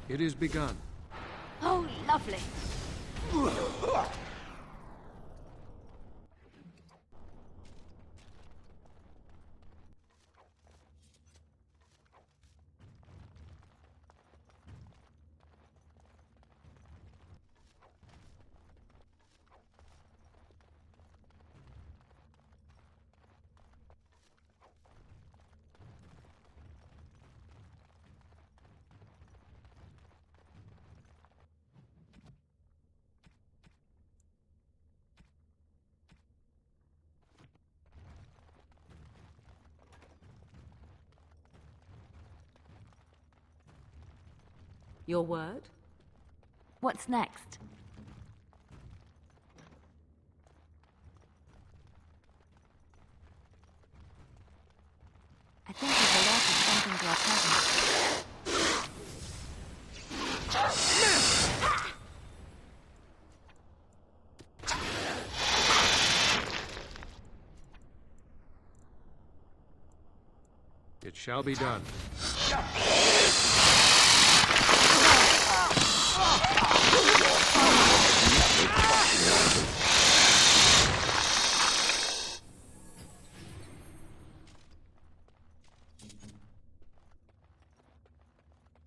It is begun. Oh, lovely. Your word? What's next? I think we've alerted something to our presence. It shall be done.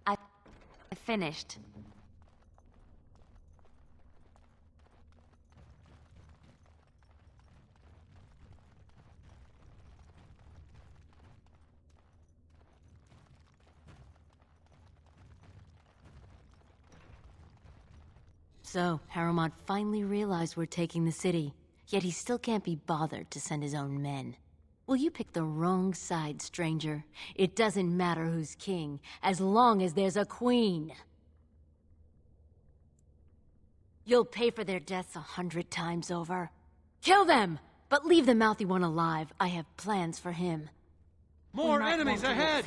I finished. So, Harrowmont finally realized we're taking the city, yet he still can't be bothered to send his own men. Well, you picked the wrong side, stranger. It doesn't matter who's king, as long as there's a queen. You'll pay for their deaths 100 times over. Kill them! But leave the mouthy one alive. I have plans for him. More enemies ahead!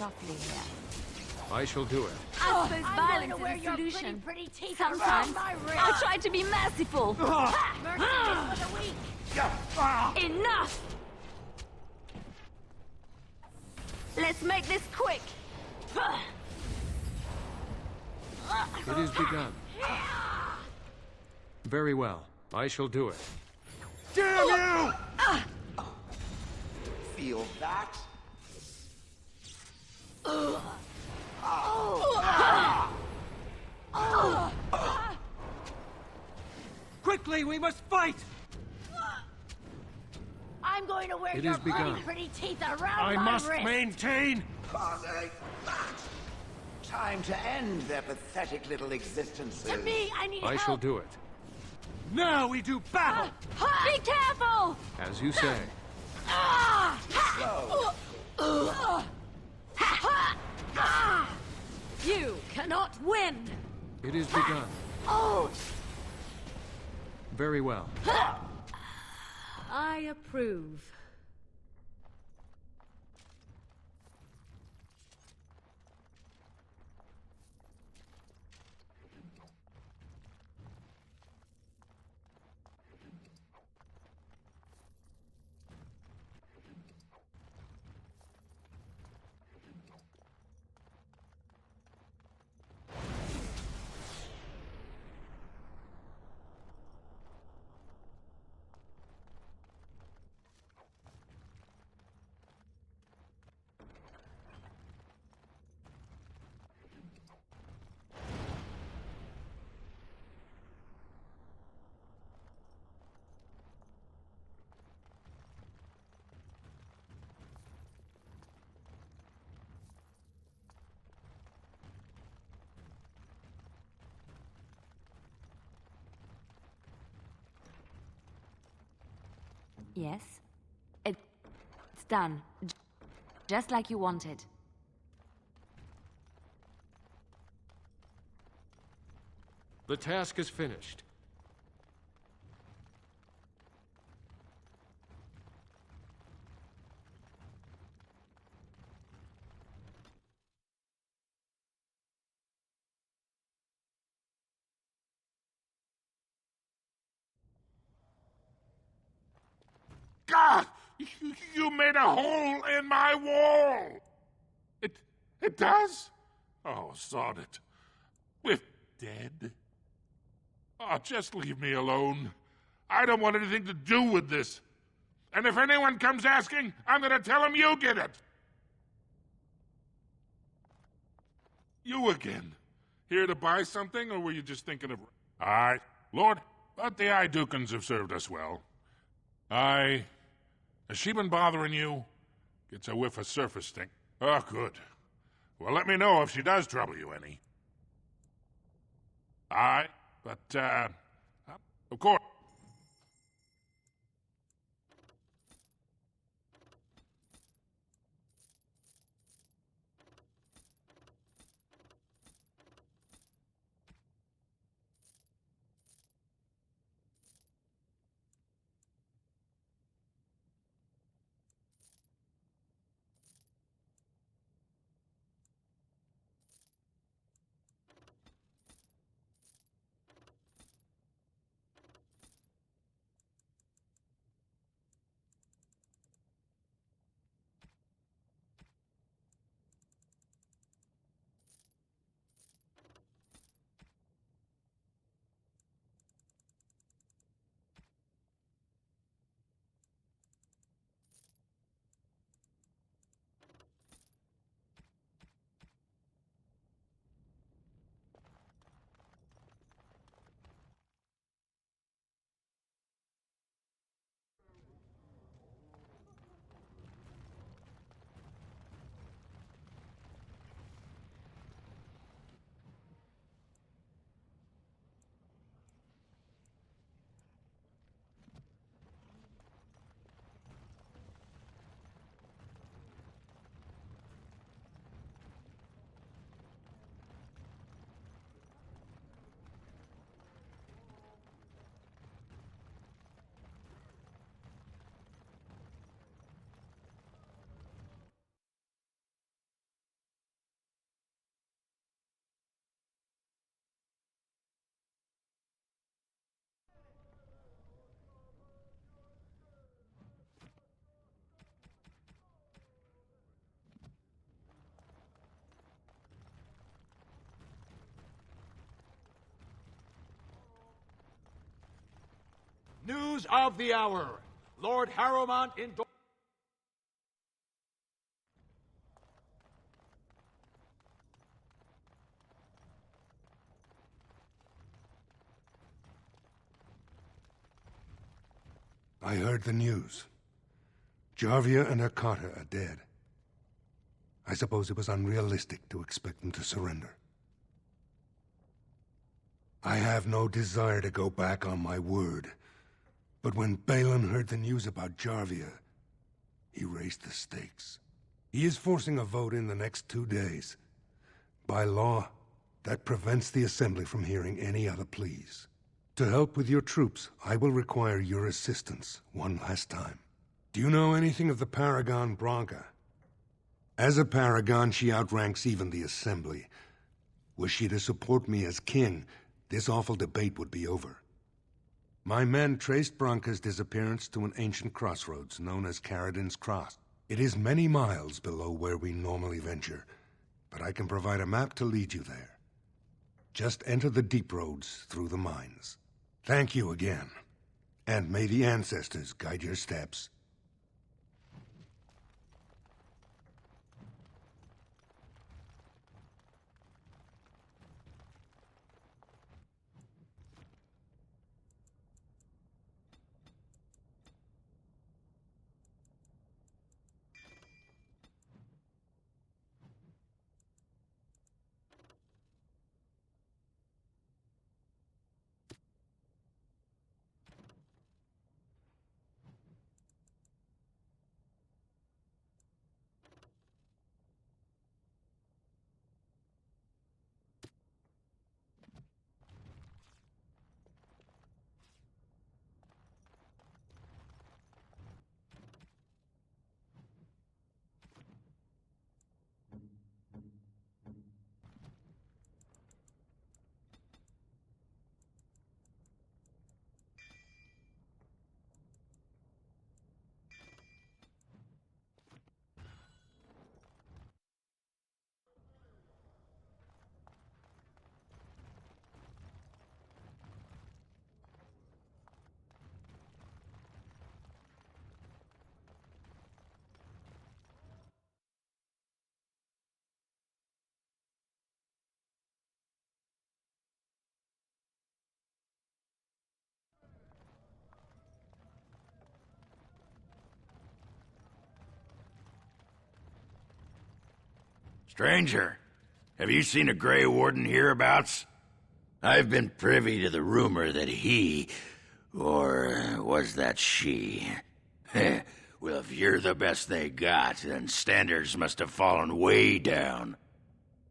I shall do it. I suppose violence is a solution. Pretty teeth Sometimes my wrist. I'll try to be merciful. Mercy is for the weak. Enough! Let's make this quick. It is begun. Very well. I shall do it. Damn you! Feel that? Quickly, we must fight! I'm going to wear It your is begun. bloody pretty teeth around I my must wrist. maintain. Time to end their pathetic little existences. To me, I need I help. shall do it. Now we do battle! Be careful! As you say. You cannot win! It is begun. Oh! Very well. I approve. Yes. It's done. Just like you wanted. The task is finished. God! You made a hole in my wall! It does? Oh, sod it. We're dead. Oh, just leave me alone. I don't want anything to do with this. And if anyone comes asking, I'm gonna tell them you did it. You again. Here to buy something, or were you just thinking of... All right, Lord, but the Idukans have served us well. Has she been bothering you? Gets a whiff of surface stink. Oh, good. Well, let me know if she does trouble you any. All right, but, of course. News of the hour. Lord Harrowmont endorses... I heard the news. Jarvia and her Carter are dead. I suppose it was unrealistic to expect them to surrender. I have no desire to go back on my word, but when Balin heard the news about Jarvia, he raised the stakes. He is forcing a vote in the next 2 days. By law, that prevents the Assembly from hearing any other pleas. To help with your troops, I will require your assistance one last time. Do you know anything of the Paragon Branca? As a Paragon, she outranks even the Assembly. Were she to support me as king, this awful debate would be over. My men traced Branca's disappearance to an ancient crossroads known as Caradin's Cross. It is many miles below where we normally venture, but I can provide a map to lead you there. Just enter the deep roads through the mines. Thank you again, and may the ancestors guide your steps. Stranger, have you seen a Grey Warden hereabouts? I've been privy to the rumor that he, or was that she? Well, if you're the best they got, then standards must have fallen way down.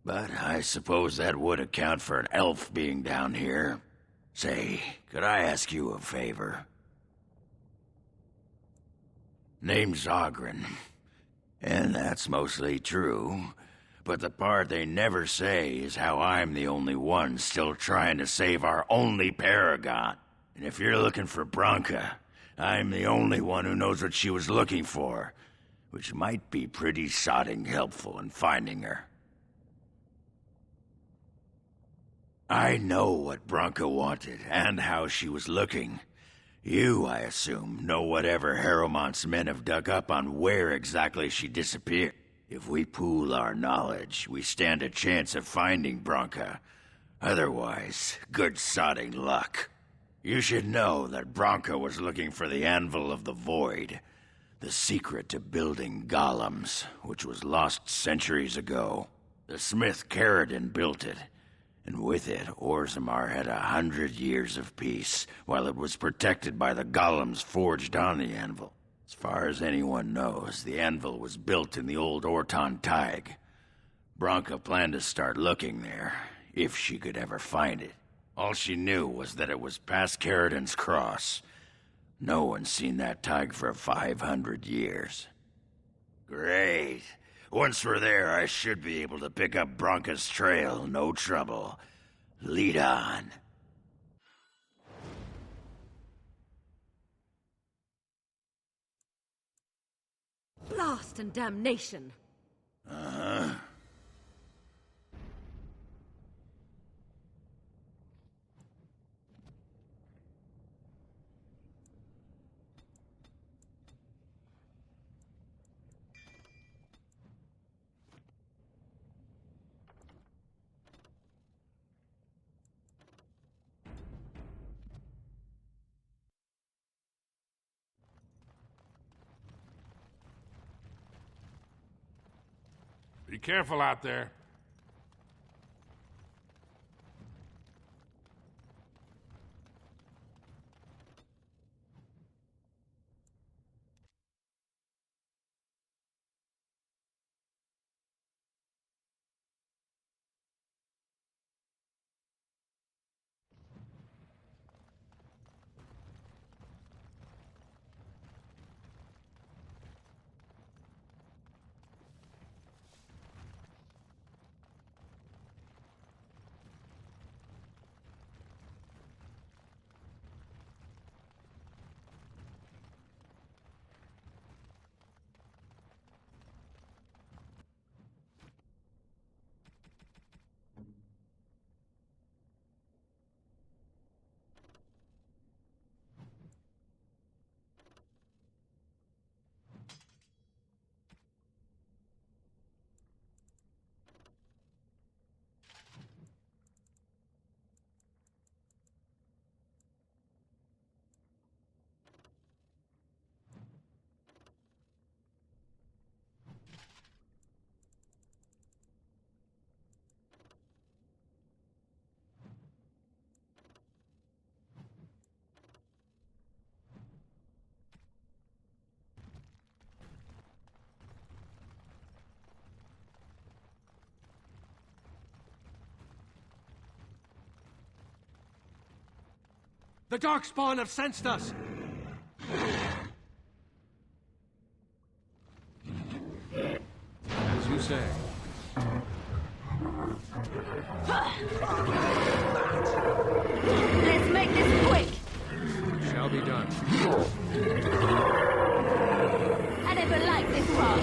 But I suppose that would account for an elf being down here. Say, could I ask you a favor? Name's Ogren, and that's mostly true. But the part they never say is how I'm the only one still trying to save our only paragon. And if you're looking for Branca, I'm the only one who knows what she was looking for, which might be pretty sodding helpful in finding her. I know what Branca wanted, and how she was looking. You, I assume, know whatever Harrowmont's men have dug up on where exactly she disappeared. If we pool our knowledge, we stand a chance of finding Branca. Otherwise, good sodding luck. You should know that Branca was looking for the Anvil of the Void, the secret to building golems, which was lost centuries ago. The smith Caradin built it, and with it, Orzammar had 100 years of peace, while it was protected by the golems forged on the anvil. As far as anyone knows, the anvil was built in the old Orton Tig. Branca planned to start looking there, if she could ever find it. All she knew was that it was past Caradin's Cross. No one's seen that Tig for 500 years. Great. Once we're there, I should be able to pick up Branca's trail, no trouble. Lead on. Blast and damnation! Uh-huh. Be careful out there. The Darkspawn have sensed us! As you say. Let's make this quick! Shall be done. I never liked this rot.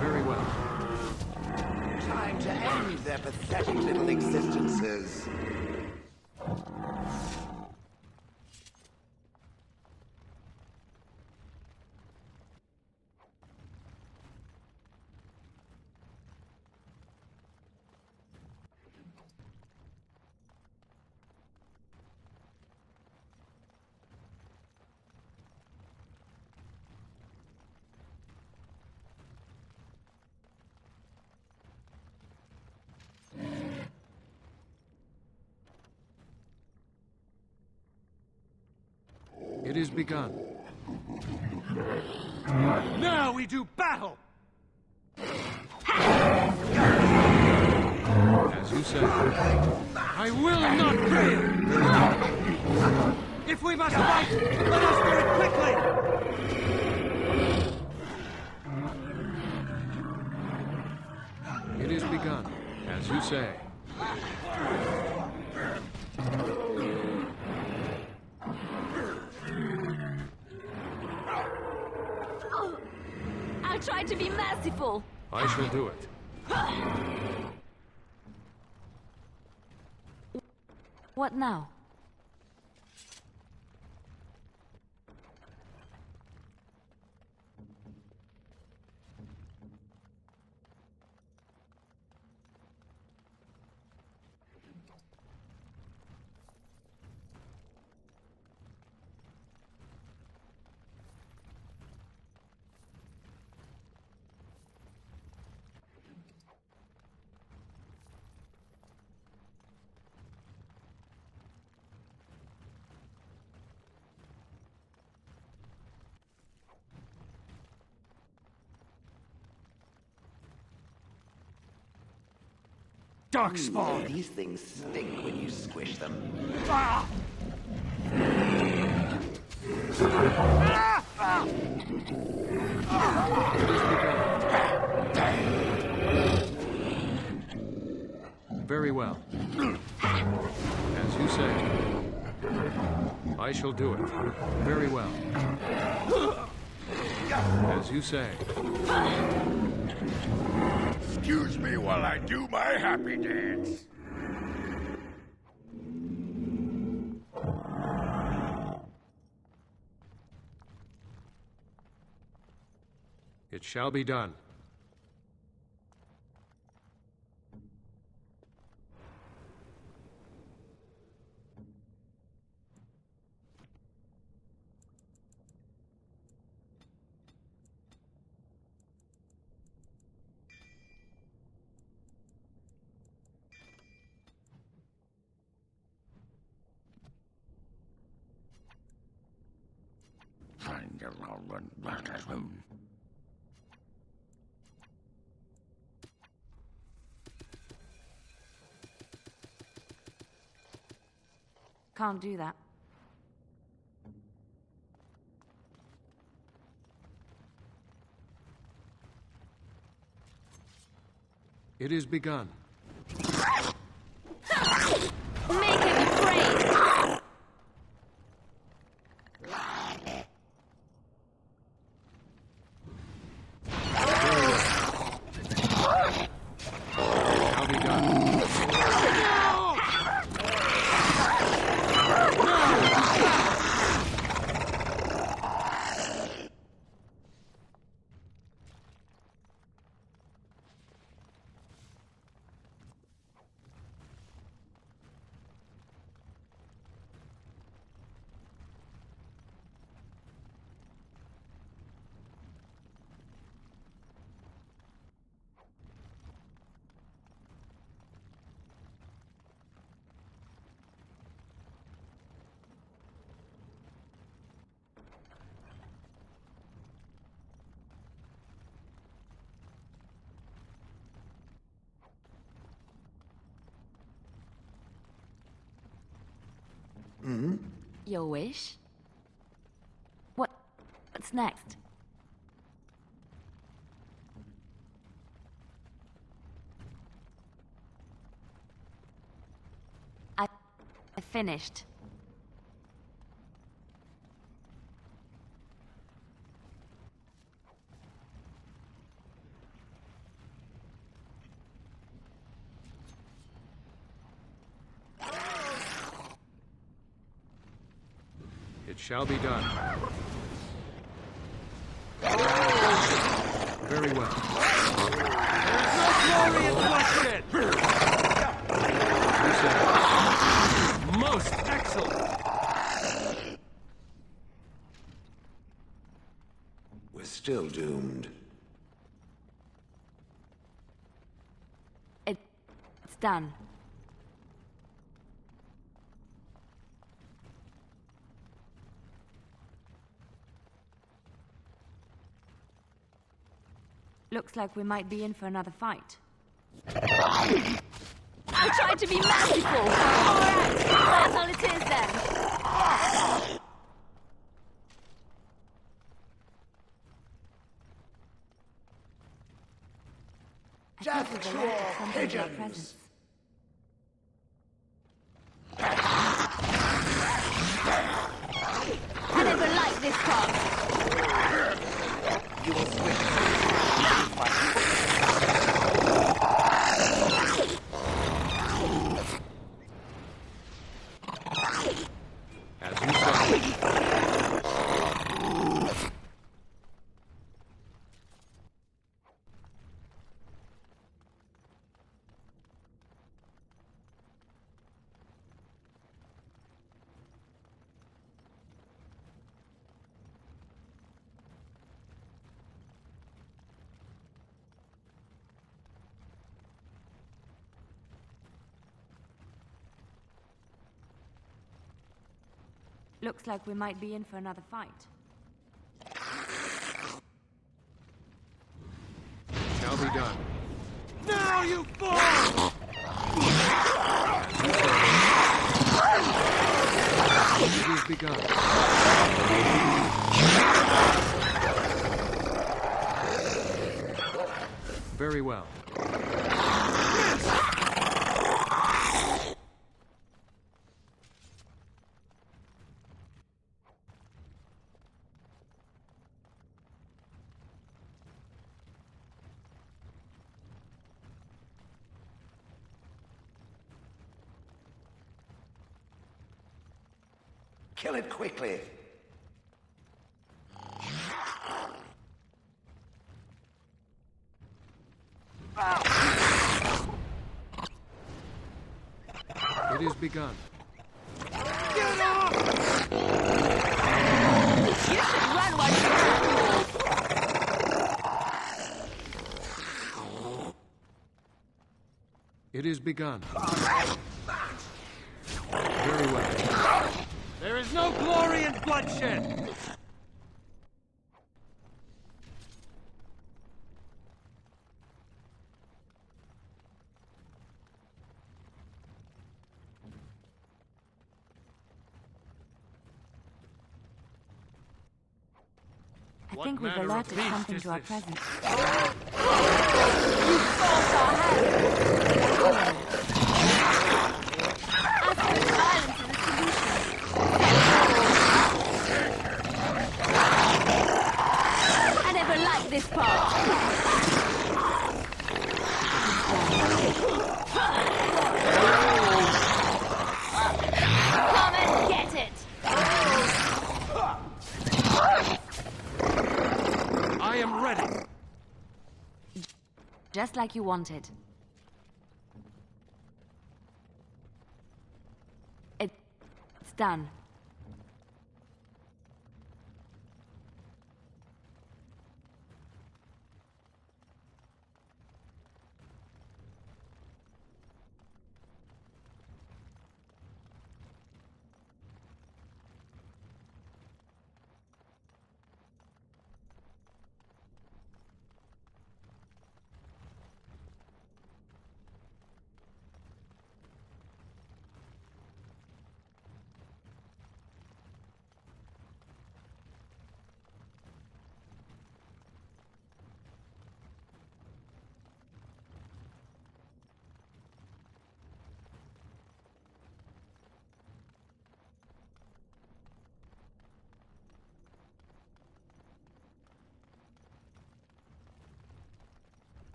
Very well. Time to end their pathetic little existences. It is begun. Now we do battle! As you say. I will not fail! If we must fight, let us do it quickly! It is begun. As you say. I'll try to be merciful. I shall do it. What now? Darkspawn! These things stink when you squish them. Ah! Very well. As you say. I shall do it. Very well. As you say. Excuse me while I do my happy dance. It shall be done. Can't do that. It is begun. Make him praise! Shall be done. Your wish? What's next? I finished. It shall be done. Very well. Glory and bloodshed! Most excellent! We're still doomed. It's done. Looks like we might be in for another fight. I tried to be merciful! Alright, that's all it is then! Death to all pigeons! I never liked this part! You will switch. As you say. Looks like we might be in for another fight. Shall be done. Now you fall! It is begun. Very well. Kill it quickly. It is begun. Get off! You should run while you're It is begun. Very well. There is no glory in bloodshed! think we've alerted something to our presence. You forced our hand! Absolute violence is a solution. I never liked this part. Come and get it! I am ready. Just like you wanted. It's done.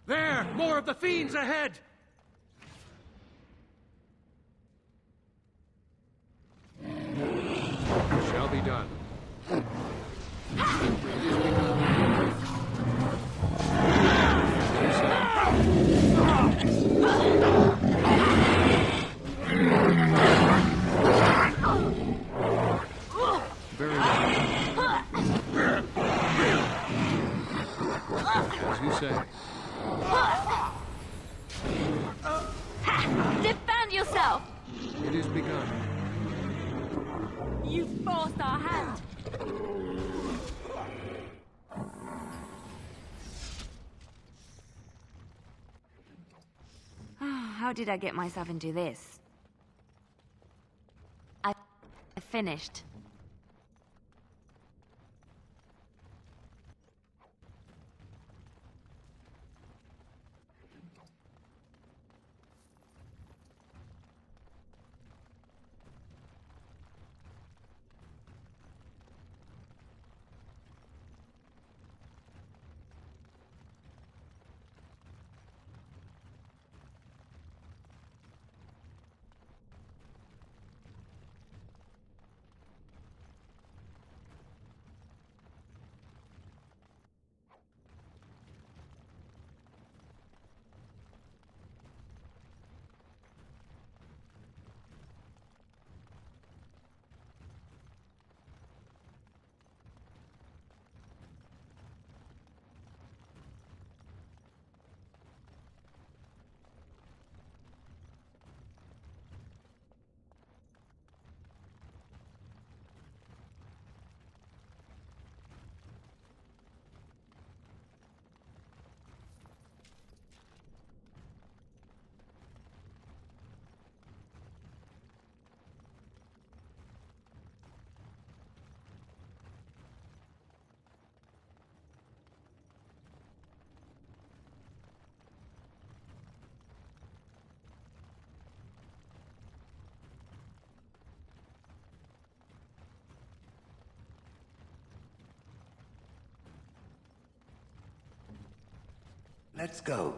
There! More of the fiends ahead! Shall be done. Very well. As you say. Defend yourself! It is begun. You forced our hand! How did I get myself into this? I finished. Let's go.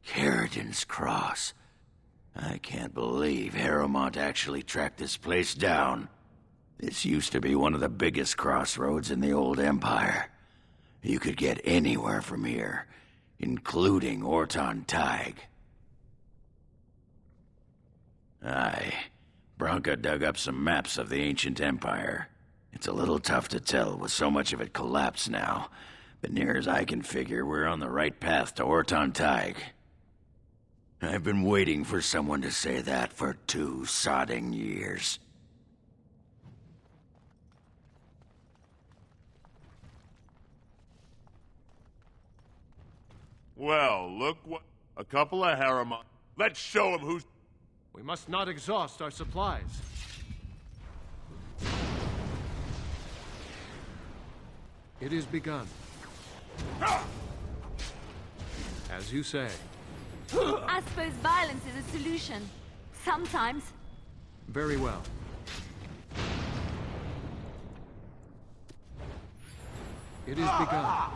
Carradin's Cross. I can't believe Harrowmont actually tracked this place down. This used to be one of the biggest crossroads in the old Empire. You could get anywhere from here, including Orton Tig. Aye. Branka dug up some maps of the ancient empire. It's a little tough to tell with so much of it collapsed now, but near as I can figure, we're on the right path to Orton Tig. I've been waiting for someone to say that for 2 sodding years. Well, look what... A couple of Harriman. Let's show him who's... We must not exhaust our supplies. It is begun. As you say. I suppose violence is a solution. Sometimes. Very well. It is begun.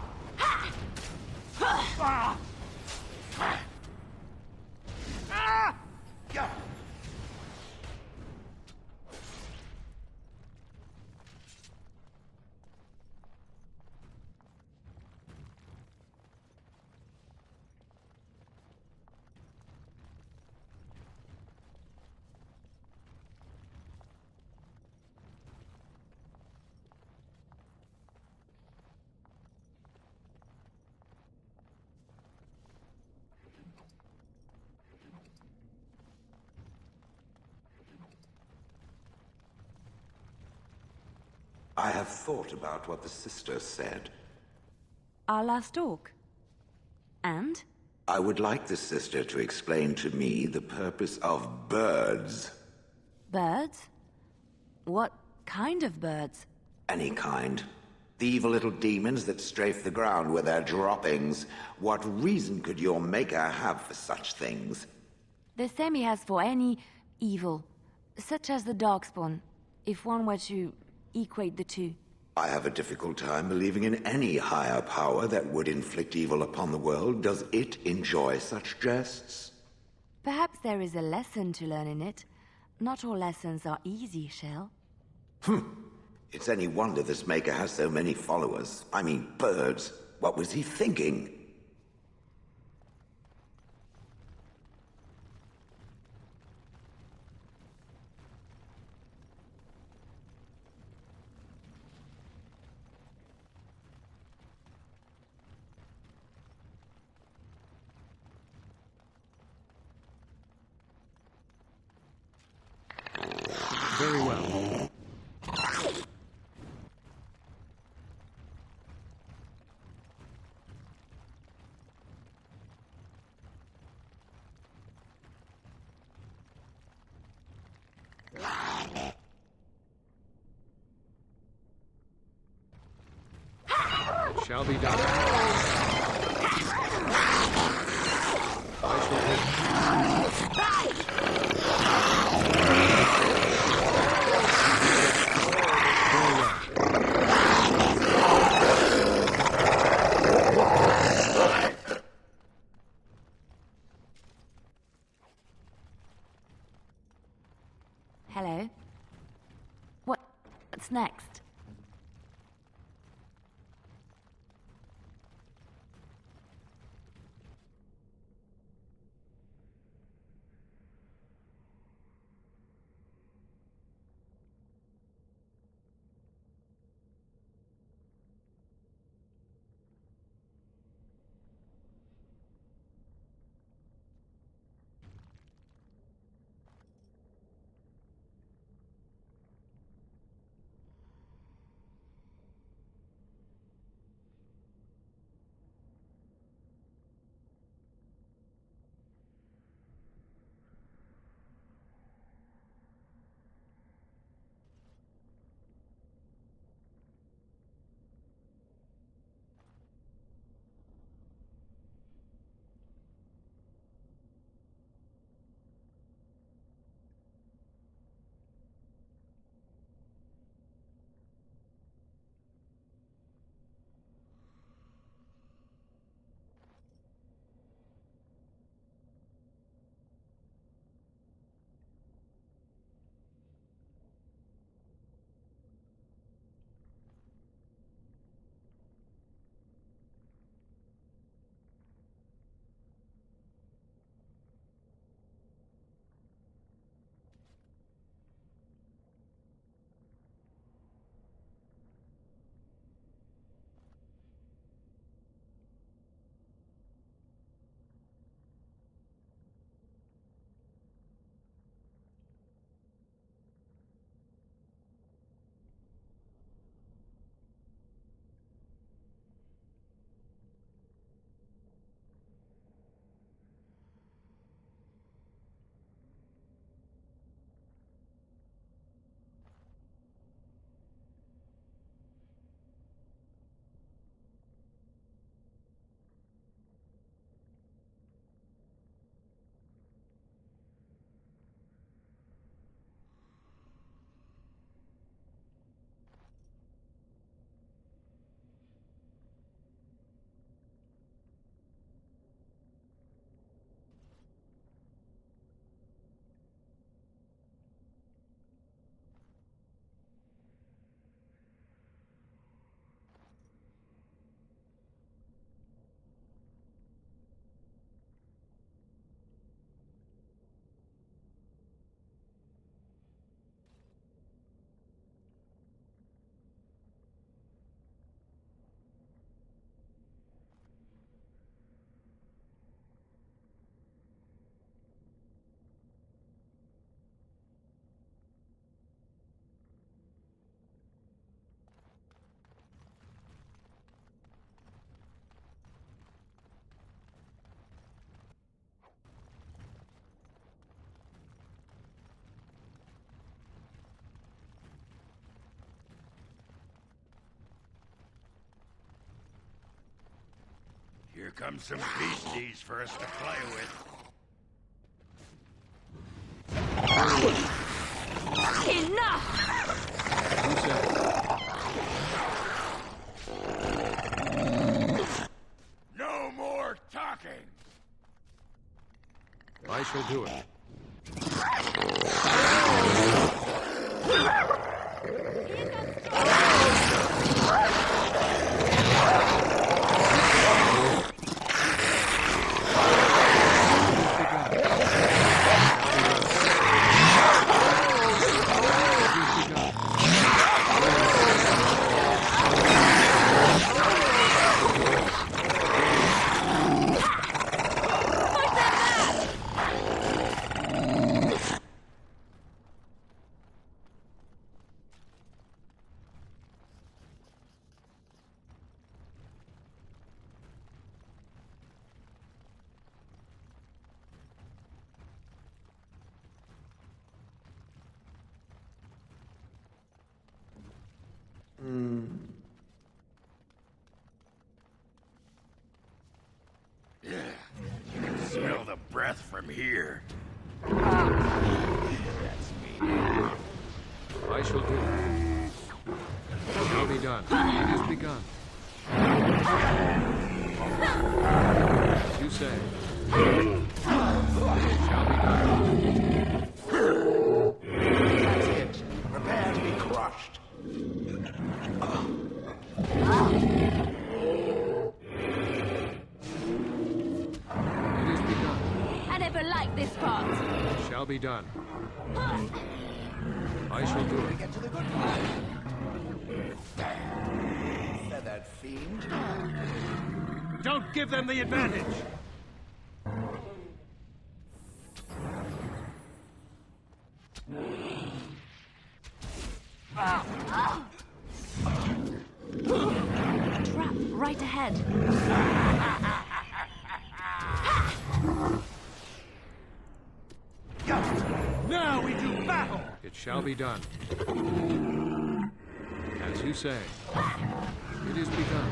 I have thought about what the sister said. Our last talk. And? I would like the sister to explain to me the purpose of birds. Birds? What kind of birds? Any kind. The evil little demons that strafe the ground with their droppings. What reason could your maker have for such things? The same he has for any evil, such as the Darkspawn, if one were to equate the two. I have a difficult time believing in any higher power that would inflict evil upon the world. Does it enjoy such jests? Perhaps there is a lesson to learn in it. Not all lessons are easy, Shell. It's any wonder this maker has so many followers. I mean, birds. What was he thinking? Very well. Shall be done. I shall Hello? What's next? Here comes some beasties for us to play with. Enough! No more talking! I shall do it. Yeah, you can smell the breath from here. That's me. I shall do it. Shall be done. It is begun. As you say. It shall be done. That's it. Prepare to be crushed. I never liked this part. It shall be done. I shall do it. Get to the good part. Feathered fiend. Don't give them the advantage! Trap right ahead. Now we do battle! It shall be done. As you say. It is begun.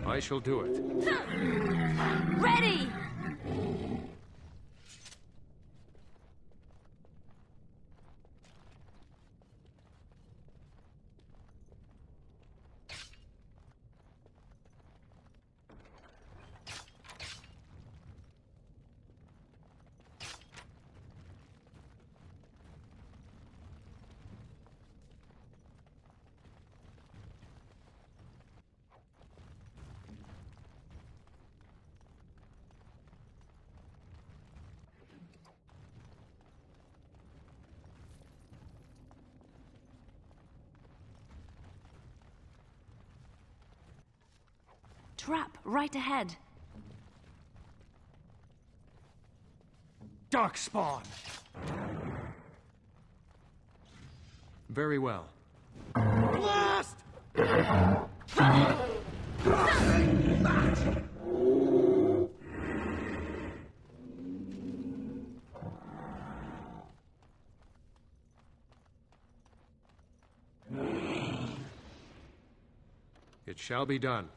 I shall do it. Ready! Trap right ahead. Darkspawn! Very well. Blast! It shall be done.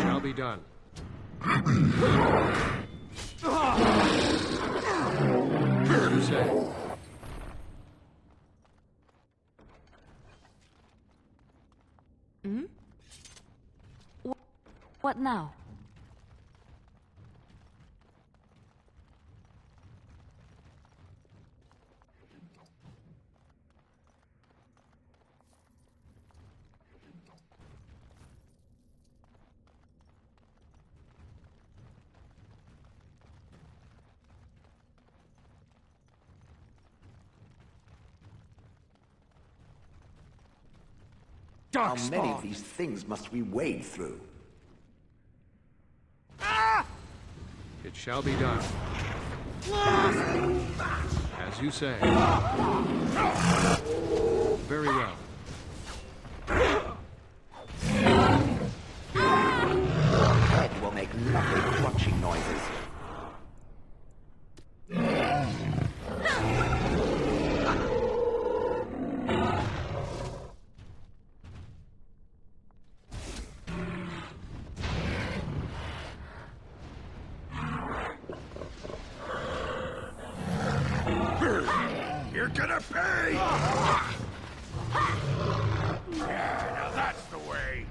Shall be done. You say. Hmm? What now? How many of these things must we wade through? It shall be done. As you say. Very well. Head will make lovely crunching noises. You're gonna pay! Now that's the way.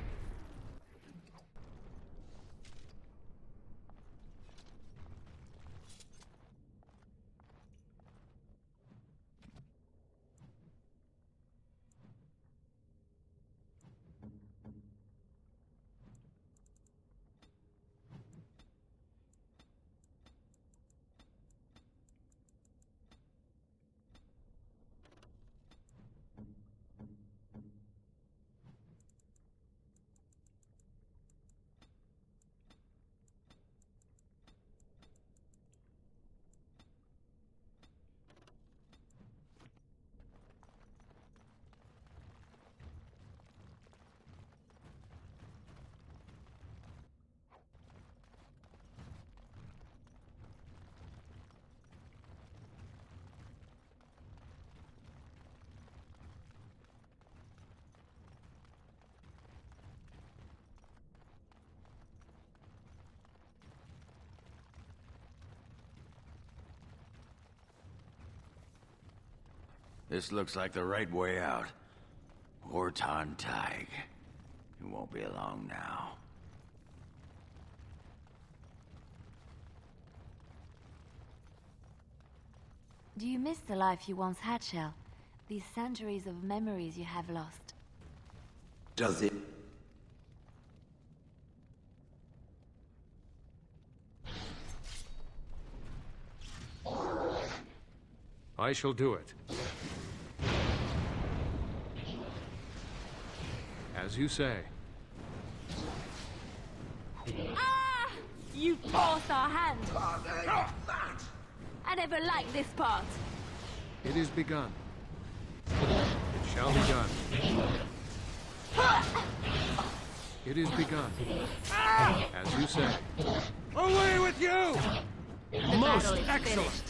This looks like the right way out. Horton Tig. It won't be long now. Do you miss the life you once had, Shell? These centuries of memories you have lost? Does it? I shall do it. As you say. Ah! You forced our hand! I never liked this part. It is begun. It shall be done. It is begun. As you say. Away with you! Most excellent!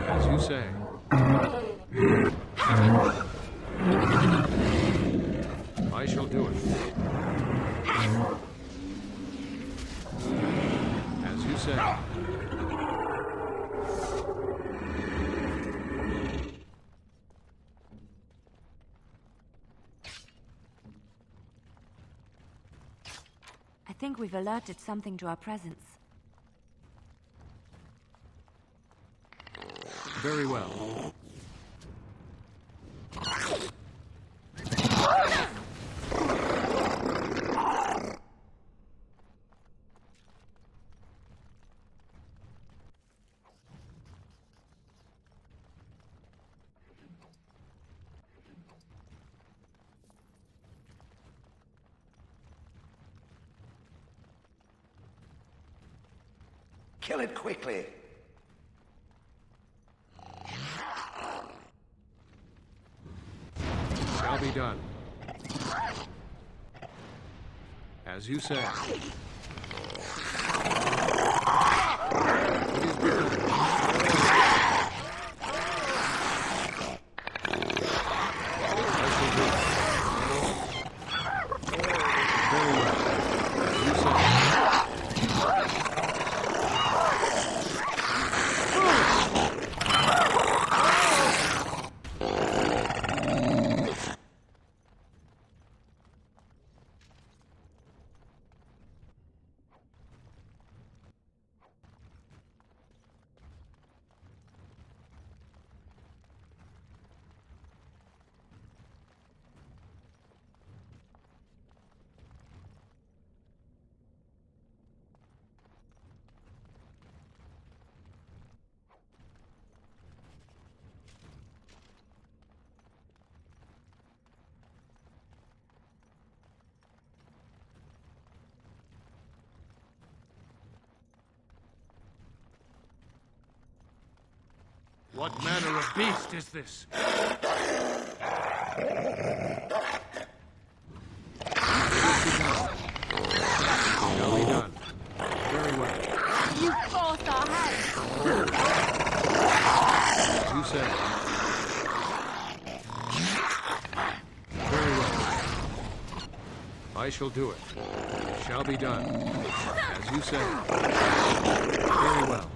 As you say. I shall do it. As you say. I think we've alerted something to our presence. Very well. Kill it quickly. Shall be done. As you say. It is begun. Very well. As you say. What manner of beast is this? Shall be done. Very well. You forced our hand. As you say. Very well. I shall do it. Shall be done. As you say. Very well.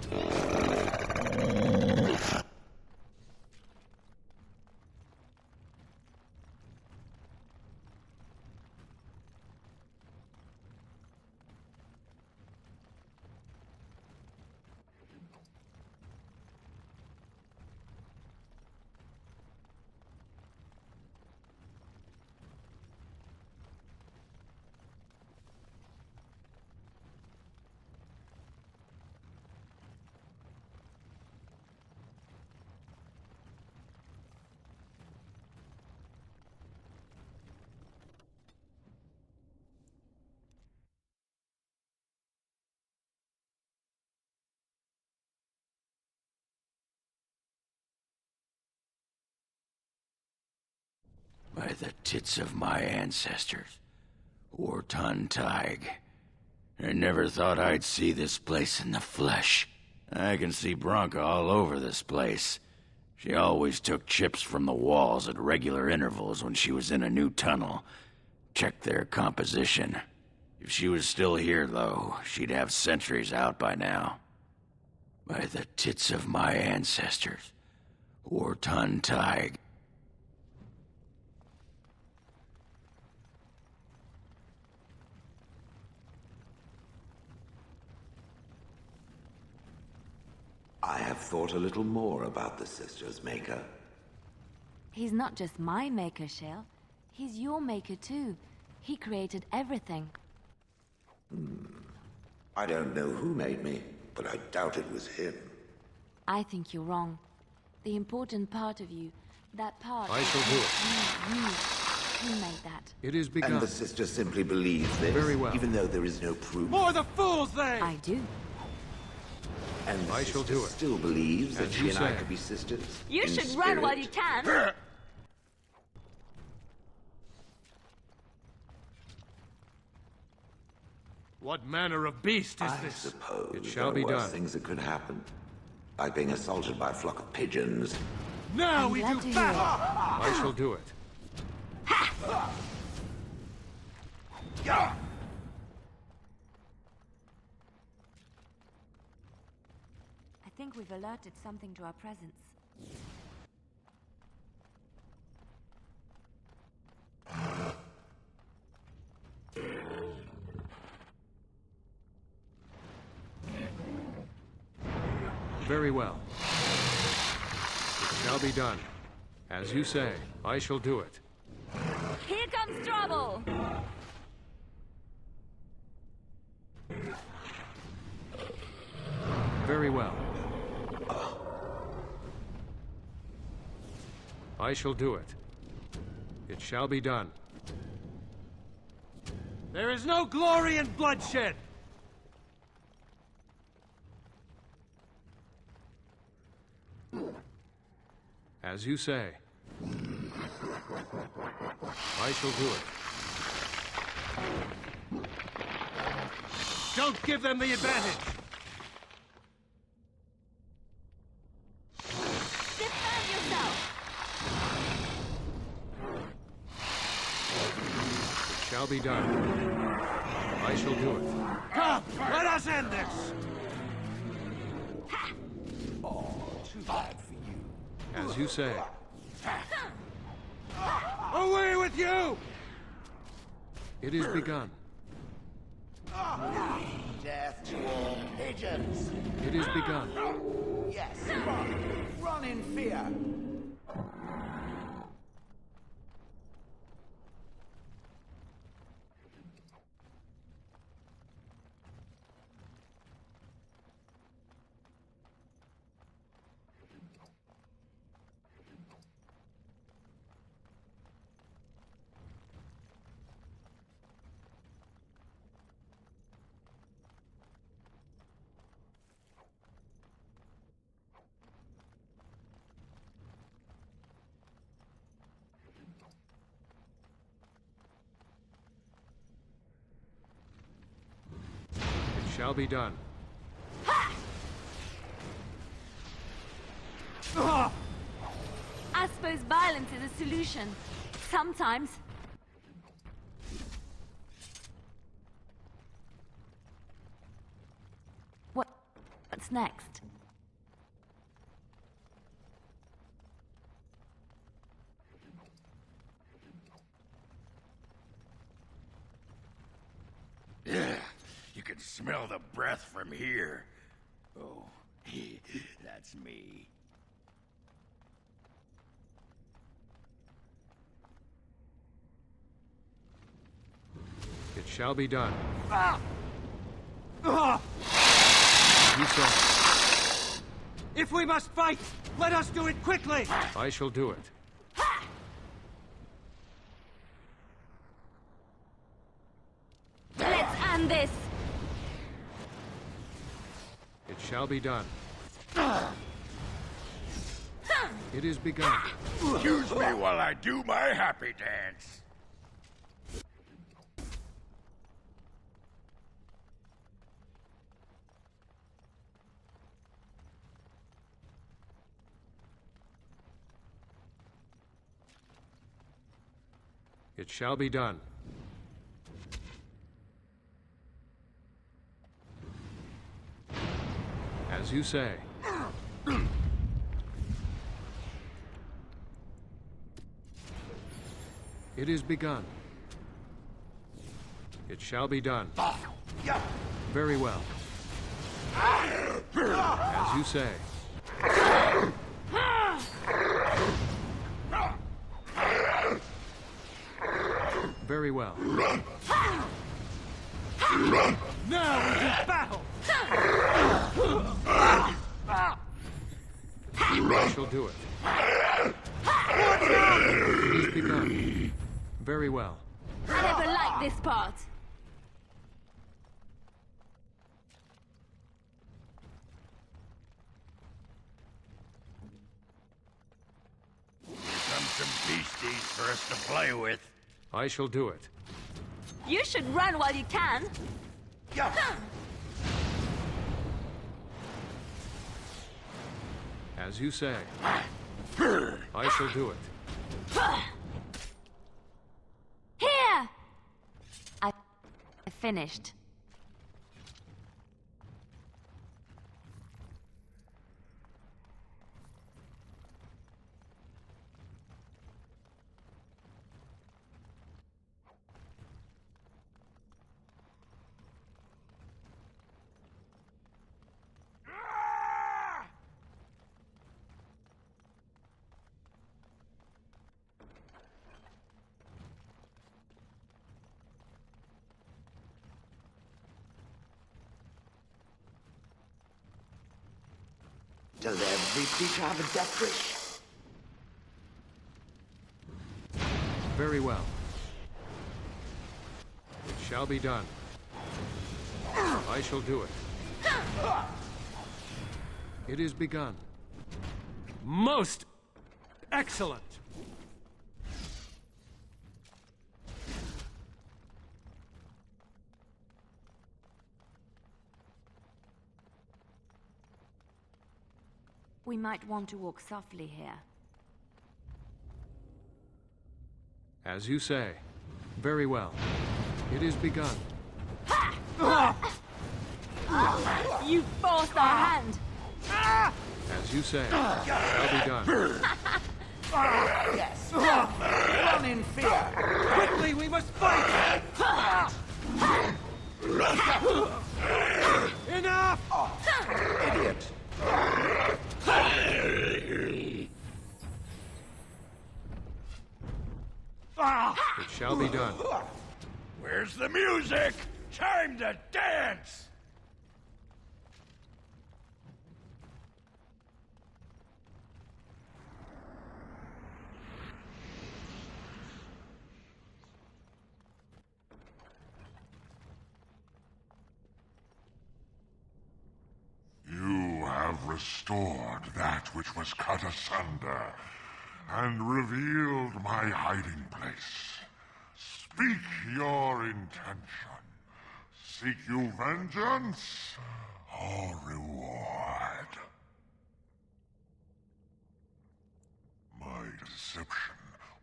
By the tits of my ancestors, Warton Tig. I never thought I'd see this place in the flesh. I can see Bronca all over this place. She always took chips from the walls at regular intervals when she was in a new tunnel. Checked their composition. If she was still here, though, she'd have sentries out by now. By the tits of my ancestors, Warton Tig. I have thought a little more about the Sisters' Maker. He's not just my maker, Shale. He's your maker too. He created everything. I don't know who made me, but I doubt it was him. I think you're wrong. The important part of you, that part... I shall do it. You made that. It is begun. And the Sister simply believes this, Very well. even though there is no proof. More the fools, they! I do. And the I shall Sister do it. still believes that As she you and I say. could be sisters. You in should run while you spirit. can. What manner of beast is I this? suppose It shall there be are worse done. things that could happen. Like being assaulted by a flock of pigeons. Now we do battle! I shall do it. I think we've alerted something to our presence. Very well. It shall be done. As you say, I shall do it. Here comes trouble! Very well. I shall do it. It shall be done. There is no glory in bloodshed! As you say. I shall do it. Don't give them the advantage! Defend yourself! It shall be done. I shall do it. Come, let us end this! Too bad for you. As you say. Away with you! It is begun. Death to all pigeons! It is begun. Yes, run! Run in fear! It shall be done. I suppose violence is a solution. Sometimes. What's next? Yeah, you can smell the breath from here. Oh, that's me. It shall be done. You say. If we must fight, let us do it quickly! I shall do it. Let's end this! It shall be done. It is begun. Excuse me while I do my happy dance. It shall be done. As you say. It is begun. It shall be done. Very well. As you say. Very well. Now we do battle! I shall do it. It is begun. Very well. I never liked this part. Here come some beasties for us to play with. I shall do it. You should run while you can. As you say. I shall do it. Here! I finished. Does every creature have a death wish? Very well. It shall be done. I shall do it. It is begun. Most excellent. We might want to walk softly here. As you say. Very well. It is begun. You forced our hand! As you say. Shall be done. Yes! Run in fear! Quickly, we must fight! Enough! Idiot! It shall be done. Where's the music? Time to dance! You have restored that which was cut asunder, and revealed my hiding place. Speak your intention. Seek you vengeance or reward? My deception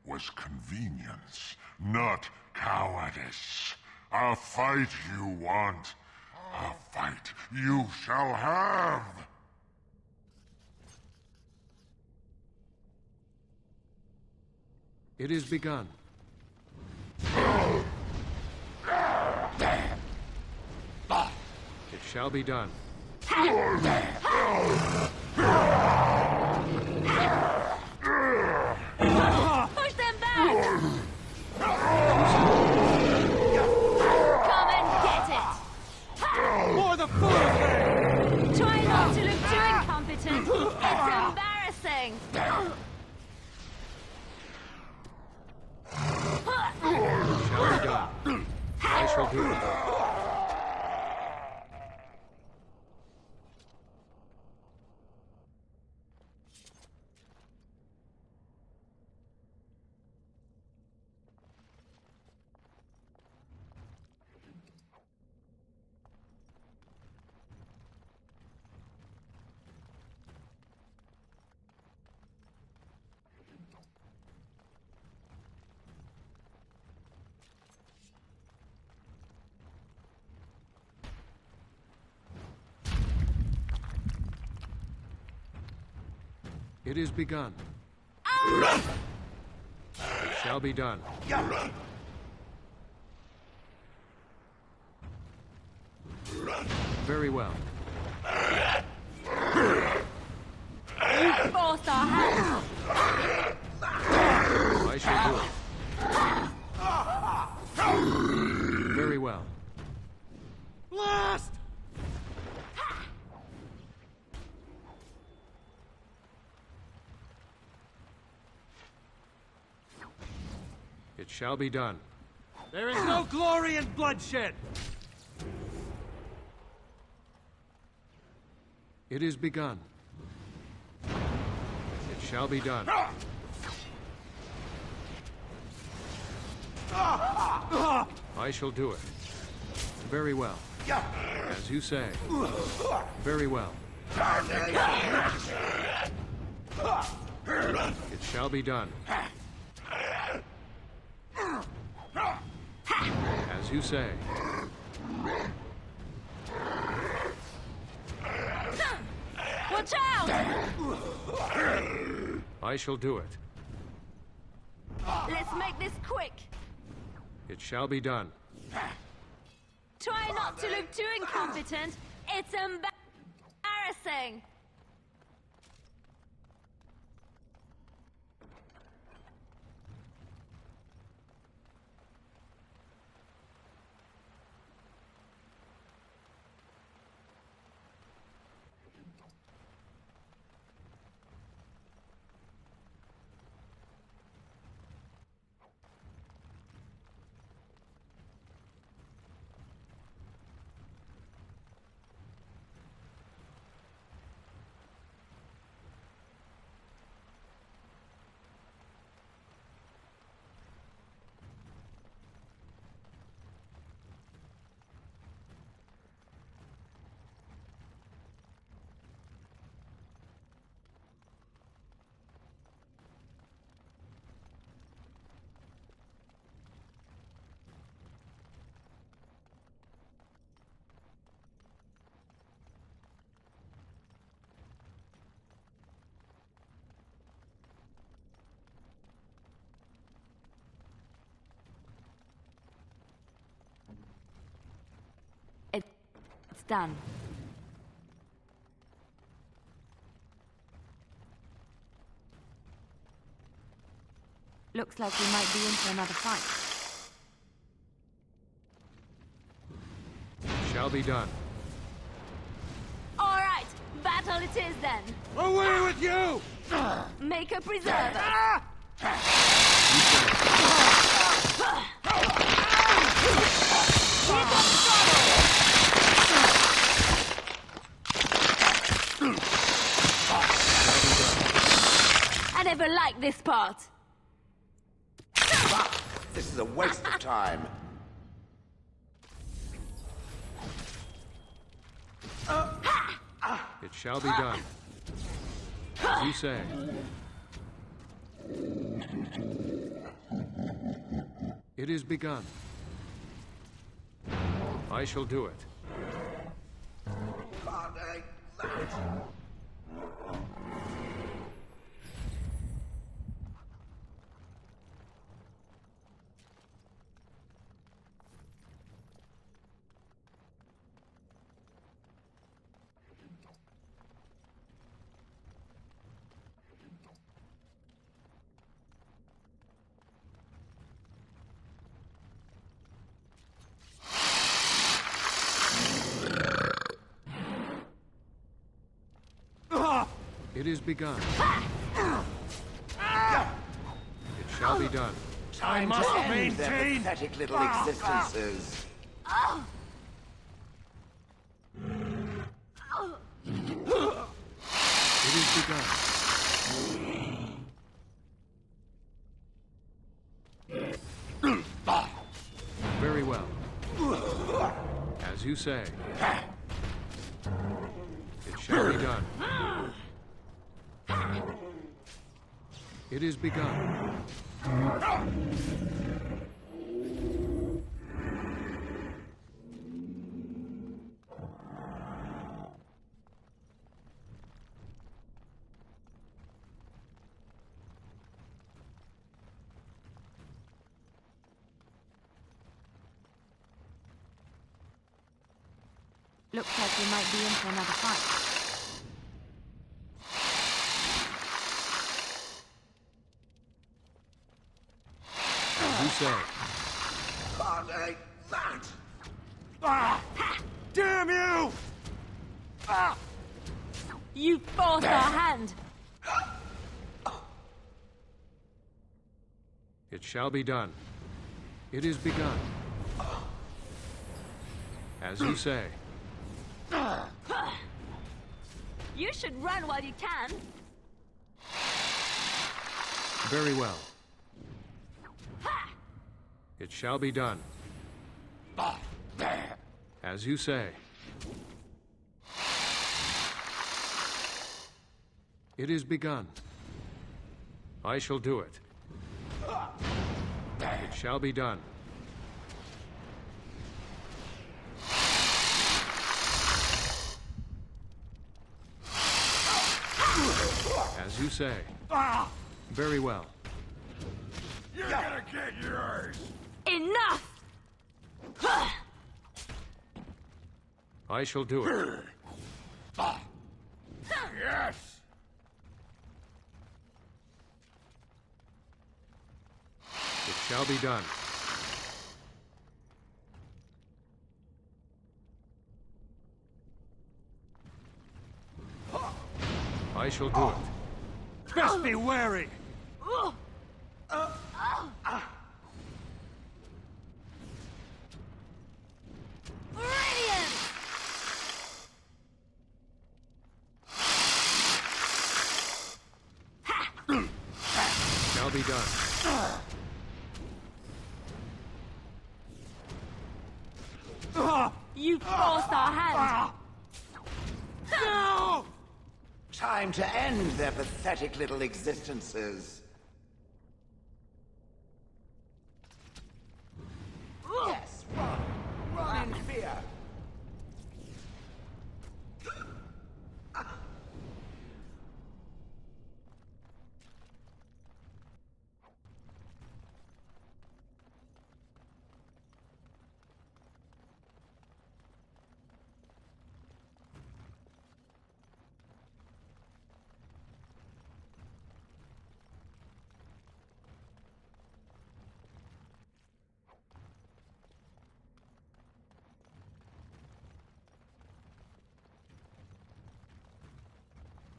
was convenience, not cowardice. A fight you want, a fight you shall have. It is begun. It shall be done. Push them back! Come and get it! For the full thing! Try not to look too incompetent! It's embarrassing! Shall be done. I shall do it. It is begun. It shall be done. Very well. You forced our hand! I shall do it. Very well. Blast! It shall be done. There is no glory in bloodshed! It is begun. It shall be done. I shall do it. Very well. As you say. Very well. shall be done. As you say. Watch out! I shall do it. Let's make this quick. It shall be done. Try not to look too incompetent. It's embarrassing. It's done. Looks like we might be in for another fight. Shall be done. All right, battle it is then. Away with you! Make a preserver. I never liked this part. This is a waste of time. It shall be done. As you say. It is begun. I shall do it. It is begun. It shall be done. I must maintain their pathetic little existences. It is begun. Very well. As you say. It shall be done. It is begun. Looks like we might be in for another fight. As you say. Can't that. Damn you! You forced our hand. It shall be done. It is begun. As you say. You should run while you can. Very well. It shall be done. As you say. It is begun. I shall do it. It shall be done. As you say. Very well. You're gonna get yours! Enough! I shall do it. Yes! It shall be done. I shall do it. Best be wary! Shall be done. You forced our hand! No! Time to end their pathetic little existences. Yes, run! Run in fear!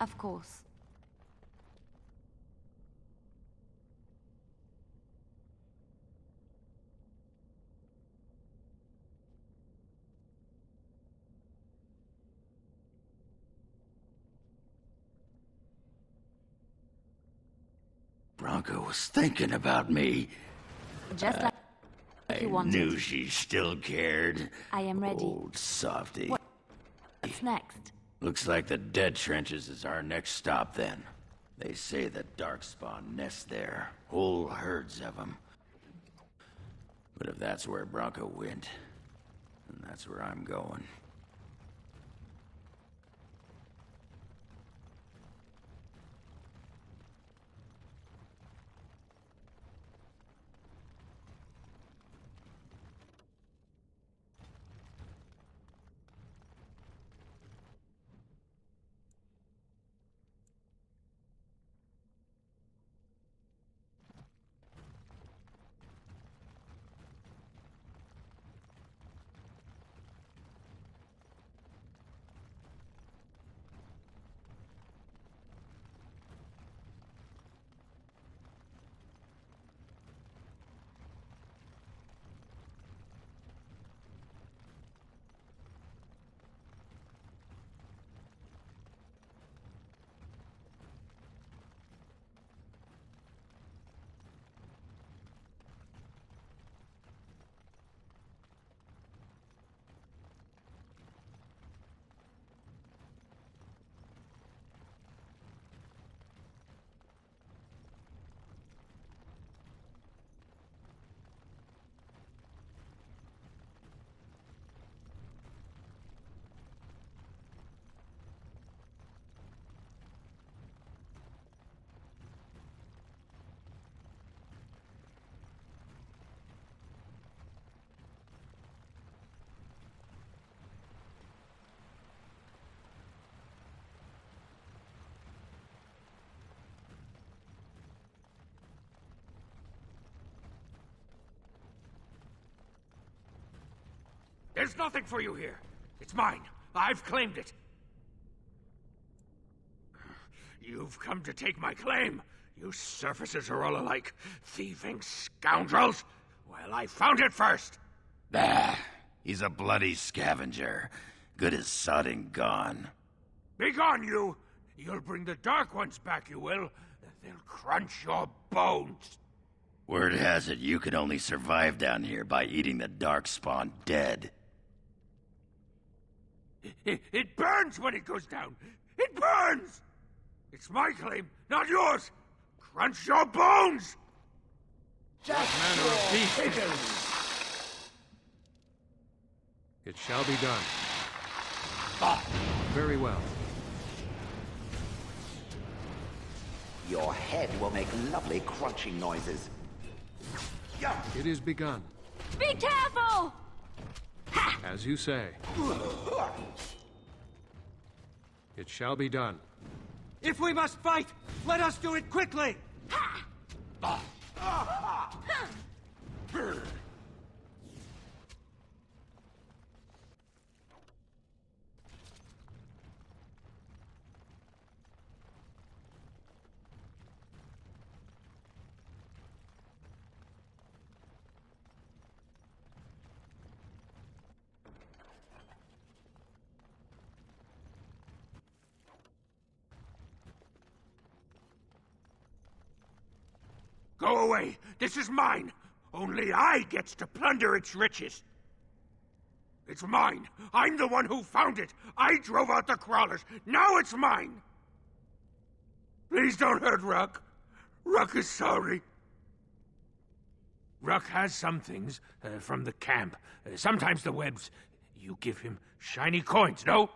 Of course. Bronco was thinking about me. Just like you wanted. Knew she still cared. I am ready. Old softy. What's next? Looks like the dead trenches is our next stop then. They say the darkspawn nest there. Whole herds of them. But if that's where Bronco went, then that's where I'm going. There's nothing for you here. It's mine. I've claimed it. You've come to take my claim. You surfacers are all alike. Thieving scoundrels. Well, I found it first. Bah, he's a bloody scavenger. Good as sodding gone. Begone, you! You'll bring the Dark Ones back, you will. They'll crunch your bones. Word has it you could only survive down here by eating the Darkspawn dead. It burns when it goes down. It burns! It's my claim, not yours. Crunch your bones! What manner of beast is this? It shall be done. Very well. Your head will make lovely crunching noises. It is begun. Be careful! As you say. It shall be done. If we must fight, let us do it quickly! Go away! This is mine! Only I gets to plunder its riches! It's mine! I'm the one who found it! I drove out the crawlers! Now it's mine! Please don't hurt Ruck. Ruck is sorry. Ruck has some things from the camp. Sometimes the webs. You give him shiny coins, no?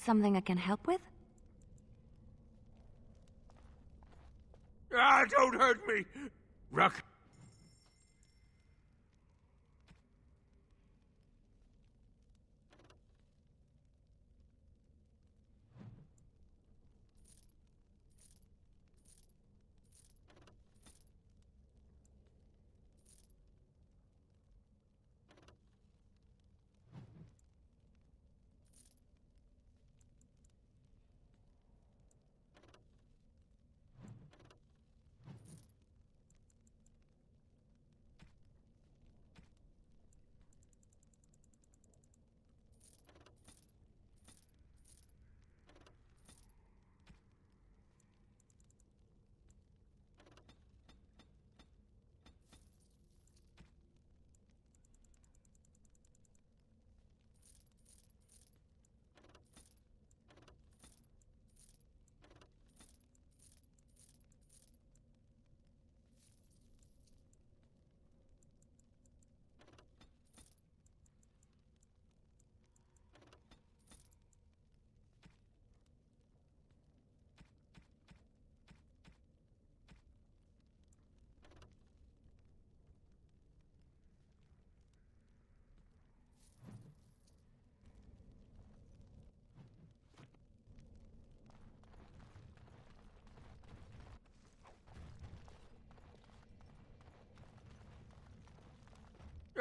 Something I can help with? Ah, don't hurt me! Ruck.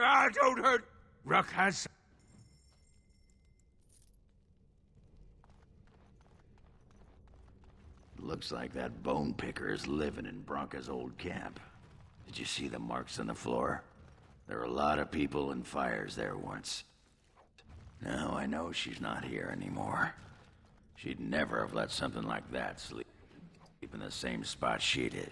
Ah, don't hurt! Ruck has... Looks like that bone picker is living in Bronca's old camp. Did you see the marks on the floor? There were a lot of people and fires there once. Now I know she's not here anymore. She'd never have let something like that sleep in the same spot she did.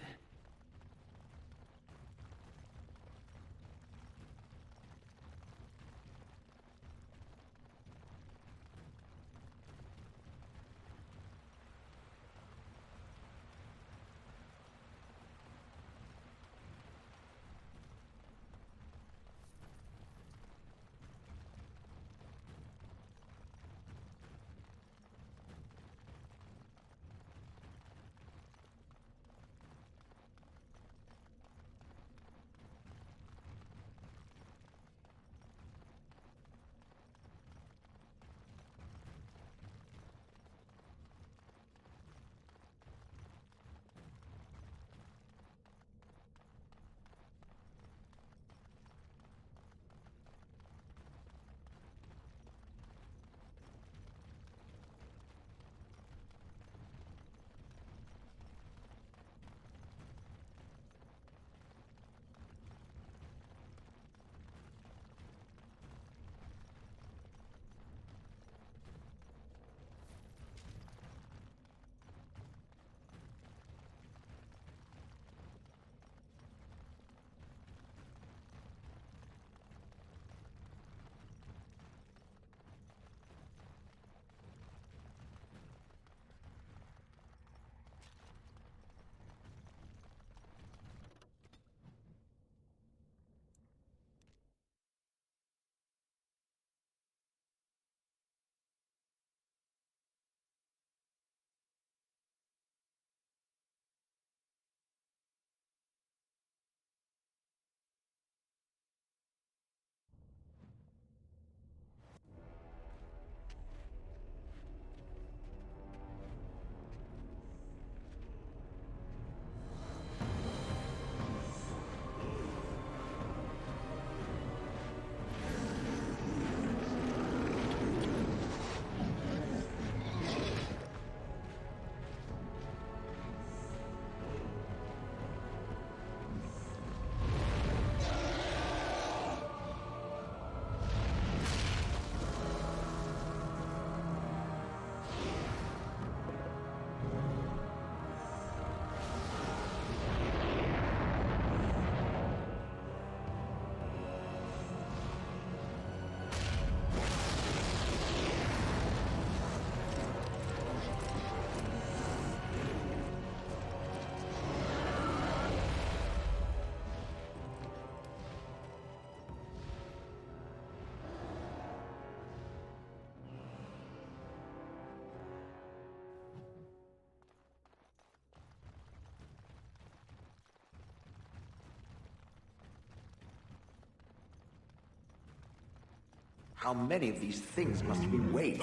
How many of these things must we wait?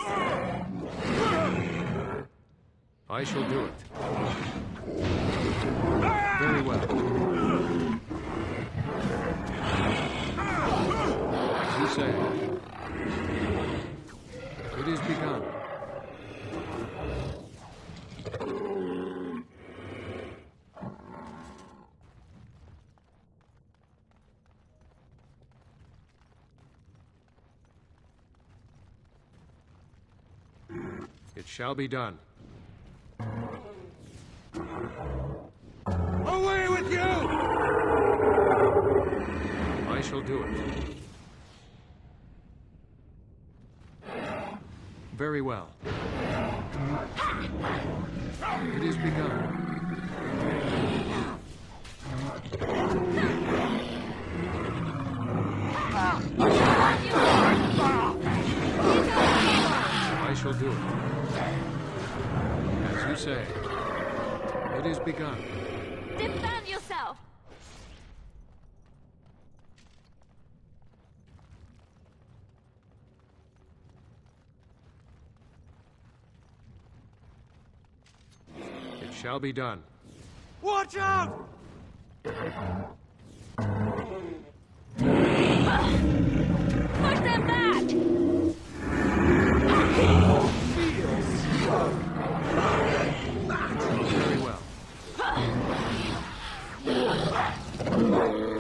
I shall do it. Very well. As you say. It is begun. It shall be done. Away with you! I shall do it. Very well. It is begun. I shall do it. As you say. It is begun. Defend yourself! It shall be done. Watch out! Push them back! Very well.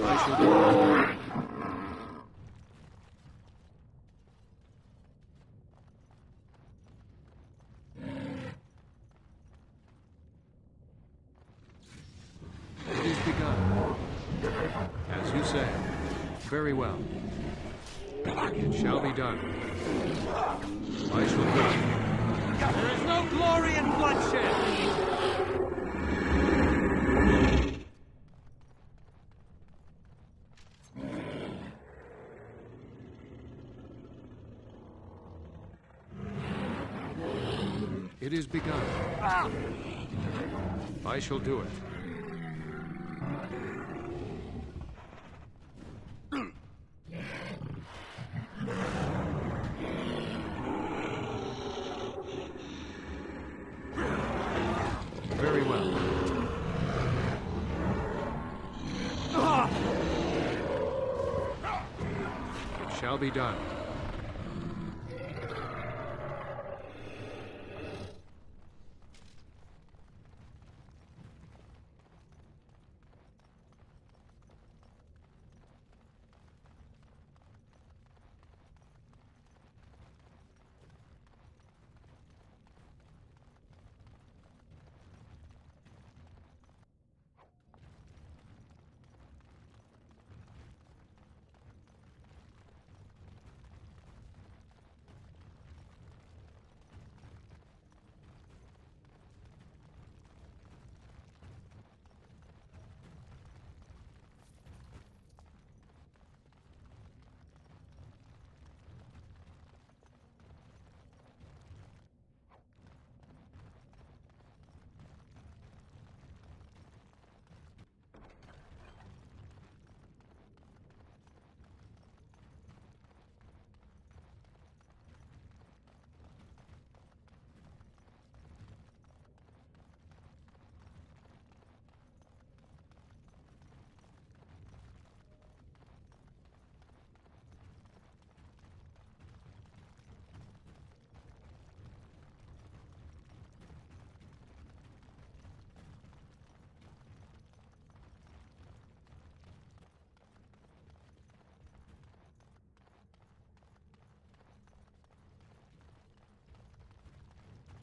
I shall do it. Very well. It shall be done. I shall do it. There is no glory in bloodshed! It is begun. I shall do it. Very well. It shall be done.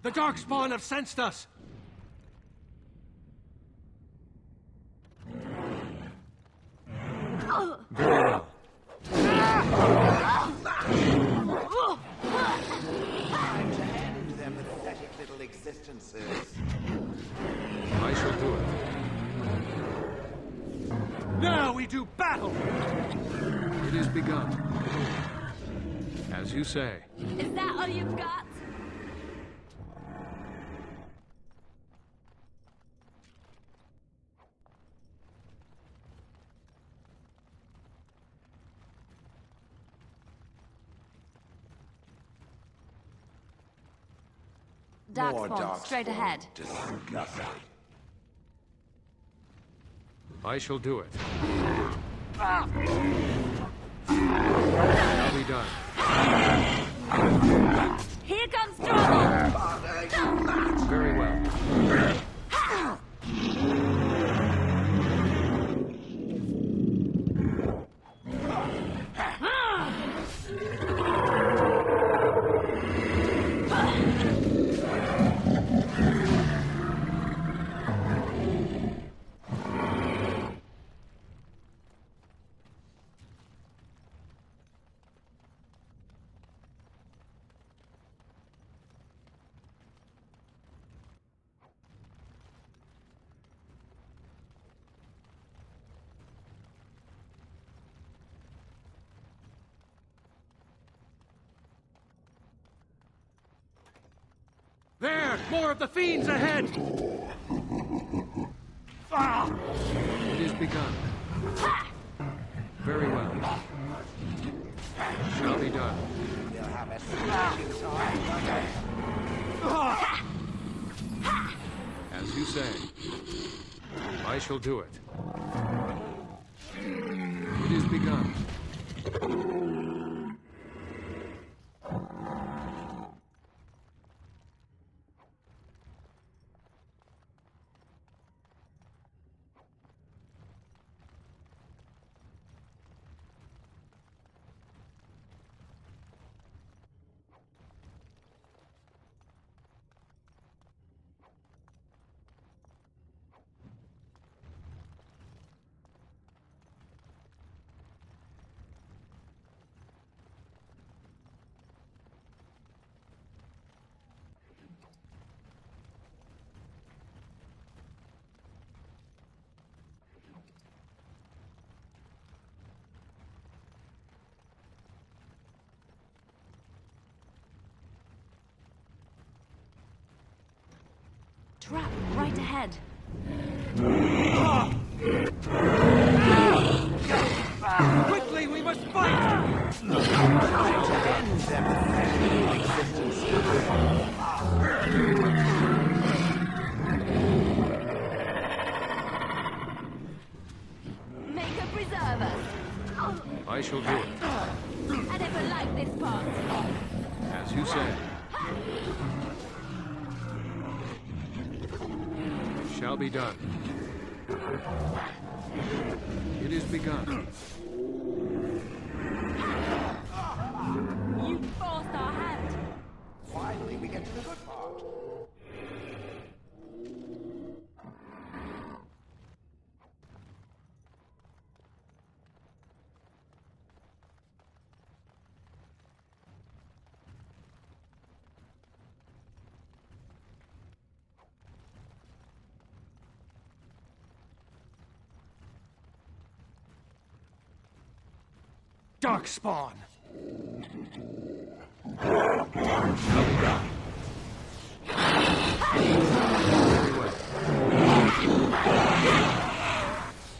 The Darkspawn have sensed us! Very well. Time to end their pathetic little existences. I shall do it. Now we do battle! It is begun. As you say. Is that all you've got? Darkspawn, straight ahead. Disgusting. I shall do it. Shall be done. Here comes trouble! Very well. There! More of the fiends ahead! It is begun. Very well. Shall be done. You'll have a smashing time. As you say. I shall do it. It is begun. Trap right ahead. Quickly, we must fight! Trying to end their pathetic existence. Make a preserver. I shall do it, I never liked this part. as you say. It shall be done. It is begun. You forced our hand. Finally, we get to the good part. Darkspawn!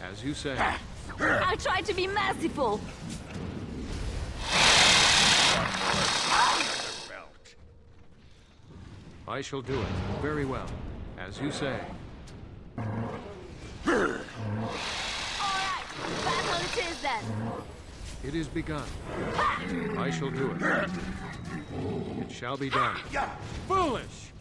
As you say. I tried to be merciful. I shall do it. Very well. As you say. Alright, battle it is then. It is begun. I shall do it. It shall be done. Foolish!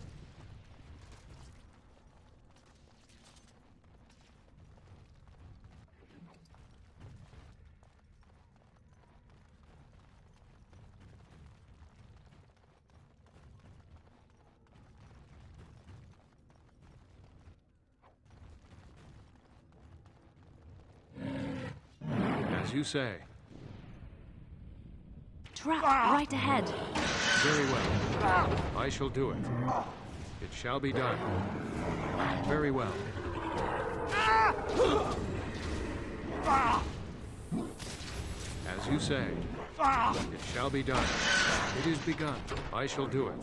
As you say. Trap right ahead. Very well. I shall do it. It shall be done. Very well. As you say. It shall be done. It is begun. I shall do it.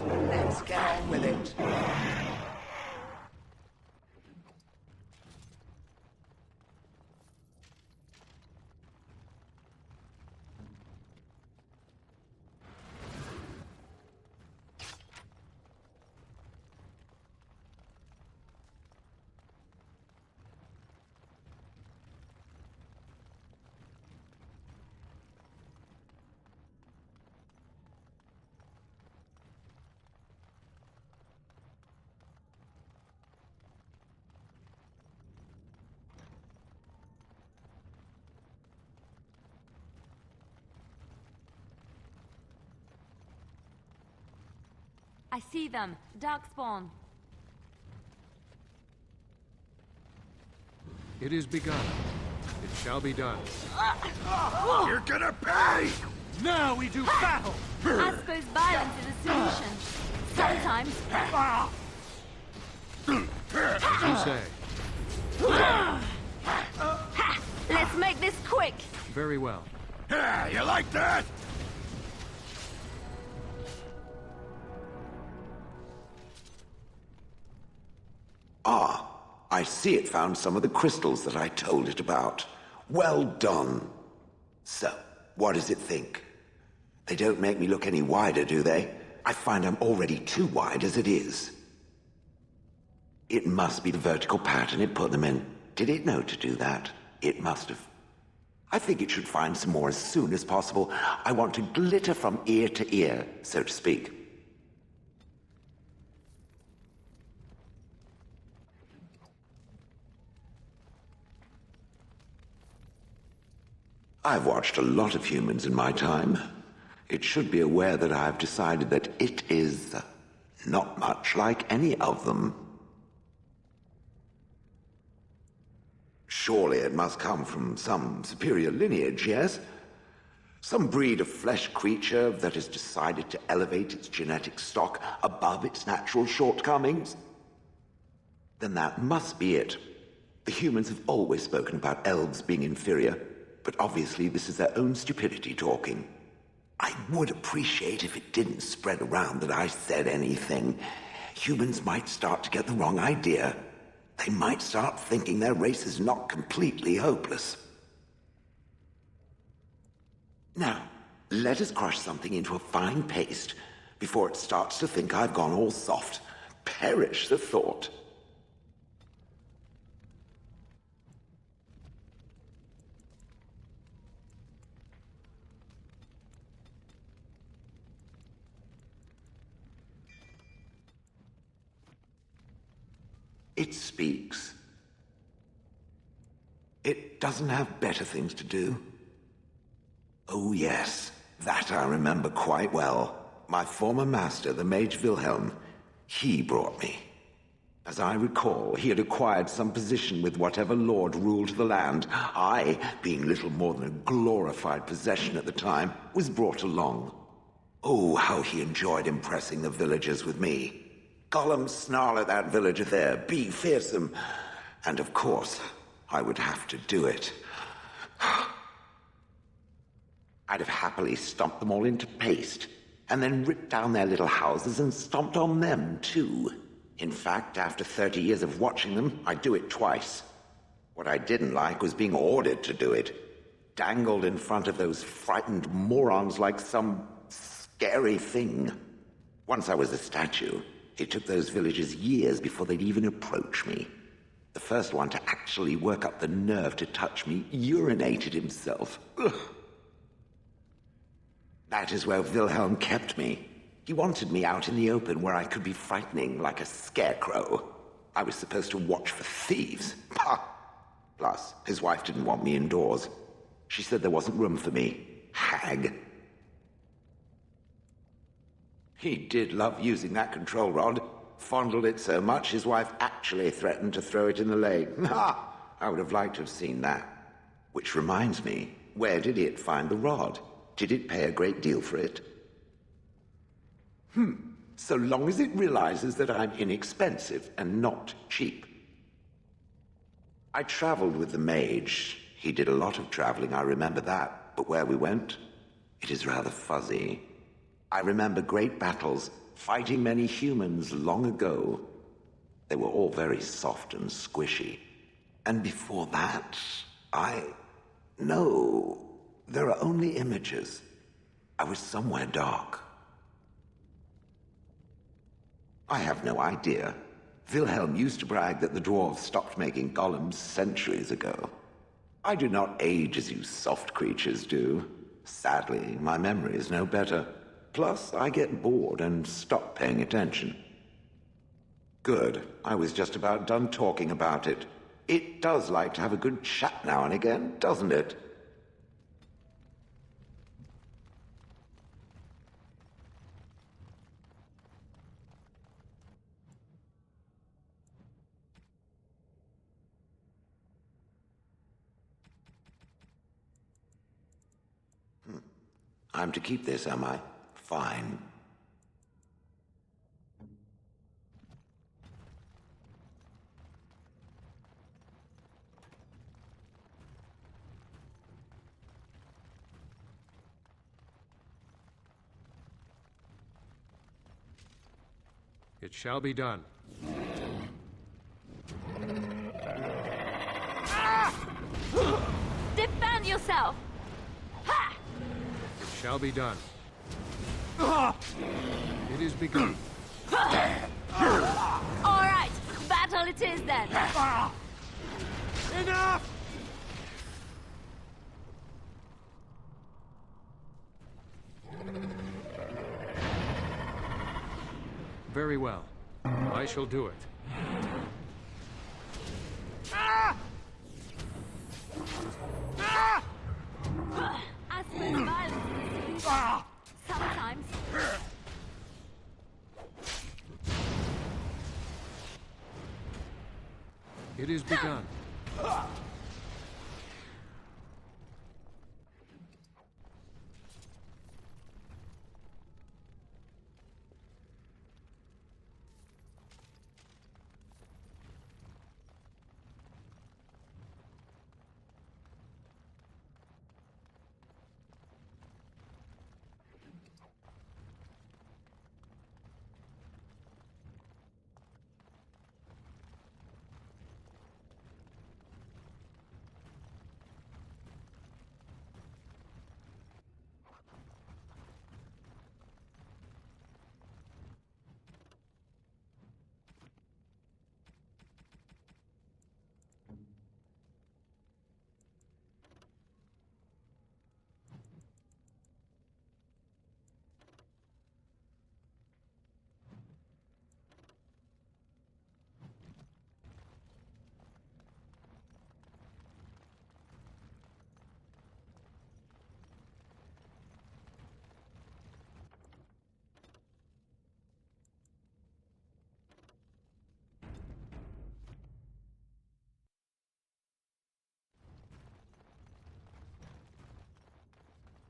Let's get on with it. I see them. Darkspawn. It is begun. It shall be done. You're gonna pay! Now we do battle! I suppose violence is a solution. Sometimes. As you say. Ha! Let's make this quick. Very well. Yeah, you like that? Ah, I see it found some of the crystals that I told it about. Well done. So, what does it think? They don't make me look any wider, do they? I find I'm already too wide as it is. It must be the vertical pattern it put them in. Did it know to do that? It must have. I think it should find some more as soon as possible. I want to glitter from ear to ear, so to speak. I've watched a lot of humans in my time. It should be aware that I've decided that it is not much like any of them. Surely it must come from some superior lineage, yes? Some breed of flesh creature that has decided to elevate its genetic stock above its natural shortcomings? Then that must be it. The humans have always spoken about elves being inferior. but obviously this is their own stupidity talking. I would appreciate if it didn't spread around that I said anything. Humans might start to get the wrong idea. They might start thinking their race is not completely hopeless. Now, let us crush something into a fine paste before it starts to think I've gone all soft. Perish the thought. It speaks. It doesn't have better things to do. Oh yes, that I remember quite well. My former master, the Mage Wilhelm, he brought me. As I recall, he had acquired some position with whatever lord ruled the land. I, being little more than a glorified possession at the time, was brought along. Oh, how he enjoyed impressing the villagers with me. Golem snarl at that villager there, be fearsome. And of course, I would have to do it. I'd have happily stomped them all into paste, and then ripped down their little houses and stomped on them, too. In fact, after 30 years of watching them, I'd do it twice. What I didn't like was being ordered to do it. Dangled in front of those frightened morons like some scary thing. Once I was a statue, it took those villagers years before they'd even approach me. The first one to actually work up the nerve to touch me urinated himself. Ugh. That is where Wilhelm kept me. He wanted me out in the open where I could be frightening like a scarecrow. I was supposed to watch for thieves. Pah! Plus, his wife didn't want me indoors. She said there wasn't room for me. Hag. He did love using that control rod. Fondled it so much, his wife actually threatened to throw it in the lake. Ha! I would have liked to have seen that. Which reminds me, where did it find the rod? Did it pay a great deal for it? So long as it realizes that I'm inexpensive and not cheap. I traveled with the Mage. He did a lot of traveling, I remember that. But where we went, it is rather fuzzy. I remember great battles, fighting many humans long ago. They were all very soft and squishy. And before that, No, there are only images. I was somewhere dark. I have no idea. Wilhelm used to brag that the dwarves stopped making golems centuries ago. I do not age as you soft creatures do. Sadly, my memory is no better. Plus, I get bored and stop paying attention. Good. I was just about done talking about it. It does like to have a good chat now and again, doesn't it? I'm to keep this, am I? Fine. It shall be done. Defend yourself! Ha! It shall be done. It is begun. All right, battle it is then. Enough! Very well. I shall do it. I suppose violence is sometimes. It is begun.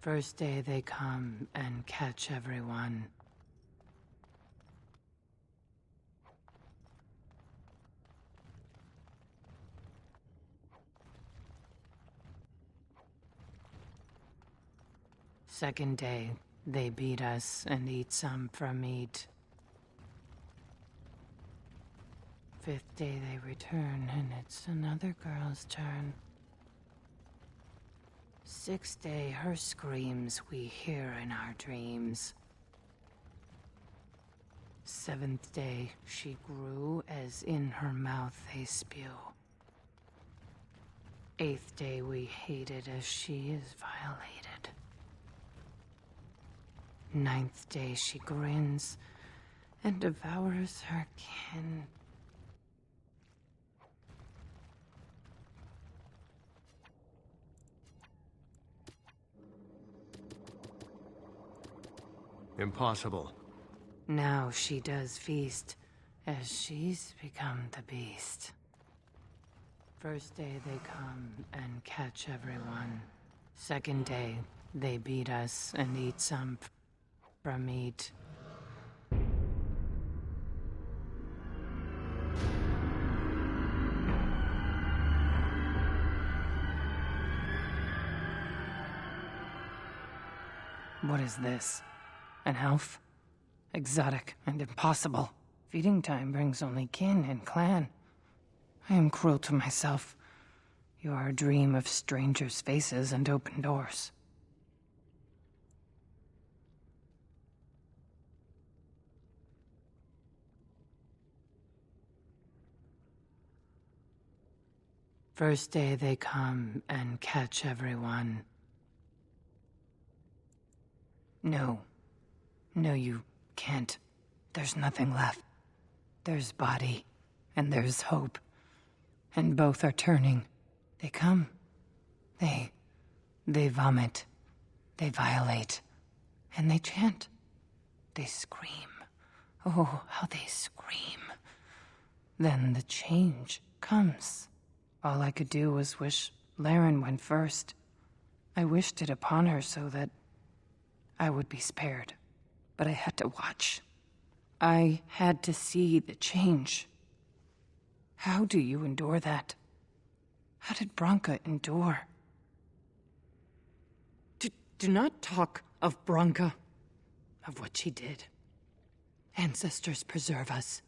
First day they come and catch everyone. Second day, they beat us and eat some from meat. Fifth day they return and it's another girl's turn. Sixth day, her screams we hear in our dreams. Seventh day, she grew as in her mouth they spew. Eighth day, we hated as she is violated. Ninth day, she grins and devours her kin. Impossible. Now she does feast, as she's become the beast. First day they come and catch everyone. Second day, they beat us and eat some from meat. What is this? An elf? Exotic and impossible. Feeding time brings only kin and clan. I am cruel to myself. You are a dream of strangers' faces and open doors. First day they come and catch everyone. No. No, you can't. There's nothing left. There's body, and there's hope. And both are turning. They come. They vomit. They violate. And they chant. They scream. Oh, how they scream. Then the change comes. All I could do was wish Laren went first. I wished it upon her so that I would be spared. But I had to watch. I had to see the change. How do you endure that? How did Branka endure? Do not talk of Branka, of what she did. Ancestors preserve us.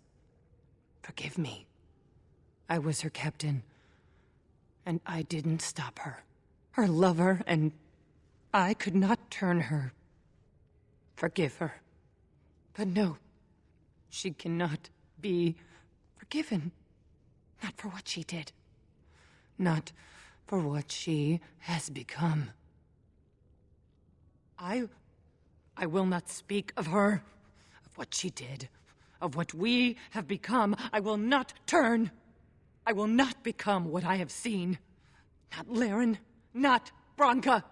Forgive me. I was her captain, and I didn't stop her. Her lover, and I could not turn her. Forgive her. But no, she cannot be forgiven. Not for what she did. Not for what she has become. I will not speak of her, of what she did, of what we have become. I will not turn. I will not become what I have seen. Not Laren, not Branka.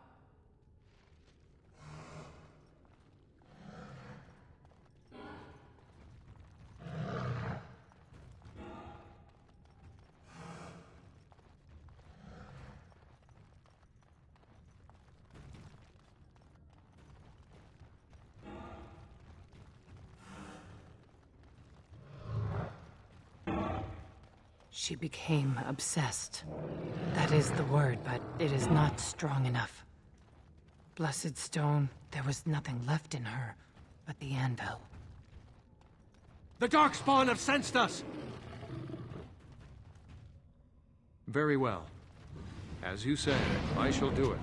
She became obsessed. That is the word, but it is not strong enough. Blessed stone, there was nothing left in her but the anvil. The Darkspawn have sensed us! Very well. As you say, I shall do it.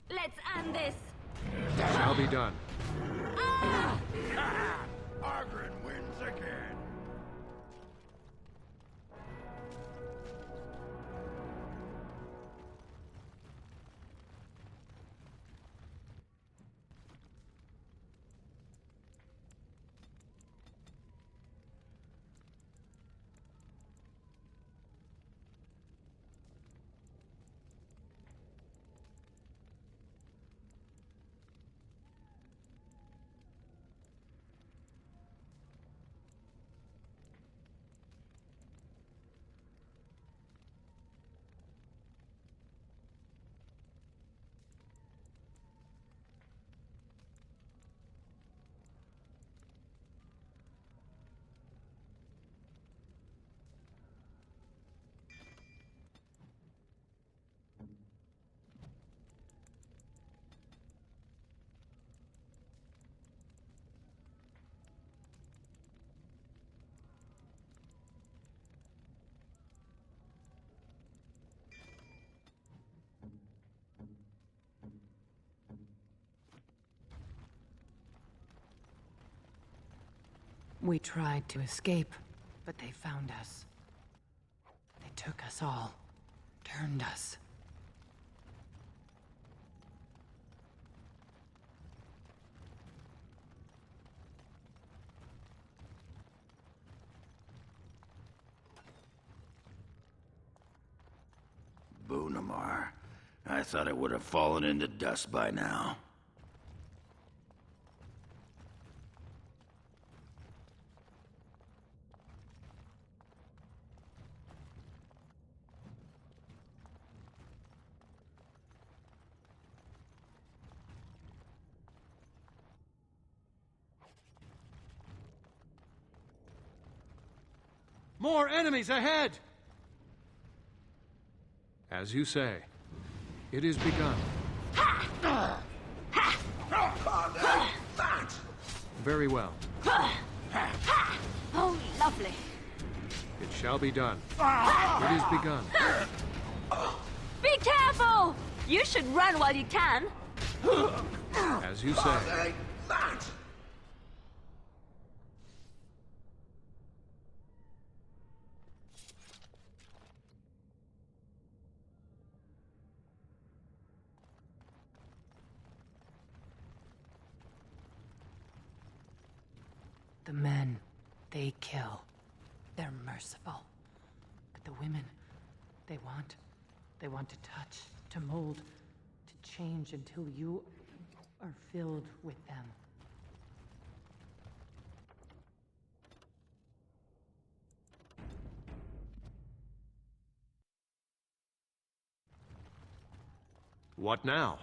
Let's end this! Shall be done. Morrigan wins again. We tried to escape, but they found us. They took us all, turned us. Boonamar. I thought it would have fallen into dust by now. More enemies ahead! As you say, it is begun. Very well. Oh, lovely. It shall be done. It is begun. Be careful! You should run while you can. As you say. The men, they kill. They're merciful. But the women, they want to touch, to mold, to change until you are filled with them. What now?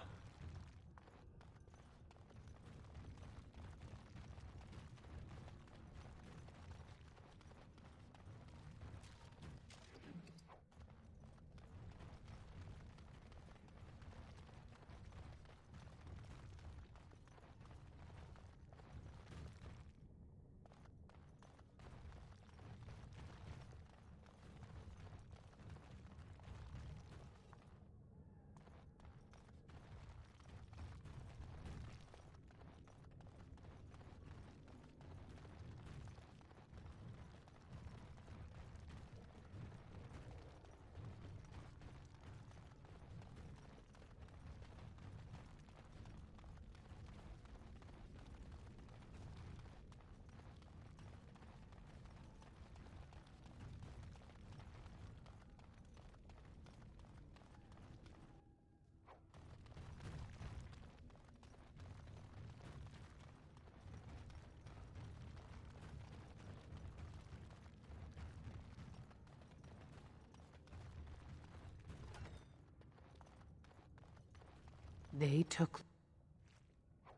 They took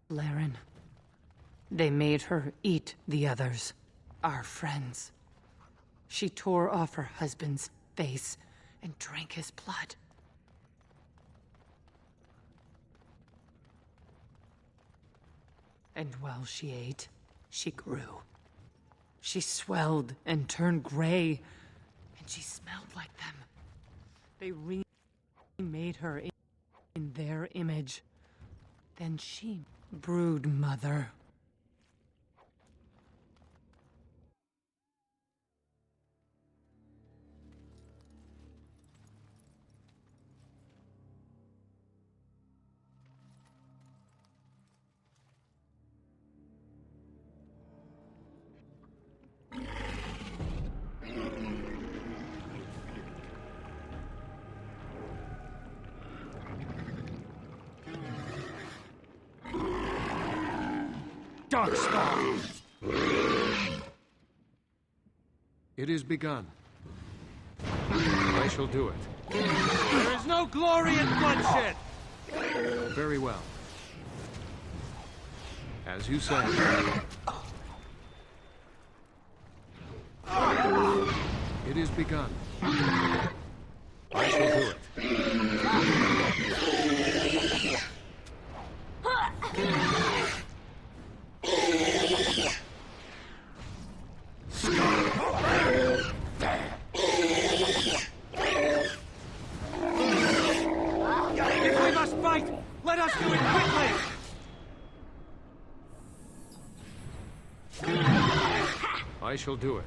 Laren. They made her eat the others, our friends. She tore off her husband's face and drank his blood. And while she ate, she grew. She swelled and turned gray, and she smelled like them. They remade her in their image. Then she brood mother. Darkspawn! It is begun. I shall do it. There is no glory in bloodshed! Very well. As you say. It is begun. I shall do it. If we must fight, let us do it quickly! I shall do it.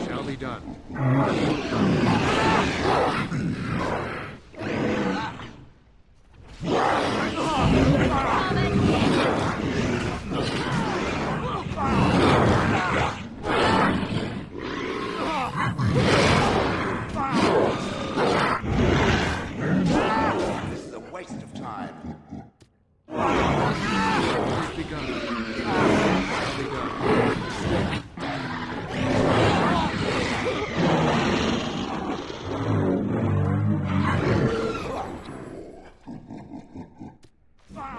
Shall be done. This is a waste of time. It's begun. Shall be done.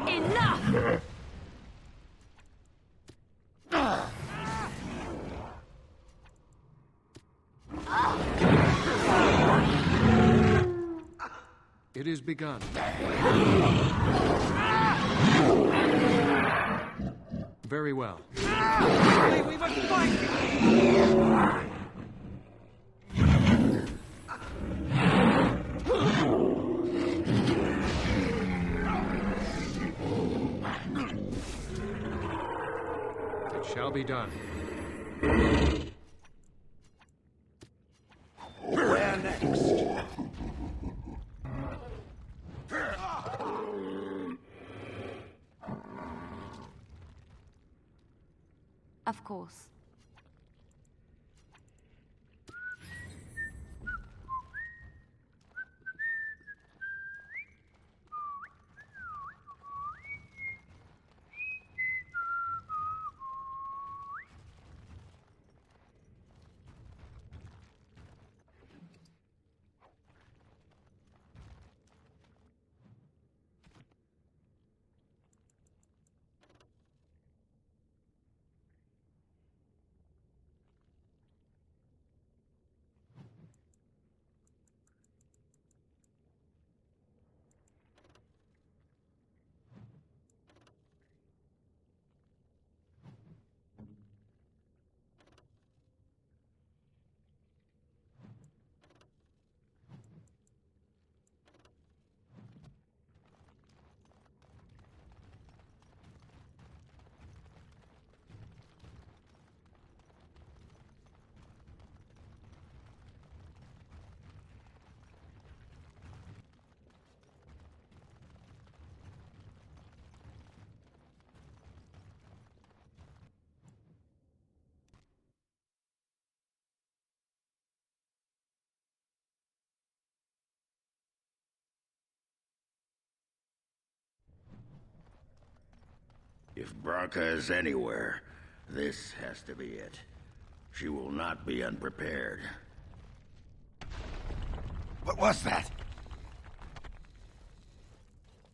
Enough! It is begun. Very well. We must fight! It shall be done. Where next? Of course. If Branka is anywhere, this has to be it. She will not be unprepared. What was that?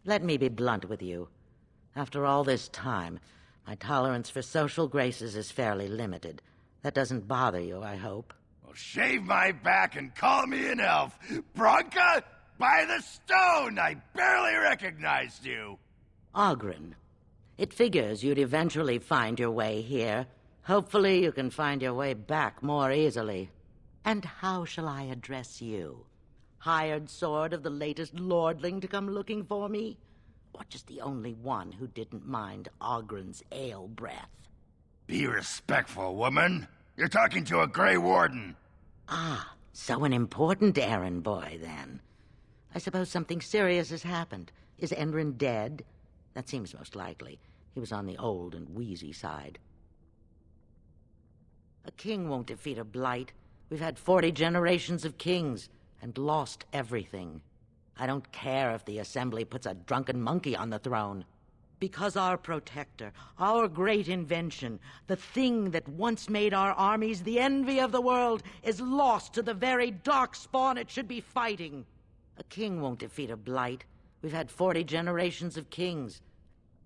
Let me be blunt with you. After all this time, my tolerance for social graces is fairly limited. That doesn't bother you, I hope. Well, shave my back and call me an elf. Branka, by the stone! I barely recognized you. Ogren. It figures you'd eventually find your way here. Hopefully you can find your way back more easily. And how shall I address you? Hired sword of the latest lordling to come looking for me? Or just the only one who didn't mind Ogren's ale breath? Be respectful, woman. You're talking to a Grey Warden. Ah, so an important errand boy, then. I suppose something serious has happened. Is Endrin dead? That seems most likely. He was on the old and wheezy side. A king won't defeat a blight. We've had 40 generations of kings, and lost everything. I don't care if the Assembly puts a drunken monkey on the throne. Because our protector, our great invention, the thing that once made our armies the envy of the world, is lost to the very darkspawn it should be fighting. A king won't defeat a blight. We've had 40 generations of kings.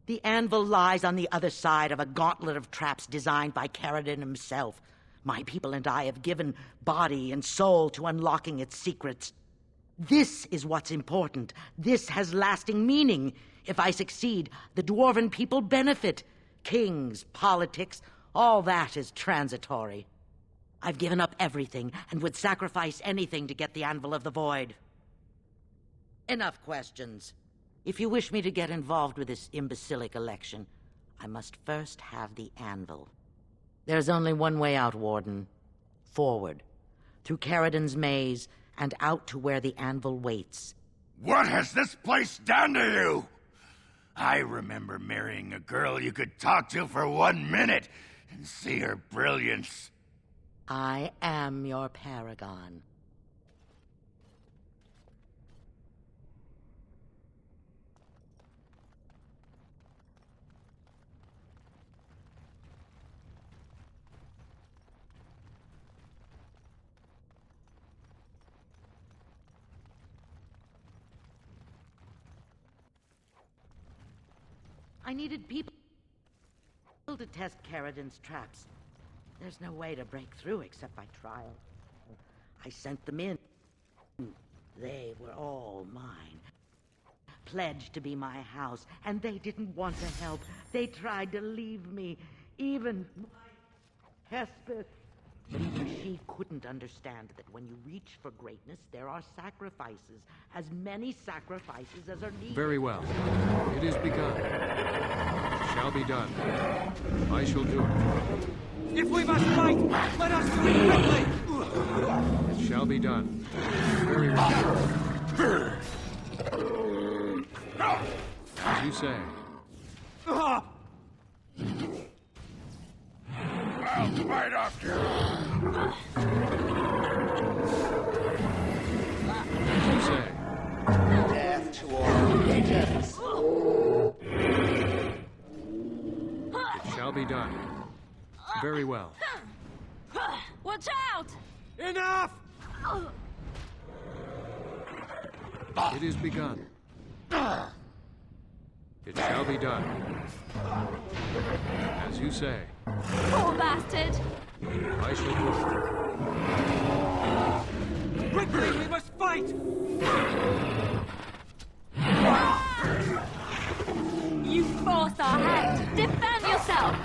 The anvil lies on the other side of a gauntlet of traps designed by Caradon himself. My people and I have given body and soul to unlocking its secrets. This is what's important. This has lasting meaning. If I succeed, the Dwarven people benefit. Kings, politics, all that is transitory. I've given up everything and would sacrifice anything to get the Anvil of the Void. Enough questions. If you wish me to get involved with this imbecilic election, I must first have the anvil. There's only one way out, Warden. Forward. Through Caridon's maze, and out to where the anvil waits. What has this place done to you? I remember marrying a girl you could talk to for 1 minute and see her brilliance. I am your paragon. I needed people to test Caridon's traps. There's no way to break through except by trial. I sent them in. They were all mine. Pledged to be my house, and they didn't want to help. They tried to leave me. Even my Hespeth. But even she couldn't understand that when you reach for greatness, there are sacrifices. As many sacrifices as are needed. Very well. It is begun. It shall be done. I shall do it. If we must fight, let us do it quickly! It shall be done. Very well. As you say. I'll fight after you. As you say. Death to all agents. It shall be done. Very well. Watch out! Enough! It is begun. It shall be done. As you say. Poor bastard! I shall do it. Quickly, we must fight! You forced our hand! Defend yourself!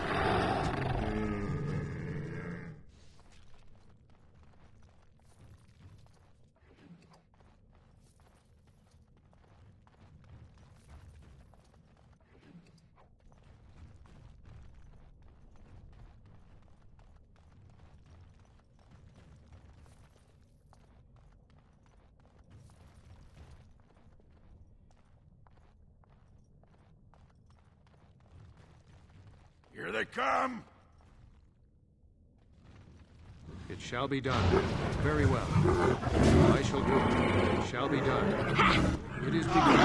Here they come! It shall be done. Very well. I shall do it. It shall be done. It is begun.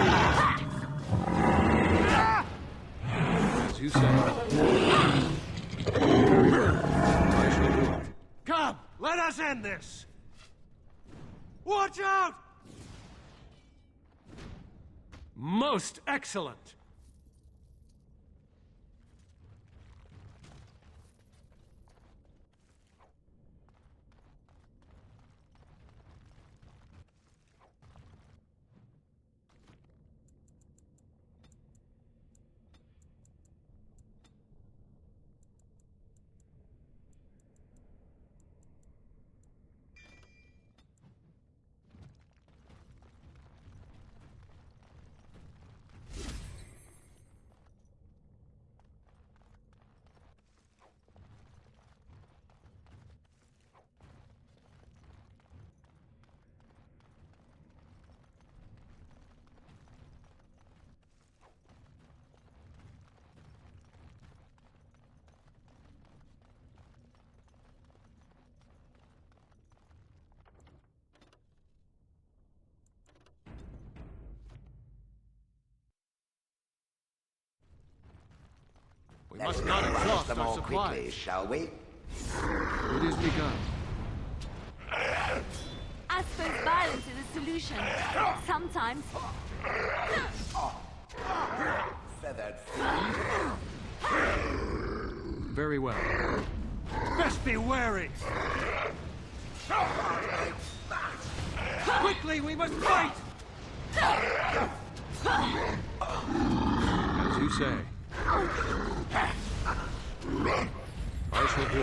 As you say. Very well. I shall do it. Come, let us end this! Watch out! Most excellent. We Let's must not crush exhaust them our all supplies. quickly, shall we? It is begun. I suppose violence is a solution. Sometimes. Feathered. Very well. Best be wary! Quickly, we must fight! As you say. I shall do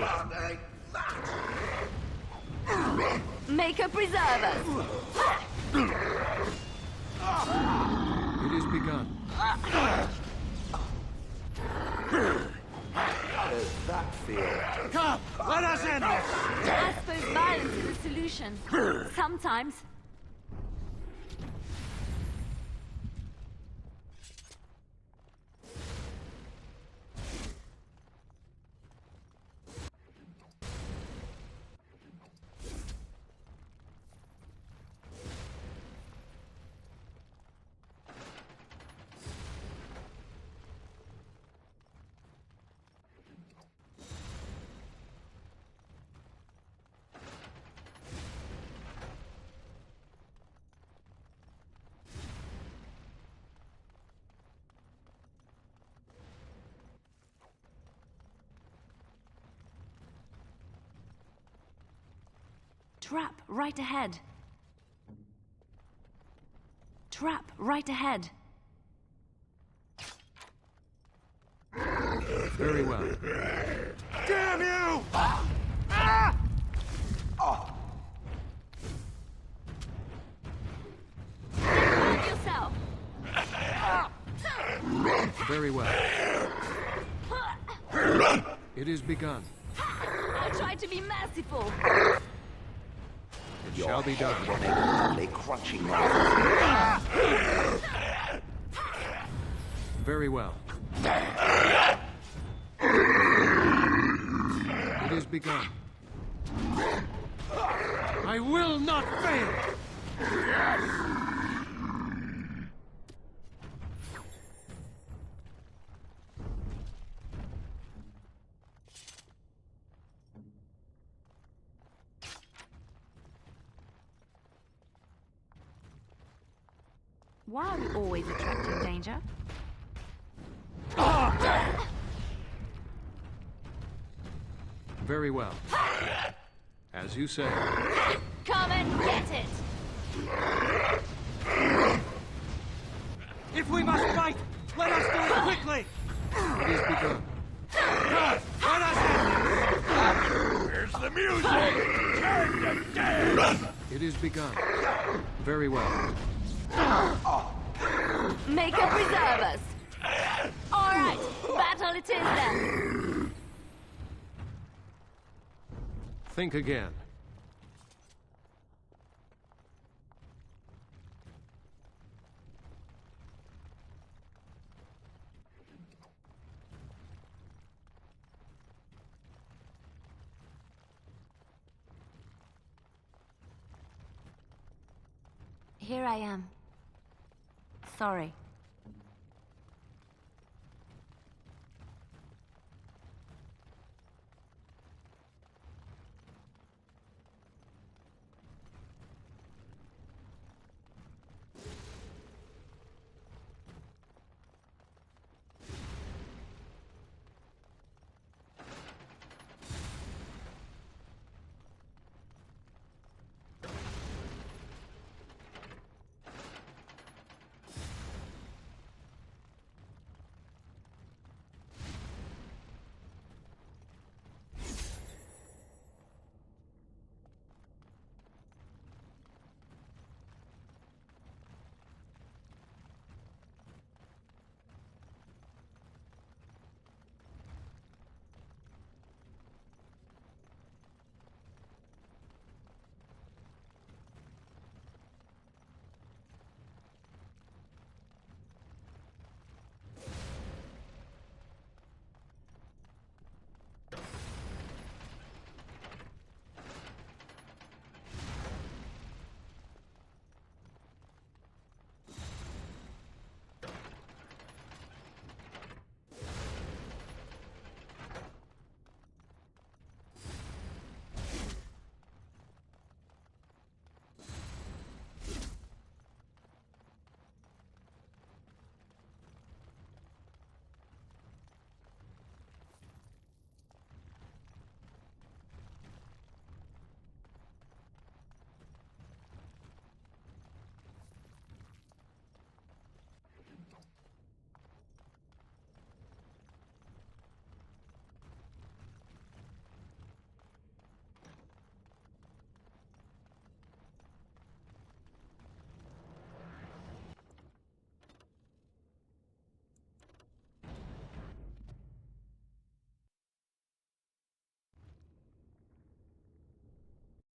it. Make her preserve us. It is begun. How does that feel? Come, let us end this! I suppose violence is a solution. Sometimes. Trap right ahead. Trap right ahead. Very well. Damn you! Defend yourself! Very well. It is begun. I tried to be merciful. It shall be done. Will make a lovely crunching noise. Very well. It is begun. I will not fail! Why are we always attracting danger? Very well. As you say. Come and get it! If we must fight, let us do it quickly! It is begun. Come, let us end this! Where's the music? Turn to dance! It is begun. Very well. Make a preserve us! Alright, battle it is then! Think again. Here I am. Sorry.